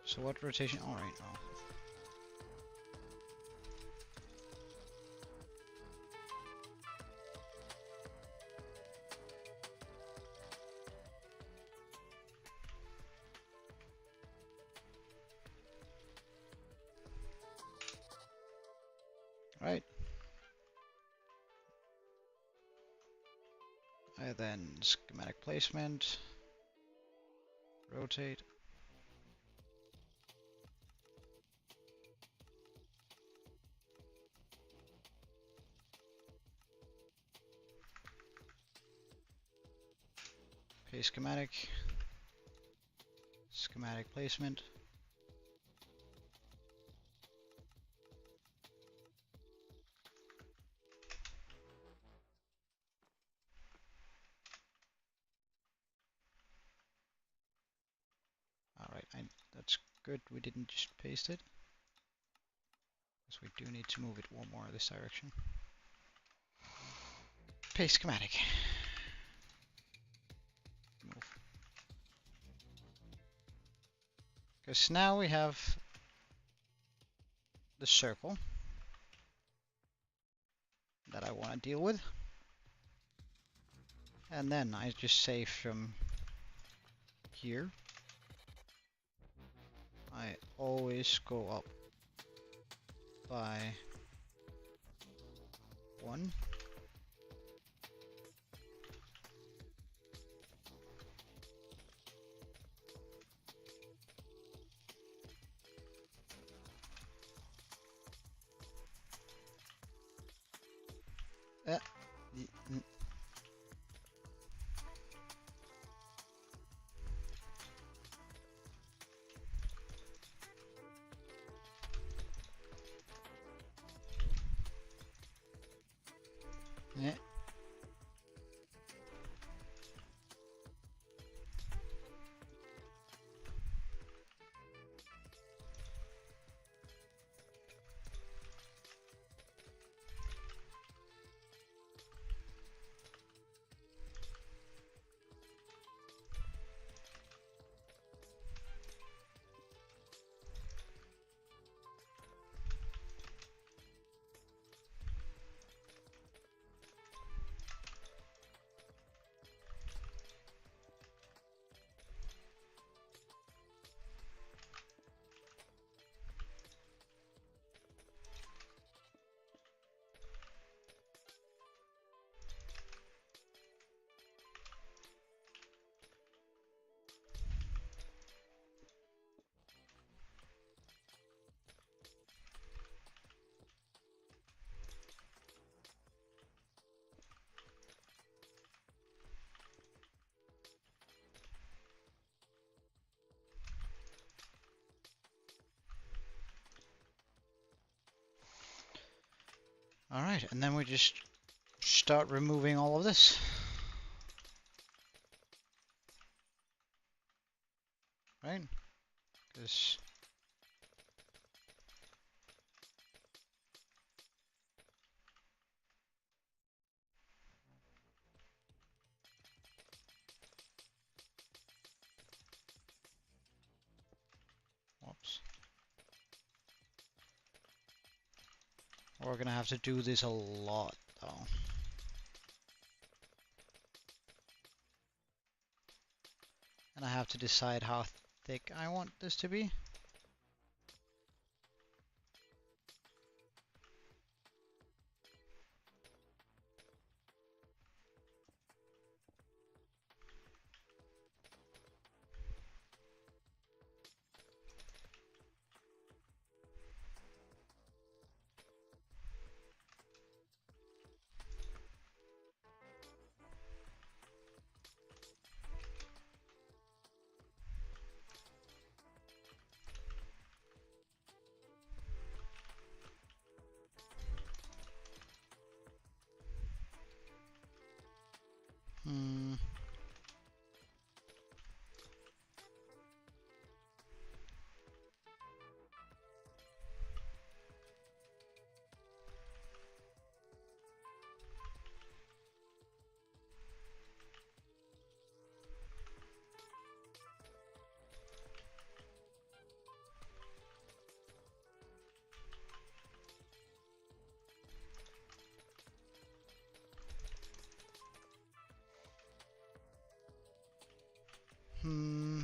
So what rotation? Alright, oh. Right. And then schematic placement, rotate. Okay, schematic placement. Alright, that's good. We didn't just paste it. Because we do need to move it one more this direction. Paste schematic. Move. Because now we have the circle that I want to deal with. And then I just save from here. I always go up by 1. Yeah. Alright, and then we just start removing all of this. Right? Because... Whoops. We're gonna have to do this a lot, though. And I have to decide how thick I want this to be. Hmm. Hmm.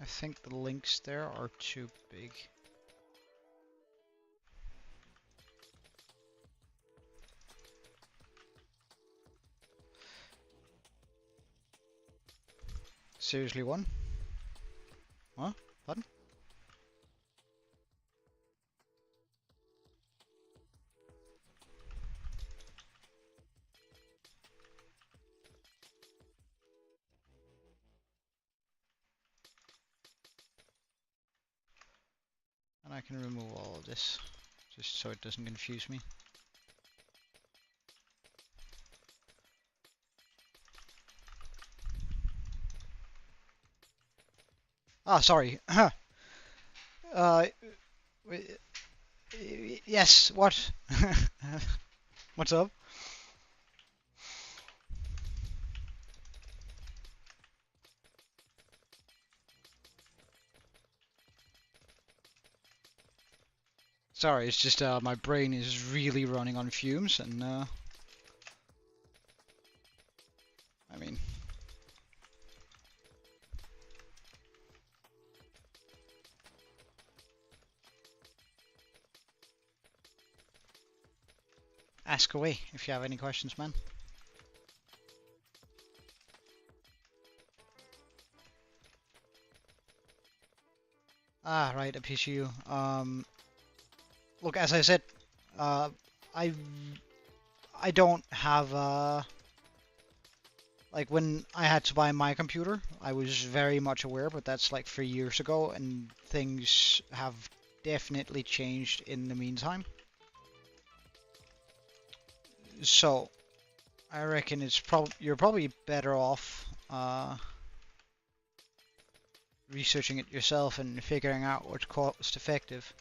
I think the links there are too big. Seriously, one? What? Pardon? And I can remove all of this, just so it doesn't confuse me. Ah, sorry. uh, yes, what? What's up? Sorry, it's just my brain is really running on fumes, and I mean, ask away if you have any questions, man. Ah, right, a PCU. Look, as I said, uh, I I don't have like when I had to buy my computer, I was very much aware, but that's like 3 years ago, and things have definitely changed in the meantime. So I reckon you're probably better off researching it yourself and figuring out what's cost effective.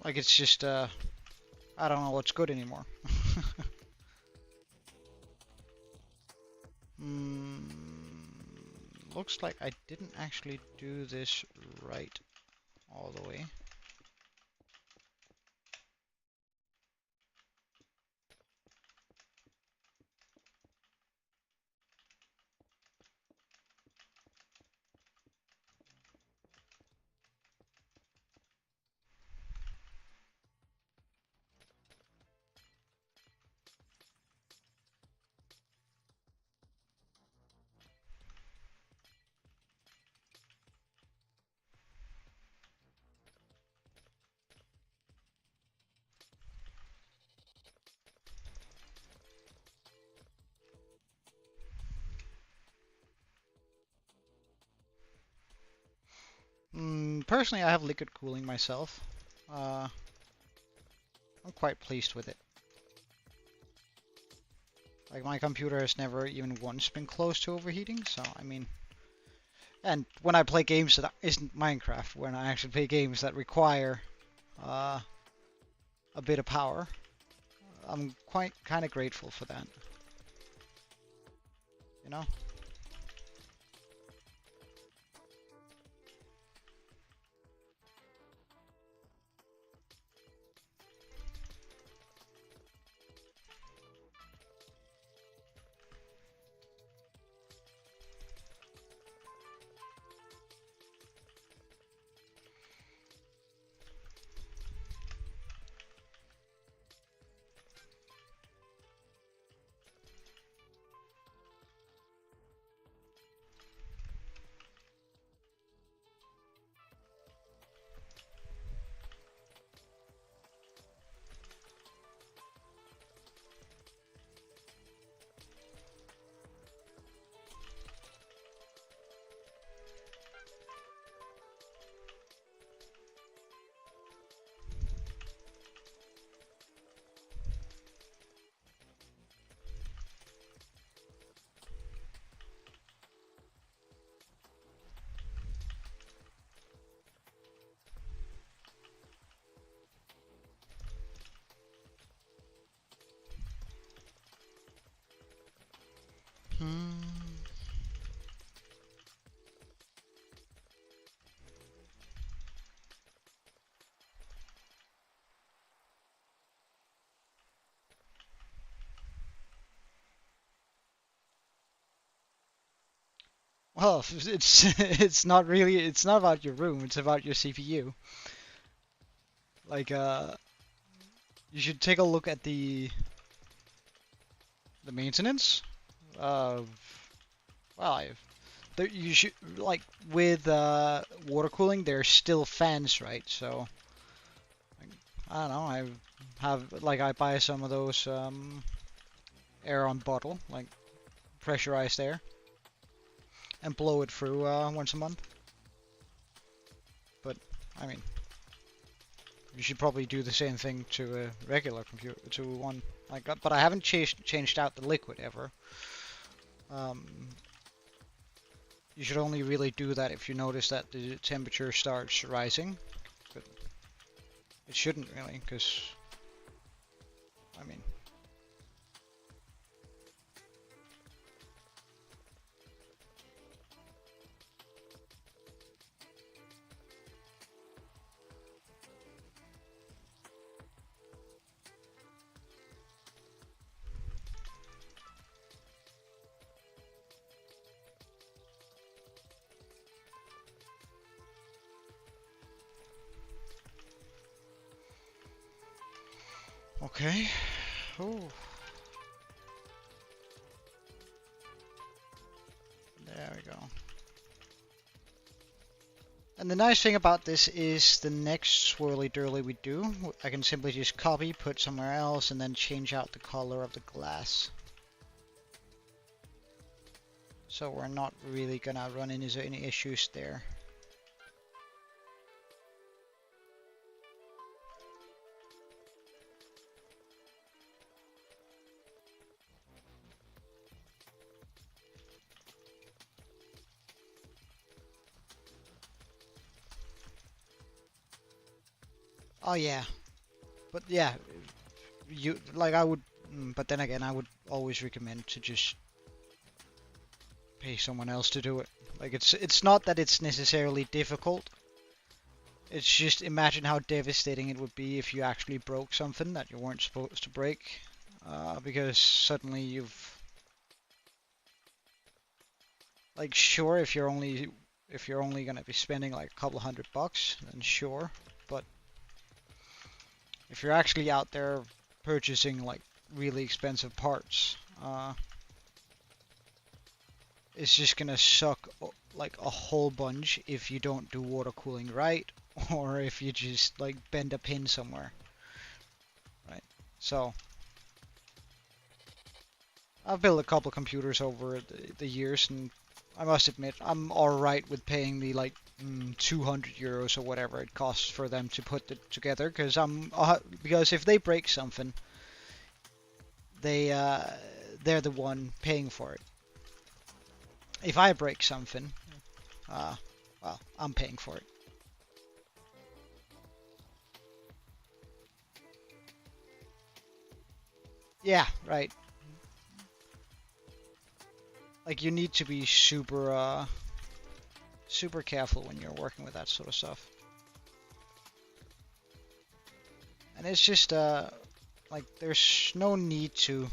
Like it's just I don't know what's good anymore. Mm, looks like I didn't actually do this right all the way. Personally, I have liquid cooling myself. I'm quite pleased with it. Like, my computer has never even once been close to overheating, so I mean... And when I play games that isn't Minecraft, when I actually play games that require a bit of power, I'm quite kind of grateful for that. You know? Hmm. Well, it's not about your room, it's about your CPU. Like, you should take a look at the maintenance. Well, you should, like, with water cooling, there's still fans, right? So, like, I don't know, I buy some of those air on bottle, like pressurized air, and blow it through once a month. But, I mean, you should probably do the same thing to a regular computer, to one like that. But I haven't changed out the liquid ever. Um, you should only really do that if you notice that the temperature starts rising. But it shouldn't really, because, I mean... Okay. Oh. There we go. And the nice thing about this is the next swirly durly we do, I can simply just copy, put somewhere else, and then change out the color of the glass. So we're not really gonna run into any issues there. Oh yeah, but yeah, you like I would, but then again I would always recommend to just pay someone else to do it. Like it's not that it's necessarily difficult. It's just imagine how devastating it would be if you actually broke something that you weren't supposed to break, because suddenly you've like sure if you're only gonna be spending like a couple $100, then sure, but if you're actually out there purchasing like really expensive parts, it's just gonna suck like a whole bunch if you don't do water cooling right, or if you just like bend a pin somewhere, right? So I've built a couple computers over the years, and I must admit I'm alright with paying the like 200 euros or whatever it costs for them to put it together, because if they break something, they're the one paying for it. If I break something, well, I'm paying for it. Yeah, right. Like you need to be super careful when you're working with that sort of stuff. And it's just like there's no need to,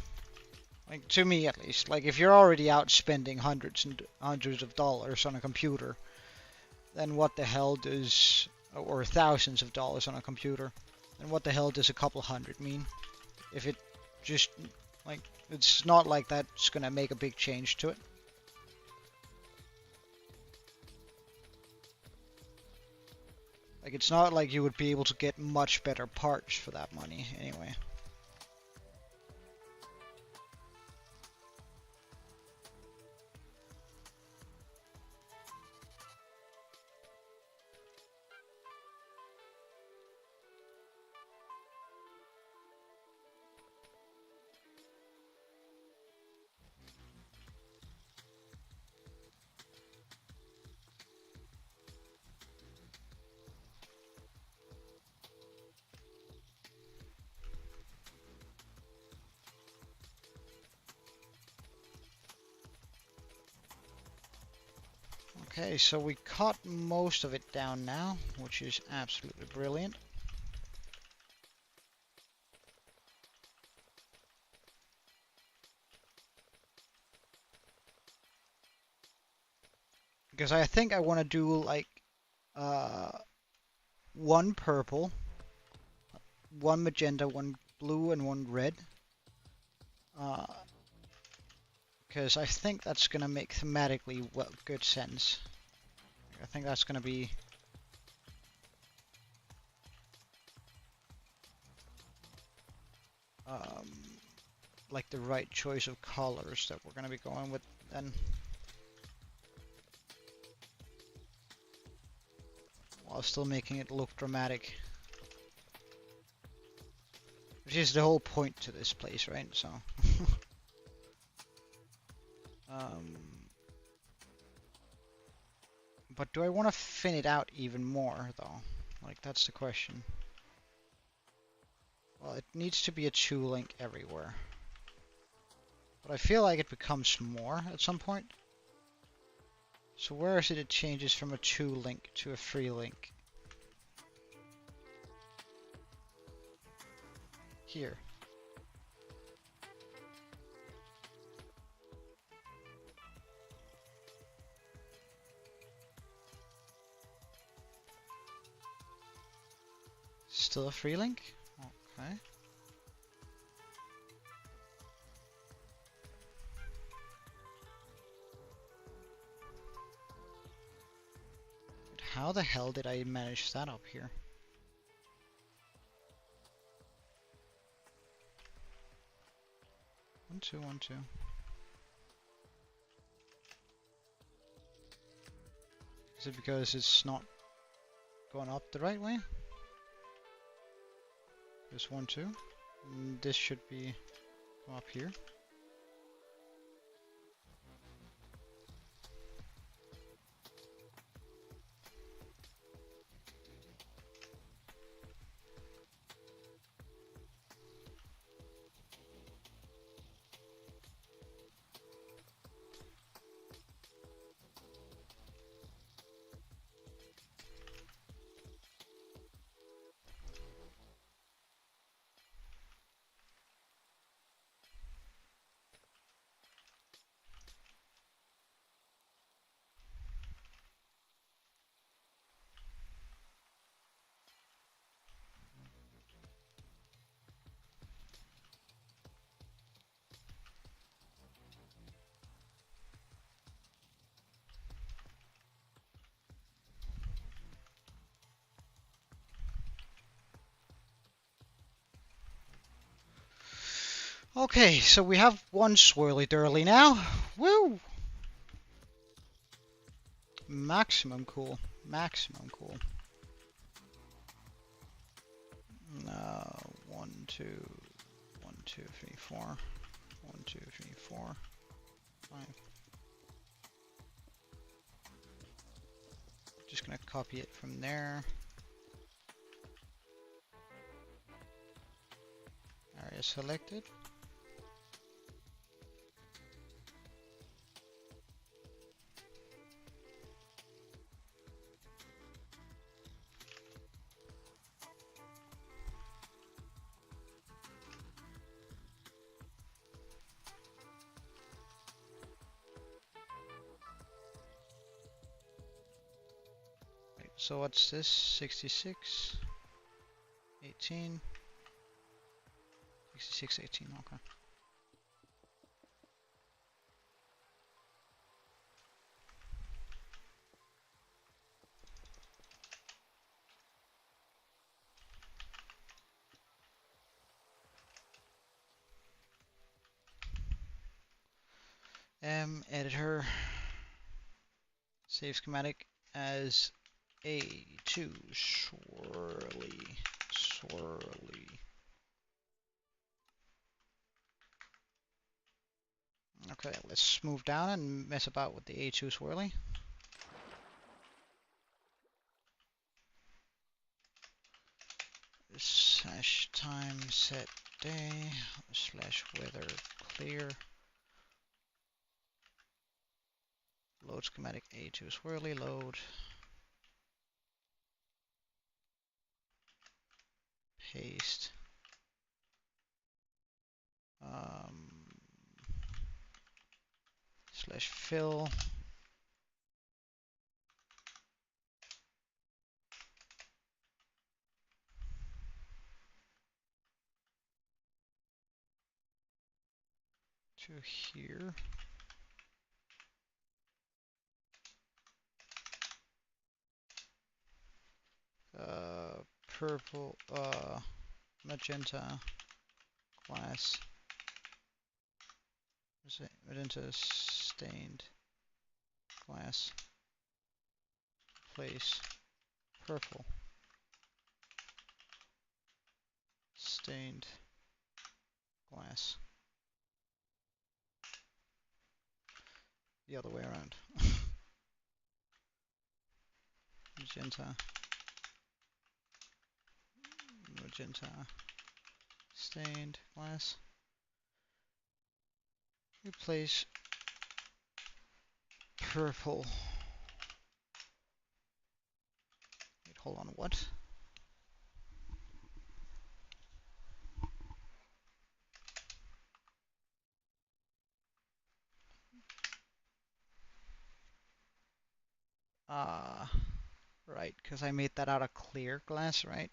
like to me at least, like if you're already out spending hundreds and hundreds of dollars on a computer, then what the hell does, or thousands of dollars on a computer, then what the hell does a couple hundred mean? If it just, like, it's not like that's gonna make a big change to it. Like, it's not like you would be able to get much better parts for that money, anyway. Okay, so we cut most of it down now, which is absolutely brilliant. Because I think I want to do like one purple, one magenta, one blue, and one red. Because I think that's going to make thematically good sense. I think that's going to be like the right choice of colors that we're going to be going with then. While still making it look dramatic. Which is the whole point to this place, right? So. But do I want to thin it out even more, though? Like, that's the question. Well, it needs to be a 2-link everywhere. But I feel like it becomes more at some point. So where is it it changes from a 2-link to a 3-link? Here. Still a 3-link? Okay. How the hell did I manage that up here? One, two, one, two. Is it because it's not going up the right way? This 1, 2. This should be up here. Okay, so we have one swirly durly now. Woo! Maximum cool. Maximum cool. Uh, 1, 2, 1, 2, 3, 4. 1, 2, 3, 4, 5. Just gonna copy it from there. Area selected. So what's this? 66, 18, 66, 18, okay. Editor, save schematic as A2 swirly. Okay, let's move down and mess about with the A2 swirly. Slash time set day slash weather clear. Load schematic A2 swirly load. Paste. Slash fill. To here. Purple, magenta glass. Is it magenta stained glass? Place purple stained glass. The other way around. Magenta stained glass. Replace purple. Wait, hold on, what? Right, because I made that out of clear glass, right?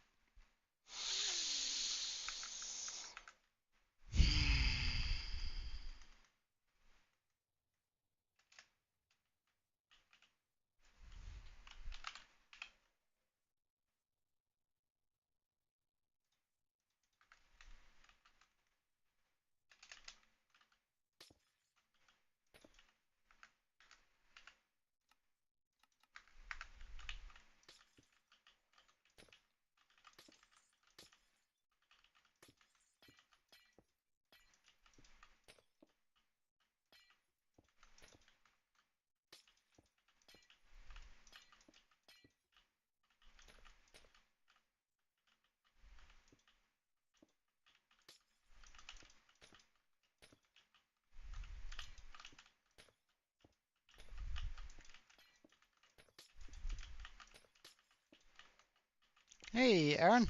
Hey, Aaron.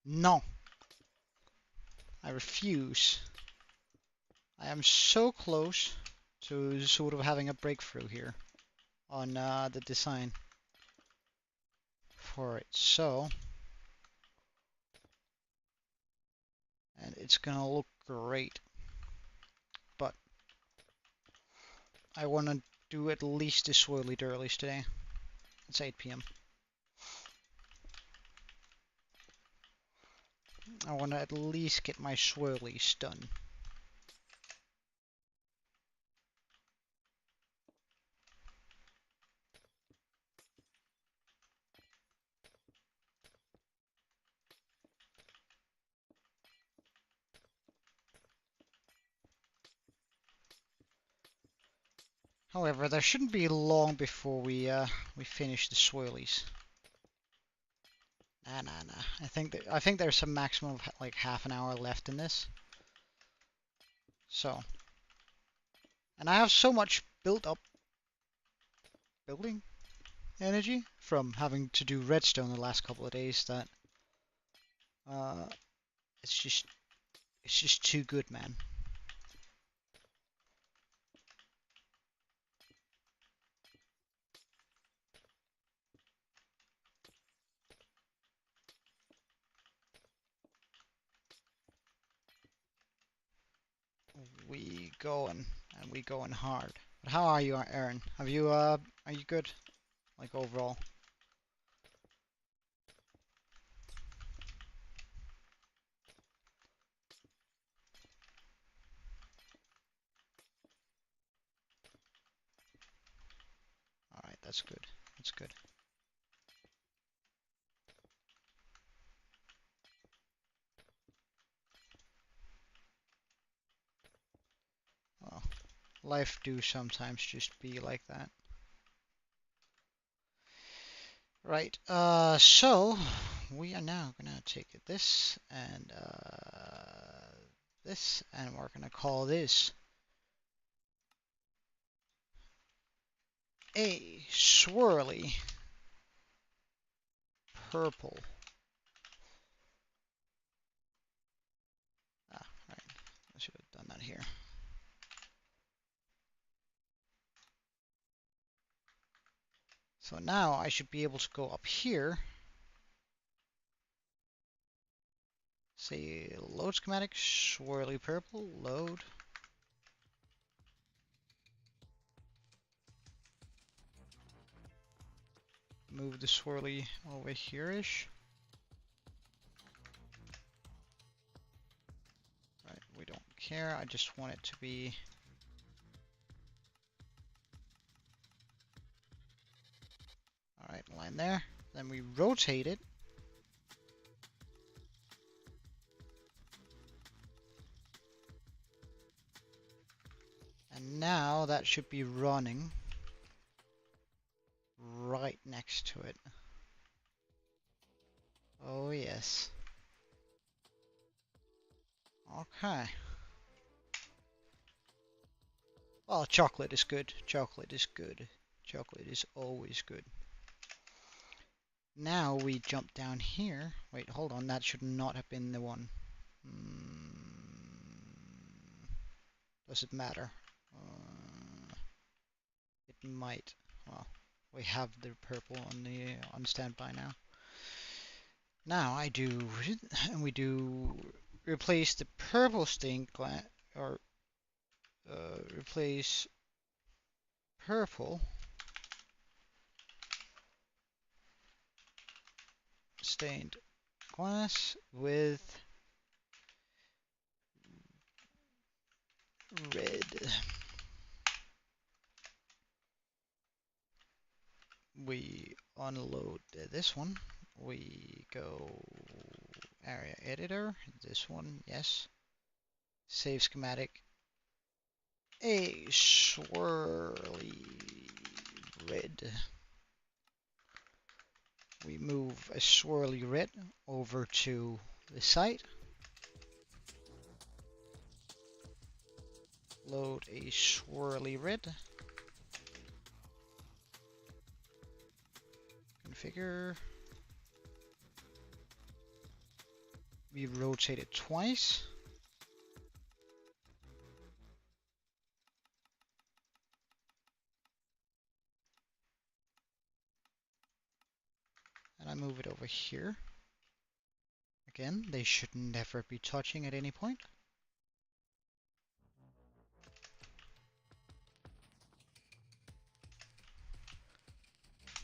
No. I refuse. I am so close to sort of having a breakthrough here on the design for it. So, and it's gonna look great. But I want to do at least the swirly durlies today. It's 8 p.m. I want to at least get my swirlies done. However, there shouldn't be long before we finish the swirlies. Nah. I think there's a maximum of like half an hour left in this. So, and I have so much built up building energy from having to do redstone the last couple of days that uh, it's just too good, man. We going and we going hard. But how are you, Aaron? Have you are you good? Like overall? Alright, that's good. That's good. Well, life do sometimes just be like that. Right, so we are now gonna take this and we're gonna call this a swirly purple. Ah, right. I should have done that here. So now I should be able to go up here. Say load schematic, swirly purple, load. Move the swirly over here-ish. Right, we don't care. I just want it to be alright, line there. Then we rotate it. And now that should be running right next to it. Oh yes. Okay. Well, chocolate is good. Chocolate is good. Chocolate is always good. Now we jump down here. Wait, hold on. That should not have been the one. Does it matter? It might. Well, we have the purple on standby now. Now I do, and we do replace the purple stained glass, or replace purple stained glass with red. We unload this one. We go area editor. This one, yes. Save schematic. A swirly red. We move a swirly red over to the site. Load a swirly red. Configure. We rotate it twice. And I move it over here. Again, they should never be touching at any point.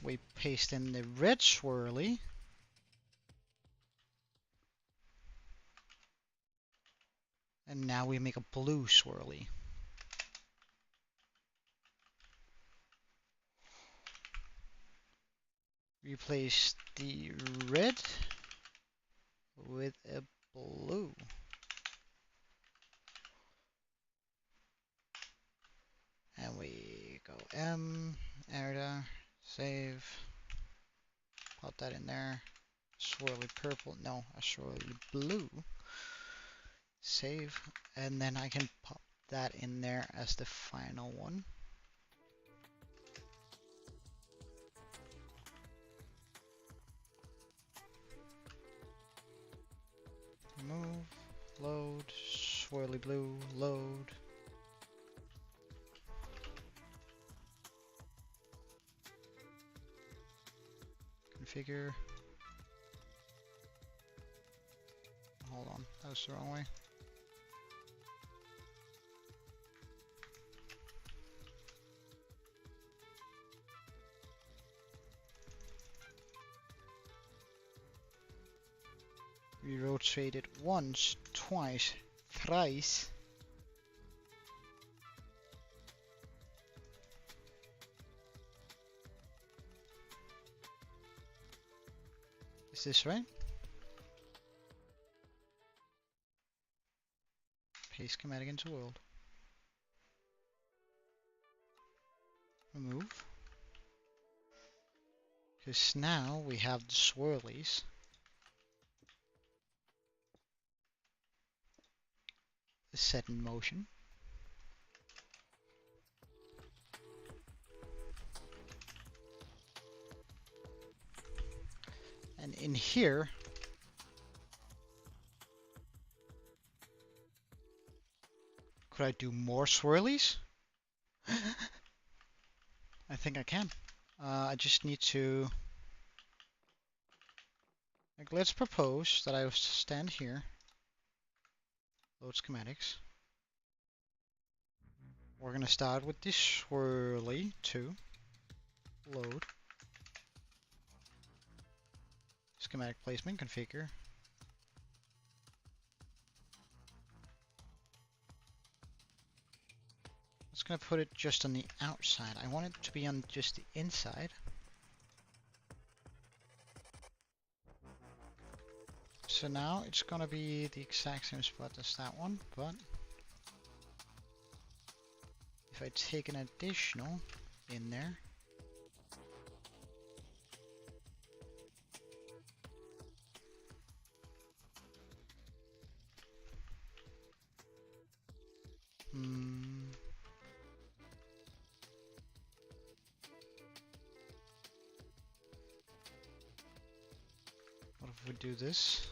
We paste in the red swirly. And now we make a blue swirly. Replace the red with a blue. And we go Area, save, pop that in there. Swirly purple, no, a swirly blue. Save, and then I can pop that in there as the final one. Remove, load, swirly blue, load. Configure. Hold on, that was the wrong way. We rotate it once, twice, thrice. Is this right? Paste schematic into world. Remove. Because now we have the swirlies. Set in motion. And in here, could I do more swirlies? I think I can. I just need to, like, let's propose that I stand here. Load schematics. We're gonna start with this swirly 2. Load. Schematic placement, configure. It's gonna put it just on the outside. I want it to be on just the inside. So now it's gonna be the exact same spot as that one, but if I take an additional in there, what if we do this?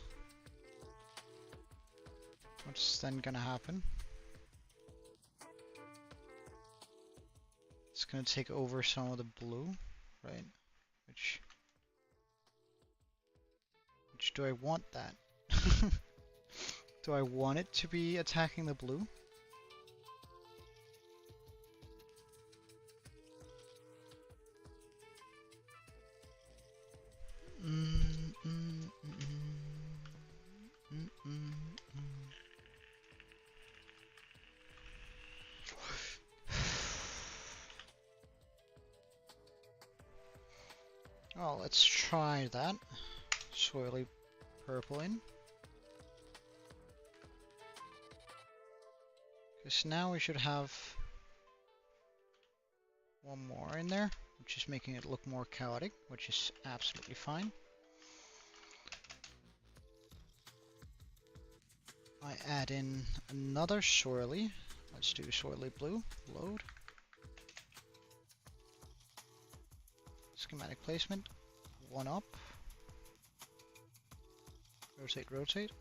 What's then gonna happen? It's gonna take over some of the blue, right? Which do I want that? Do I want it to be attacking the blue? Oh, let's try that. Swirly purple in. Because now we should have one more in there, which is making it look more chaotic, which is absolutely fine. I add in another swirly. Let's do swirly blue. Load. Schematic placement. One up. Rotate, rotate.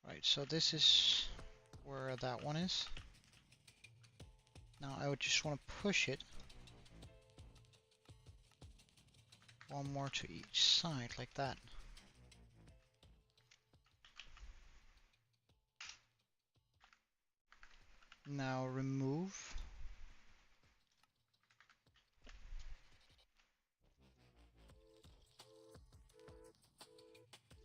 Right, so this is where that one is. Now I would just want to push it one more to each side, like that. Now remove.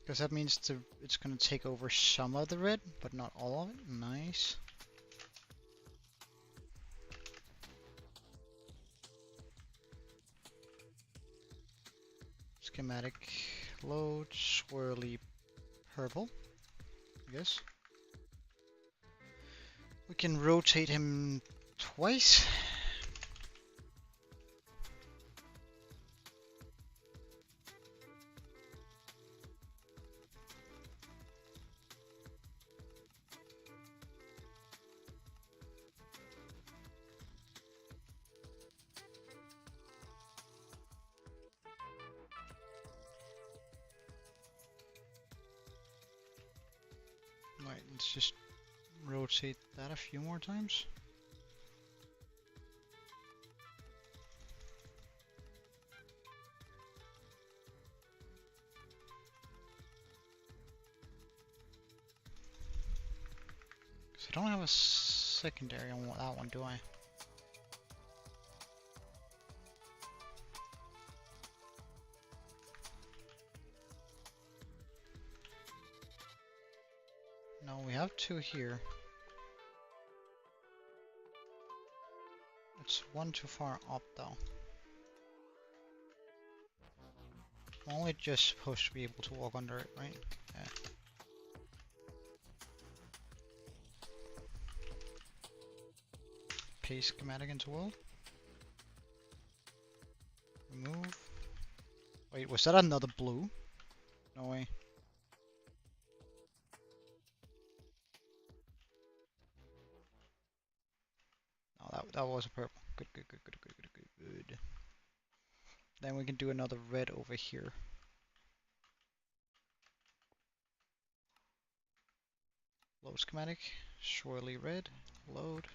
Because that means it's going to take over some of the red, but not all of it. Nice. Schematic load, swirly purple, I guess. We can rotate him twice. Right, let's just rotate that a few more times. Because I don't have a secondary on that one, do I? No, we have two here. It's one too far up though. I'm only just supposed to be able to walk under it, right? Yeah. Paste schematic into world. Remove. Wait, was that another blue? No way. No, that was a purple. Good, good, good, good, good, good, good, good. Then we can do another red over here. Load schematic, swirly red, load,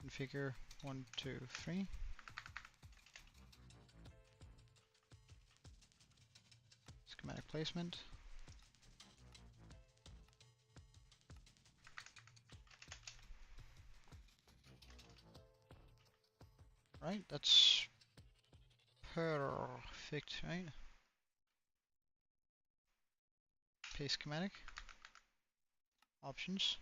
configure 1, 2, 3. Schematic placement. Right, that's perfect, right? Paste schematic. Options.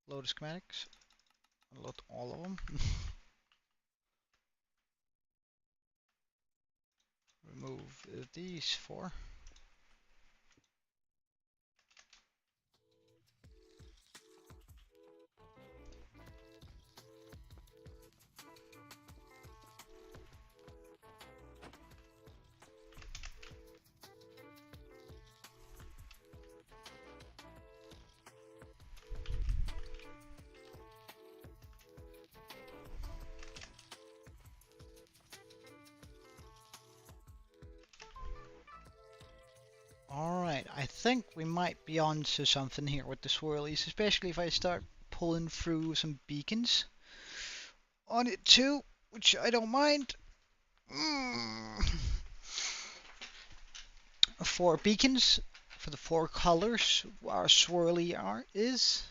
Load schematics. Load all of them. Remove these four. Alright, I think we might be onto something here with the swirlies, especially if I start pulling through some beacons on it too, which I don't mind. 4 beacons for the 4 colors our swirly art is.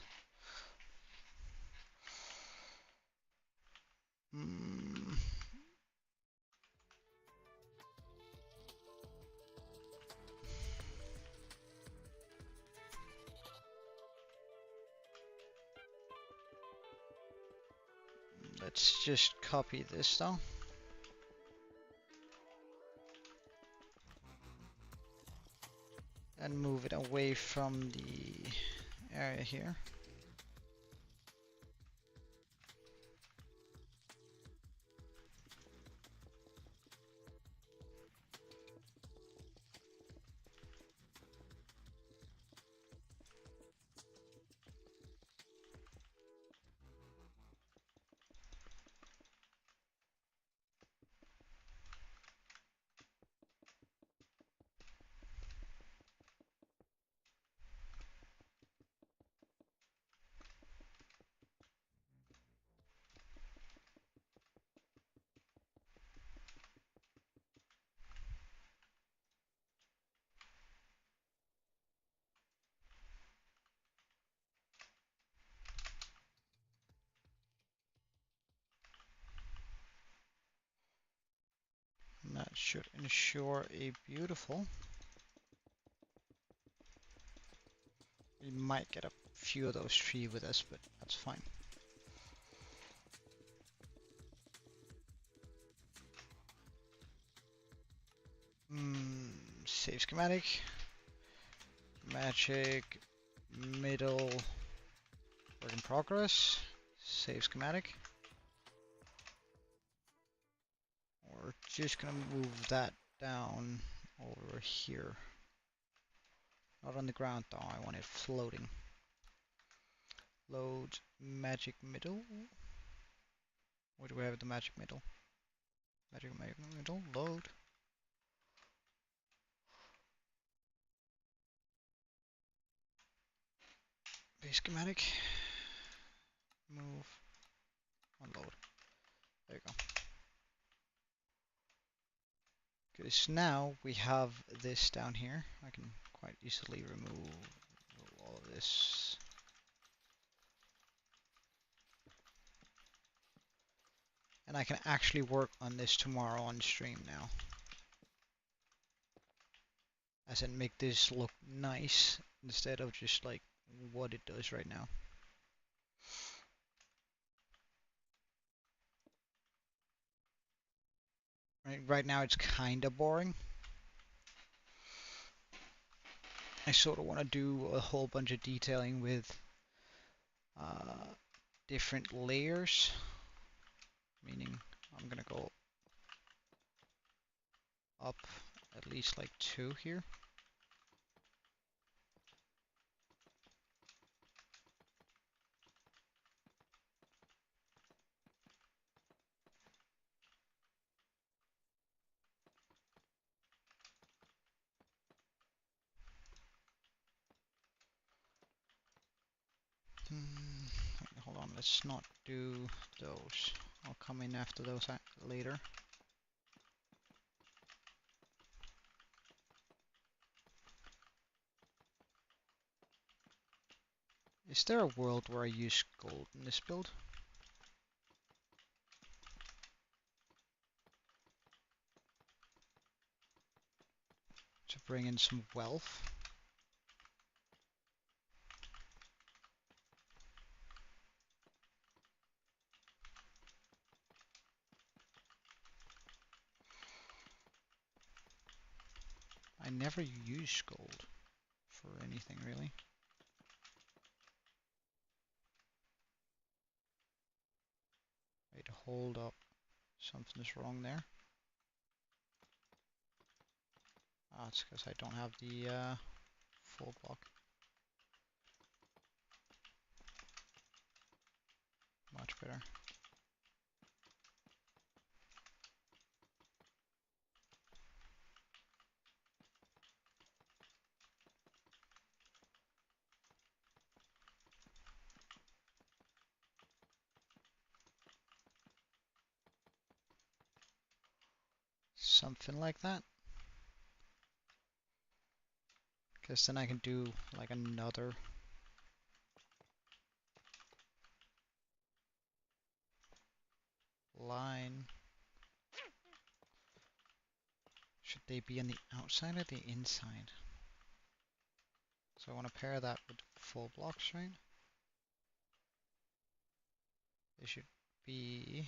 Let's just copy this though. And move it away from the area here. And that should ensure a beautiful. We might get a few of those trees with us, but that's fine. Save schematic. Magic. Middle. Work in progress. Save schematic. We're just gonna move that down over here. Not on the ground though, I want it floating. Load magic middle. What do we have at the magic middle? Magic middle, load. Base schematic. Move. Unload. There you go. Good, so now we have this down here. I can quite easily remove all of this. And I can actually work on this tomorrow on stream now. As in make this look nice instead of just like what it does right now. Right now it's kind of boring. I sort of want to do a whole bunch of detailing with different layers. Meaning I'm gonna go up at least like 2 here. Hold on, let's not do those. I'll come in after those later. Is there a world where I use gold in this build? To bring in some wealth? I never use gold for anything really. Wait, hold up. Something's wrong there. Ah, it's because I don't have the full block. Much better. Something like that. Because then I can do like another line. Should they be on the outside or the inside? So I want to pair that with full blocks, right? They should be...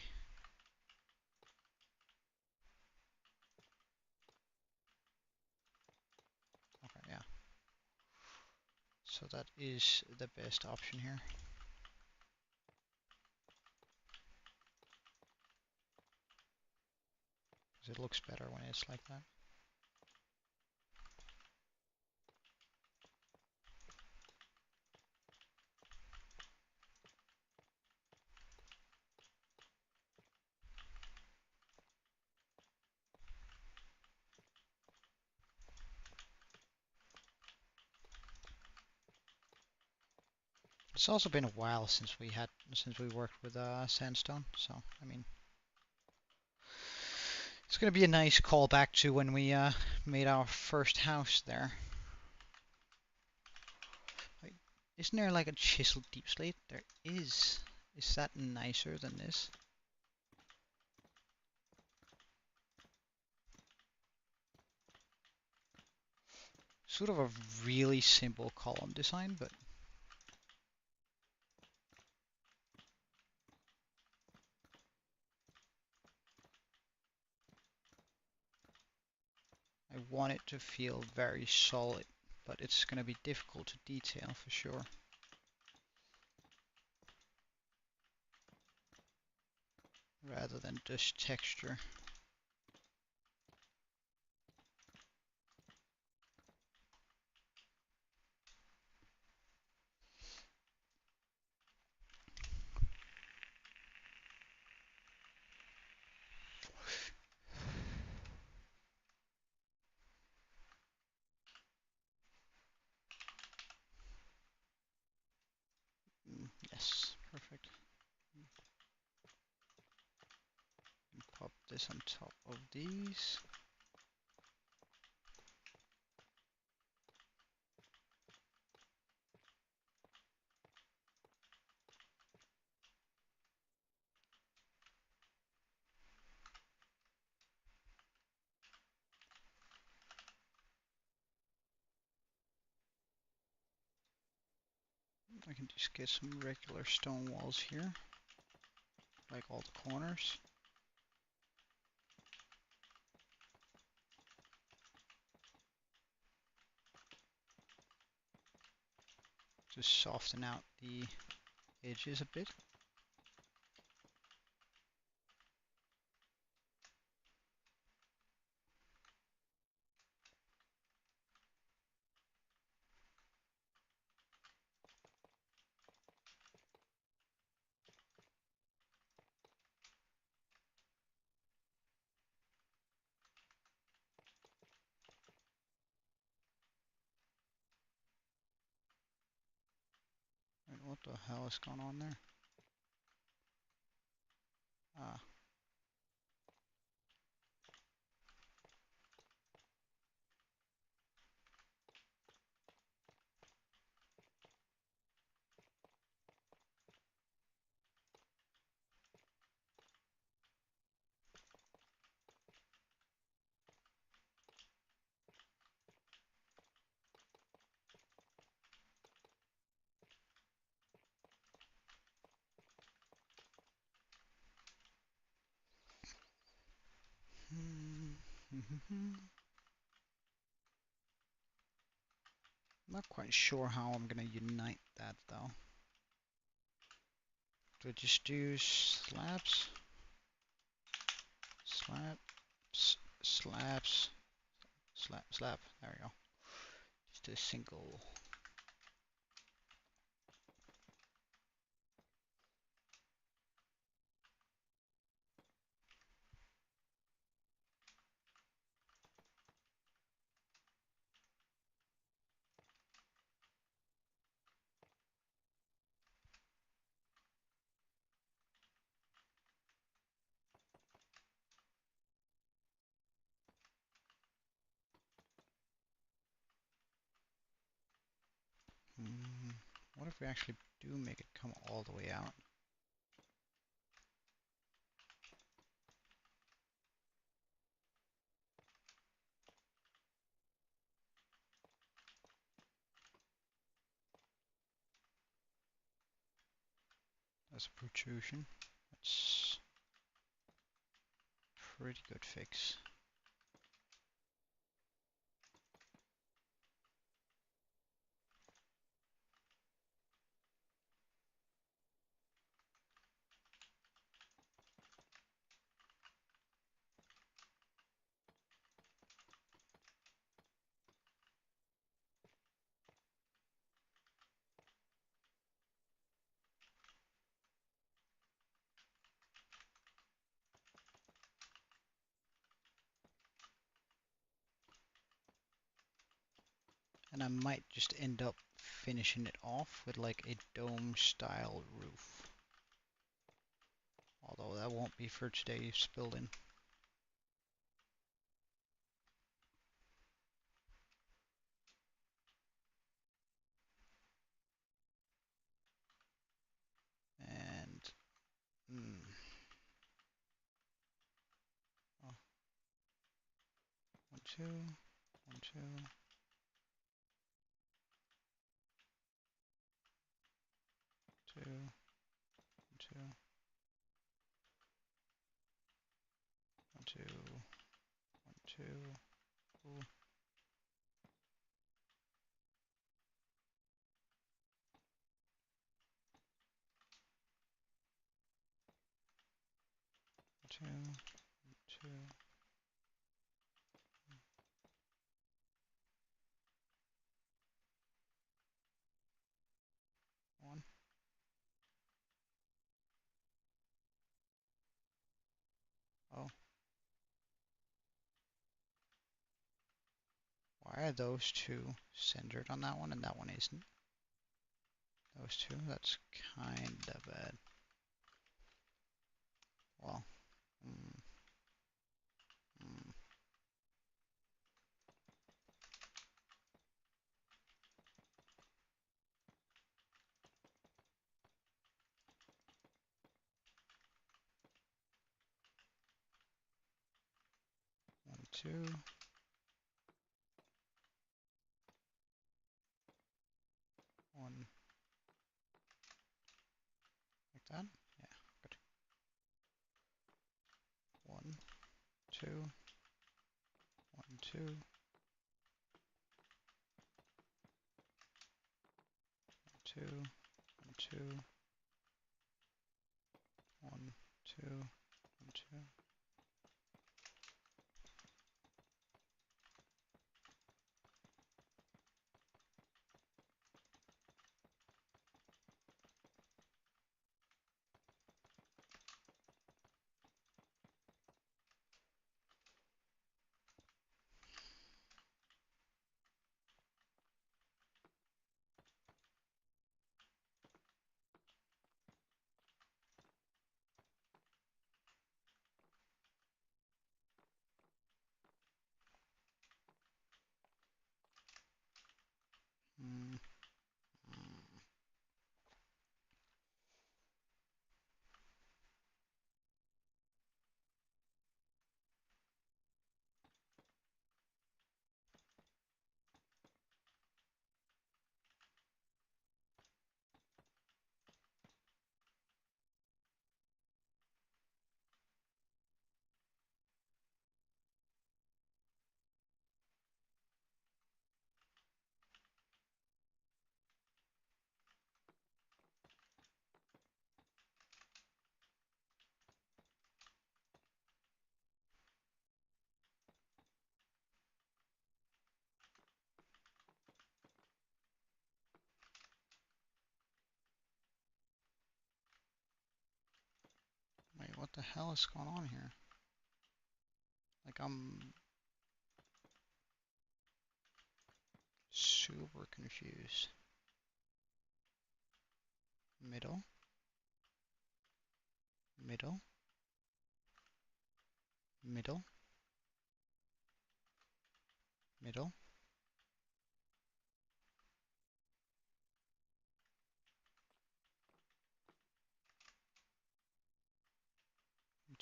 Okay, yeah. So that is the best option here. Because it looks better when it's like that. It's also been a while since we worked with sandstone, so I mean, it's gonna be a nice callback to when we made our first house there. Wait, isn't there like a chiseled deep slate? There is. Is that nicer than this? Sort of a really simple column design, but I want it to feel very solid, but it's going to be difficult to detail for sure. Rather than just texture. Yes, perfect. Pop this on top of these. I can just get some regular stone walls here, like all the corners. Just soften out the edges a bit. Wait, what the hell is going on there? Ah. Not quite sure how I'm gonna unite that though. Do I just do slabs? Slabs, slab. There we go. Just a single. What if we actually do make it come all the way out? That's a protrusion. That's a pretty good fix. And I might just end up finishing it off with like a dome style roof. Although that won't be for today's building. And oh, 1, 2, 1, 2. two, 1, 2, 1, 2, 1, 2, 2, 1. Oh, why are those two centered on that one and that one isn't? Those two, that's kind of bad. Well, mm, mm, 1, 2, 1, like that. Yeah, good. 1, 2, 1, 2, 1, 2, 1, 2, 1, 2, 1, 2. Mm, mm. Wait, what the hell is going on here? Like, I'm super confused. Middle, middle, middle, middle,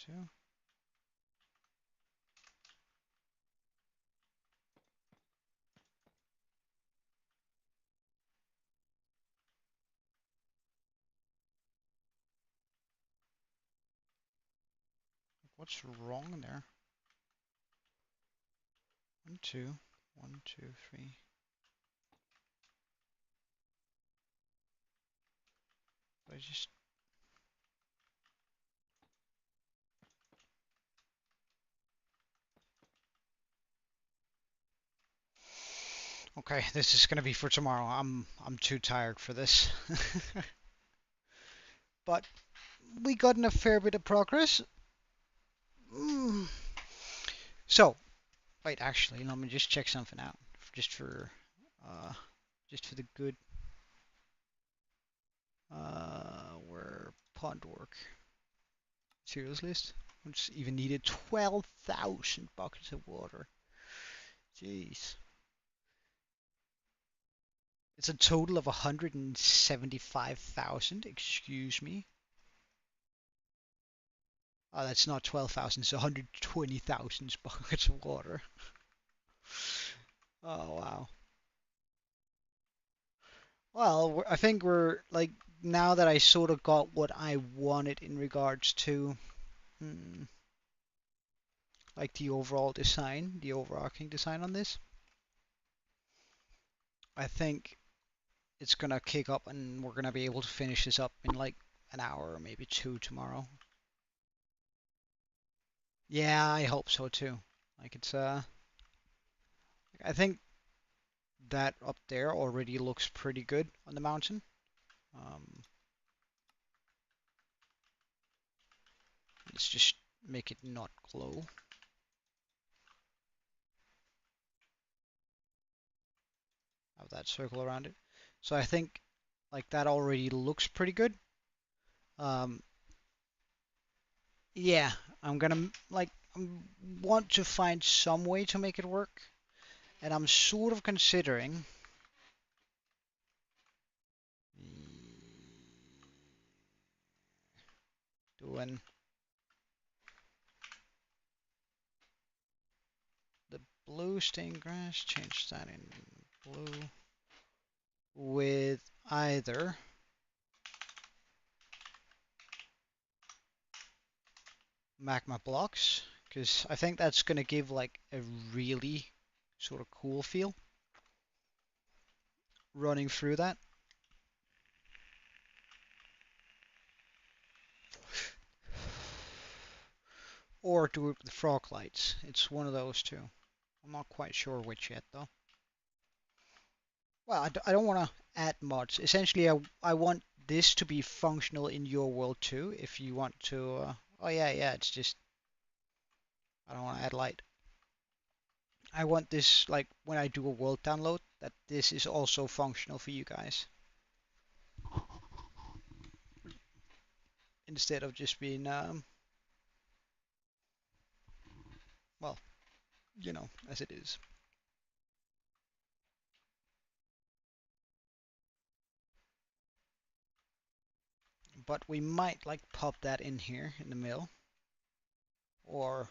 2. What's wrong there? 1, 2, 1, 2, 3. I just. Okay, this is gonna be for tomorrow. I'm too tired for this. But we got in a fair bit of progress. Mm. So, wait, actually, let me just check something out, just for, uh, just for the good, where pond work materials list, which even needed 12,000 buckets of water. Jeez. It's a total of 175,000. Excuse me. Oh, that's not 12,000. It's 120,000 buckets of water. Oh wow. Well, I think we're like now that I sort of got what I wanted in regards to hmm, like the overall design, the overarching design on this, I think it's gonna kick up and we're gonna be able to finish this up in like an hour or maybe two tomorrow. Yeah, I hope so too. Like it's I think that up there already looks pretty good on the mountain. Um, let's just make it not glow. Have that circle around it. So I think like that already looks pretty good. Um, yeah, I'm gonna like I want to find some way to make it work, and I'm sort of considering doing the blue stained glass, change that in blue with either magma blocks, because I think that's gonna give like a really sort of cool feel running through that. Or do it with frog lights. It's one of those two. I'm not quite sure which yet though. Well, I don't want to add mods. Essentially, I want this to be functional in your world too. If you want to, oh yeah, it's just I don't want to add light. I want this like when I do a world download that this is also functional for you guys instead of just being well, as it is. But we might like pop that in here in the middle or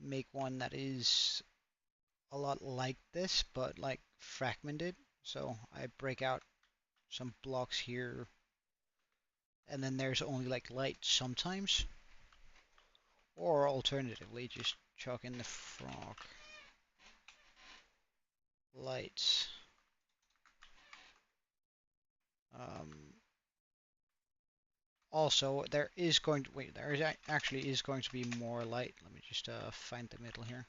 make one that is a lot like this, but like fragmented. So I break out some blocks here, and then there's only like light sometimes. Or alternatively, just chuck in the frog lights. Um, Also, there is going to wait. There is actually is going to be more light. Let me just find the middle here.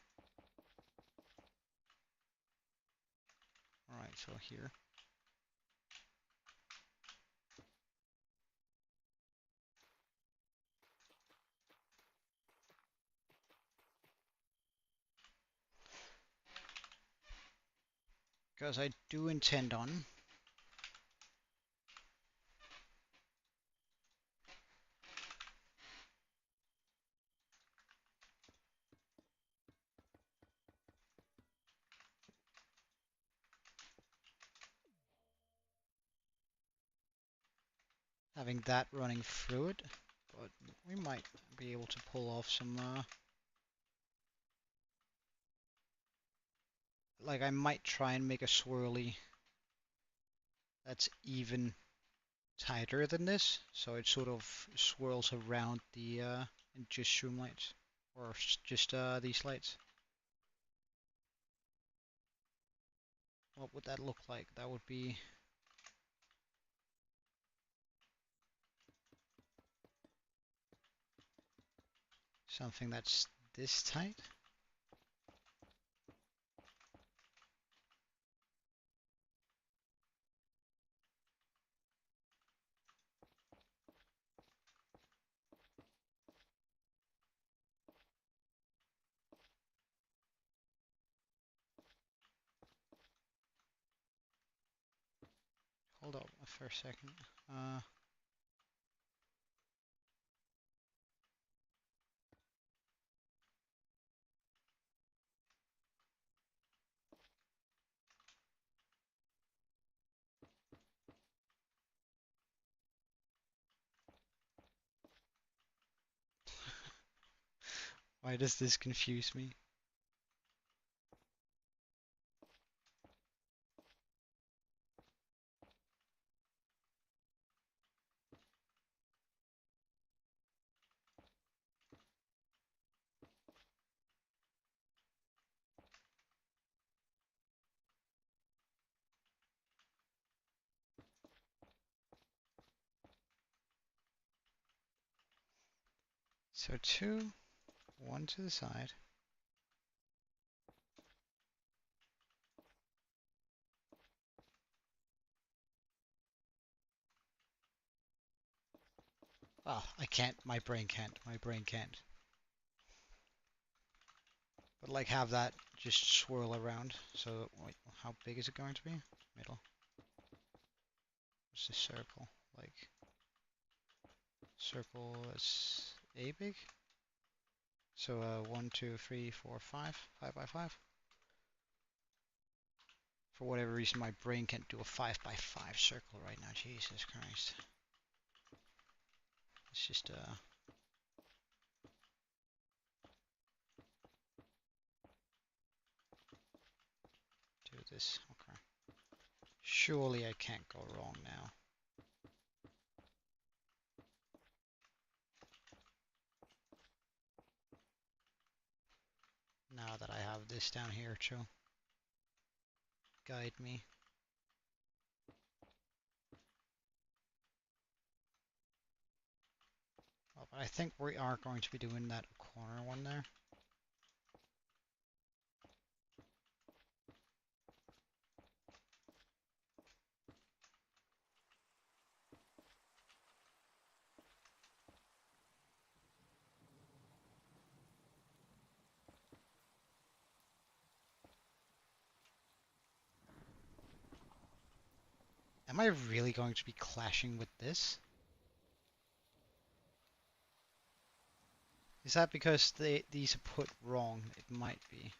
All right, so here. Because I do intend on having that running through it, but we might be able to pull off some, like I might try and make a swirly that's even tighter than this, so it sort of swirls around the just shroom lights, or just these lights. What would that look like? That would be something that's this tight. Hold up for a second. Why does this confuse me? So 2, 1 to the side. Ah, I can't. My brain can't. My brain can't. But like have that just swirl around. So wait, how big is it going to be? Middle. What's this circle? Like circle is A big? So 1, 2, 3, 4, 5. 5 by 5. For whatever reason, my brain can't do a 5 by 5 circle right now. Jesus Christ. It's just do this. Okay. Surely I can't go wrong now. Now that I have this down here to guide me. Well, but I think we are going to be doing that corner one there. Am I really going to be clashing with this? Is that because these are put wrong? It might be.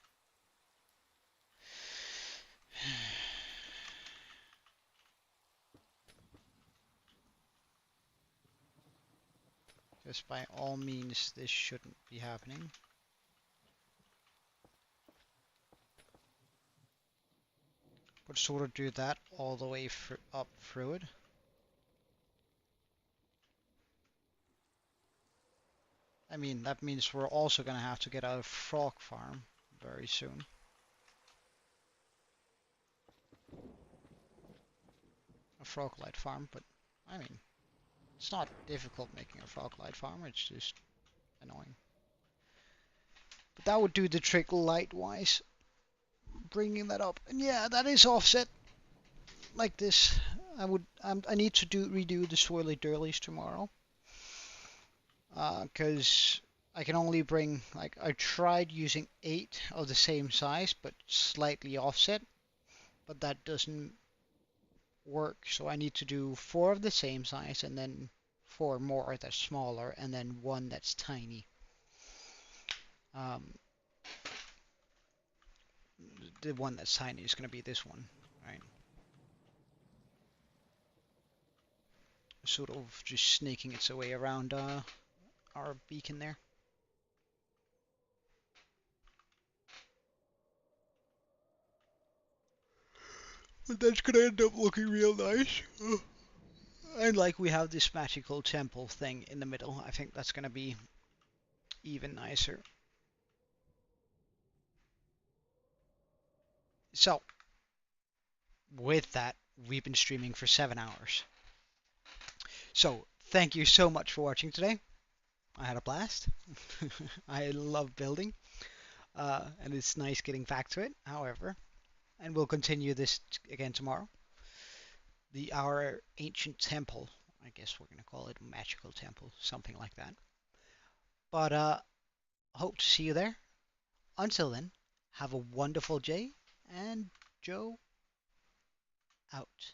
Because by all means, this shouldn't be happening. But sort of do that all the way up through it. I mean, that means we're also going to have to get a frog farm very soon. A frog light farm, but I mean, it's not difficult making a frog light farm, it's just annoying. But that would do the trick light-wise, bringing that up. And yeah, that is offset like this. I need to redo the swirly dirlies tomorrow. Because I can only bring, like, I tried using 8 of the same size, but slightly offset, but that doesn't work. So I need to do 4 of the same size, and then 4 more that's smaller, and then 1 that's tiny. The one that's tiny is going to be this one, right? Sort of just snaking its way around our beacon there. But that's gonna end up looking real nice. And like we have this magical temple thing in the middle, I think that's gonna be even nicer. So, with that, we've been streaming for 7 hours. So, thank you so much for watching today. I had a blast. I love building. And it's nice getting back to it, however. And we'll continue this again tomorrow. Our ancient temple, I guess we're going to call it magical temple, something like that. But hope to see you there. Until then, have a wonderful day, and Joe out.